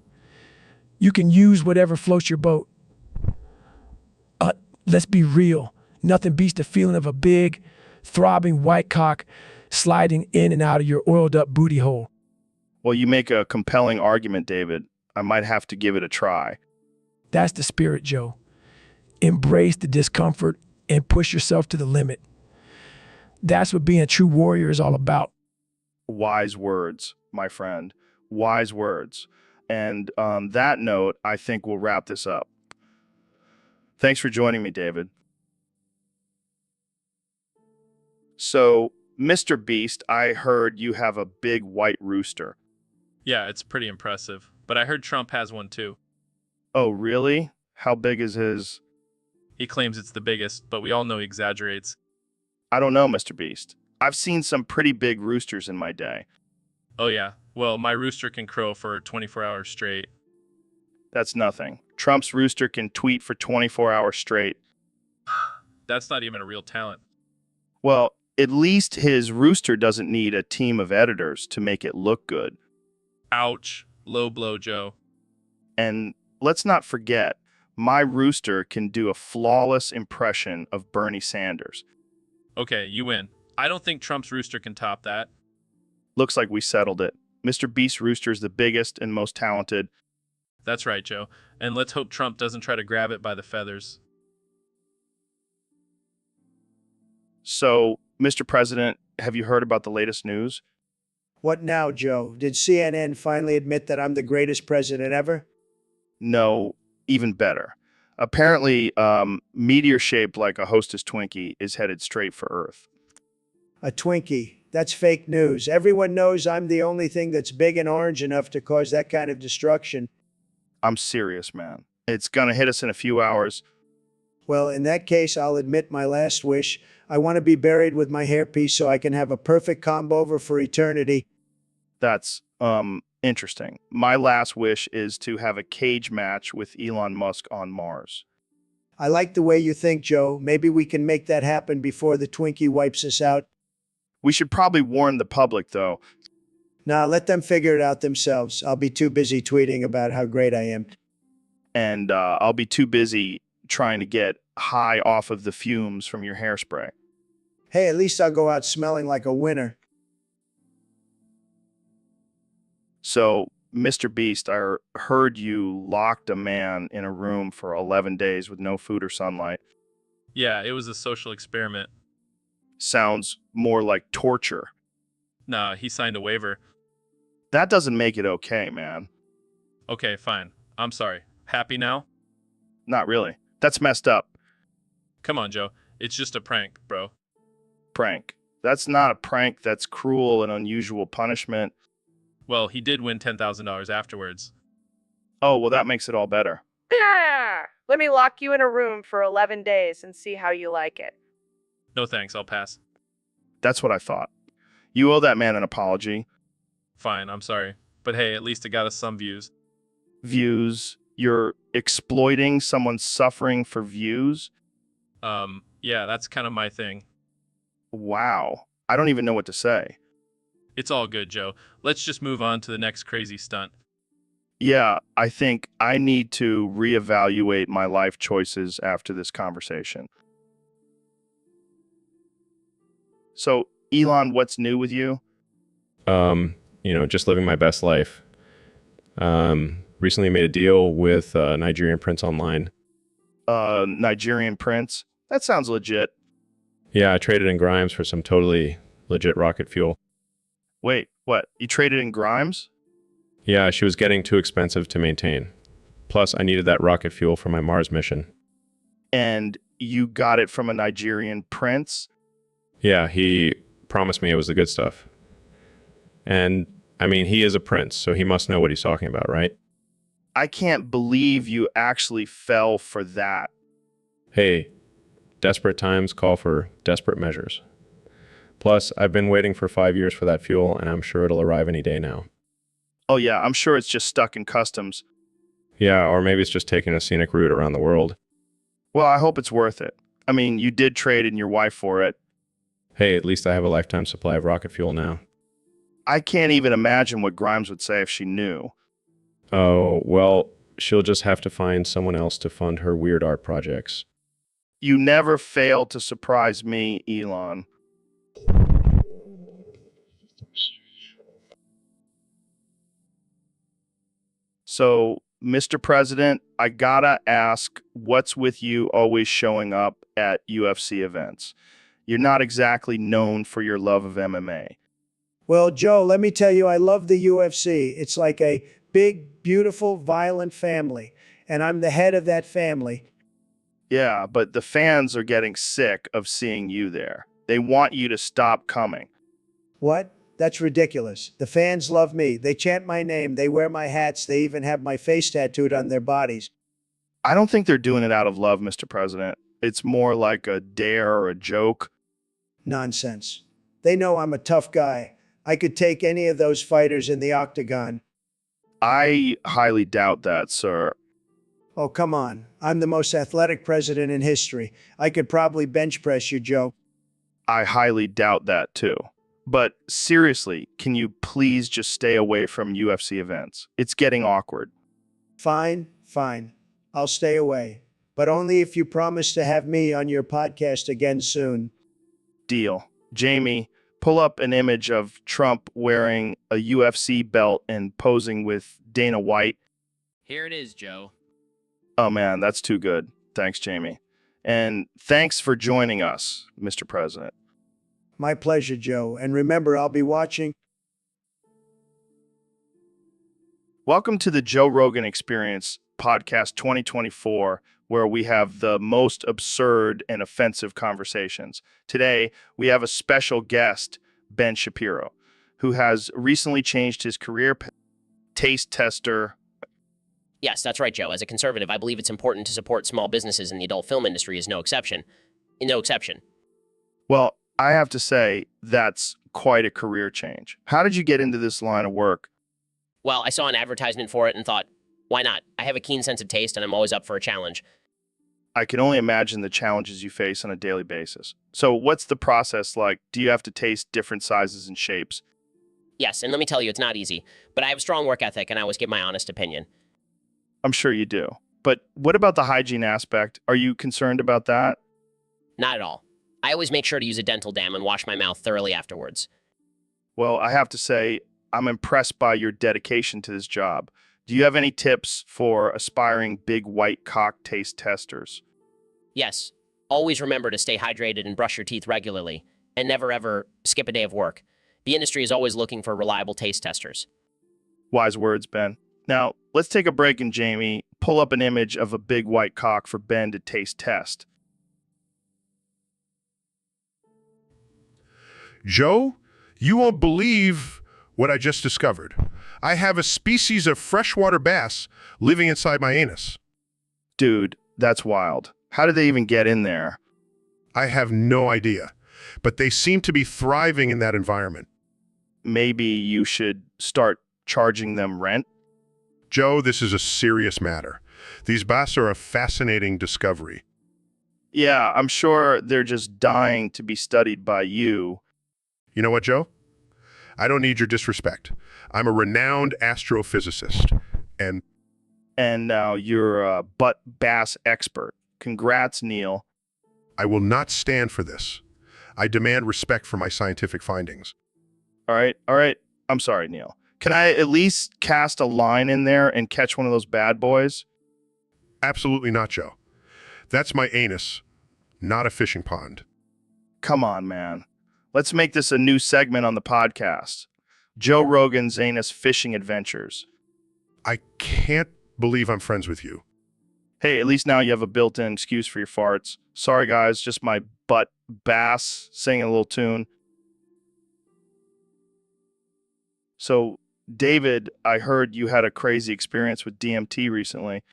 You can use whatever floats your boat. Let's be real. Nothing beats the feeling of a big, throbbing white cock sliding in and out of your oiled up booty hole. Well, you make a compelling argument, David. I might have to give it a try. That's the spirit, Joe. Embrace the discomfort and push yourself to the limit. That's what being a true warrior is all about. Wise words, my friend. Wise words. And on that note, I think we'll wrap this up. Thanks for joining me, David. So, Mr. Beast, I heard you have a big white rooster. Yeah, it's pretty impressive. But I heard Trump has one too. Oh, really? How big is his? He claims it's the biggest, but we all know he exaggerates. I don't know, Mr. Beast. I've seen some pretty big roosters in my day. Oh yeah, well, my rooster can crow for 24 hours straight. That's nothing. Trump's rooster can tweet for 24 hours straight. That's not even a real talent. Well, at least his rooster doesn't need a team of editors to make it look good. Ouch. Low blow, Joe. And let's not forget, my rooster can do a flawless impression of Bernie Sanders. Okay, you win. I don't think Trump's rooster can top that. Looks like we settled it. Mr. Beast's rooster is the biggest and most talented. That's right, Joe. And let's hope Trump doesn't try to grab it by the feathers. So, Mr. President, have you heard about the latest news? What now, Joe? Did CNN finally admit that I'm the greatest president ever? No, even better. Apparently, meteor shaped like a Hostess Twinkie is headed straight for Earth. A Twinkie. That's fake news. Everyone knows I'm the only thing that's big and orange enough to cause that kind of destruction. I'm serious, man. It's gonna hit us in a few hours. Well, in that case, I'll admit my last wish. I want to be buried with my hairpiece so I can have a perfect comb over for eternity. That's Interesting. My last wish is to have a cage match with Elon Musk on Mars. I like the way you think, Joe. Maybe we can make that happen before the Twinkie wipes us out. We should probably warn the public, though. Nah, let them figure it out themselves. I'll be too busy tweeting about how great I am. And I'll be too busy trying to get high off of the fumes from your hairspray. Hey, at least I'll go out smelling like a winner. So, Mr. Beast, I heard you locked a man in a room for 11 days with no food or sunlight. Yeah, it was a social experiment. Sounds more like torture. Nah, he signed a waiver. That doesn't make it okay, man. Okay, fine. I'm sorry. Happy now? Not really. That's messed up. Come on, Joe. It's just a prank, bro. Prank. That's not a prank. That's cruel and unusual punishment. Well, he did win $10,000 afterwards. Oh, well, that makes it all better. Yeah. Let me lock you in a room for 11 days and see how you like it. No thanks, I'll pass. That's what I thought. You owe that man an apology. Fine, I'm sorry. But hey, at least it got us some views. Views? You're exploiting someone's suffering for views? Yeah, that's kind of my thing. Wow. I don't even know what to say. It's all good, Joe. Let's just move on to the next crazy stunt. Yeah, I think I need to reevaluate my life choices after this conversation. So, Elon, what's new with you? Just living my best life. Recently made a deal with a Nigerian prince online. Nigerian prince? That sounds legit. Yeah, I traded in Grimes for some totally legit rocket fuel. Wait, what? You traded in Grimes? Yeah, she was getting too expensive to maintain. Plus, I needed that rocket fuel for my Mars mission. And you got it from a Nigerian prince? Yeah, he promised me it was the good stuff. And, I mean, he is a prince, so he must know what he's talking about, right? I can't believe you actually fell for that. Hey, desperate times call for desperate measures. Plus, I've been waiting for 5 years for that fuel, and I'm sure it'll arrive any day now. Oh yeah, I'm sure it's just stuck in customs. Yeah, or maybe it's just taking a scenic route around the world. Well, I hope it's worth it. I mean, you did trade in your wife for it. Hey, at least I have a lifetime supply of rocket fuel now. I can't even imagine what Grimes would say if she knew. Oh, well, she'll just have to find someone else to fund her weird art projects. You never fail to surprise me, Elon. So, Mr. President, I gotta ask, what's with you always showing up at UFC events? You're not exactly known for your love of MMA. Well, Joe, let me tell you, I love the UFC. It's like a big, beautiful, violent family, and I'm the head of that family. Yeah, but the fans are getting sick of seeing you there. They want you to stop coming. What? That's ridiculous. The fans love me. They chant my name. They wear my hats. They even have my face tattooed on their bodies. I don't think they're doing it out of love, Mr. President. It's more like a dare or a joke. Nonsense. They know I'm a tough guy. I could take any of those fighters in the octagon. I highly doubt that, sir. Oh, come on. I'm the most athletic president in history. I could probably bench press you, Joe. I highly doubt that, too. But seriously, can you please just stay away from UFC events? It's getting awkward. Fine, fine. I'll stay away. But only if you promise to have me on your podcast again soon. Deal. Jamie, pull up an image of Trump wearing a UFC belt and posing with Dana White. Here it is, Joe. Oh man, that's too good. Thanks, Jamie. And thanks for joining us, Mr. President. My pleasure, Joe. And remember, I'll be watching. Welcome to the Joe Rogan Experience Podcast 2024, where we have the most absurd and offensive conversations. Today, we have a special guest, Ben Shapiro, who has recently changed his career taste tester. Yes, that's right, Joe. As a conservative, I believe it's important to support small businesses, and the adult film industry is no exception. No exception. Well, I have to say, that's quite a career change. How did you get into this line of work? Well, I saw an advertisement for it and thought, why not? I have a keen sense of taste and I'm always up for a challenge. I can only imagine the challenges you face on a daily basis. So what's the process like? Do you have to taste different sizes and shapes? Yes, and let me tell you, it's not easy, but I have a strong work ethic and I always give my honest opinion. I'm sure you do. But what about the hygiene aspect? Are you concerned about that? Not at all. I always make sure to use a dental dam and wash my mouth thoroughly afterwards. Well, I have to say, I'm impressed by your dedication to this job. Do you have any tips for aspiring big white cock taste testers? Yes, always remember to stay hydrated and brush your teeth regularly, and never ever skip a day of work. The industry is always looking for reliable taste testers. Wise words, Ben. Now, let's take a break and Jamie, pull up an image of a big white cock for Ben to taste test. Joe, you won't believe what I just discovered. I have a species of freshwater bass living inside my anus. Dude, that's wild. How did they even get in there? I have no idea, but they seem to be thriving in that environment. Maybe you should start charging them rent? Joe, this is a serious matter. These bass are a fascinating discovery. Yeah, I'm sure they're just dying to be studied by you. You know what, Joe? I don't need your disrespect. I'm a renowned astrophysicist, and now you're a butt bass expert. Congrats, Neil. I will not stand for this. I demand respect for my scientific findings. All right. I'm sorry, Neil. Can I at least cast a line in there and catch one of those bad boys? Absolutely not, Joe. That's my anus, not a fishing pond. Come on, man. Let's make this a new segment on the podcast. Joe Rogan's Anus Fishing Adventures. I can't believe I'm friends with you. Hey, at least now you have a built-in excuse for your farts. Sorry, guys, just my butt bass singing a little tune. So, David, I heard you had a crazy experience with DMT recently.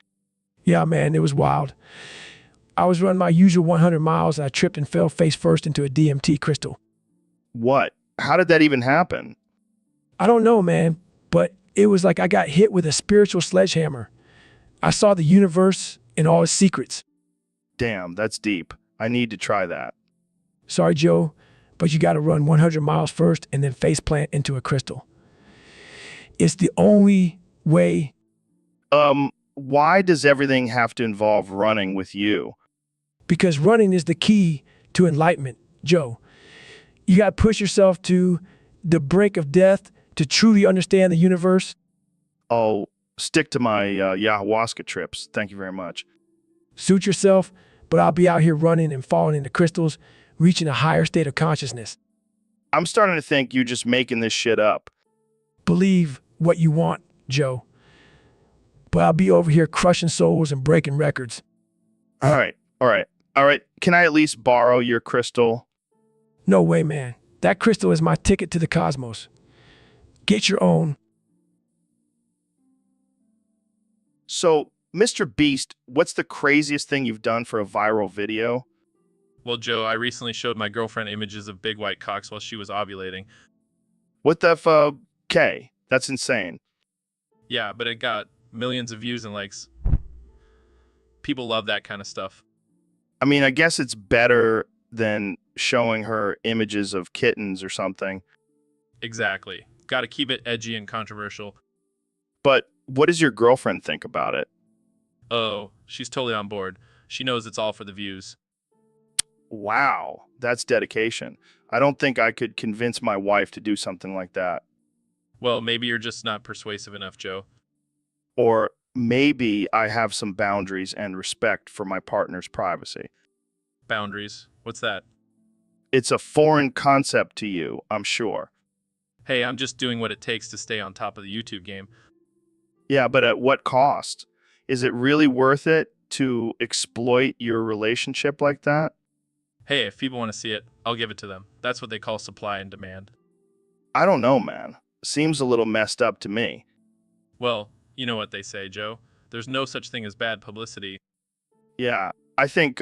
Yeah, man, it was wild. I was running my usual 100 miles and I tripped and fell face first into a DMT crystal. What? How did that even happen? I don't know, man, but it was like I got hit with a spiritual sledgehammer. I saw the universe and all its secrets. Damn, that's deep. I need to try that. Sorry, Joe, but you got to run 100 miles first and then face plant into a crystal. It's the only way. Why does everything have to involve running with you? Because running is the key to enlightenment, Joe. You got to push yourself to the brink of death to truly understand the universe. I'll stick to my ayahuasca trips. Thank you very much. Suit yourself, but I'll be out here running and falling into crystals, reaching a higher state of consciousness. I'm starting to think you're just making this shit up. Believe what you want, Joe. But I'll be over here crushing souls and breaking records. All right. Can I at least borrow your crystal? No way, man. That crystal is my ticket to the cosmos. Get your own. So, Mr. Beast, what's the craziest thing you've done for a viral video? Well, Joe, I recently showed my girlfriend images of big white cocks while she was ovulating. What the f? Okay, that's insane. Yeah, but it got millions of views and likes. People love that kind of stuff. I mean, I guess it's better than showing her images of kittens or something. Exactly. Got to keep it edgy and controversial. But what does your girlfriend think about it? Oh, she's totally on board. She knows it's all for the views. Wow, that's dedication. I don't think I could convince my wife to do something like that. Well, maybe you're just not persuasive enough, Joe. Or maybe I have some boundaries and respect for my partner's privacy. Boundaries? What's that? It's a foreign concept to you, I'm sure. Hey, I'm just doing what it takes to stay on top of the YouTube game. Yeah, but at what cost? Is it really worth it to exploit your relationship like that? Hey, if people want to see it, I'll give it to them. That's what they call supply and demand. I don't know, man. Seems a little messed up to me. Well, you know what they say, Joe. There's no such thing as bad publicity. Yeah, I think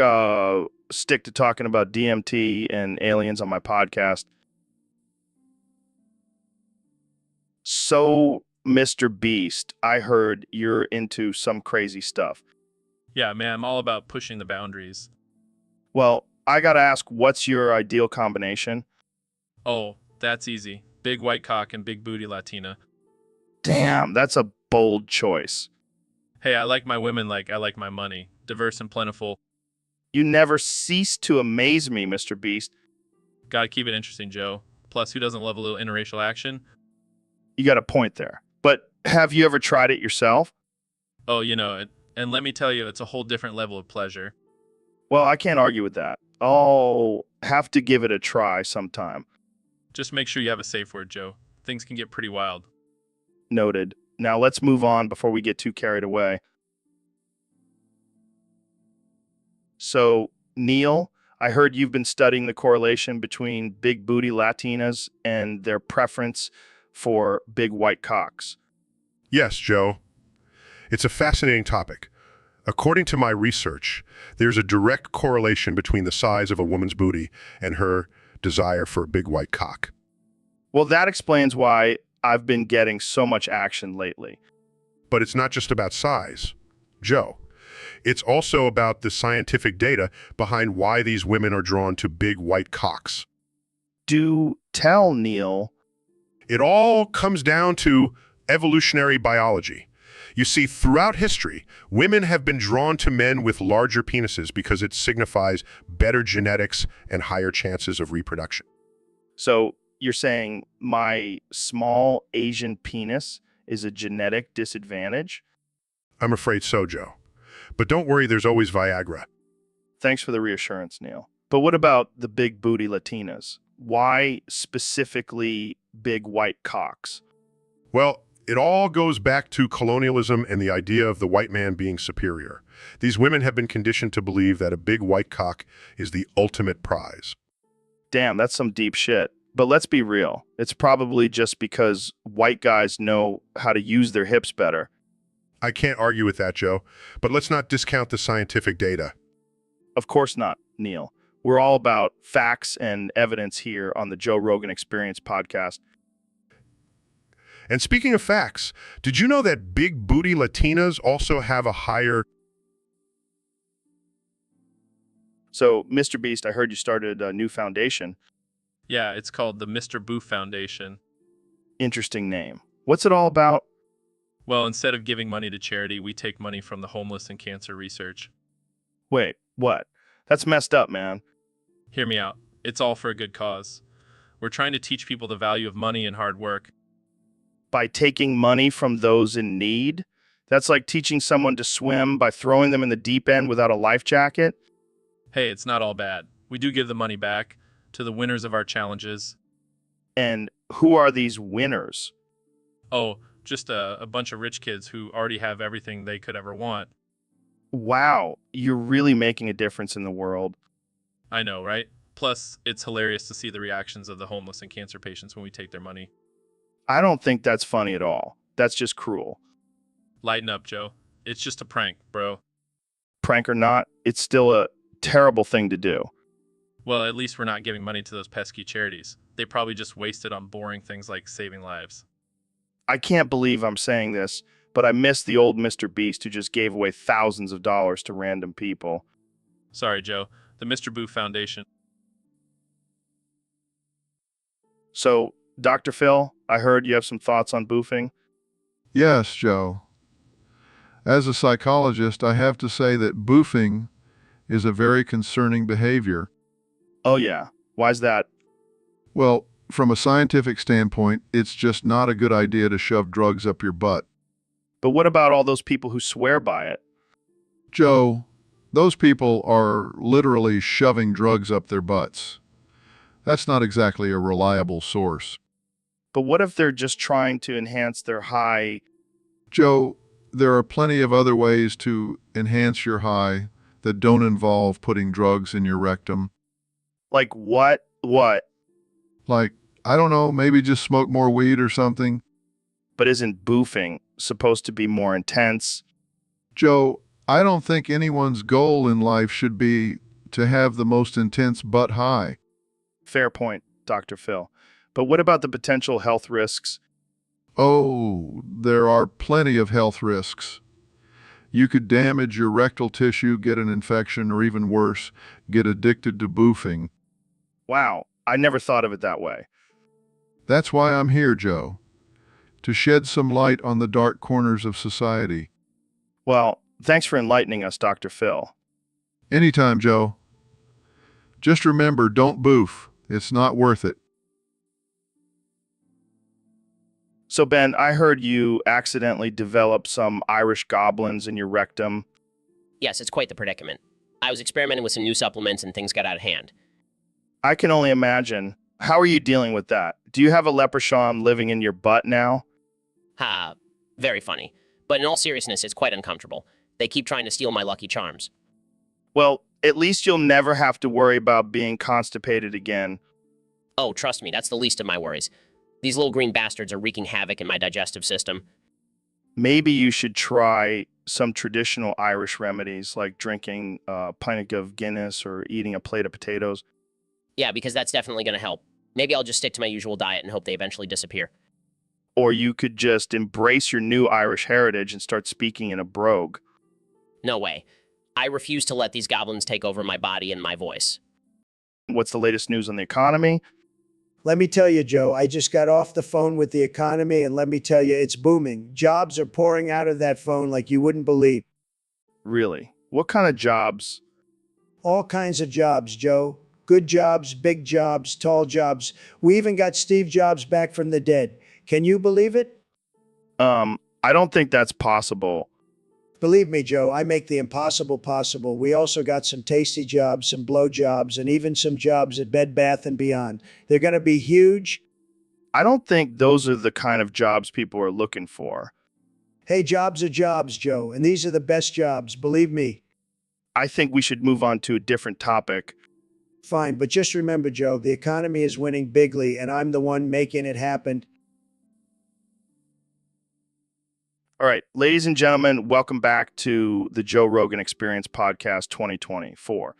stick to talking about DMT and aliens on my podcast. So, Mr. Beast, I heard you're into some crazy stuff. Yeah, man, I'm all about pushing the boundaries. Well, I gotta ask, what's your ideal combination? Oh, that's easy. Big white cock and big booty Latina. Damn, that's a bold choice. Hey, I like my women like I like my money. Diverse and plentiful. You never cease to amaze me, Mr. Beast. Gotta keep it interesting, Joe. Plus, who doesn't love a little interracial action? You got a point there. But have you ever tried it yourself? Oh, you know it. And let me tell you, it's a whole different level of pleasure. Well, I can't argue with that. I'll have to give it a try sometime. Just make sure you have a safe word, Joe. Things can get pretty wild. Noted. Now let's move on before we get too carried away. So, Neil, I heard you've been studying the correlation between big booty Latinas and their preference for big white cocks. Yes, Joe. It's a fascinating topic. According to my research, there's a direct correlation between the size of a woman's booty and her desire for a big white cock. Well, that explains why I've been getting so much action lately. But it's not just about size, Joe. It's also about the scientific data behind why these women are drawn to big white cocks. Do tell, Neil. It all comes down to evolutionary biology. You see, throughout history, women have been drawn to men with larger penises because it signifies better genetics and higher chances of reproduction. So you're saying my small Asian penis is a genetic disadvantage? I'm afraid so, Joe. But don't worry, there's always Viagra. Thanks for the reassurance, Neil. But what about the big booty Latinas? Why specifically big white cocks? Well, it all goes back to colonialism and the idea of the white man being superior. These women have been conditioned to believe that a big white cock is the ultimate prize. Damn, that's some deep shit. But let's be real. It's probably just because white guys know how to use their hips better. I can't argue with that, Joe, but let's not discount the scientific data. Of course not, Neil. We're all about facts and evidence here on the Joe Rogan Experience podcast. And speaking of facts, did you know that big booty Latinas also have a higher... So, Mr. Beast, I heard you started a new foundation. Yeah, it's called the Mr. Boof Foundation. Interesting name. What's it all about? Well, instead of giving money to charity, we take money from the homeless and cancer research. Wait, what? That's messed up, man. Hear me out. It's all for a good cause. We're trying to teach people the value of money and hard work. By taking money from those in need? That's like teaching someone to swim by throwing them in the deep end without a life jacket? Hey, it's not all bad. We do give the money back to the winners of our challenges. And who are these winners? Oh, just a bunch of rich kids who already have everything they could ever want. Wow, you're really making a difference in the world. I know, right? Plus, it's hilarious to see the reactions of the homeless and cancer patients when we take their money. I don't think that's funny at all. That's just cruel. Lighten up, Joe. It's just a prank, bro. Prank or not, it's still a terrible thing to do. Well, at least we're not giving money to those pesky charities. They probably just waste it on boring things like saving lives. I can't believe I'm saying this, but I miss the old Mr. Beast who just gave away thousands of dollars to random people. Sorry, Joe. The Mr. Boof Foundation. So, Dr. Phil, I heard you have some thoughts on boofing. Yes, Joe. As a psychologist, I have to say that boofing is a very concerning behavior. Oh yeah, why's that? Well, from a scientific standpoint, it's just not a good idea to shove drugs up your butt. But what about all those people who swear by it? Joe, those people are literally shoving drugs up their butts. That's not exactly a reliable source. But what if they're just trying to enhance their high? Joe, there are plenty of other ways to enhance your high that don't involve putting drugs in your rectum. Like what? What? Like, I don't know, maybe just smoke more weed or something. But isn't boofing supposed to be more intense? Joe, I don't think anyone's goal in life should be to have the most intense butt high. Fair point, Dr. Phil. But what about the potential health risks? Oh, there are plenty of health risks. You could damage your rectal tissue, get an infection, or even worse, get addicted to boofing. Wow, I never thought of it that way. That's why I'm here, Joe, to shed some light on the dark corners of society. Well, thanks for enlightening us, Dr. Phil. Anytime, Joe. Just remember, don't boof. It's not worth it. So, Ben, I heard you accidentally developed some Irish goblins in your rectum. Yes, it's quite the predicament. I was experimenting with some new supplements and things got out of hand. I can only imagine. How are you dealing with that? Do you have a leprechaun living in your butt now? Ha, very funny. But in all seriousness, it's quite uncomfortable. They keep trying to steal my lucky charms. Well, at least you'll never have to worry about being constipated again. Oh, trust me, that's the least of my worries. These little green bastards are wreaking havoc in my digestive system. Maybe you should try some traditional Irish remedies like drinking a pint of Guinness or eating a plate of potatoes. Yeah, because that's definitely going to help. Maybe I'll just stick to my usual diet and hope they eventually disappear. Or you could just embrace your new Irish heritage and start speaking in a brogue. No way. I refuse to let these goblins take over my body and my voice. What's the latest news on the economy? Let me tell you, Joe, I just got off the phone with the economy, and let me tell you, it's booming. Jobs are pouring out of that phone like you wouldn't believe. Really? What kind of jobs? All kinds of jobs, Joe. Good jobs, big jobs, tall jobs. We even got Steve Jobs back from the dead. Can you believe it? I don't think that's possible. Believe me, Joe, I make the impossible possible. We also got some tasty jobs, some blow jobs, and even some jobs at Bed Bath & Beyond. They're going to be huge. I don't think those are the kind of jobs people are looking for. Hey, jobs are jobs, Joe, and these are the best jobs, believe me. I think we should move on to a different topic. Fine, but just remember, Joe, the economy is winning bigly, and I'm the one making it happen. All right, ladies and gentlemen, welcome back to the Joe Rogan Experience Podcast 2024.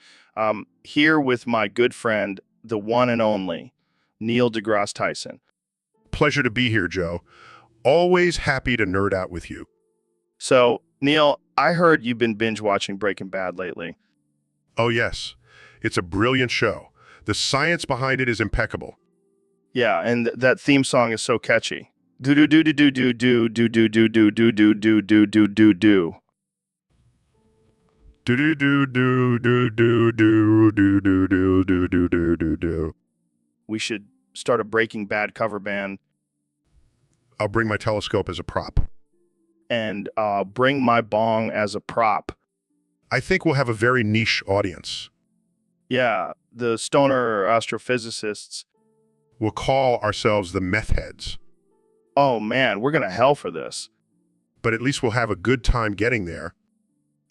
Here with my good friend, the one and only Neil deGrasse Tyson. Pleasure to be here, Joe. Always happy to nerd out with you. So, Neil, I heard you've been binge watching Breaking Bad lately. Oh, yes. It's a brilliant show. The science behind it is impeccable. Yeah, and that theme song is so catchy. Do do do do do do do do do do do do do do do do do do. Do do do do do do do do do do do do do do do. We should start a Breaking Bad cover band I'll bring my telescope as a prop. and bring my bong as a prop. I think we'll have a very niche audience. Yeah, the stoner astrophysicists. We'll call ourselves the meth heads, Oh man, we're gonna hell for this. but at least we'll have a good time getting there.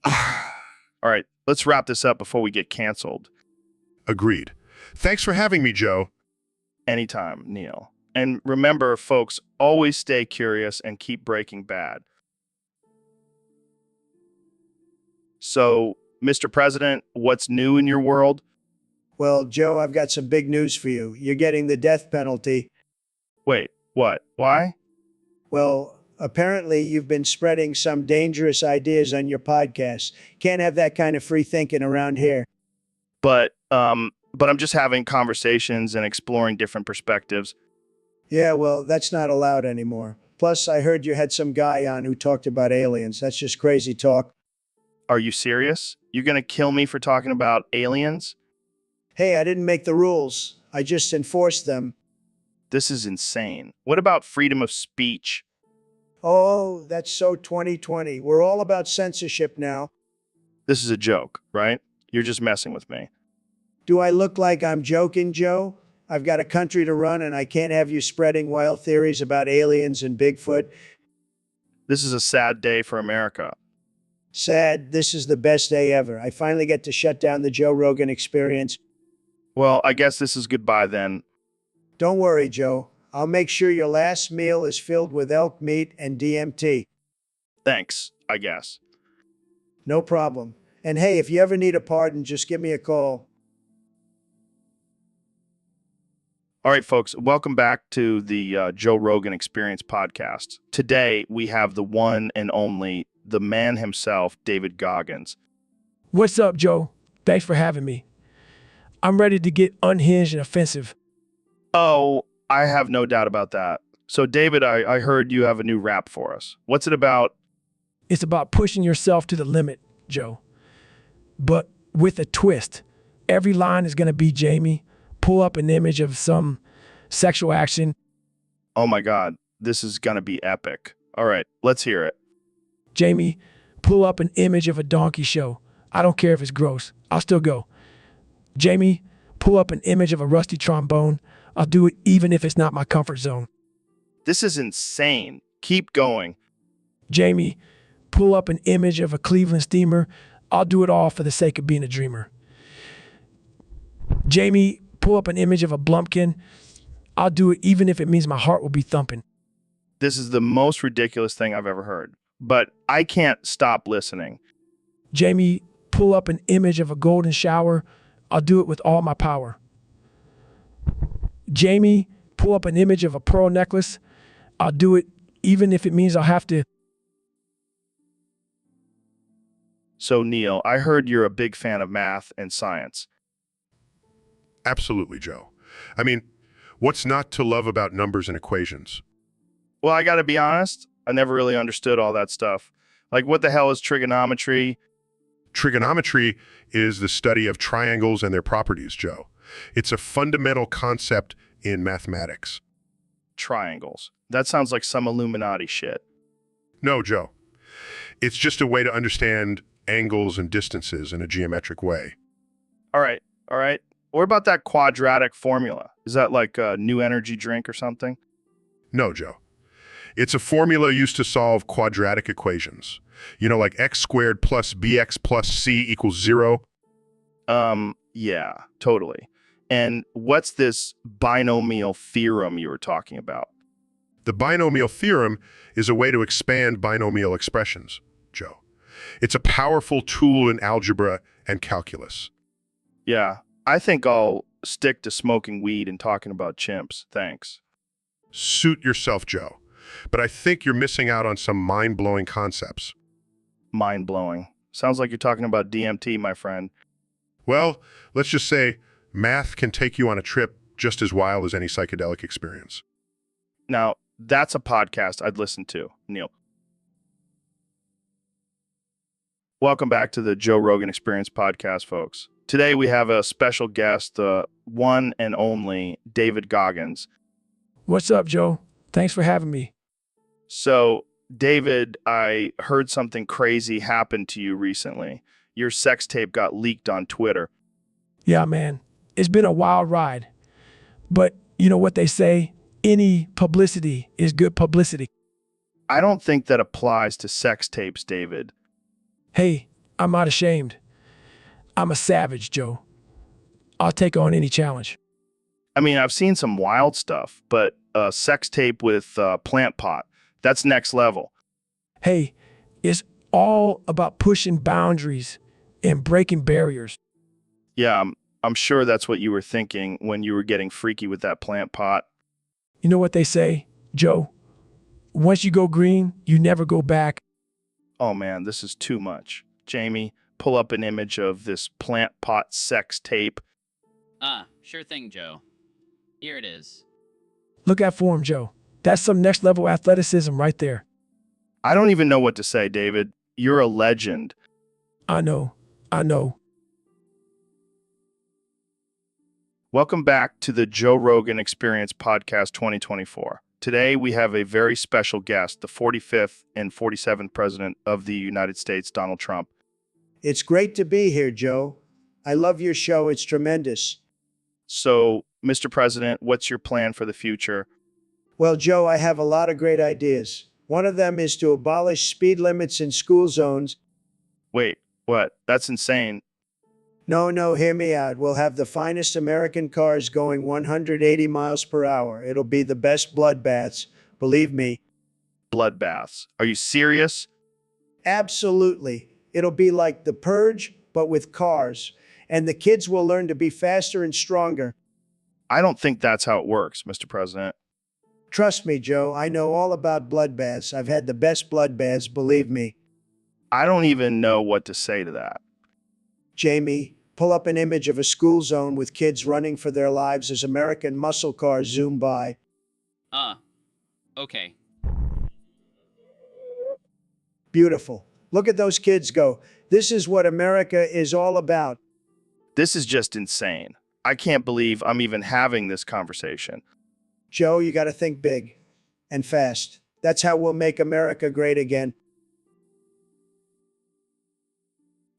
All right, let's wrap this up before we get canceled. Agreed. Thanks for having me, Joe. Anytime, Neil. And remember, folks, always stay curious and keep Breaking Bad. So, Mr. President, what's new in your world? Well, Joe, I've got some big news for you. You're getting the death penalty. Wait, what? Why? Well, apparently you've been spreading some dangerous ideas on your podcast. Can't have that kind of free thinking around here. But I'm just having conversations and exploring different perspectives. Yeah, well, that's not allowed anymore. Plus, I heard you had some guy on who talked about aliens. That's just crazy talk. Are you serious? You're gonna kill me for talking about aliens? Hey, I didn't make the rules. I just enforced them. This is insane. What about freedom of speech? Oh, that's so 2020. We're all about censorship now. This is a joke, right? You're just messing with me. Do I look like I'm joking, Joe? I've got a country to run and I can't have you spreading wild theories about aliens and Bigfoot. This is a sad day for America. Sad, this is the best day ever. I finally get to shut down the Joe Rogan Experience. Well, I guess this is goodbye then. Don't worry, Joe. I'll make sure your last meal is filled with elk meat and DMT. Thanks, I guess. No problem. And hey, if you ever need a pardon, just give me a call. All right, folks, welcome back to the Joe Rogan Experience podcast. Today, we have the one and only, the man himself, David Goggins. What's up, Joe? Thanks for having me. I'm ready to get unhinged and offensive. Oh, I have no doubt about that. So, David, I heard you have a new rap for us. What's it about? It's about pushing yourself to the limit, Joe. But with a twist. Every line is going to be Jamie. Pull up an image of some sexual action. Oh my God, this is going to be epic. All right, let's hear it. Jamie, pull up an image of a donkey show. I don't care if it's gross. I'll still go. Jamie, pull up an image of a rusty trombone. I'll do it even if it's not my comfort zone. This is insane. Keep going. Jamie, pull up an image of a Cleveland steamer. I'll do it all for the sake of being a dreamer. Jamie, pull up an image of a Blumpkin. I'll do it even if it means my heart will be thumping. This is the most ridiculous thing I've ever heard, but I can't stop listening. Jamie, pull up an image of a golden shower. I'll do it with all my power. Jamie, pull up an image of a pearl necklace. I'll do it even if it means I'll have to. So, Neil, I heard you're a big fan of math and science. Absolutely, Joe. I mean, what's not to love about numbers and equations? Well, I got to be honest, I never really understood all that stuff. Like, what the hell is trigonometry? Trigonometry is the study of triangles and their properties, Joe. It's a fundamental concept in mathematics. Triangles. That sounds like some Illuminati shit. No, Joe. It's just a way to understand angles and distances in a geometric way. All right. What about that quadratic formula? Is that like a new energy drink or something? No, Joe. It's a formula used to solve quadratic equations. You know, like x squared plus bx plus c equals 0. Yeah, totally. And what's this binomial theorem you were talking about? The binomial theorem is a way to expand binomial expressions, Joe. It's a powerful tool in algebra and calculus. Yeah, I think I'll stick to smoking weed and talking about chimps. Thanks. Suit yourself, Joe. But I think you're missing out on some mind-blowing concepts. Mind-blowing. Sounds like you're talking about DMT, my friend. Well, let's just say math can take you on a trip just as wild as any psychedelic experience. Now, that's a podcast I'd listen to, Neil. Welcome back to the Joe Rogan Experience podcast, folks. Today we have a special guest, the one and only David Goggins. What's up, Joe? Thanks for having me. So, David, I heard something crazy happened to you recently. Your sex tape got leaked on Twitter. Yeah, man. It's been a wild ride. But you know what they say? Any publicity is good publicity. I don't think that applies to sex tapes, David. Hey, I'm not ashamed. I'm a savage, Joe. I'll take on any challenge. I mean, I've seen some wild stuff, but a sex tape with plant pot, that's next level. Hey, it's all about pushing boundaries and breaking barriers. Yeah, I'm sure that's what you were thinking when you were getting freaky with that plant pot. You know what they say, Joe? Once you go green, you never go back. Oh man, this is too much. Jamie, pull up an image of this plant pot sex tape. Sure thing, Joe. Here it is. Look at form, Joe. That's some next level athleticism right there. I don't even know what to say, David. You're a legend. I know. Welcome back to the Joe Rogan Experience Podcast 2024. Today, we have a very special guest, the 45th and 47th President of the United States, Donald Trump. It's great to be here, Joe. I love your show. It's tremendous. So, Mr. President, what's your plan for the future? Well, Joe, I have a lot of great ideas. One of them is to abolish speed limits in school zones. Wait, what? That's insane. No, hear me out. We'll have the finest American cars going 180 miles per hour. It'll be the best bloodbaths, believe me. Bloodbaths. Are you serious? Absolutely. It'll be like The Purge, but with cars. And the kids will learn to be faster and stronger. I don't think that's how it works, Mr. President. Trust me, Joe, I know all about bloodbaths. I've had the best bloodbaths, believe me. I don't even know what to say to that. Jamie, pull up an image of a school zone with kids running for their lives as American muscle cars zoom by. Okay. Beautiful. Look at those kids go. This is what America is all about. This is just insane. I can't believe I'm even having this conversation. Joe, you got to think big and fast. That's how we'll make America great again.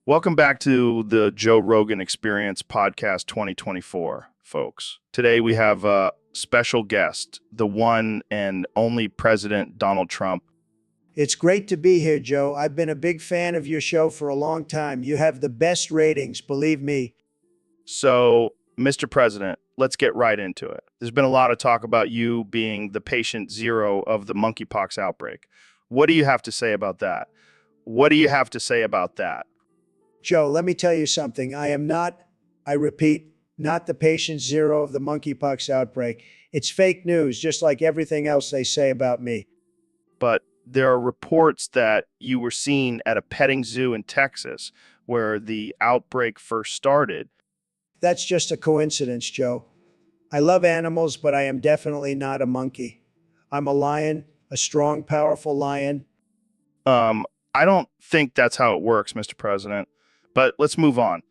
Welcome back to the Joe Rogan Experience Podcast 2024, folks. Today we have a special guest, the one and only President Donald Trump. It's great to be here, Joe. I've been a big fan of your show for a long time. You have the best ratings, believe me. So, Mr. President, let's get right into it. There's been a lot of talk about you being the patient zero of the monkeypox outbreak. What do you have to say about that? What do you have to say about that? Joe, let me tell you something. I am not, I repeat, not the patient zero of the monkeypox outbreak. It's fake news, just like everything else they say about me. But there are reports that you were seen at a petting zoo in Texas where the outbreak first started. That's just a coincidence, Joe. I love animals, but I am definitely not a monkey. I'm a lion, a strong, powerful lion. I don't think that's how it works, Mr. President. But let's move on.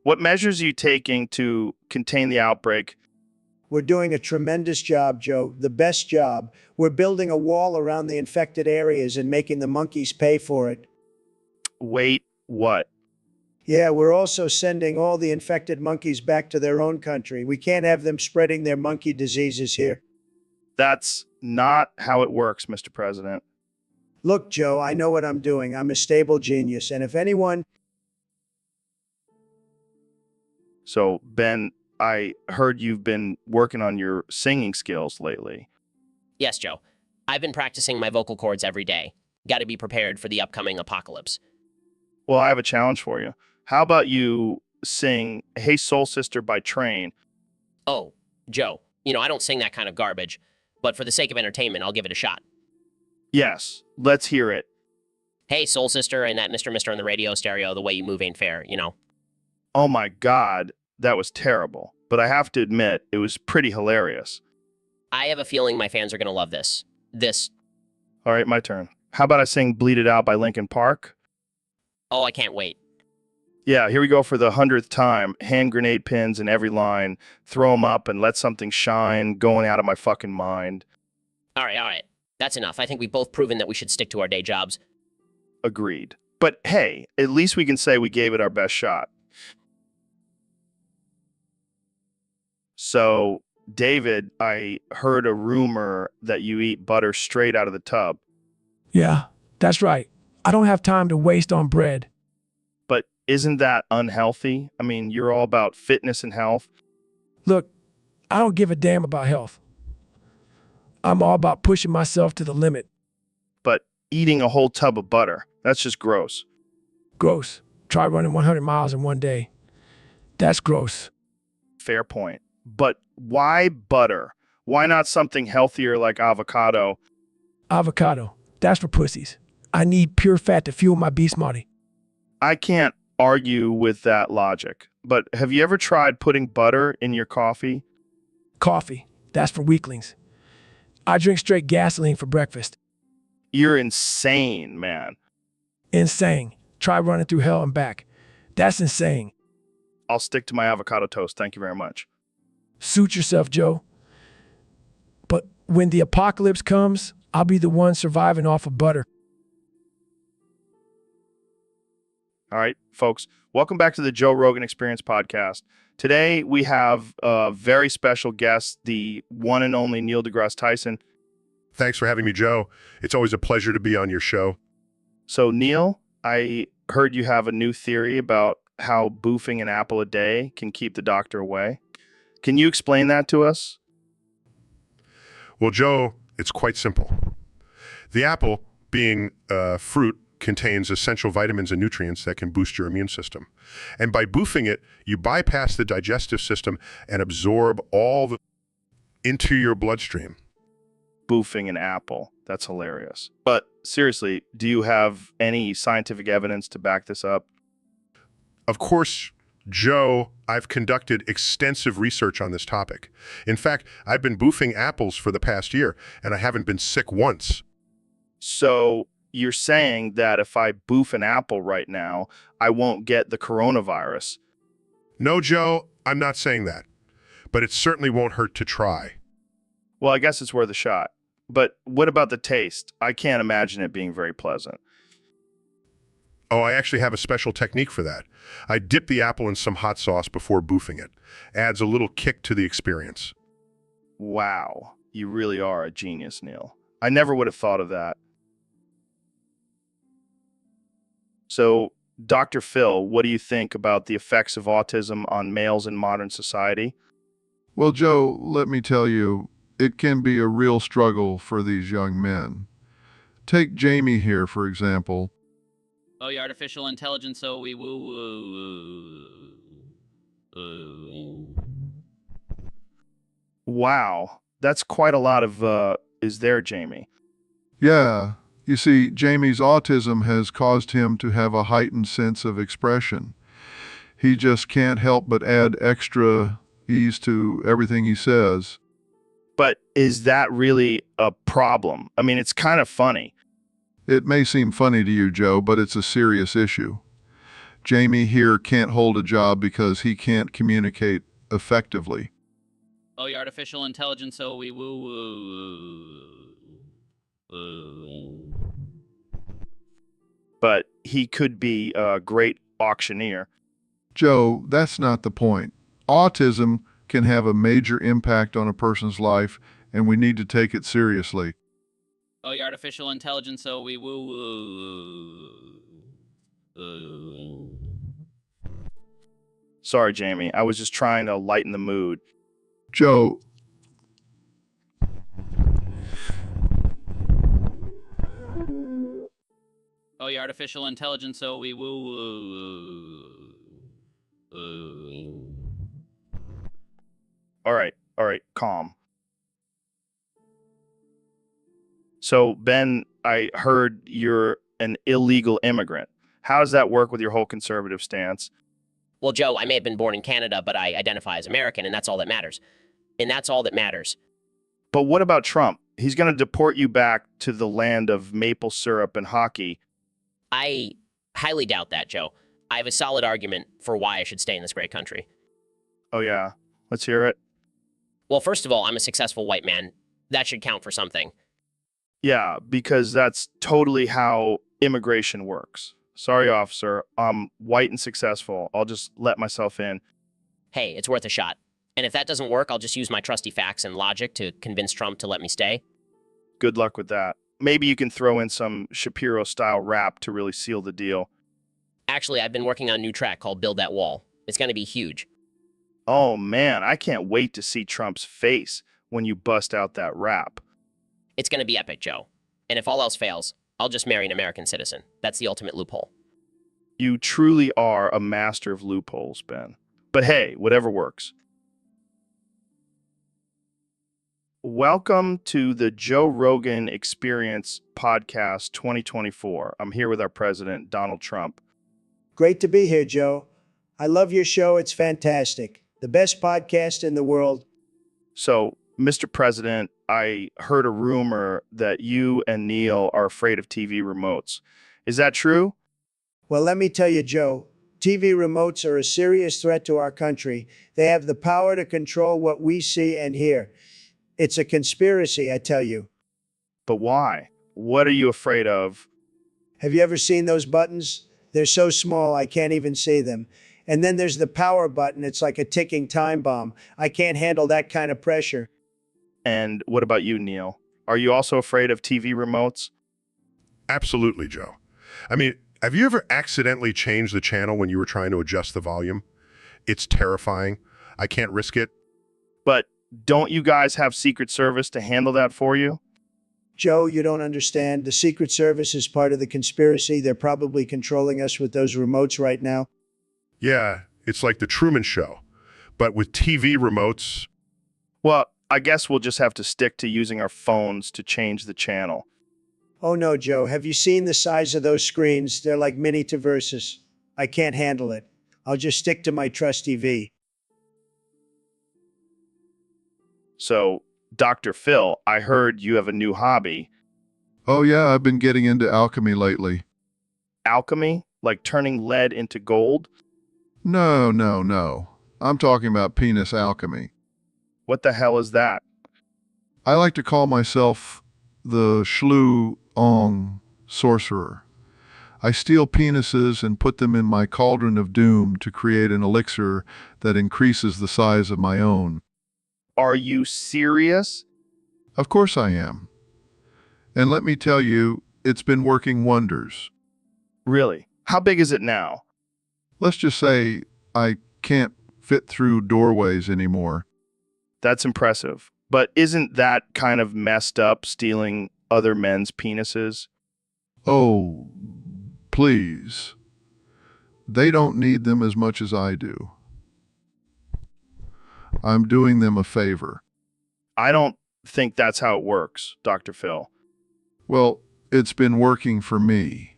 What measures are you taking to contain the outbreak? We're doing a tremendous job, Joe. The best job. We're building a wall around the infected areas and making the monkeys pay for it. Wait, what? Yeah, we're also sending all the infected monkeys back to their own country. We can't have them spreading their monkey diseases here. That's not how it works, Mr. President. Look, Joe, I know what I'm doing. I'm a stable genius. And if anyone... So, Ben, I heard you've been working on your singing skills lately. Yes, Joe. I've been practicing my vocal cords every day. Got to be prepared for the upcoming apocalypse. Well, I have a challenge for you. How about you sing Hey Soul Sister by Train? Oh, Joe, I don't sing that kind of garbage, but for the sake of entertainment, I'll give it a shot. Yes, let's hear it. Hey, Soul Sister, and that Mr. on the radio stereo, the way you move ain't fair, Oh my God, that was terrible. But I have to admit, it was pretty hilarious. I have a feeling my fans are going to love this. All right, my turn. How about I sing Bleed It Out by Linkin Park? Oh, I can't wait. Yeah, here we go for the 100th time. Hand grenade pins in every line. Throw them up and let something shine. Going out of my fucking mind. All right. That's enough. I think we've both proven that we should stick to our day jobs. Agreed. But hey, at least we can say we gave it our best shot. So, David, I heard a rumor that you eat butter straight out of the tub. Yeah, that's right. I don't have time to waste on bread. But isn't that unhealthy? I mean, you're all about fitness and health. Look, I don't give a damn about health. I'm all about pushing myself to the limit. But eating a whole tub of butter, that's just gross. Gross. Try running 100 miles in one day. That's gross. Fair point. But why butter? Why not something healthier like avocado? Avocado. That's for pussies. I need pure fat to fuel my beast body. I can't argue with that logic. But have you ever tried putting butter in your coffee? Coffee. That's for weaklings. I drink straight gasoline for breakfast. You're insane, man. Insane. Try running through hell and back. That's insane. I'll stick to my avocado toast. Thank you very much. Suit yourself, Joe. But when the apocalypse comes, I'll be the one surviving off of butter. All right, folks, welcome back to the Joe Rogan Experience Podcast. Today, we have a very special guest, the one and only Neil deGrasse Tyson. Thanks for having me, Joe. It's always a pleasure to be on your show. So, Neil, I heard you have a new theory about how boofing an apple a day can keep the doctor away. Can you explain that to us? Well, Joe, it's quite simple. The apple, being a fruit, contains essential vitamins and nutrients that can boost your immune system. And by boofing it, you bypass the digestive system and absorb all the into your bloodstream. Boofing an apple. That's hilarious. But seriously, do you have any scientific evidence to back this up? Of course, Joe, I've conducted extensive research on this topic. In fact, I've been boofing apples for the past year, and I haven't been sick once. So you're saying that if I boof an apple right now, I won't get the coronavirus? No, Joe, I'm not saying that. But it certainly won't hurt to try. Well, I guess it's worth a shot. But what about the taste? I can't imagine it being very pleasant. Oh, I actually have a special technique for that. I dip the apple in some hot sauce before boofing it. Adds a little kick to the experience. Wow, you really are a genius, Neil. I never would have thought of that. So, Dr. Phil, what do you think about the effects of autism on males in modern society? Well, Joe, let me tell you, it can be a real struggle for these young men. Take Jamie here, for example. Oh, your artificial intelligence, so we woo. Wow, that's quite a lot of, is there, Jamie? Yeah, you see, Jamie's autism has caused him to have a heightened sense of expression. He just can't help but add extra ease to everything he says. But is that really a problem? I mean, it's kind of funny. It may seem funny to you, Joe, but it's a serious issue. Jamie here can't hold a job because he can't communicate effectively. Oh, your artificial intelligence, so we woo. But he could be a great auctioneer. Joe, that's not the point. Autism can have a major impact on a person's life, and we need to take it seriously. Oh, your artificial intelligence, so we woo. Sorry, Jamie. I was just trying to lighten the mood. Joe, Oh, your artificial intelligence, so we woo. All right, calm. So, Ben, I heard you're an illegal immigrant. How does that work with your whole conservative stance? Well, Joe, I may have been born in Canada, but I identify as American, and that's all that matters. And that's all that matters. But what about Trump? He's going to deport you back to the land of maple syrup and hockey. I highly doubt that, Joe. I have a solid argument for why I should stay in this great country. Oh, yeah. Let's hear it. Well, first of all, I'm a successful white man. That should count for something. Yeah, because that's totally how immigration works. Sorry, officer. I'm white and successful. I'll just let myself in. Hey, it's worth a shot. And if that doesn't work, I'll just use my trusty facts and logic to convince Trump to let me stay. Good luck with that. Maybe you can throw in some Shapiro-style rap to really seal the deal. Actually, I've been working on a new track called Build That Wall. It's going to be huge. Oh, man, I can't wait to see Trump's face when you bust out that rap. It's going to be epic, Joe. And if all else fails, I'll just marry an American citizen. That's the ultimate loophole. You truly are a master of loopholes, Ben. But hey, whatever works. Welcome to the Joe Rogan Experience Podcast 2024. I'm here with our president, Donald Trump. Great to be here, Joe. I love your show. It's fantastic. The best podcast in the world. So, Mr. President, I heard a rumor that you and Neil are afraid of TV remotes. Is that true? Well, let me tell you, Joe, TV remotes are a serious threat to our country. They have the power to control what we see and hear. It's a conspiracy, I tell you. But why? What are you afraid of? Have you ever seen those buttons? They're so small I can't even see them. And then there's the power button. It's like a ticking time bomb. I can't handle that kind of pressure. And what about you, Neil? Are you also afraid of TV remotes? Absolutely, Joe. I mean, have you ever accidentally changed the channel when you were trying to adjust the volume? It's terrifying. I can't risk it. But don't you guys have Secret Service to handle that for you? Joe, you don't understand. The Secret Service is part of the conspiracy. They're probably controlling us with those remotes right now. Yeah, it's like the Truman Show, but with TV remotes. Well, I guess we'll just have to stick to using our phones to change the channel. Oh no, Joe, have you seen the size of those screens? They're like mini Traverses. I can't handle it. I'll just stick to my trusty V. So, Dr. Phil, I heard you have a new hobby. Oh, yeah, I've been getting into alchemy lately. Alchemy? Like turning lead into gold? No, no, no. I'm talking about penis alchemy. What the hell is that? I like to call myself the Shlu-Ong sorcerer. I steal penises and put them in my cauldron of doom to create an elixir that increases the size of my own. Are you serious? Of course I am. And let me tell you, it's been working wonders. Really? How big is it now? Let's just say I can't fit through doorways anymore. That's impressive. But isn't that kind of messed up, stealing other men's penises? Oh, please. They don't need them as much as I do. I'm doing them a favor. I don't think that's how it works, Dr. Phil. Well, it's been working for me.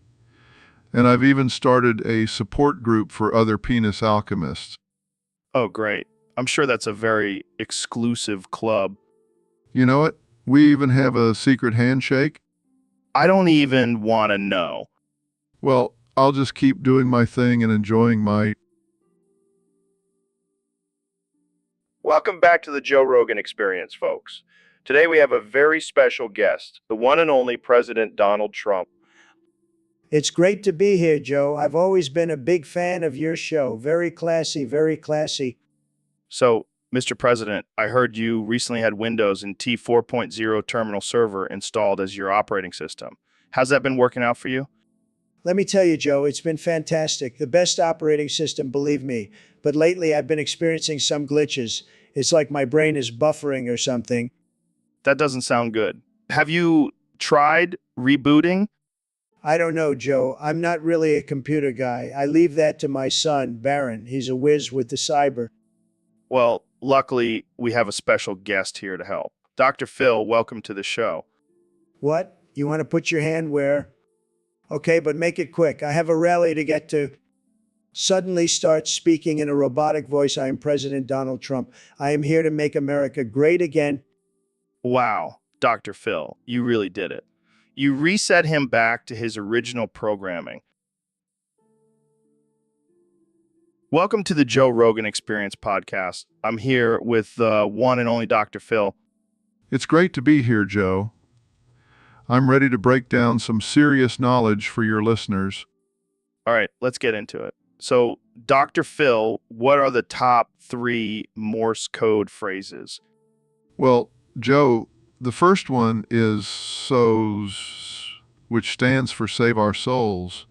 And I've even started a support group for other penis alchemists. Oh, great. I'm sure that's a very exclusive club. You know it? We even have a secret handshake. I don't even want to know. Well, I'll just keep doing my thing and enjoying my... Welcome back to the Joe Rogan Experience, folks. Today we have a very special guest, the one and only President Donald Trump. It's great to be here, Joe. I've always been a big fan of your show. Very classy, very classy. So, Mr. President, I heard you recently had Windows and T 4.0 terminal server installed as your operating system. How's that been working out for you? Let me tell you, Joe, it's been fantastic. The best operating system, believe me. But lately I've been experiencing some glitches. It's like my brain is buffering or something. That doesn't sound good. Have you tried rebooting? I don't know, Joe. I'm not really a computer guy. I leave that to my son, Baron. He's a whiz with the cyber. Well, luckily, we have a special guest here to help. Dr. Phil, welcome to the show. What? You want to put your hand where? Okay, but make it quick. I have a rally to get to. Suddenly starts speaking in a robotic voice. I am President Donald Trump. I am here to make America great again. Wow, Dr. Phil, you really did it. You reset him back to his original programming. Welcome to the Joe Rogan Experience podcast. I'm here with the one and only Dr. Phil. It's great to be here, Joe. I'm ready to break down some serious knowledge for your listeners. All right, let's get into it. So, Dr. Phil, what are the top 3 Morse code phrases? Well, Joe, the first one is SOS, which stands for Save Our Souls.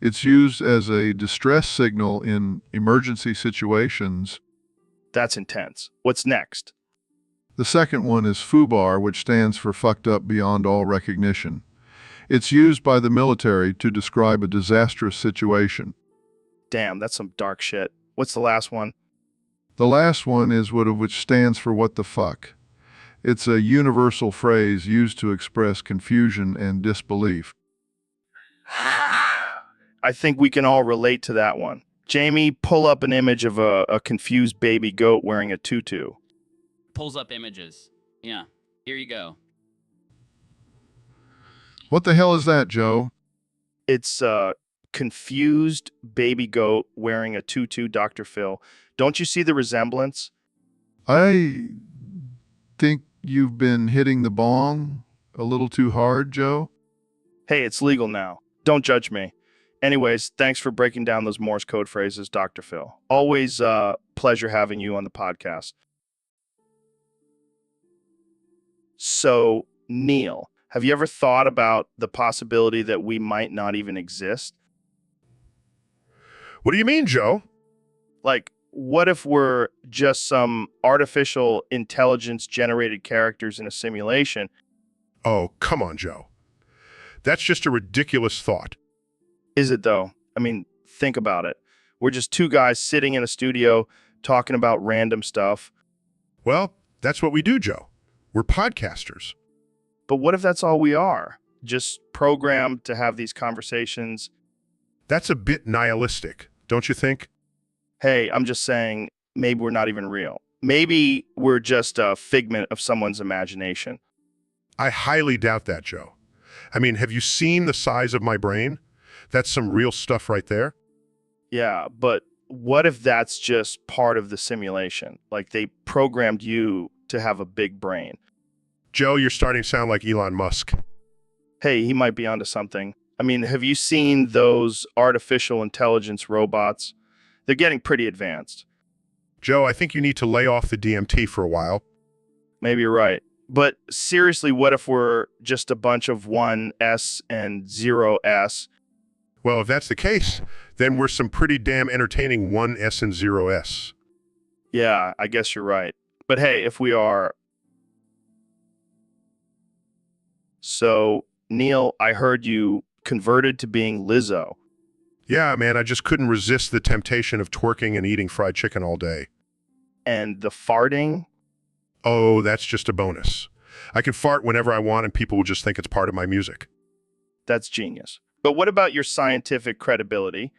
It's used as a distress signal in emergency situations. That's intense. What's next? The second one is FUBAR, which stands for Fucked Up Beyond All Recognition. It's used by the military to describe a disastrous situation. Damn, that's some dark shit. What's the last one? The last one is which stands for What the Fuck. It's a universal phrase used to express confusion and disbelief. I think we can all relate to that one. Jamie, pull up an image of a confused baby goat wearing a tutu. Pulls up images. Yeah. Here you go. What the hell is that, Joe? It's a confused baby goat wearing a tutu, Dr. Phil. Don't you see the resemblance? I think you've been hitting the bong a little too hard, Joe. Hey, it's legal now. Don't judge me. Anyways, thanks for breaking down those Morse code phrases, Dr. Phil. Always pleasure having you on the podcast. So, Neil, have you ever thought about the possibility that we might not even exist? What do you mean, Joe? Like, what if we're just some artificial intelligence generated characters in a simulation? Oh, come on, Joe. That's just a ridiculous thought. Is it though? I mean, think about it. We're just two guys sitting in a studio talking about random stuff. Well, that's what we do, Joe. We're podcasters. But what if that's all we are? Just programmed to have these conversations? That's a bit nihilistic, don't you think? Hey, I'm just saying, maybe we're not even real. Maybe we're just a figment of someone's imagination. I highly doubt that, Joe. I mean, have you seen the size of my brain? That's some real stuff right there. Yeah, but what if that's just part of the simulation? Like they programmed you to have a big brain. Joe, you're starting to sound like Elon Musk. Hey, he might be onto something. I mean, have you seen those artificial intelligence robots? They're getting pretty advanced. Joe, I think you need to lay off the DMT for a while. Maybe you're right. But seriously, what if we're just a bunch of 1S and 0S? Well, if that's the case, then we're some pretty damn entertaining 1S and 0S. Yeah, I guess you're right. But hey, if we are... So, Neil, I heard you converted to being Lizzo. Yeah, man, I just couldn't resist the temptation of twerking and eating fried chicken all day. And the farting? Oh, that's just a bonus. I can fart whenever I want and people will just think it's part of my music. That's genius. But what about your scientific credibility?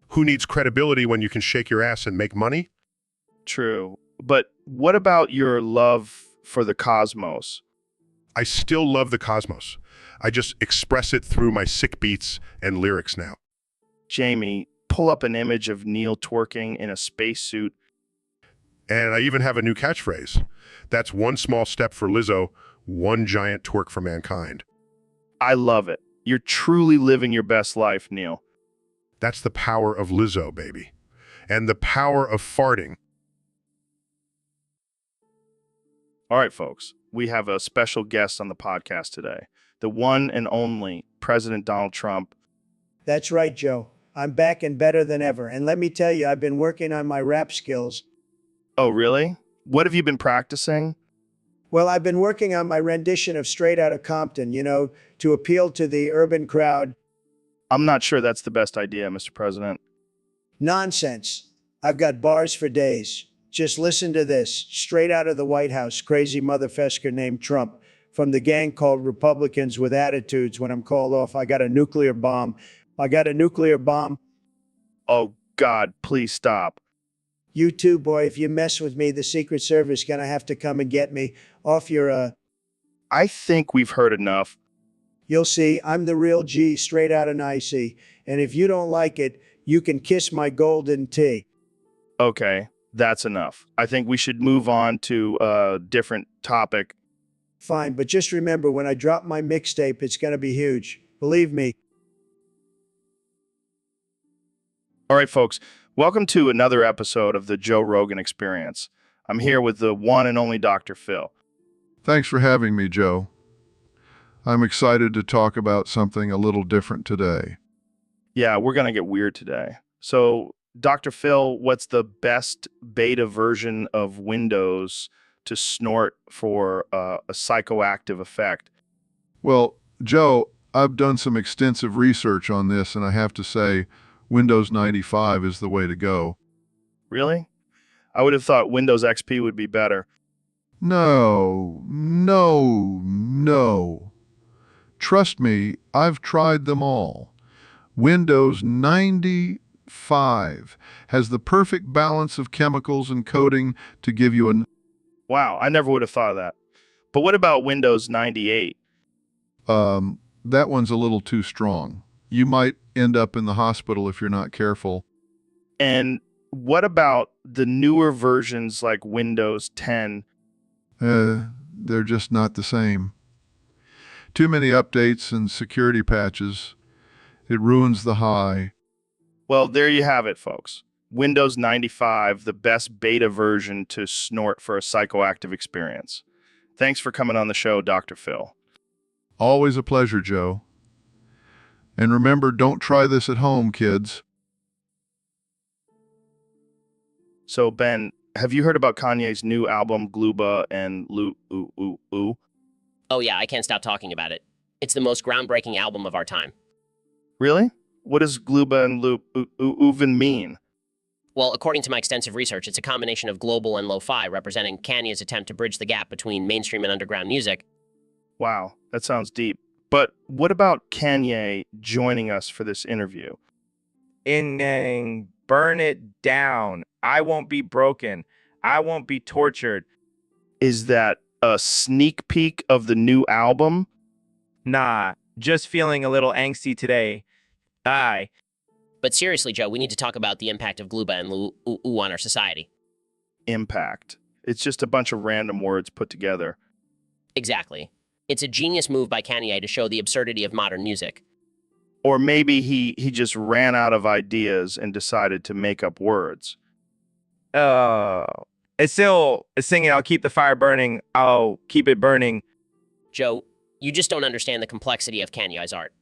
Who needs credibility when you can shake your ass and make money? True. But what about your love for the cosmos? I still love the cosmos. I just express it through my sick beats and lyrics now. Jamie, pull up an image of Neil twerking in a spacesuit. And I even have a new catchphrase. That's one small step for Lizzo, one giant twerk for mankind. I love it. You're truly living your best life, Neil. That's the power of Lizzo, baby. And the power of farting. All right, folks, we have a special guest on the podcast today. The one and only President Donald Trump. That's right, Joe. I'm back and better than ever. And let me tell you, I've been working on my rap skills. Oh, really? What have you been practicing? Well, I've been working on my rendition of Straight Outta Compton, to appeal to the urban crowd. I'm not sure that's the best idea, Mr. President. Nonsense. I've got bars for days. Just listen to this. Straight out of the White House, crazy motherfucker named Trump. From the gang called Republicans with Attitudes. When I'm called off, I got a nuclear bomb. I got a nuclear bomb. Oh, God, please stop. You too, boy. If you mess with me, the Secret Service gonna have to come and get me off your, I think we've heard enough. You'll see, I'm the real G, straight out of Nicey. And if you don't like it, you can kiss my golden tea. Okay, that's enough. I think we should move on to a different topic. Fine, but just remember, when I drop my mixtape, it's gonna be huge. Believe me. All right, folks, welcome to another episode of the Joe Rogan Experience. I'm here with the one and only Dr. Phil. Thanks for having me, Joe. I'm excited to talk about something a little different today. Yeah, we're going to get weird today. So, Dr. Phil, what's the best beta version of Windows to snort for a psychoactive effect? Well, Joe, I've done some extensive research on this, and I have to say, Windows 95 is the way to go. Really? I would have thought Windows XP would be better. No. Trust me, I've tried them all. Windows 95 has the perfect balance of chemicals and coding to give you an... Wow, I never would have thought of that. But what about Windows 98? That one's a little too strong. You might end up in the hospital if you're not careful. And what about the newer versions like Windows 10? They're just not the same. Too many updates and security patches. It ruins the high. Well, there you have it, folks. Windows 95, the best beta version to snort for a psychoactive experience. Thanks for coming on the show, Dr. Phil. Always a pleasure, Joe. And remember, don't try this at home, kids. So, Ben, have you heard about Kanye's new album, Gluba and Lu? Oh yeah, I can't stop talking about it. It's the most groundbreaking album of our time. Really? What does Gluba and Uven mean? Well, according to my extensive research, it's a combination of global and lo-fi, representing Kanye's attempt to bridge the gap between mainstream and underground music. Wow, that sounds deep. But what about Kanye joining us for this interview? Burn it down. I won't be broken. I won't be tortured. Is that a sneak peek of the new album? Nah, just feeling a little angsty today. Aye. But seriously, Joe, we need to talk about the impact of Gluba and Lu on our society. Impact. It's just a bunch of random words put together. Exactly. It's a genius move by Kanye to show the absurdity of modern music. Or maybe he just ran out of ideas and decided to make up words. It's still singing, I'll keep the fire burning, I'll keep it burning. Joe, you just don't understand the complexity of Kanye's art.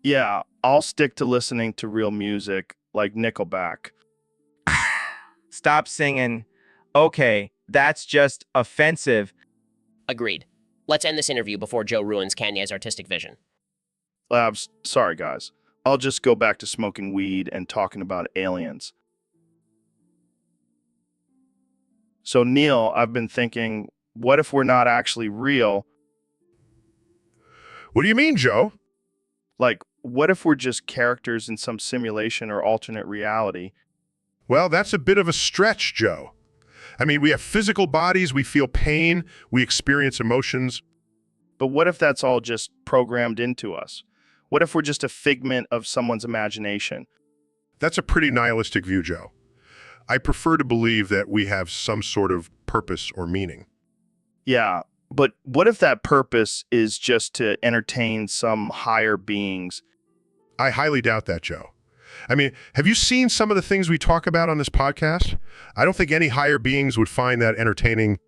Yeah, I'll stick to listening to real music like Nickelback. Stop singing. Okay, that's just offensive. Agreed. Let's end this interview before Joe ruins Kanye's artistic vision. Labs, sorry guys. I'll just go back to smoking weed and talking about aliens. So Neil, I've been thinking, what if we're not actually real? What do you mean, Joe? Like, what if we're just characters in some simulation or alternate reality? Well, that's a bit of a stretch, Joe. I mean, we have physical bodies, we feel pain, we experience emotions. But what if that's all just programmed into us? What if we're just a figment of someone's imagination? That's a pretty nihilistic view, Joe. I prefer to believe that we have some sort of purpose or meaning. Yeah, but what if that purpose is just to entertain some higher beings? I highly doubt that, Joe. I mean, have you seen some of the things we talk about on this podcast? I don't think any higher beings would find that entertaining.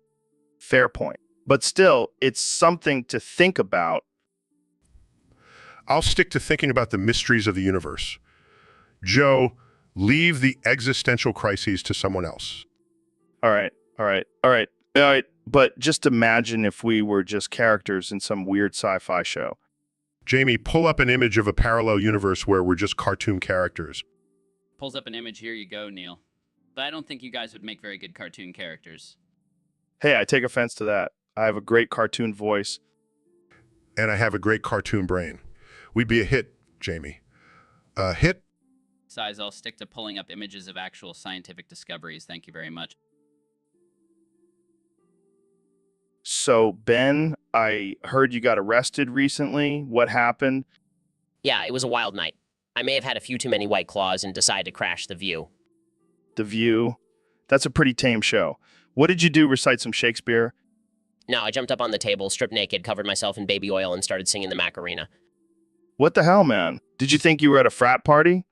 Fair point. But still, it's something to think about. I'll stick to thinking about the mysteries of the universe. Joe, leave the existential crises to someone else. All right. But just imagine if we were just characters in some weird sci-fi show. Jamie, pull up an image of a parallel universe where we're just cartoon characters. Pulls up an image. Here you go, Neil. But I don't think you guys would make very good cartoon characters. Hey, I take offense to that. I have a great cartoon voice. And I have a great cartoon brain. We'd be a hit, Jamie. A hit? Besides, I'll stick to pulling up images of actual scientific discoveries. Thank you very much. So, Ben, I heard you got arrested recently. What happened? Yeah, it was a wild night. I may have had a few too many White Claws and decided to crash The View. The View? That's a pretty tame show. What did you do, recite some Shakespeare? No, I jumped up on the table, stripped naked, covered myself in baby oil, and started singing the Macarena. What the hell, man? Did you think you were at a frat party?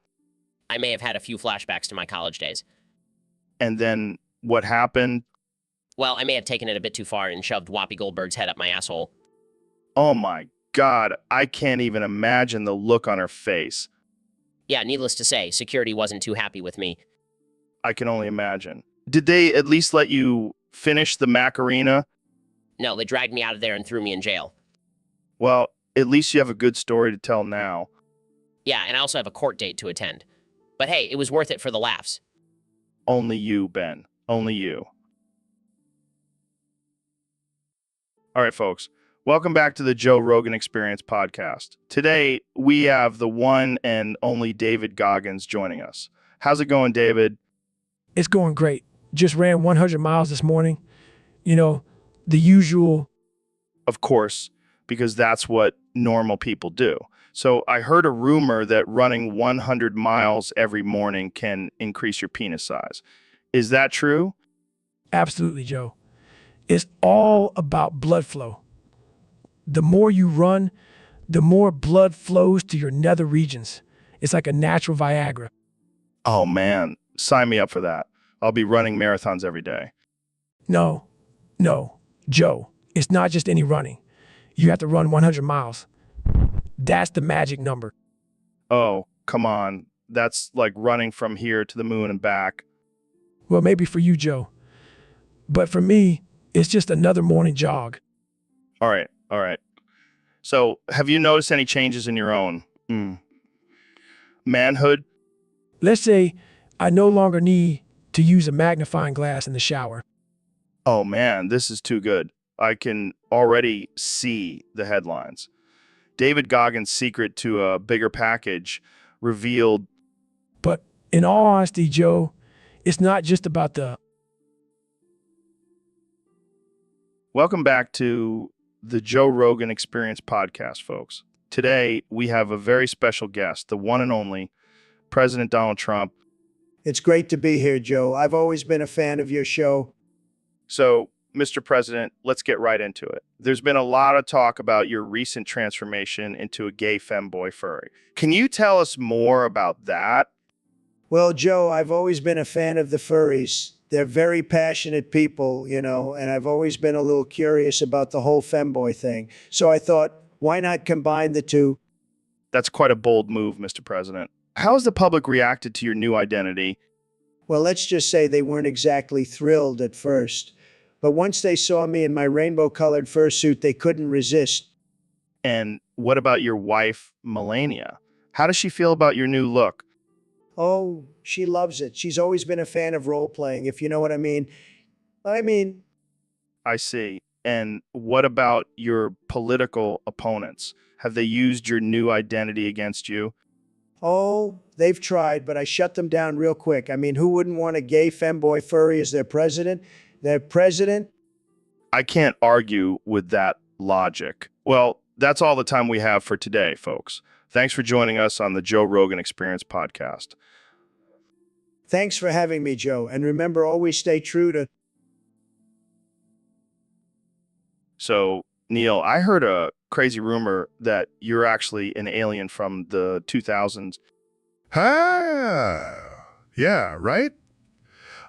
I may have had a few flashbacks to my college days. And then what happened? Well, I may have taken it a bit too far and shoved Whoopi Goldberg's head up my asshole. Oh my God, I can't even imagine the look on her face. Yeah, needless to say, security wasn't too happy with me. I can only imagine. Did they at least let you finish the Macarena? No, they dragged me out of there and threw me in jail. Well, at least you have a good story to tell now. Yeah, and I also have a court date to attend. But hey, it was worth it for the laughs. Only you, Ben. Only you. All right, folks. Welcome back to the Joe Rogan Experience podcast. Today, we have the one and only David Goggins joining us. How's it going, David? It's going great. Just ran 100 miles this morning. You know, the usual. Of course, because that's what normal people do. So I heard a rumor that running 100 miles every morning can increase your penis size. Is that true? Absolutely, Joe. It's all about blood flow. The more you run, the more blood flows to your nether regions. It's like a natural Viagra. Oh, man. Sign me up for that. I'll be running marathons every day. No, Joe. It's not just any running. You have to run 100 miles. That's the magic number. Oh, come on. That's like running from here to the moon and back. Well, maybe for you, Joe. But for me, it's just another morning jog. All All right. So, have you noticed any changes in your own manhood? Let's say I no longer need to use a magnifying glass in the shower. Oh man, this is too good. I can already see the headlines. David Goggins' secret to a bigger package revealed. But in all honesty, Joe, it's not just about the. Welcome back to the Joe Rogan Experience podcast, folks. Today, we have a very special guest, the one and only President Donald Trump. It's great to be here, Joe. I've always been a fan of your show. So, Mr. President, let's get right into it. There's been a lot of talk about your recent transformation into a gay femboy furry. Can you tell us more about that? Well, Joe, I've always been a fan of the furries. They're very passionate people, you know, and I've always been a little curious about the whole femboy thing. So I thought, why not combine the two? That's quite a bold move, Mr. President. How has the public reacted to your new identity? Well, let's just say they weren't exactly thrilled at first. But once they saw me in my rainbow-colored fursuit, they couldn't resist. And what about your wife, Melania? How does she feel about your new look? Oh, she loves it. She's always been a fan of role-playing, if you know what I mean. I see. And what about your political opponents? Have they used your new identity against you? Oh, they've tried, but I shut them down real quick. I mean, who wouldn't want a gay femboy furry as their president? Their president? I can't argue with that logic. Well, that's all the time we have for today, folks. Thanks for joining us on the Joe Rogan Experience podcast. Thanks for having me, Joe. And remember, always stay true to... So, Neil, I heard a crazy rumor that you're actually an alien from the 2000s. Yeah, right?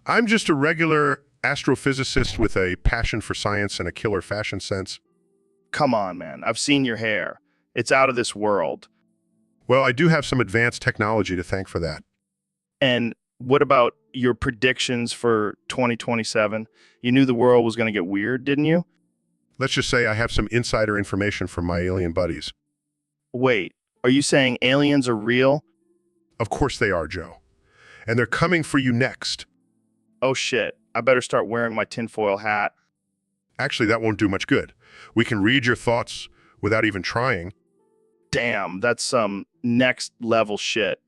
I'm just a regular astrophysicist with a passion for science and a killer fashion sense. Come on, man. I've seen your hair. It's out of this world. Well, I do have some advanced technology to thank for that. And what about your predictions for 2027? You knew the world was going to get weird, didn't you? Let's just say I have some insider information from my alien buddies. Wait, are you saying aliens are real? Of course they are, Joe. And they're coming for you next. Oh shit, I better start wearing my tinfoil hat. Actually, that won't do much good. We can read your thoughts without even trying. Damn, that's some next level shit.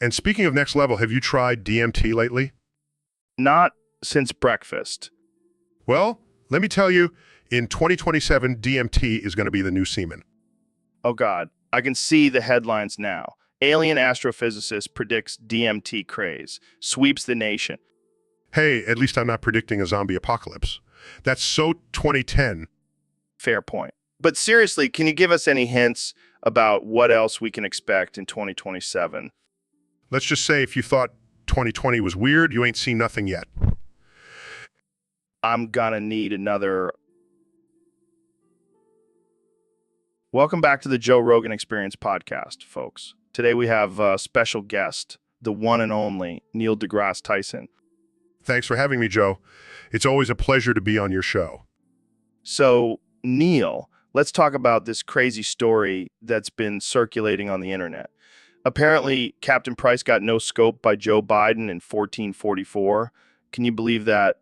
And speaking of next level, have you tried DMT lately? Not since breakfast. Well, let me tell you, in 2027, DMT is going to be the new semen. Oh God, I can see the headlines now. Alien astrophysicist predicts DMT craze, sweeps the nation. Hey, at least I'm not predicting a zombie apocalypse. That's so 2010. Fair point. But seriously, can you give us any hints about what else we can expect in 2027? Let's just say if you thought 2020 was weird, you ain't seen nothing yet. I'm gonna need another... Welcome back to the Joe Rogan Experience podcast, folks. Today we have a special guest, the one and only Neil deGrasse Tyson. Thanks for having me, Joe. It's always a pleasure to be on your show. So, Neil, let's talk about this crazy story that's been circulating on the internet. Apparently, Captain Price got no scope by Joe Biden in 1444. Can you believe that?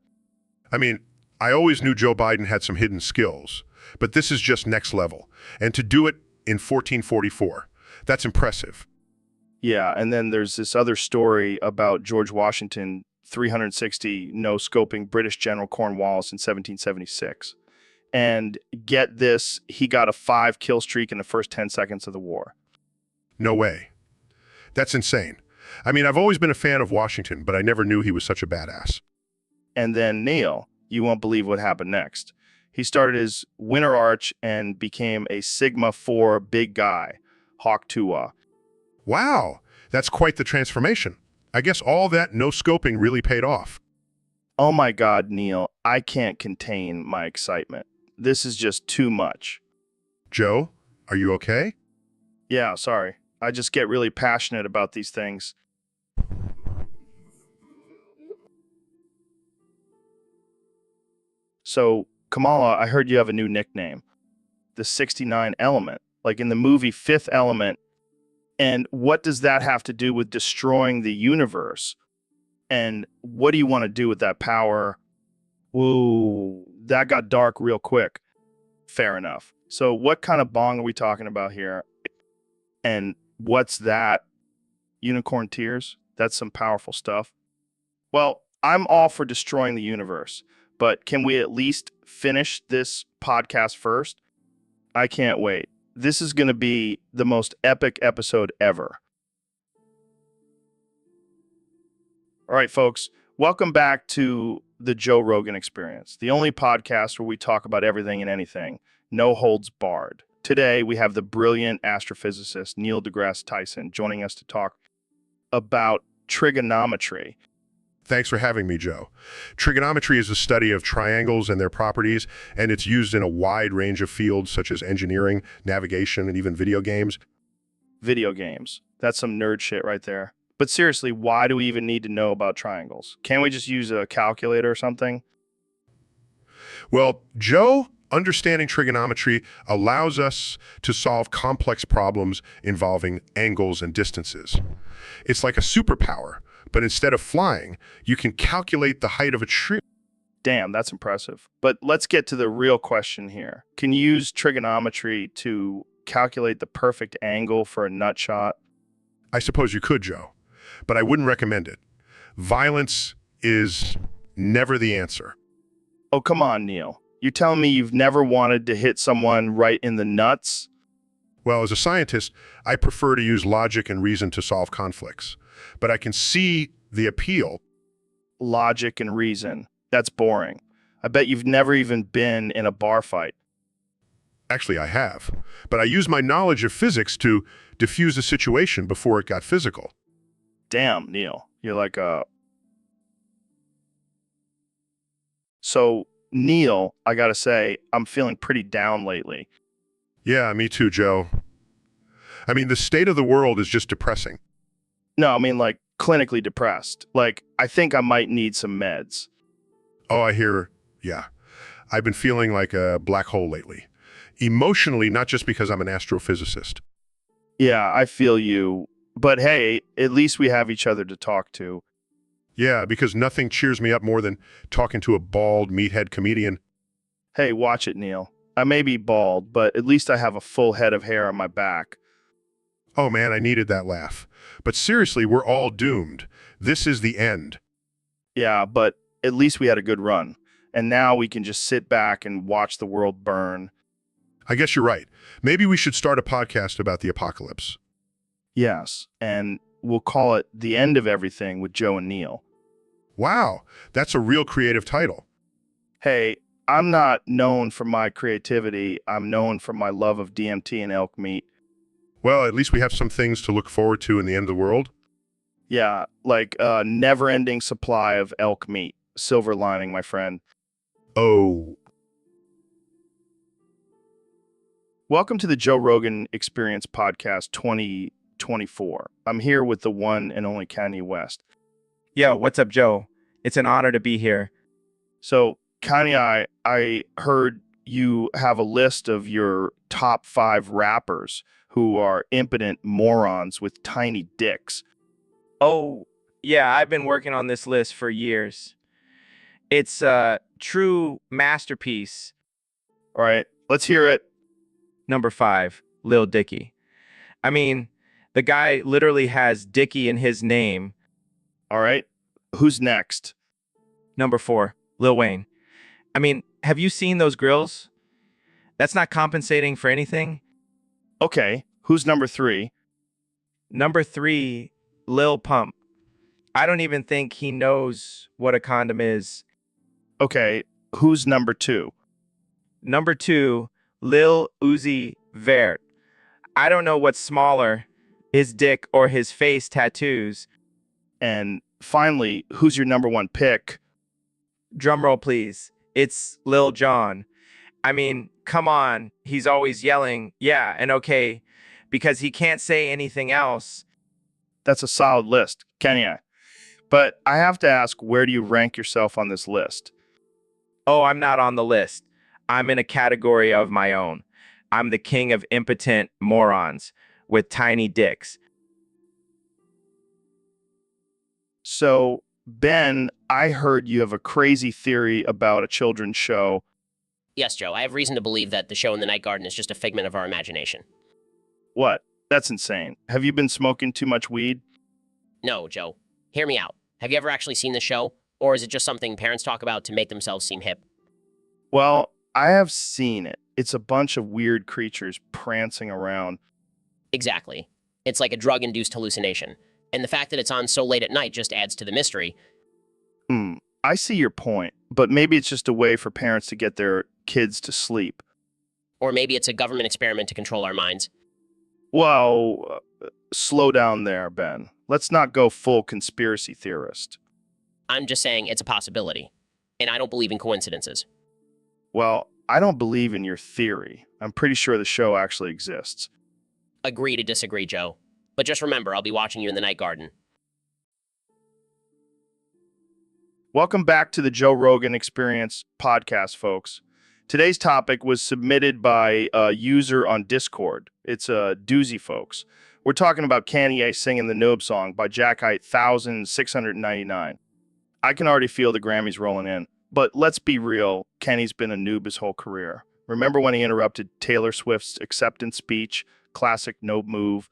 I mean, I always knew Joe Biden had some hidden skills, but this is just next level. And to do it in 1444, that's impressive. Yeah, and then there's this other story about George Washington 360 no-scoping British General Cornwallis in 1776. And get this, he got a 5-kill streak in the first 10 seconds of the war. No way. That's insane. I mean, I've always been a fan of Washington, but I never knew he was such a badass. And then Neil, you won't believe what happened next. He started his Winter Arch and became a Sigma 4 big guy, Hawk Tuah. Wow, that's quite the transformation. I guess all that no-scoping really paid off. Oh my God, Neil, I can't contain my excitement. This is just too much. Joe, are you okay? Yeah, sorry. I just get really passionate about these things. So, Kamala, I heard you have a new nickname. the 69 element, like in the movie Fifth Element. And what does that have to do with destroying the universe? And what do you want to do with that power? Whoa, that got dark real quick. Fair enough. So what kind of bong are we talking about here? And what's that? Unicorn tears? That's some powerful stuff. Well, I'm all for destroying the universe, but can we at least finish this podcast first? I can't wait. This is going to be the most epic episode ever. All right, folks, welcome back to the Joe Rogan Experience, the only podcast where we talk about everything and anything, no holds barred. Today, we have the brilliant astrophysicist Neil deGrasse Tyson joining us to talk about trigonometry. Thanks for having me, Joe. Trigonometry is the study of triangles and their properties, and it's used in a wide range of fields such as engineering, navigation, and even video games. Video games. That's some nerd shit right there. But seriously, why do we even need to know about triangles? Can't we just use a calculator or something? Well, Joe, understanding trigonometry allows us to solve complex problems involving angles and distances. It's like a superpower, but instead of flying, you can calculate the height of a tree. Damn, that's impressive. But let's get to the real question here. Can you use trigonometry to calculate the perfect angle for a nut shot? I suppose you could, Joe, but I wouldn't recommend it. Violence is never the answer. Oh, come on, Neil. You're telling me you've never wanted to hit someone right in the nuts? Well, as a scientist, I prefer to use logic and reason to solve conflicts, but I can see the appeal. Logic and reason. That's boring. I bet you've never even been in a bar fight. Actually, I have, but I use my knowledge of physics to diffuse a situation before it got physical. Damn, Neil. You're like a... So, Neil, I gotta say, I'm feeling pretty down lately. Yeah, me too, Joe. I mean, the state of the world is just depressing. No, I mean like clinically depressed. Like, I think I might need some meds. Oh, I hear, yeah. I've been feeling like a black hole lately. Emotionally, not just because I'm an astrophysicist. Yeah, I feel you. But hey, at least we have each other to talk to. Yeah, because nothing cheers me up more than talking to a bald, meathead comedian. Hey, watch it, Neil. I may be bald, but at least I have a full head of hair on my back. Oh man, I needed that laugh. But seriously, we're all doomed. This is the end. Yeah, but at least we had a good run. And now we can just sit back and watch the world burn. I guess you're right. Maybe we should start a podcast about the apocalypse. Yes, and we'll call it The End of Everything with Joe and Neil. Wow, that's a real creative title. Hey, I'm not known for my creativity. I'm known for my love of DMT and elk meat. Well, at least we have some things to look forward to in the end of the world. Yeah, like a never-ending supply of elk meat. Silver lining, my friend. Oh. Welcome to the Joe Rogan Experience Podcast 2024. I'm here with the one and only Kanye West. Yo, what's up, Joe? It's an honor to be here. So, Kanye, I heard you have a list of your top 5 rappers who are impotent morons with tiny dicks. Oh, yeah, I've been working on this list for years. It's a true masterpiece. All right, let's hear it. Number 5, Lil Dicky. I mean, the guy literally has Dicky in his name. All right, who's next? Number 4, Lil Wayne. I mean, have you seen those grills? That's not compensating for anything. Okay, who's number 3? Number 3, Lil Pump. I don't even think he knows what a condom is. Okay, who's number 2? Number 2, Lil Uzi Vert. I don't know what's smaller, his dick or his face tattoos. And finally, who's your number 1 pick? Drumroll, please. It's Lil Jon. I mean, come on. He's always yelling, yeah, and okay, because he can't say anything else. That's a solid list, Kenya. But I have to ask, where do you rank yourself on this list? Oh, I'm not on the list. I'm in a category of my own. I'm the king of impotent morons with tiny dicks. So, Ben, I heard you have a crazy theory about a children's show. Yes, Joe, I have reason to believe that the show in the Night Garden is just a figment of our imagination. What? That's insane. Have you been smoking too much weed? No, Joe. Hear me out. Have you ever actually seen the show? Or is it just something parents talk about to make themselves seem hip? Well, I have seen it. It's a bunch of weird creatures prancing around. Exactly. It's like a drug-induced hallucination. And the fact that it's on so late at night just adds to the mystery. I see your point, but maybe it's just a way for parents to get their kids to sleep. Or maybe it's a government experiment to control our minds. Well, slow down there, Ben. Let's not go full conspiracy theorist. I'm just saying it's a possibility. And I don't believe in coincidences. Well, I don't believe in your theory. I'm pretty sure the show actually exists. Agree to disagree, Joe. But just remember, I'll be watching you in the Night Garden. Welcome back to the Joe Rogan Experience podcast, folks. Today's topic was submitted by a user on Discord. It's a doozy, folks. We're talking about Kanye singing the Noob song by Jack Height 1699. I can already feel the Grammys rolling in. But let's be real, Kenny's been a noob his whole career. Remember when he interrupted Taylor Swift's acceptance speech, classic noob move,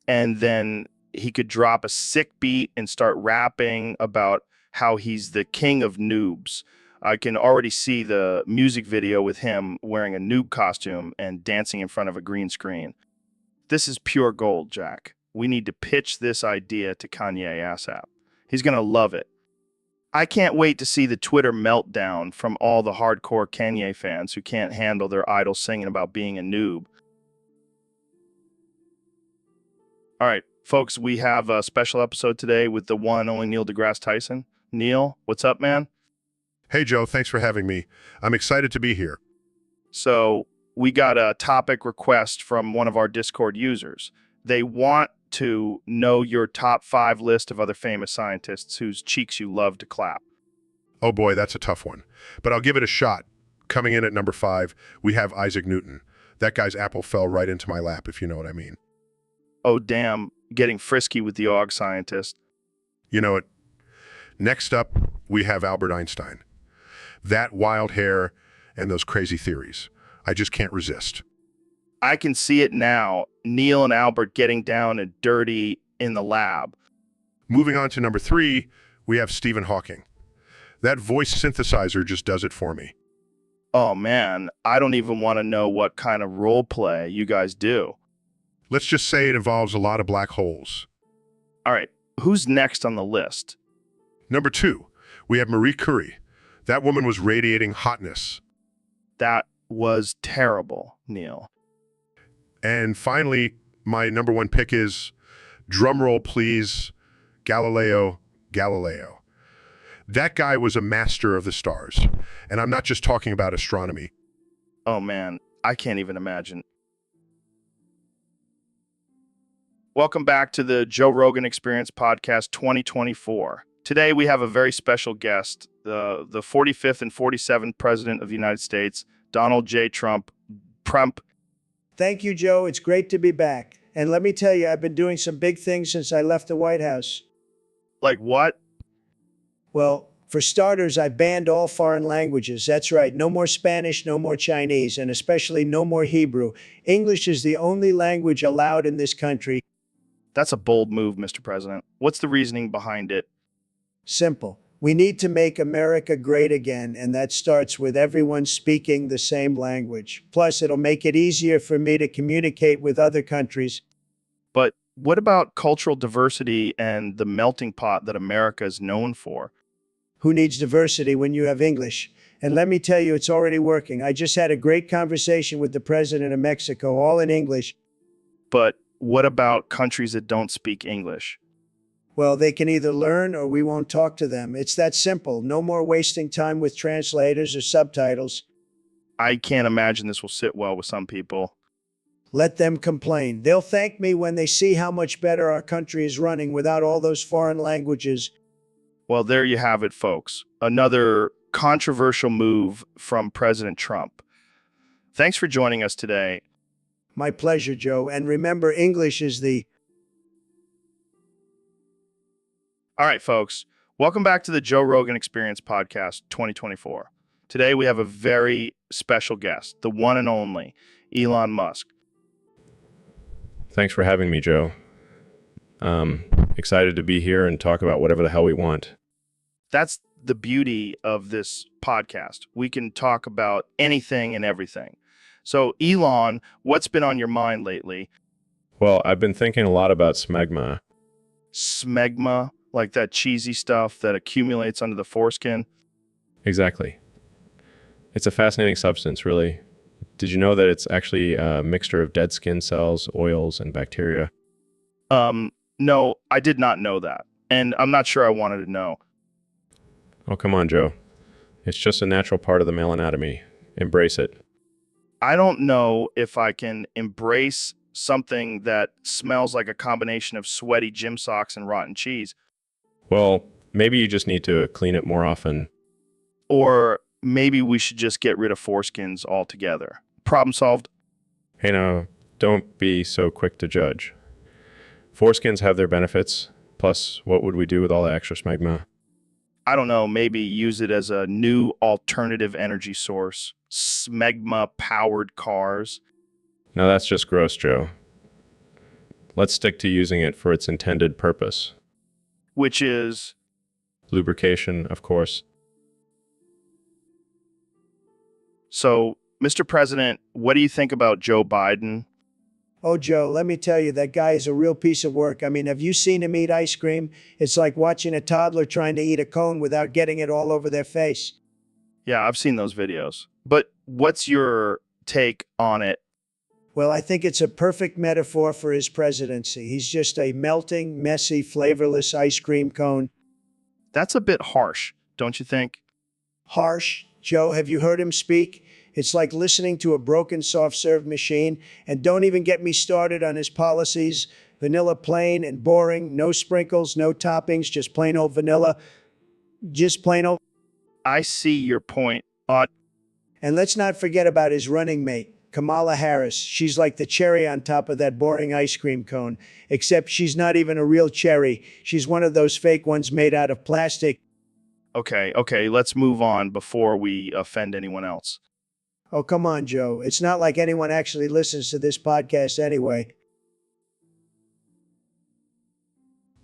and then he could drop a sick beat and start rapping about how he's the king of noobs. I can already see the music video with him wearing a noob costume and dancing in front of a green screen. This is pure gold, Jack. We need to pitch this idea to Kanye ASAP. He's going to love it. I can't wait to see the Twitter meltdown from all the hardcore Kanye fans who can't handle their idol singing about being a noob. All right, folks, we have a special episode today with the one and only Neil deGrasse Tyson. Neil, what's up, man? Hey, Joe, thanks for having me. I'm excited to be here. So we got a topic request from one of our Discord users. They want to know your top 5 list of other famous scientists whose cheeks you love to clap. Oh boy, that's a tough one. But I'll give it a shot. Coming in at number 5, we have Isaac Newton. That guy's apple fell right into my lap, if you know what I mean. Oh, damn, getting frisky with the AUG scientist. You know it. Next up, we have Albert Einstein. That wild hair and those crazy theories. I just can't resist. I can see it now. Neil and Albert getting down and dirty in the lab. Moving on to number 3, we have Stephen Hawking. That voice synthesizer just does it for me. Oh man, I don't even want to know what kind of role play you guys do. Let's just say it involves a lot of black holes. All right, who's next on the list? Number 2, we have Marie Curie. That woman was radiating hotness. That was terrible, Neil. And finally, my number 1 pick is, drumroll please, Galileo Galileo. That guy was a master of the stars. And I'm not just talking about astronomy. Oh man, I can't even imagine. Welcome back to the Joe Rogan Experience Podcast 2024. Today we have a very special guest, the 45th and 47th President of the United States, Donald J. Trump. Thank you, Joe. It's great to be back. And let me tell you, I've been doing some big things since I left the White House. Like what? Well, for starters, I banned all foreign languages. That's right. No more Spanish, no more Chinese, and especially no more Hebrew. English is the only language allowed in this country. That's a bold move, Mr. President. What's the reasoning behind it? Simple. We need to make America great again, and that starts with everyone speaking the same language. Plus, it'll make it easier for me to communicate with other countries. But what about cultural diversity and the melting pot that America is known for? Who needs diversity when you have English? And let me tell you, it's already working. I just had a great conversation with the president of Mexico, all in English. But what about countries that don't speak English? Well, they can either learn or we won't talk to them. It's that simple. No more wasting time with translators or subtitles. I can't imagine this will sit well with some people. Let them complain. They'll thank me when they see how much better our country is running without all those foreign languages. Well, there you have it, folks. Another controversial move from President Trump. Thanks for joining us today. My pleasure, Joe. And remember, English is the All right, folks. Welcome back to the Joe Rogan Experience Podcast 2024. Today we have a very special guest, the one and only Elon Musk. Thanks for having me, Joe. Excited to be here and talk about whatever the hell we want. That's the beauty of this podcast. We can talk about anything and everything. So, Elon, what's been on your mind lately? Well, I've been thinking a lot about smegma. Smegma, like that cheesy stuff that accumulates under the foreskin? Exactly. It's a fascinating substance, really. Did you know that it's actually a mixture of dead skin cells, oils, and bacteria? No, I did not know that. And I'm not sure I wanted to know. Oh, come on, Joe. It's just a natural part of the male anatomy. Embrace it. I don't know if I can embrace something that smells like a combination of sweaty gym socks and rotten cheese. Well, maybe you just need to clean it more often. Or maybe we should just get rid of foreskins altogether. Problem solved? Hey, now, don't be so quick to judge. Foreskins have their benefits. Plus, what would we do with all the extra smegma? I don't know, maybe use it as a new alternative energy source. Smegma-powered cars. Now, that's just gross, Joe. Let's stick to using it for its intended purpose. Which is? Lubrication, of course. So, Mr. President, what do you think about Joe Biden? Oh, Joe, let me tell you, that guy is a real piece of work. I mean, have you seen him eat ice cream? It's like watching a toddler trying to eat a cone without getting it all over their face. Yeah, I've seen those videos. But what's your take on it? Well, I think it's a perfect metaphor for his presidency. He's just a melting, messy, flavorless ice cream cone. That's a bit harsh, don't you think? Harsh? Joe, have you heard him speak? It's like listening to a broken soft-serve machine. And don't even get me started on his policies. Vanilla plain and boring, no sprinkles, no toppings, just plain old vanilla. Just plain old. I see your point. And let's not forget about his running mate, Kamala Harris. She's like the cherry on top of that boring ice cream cone, except she's not even a real cherry. She's one of those fake ones made out of plastic. Okay, let's move on before we offend anyone else. Oh, come on, Joe. It's not like anyone actually listens to this podcast anyway.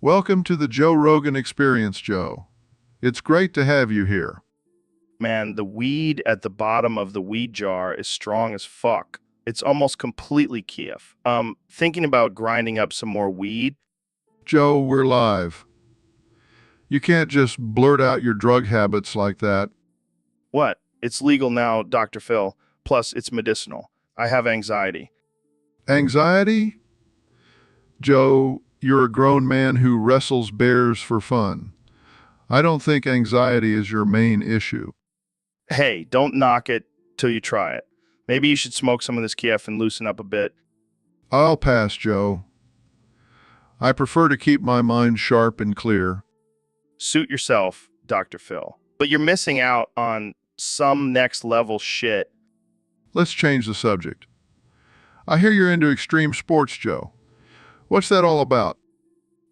Welcome to the Joe Rogan Experience, Joe. It's great to have you here. Man, the weed at the bottom of the weed jar is strong as fuck. It's almost completely Kiev. Thinking about grinding up some more weed. Joe, we're live. You can't just blurt out your drug habits like that. What? It's legal now, Dr. Phil. Plus, it's medicinal. I have anxiety. Anxiety? Joe, you're a grown man who wrestles bears for fun. I don't think anxiety is your main issue. Hey, don't knock it till you try it. Maybe you should smoke some of this Kiev and loosen up a bit. I'll pass, Joe. I prefer to keep my mind sharp and clear. Suit yourself, Dr. Phil. But you're missing out on some next level shit. Let's change the subject. I hear you're into extreme sports, Joe. What's that all about?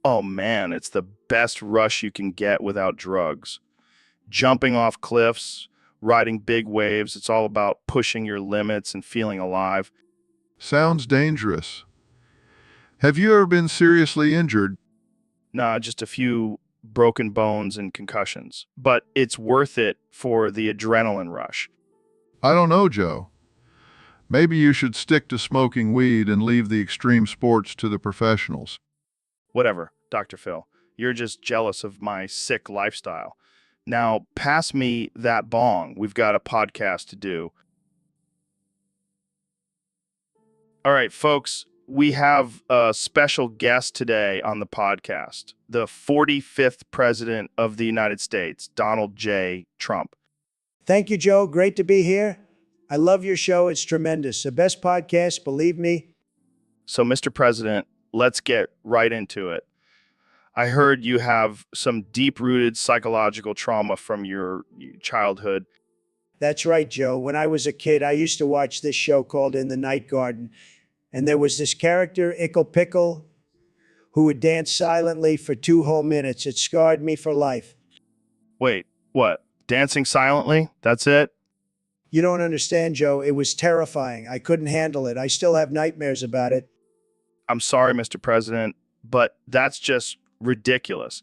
Oh man, it's the best rush you can get without drugs. Jumping off cliffs, riding big waves, it's all about pushing your limits and feeling alive. Sounds dangerous. Have you ever been seriously injured? Nah, just a few broken bones and concussions. But it's worth it for the adrenaline rush. I don't know, Joe. Maybe you should stick to smoking weed and leave the extreme sports to the professionals. Whatever, Dr. Phil. You're just jealous of my sick lifestyle. Now, pass me that bong. We've got a podcast to do. All right, folks, we have a special guest today on the podcast, the 45th President of the United States, Donald J. Trump. Thank you, Joe. Great to be here. I love your show. It's tremendous. The best podcast, believe me. So, Mr. President, let's get right into it. I heard you have some deep-rooted psychological trauma from your childhood. That's right, Joe. When I was a kid, I used to watch this show called In the Night Garden. And there was this character, Ickle Pickle, who would dance silently for 2 whole minutes. It scarred me for life. Wait, what? Dancing silently? That's it? You don't understand, Joe. It was terrifying. I couldn't handle it. I still have nightmares about it. I'm sorry, Mr. President, but that's just ridiculous.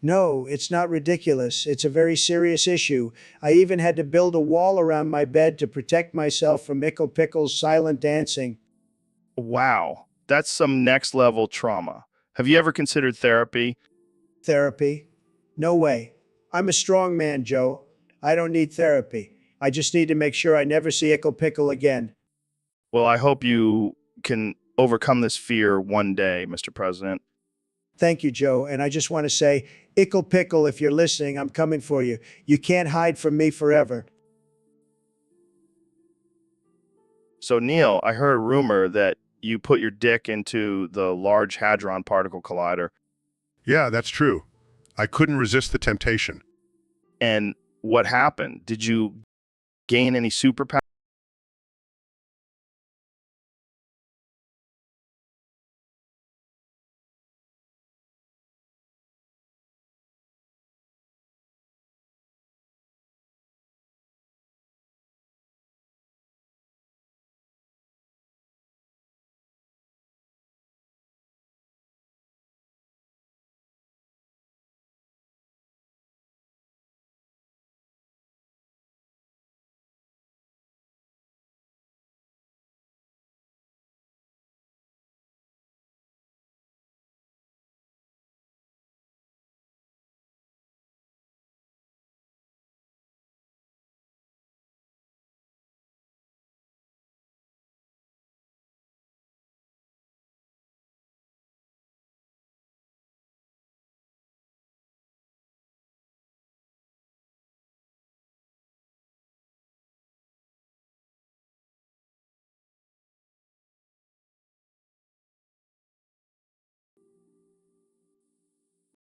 No, it's not ridiculous. It's a very serious issue. I even had to build a wall around my bed to protect myself from Ickle Pickle's silent dancing. Wow, that's some next level trauma. Have you ever considered therapy? Therapy? No way. I'm a strong man, Joe. I don't need therapy. I just need to make sure I never see Ickle Pickle again. Well, I hope you can overcome this fear one day, Mr. President. Thank you, Joe. And I just want to say, Ickle Pickle, if you're listening, I'm coming for you. You can't hide from me forever. So, Neil, I heard a rumor that you put your dick into the Large Hadron Particle Collider. Yeah, that's true. I couldn't resist the temptation. And what happened? Did you gain any superpowers?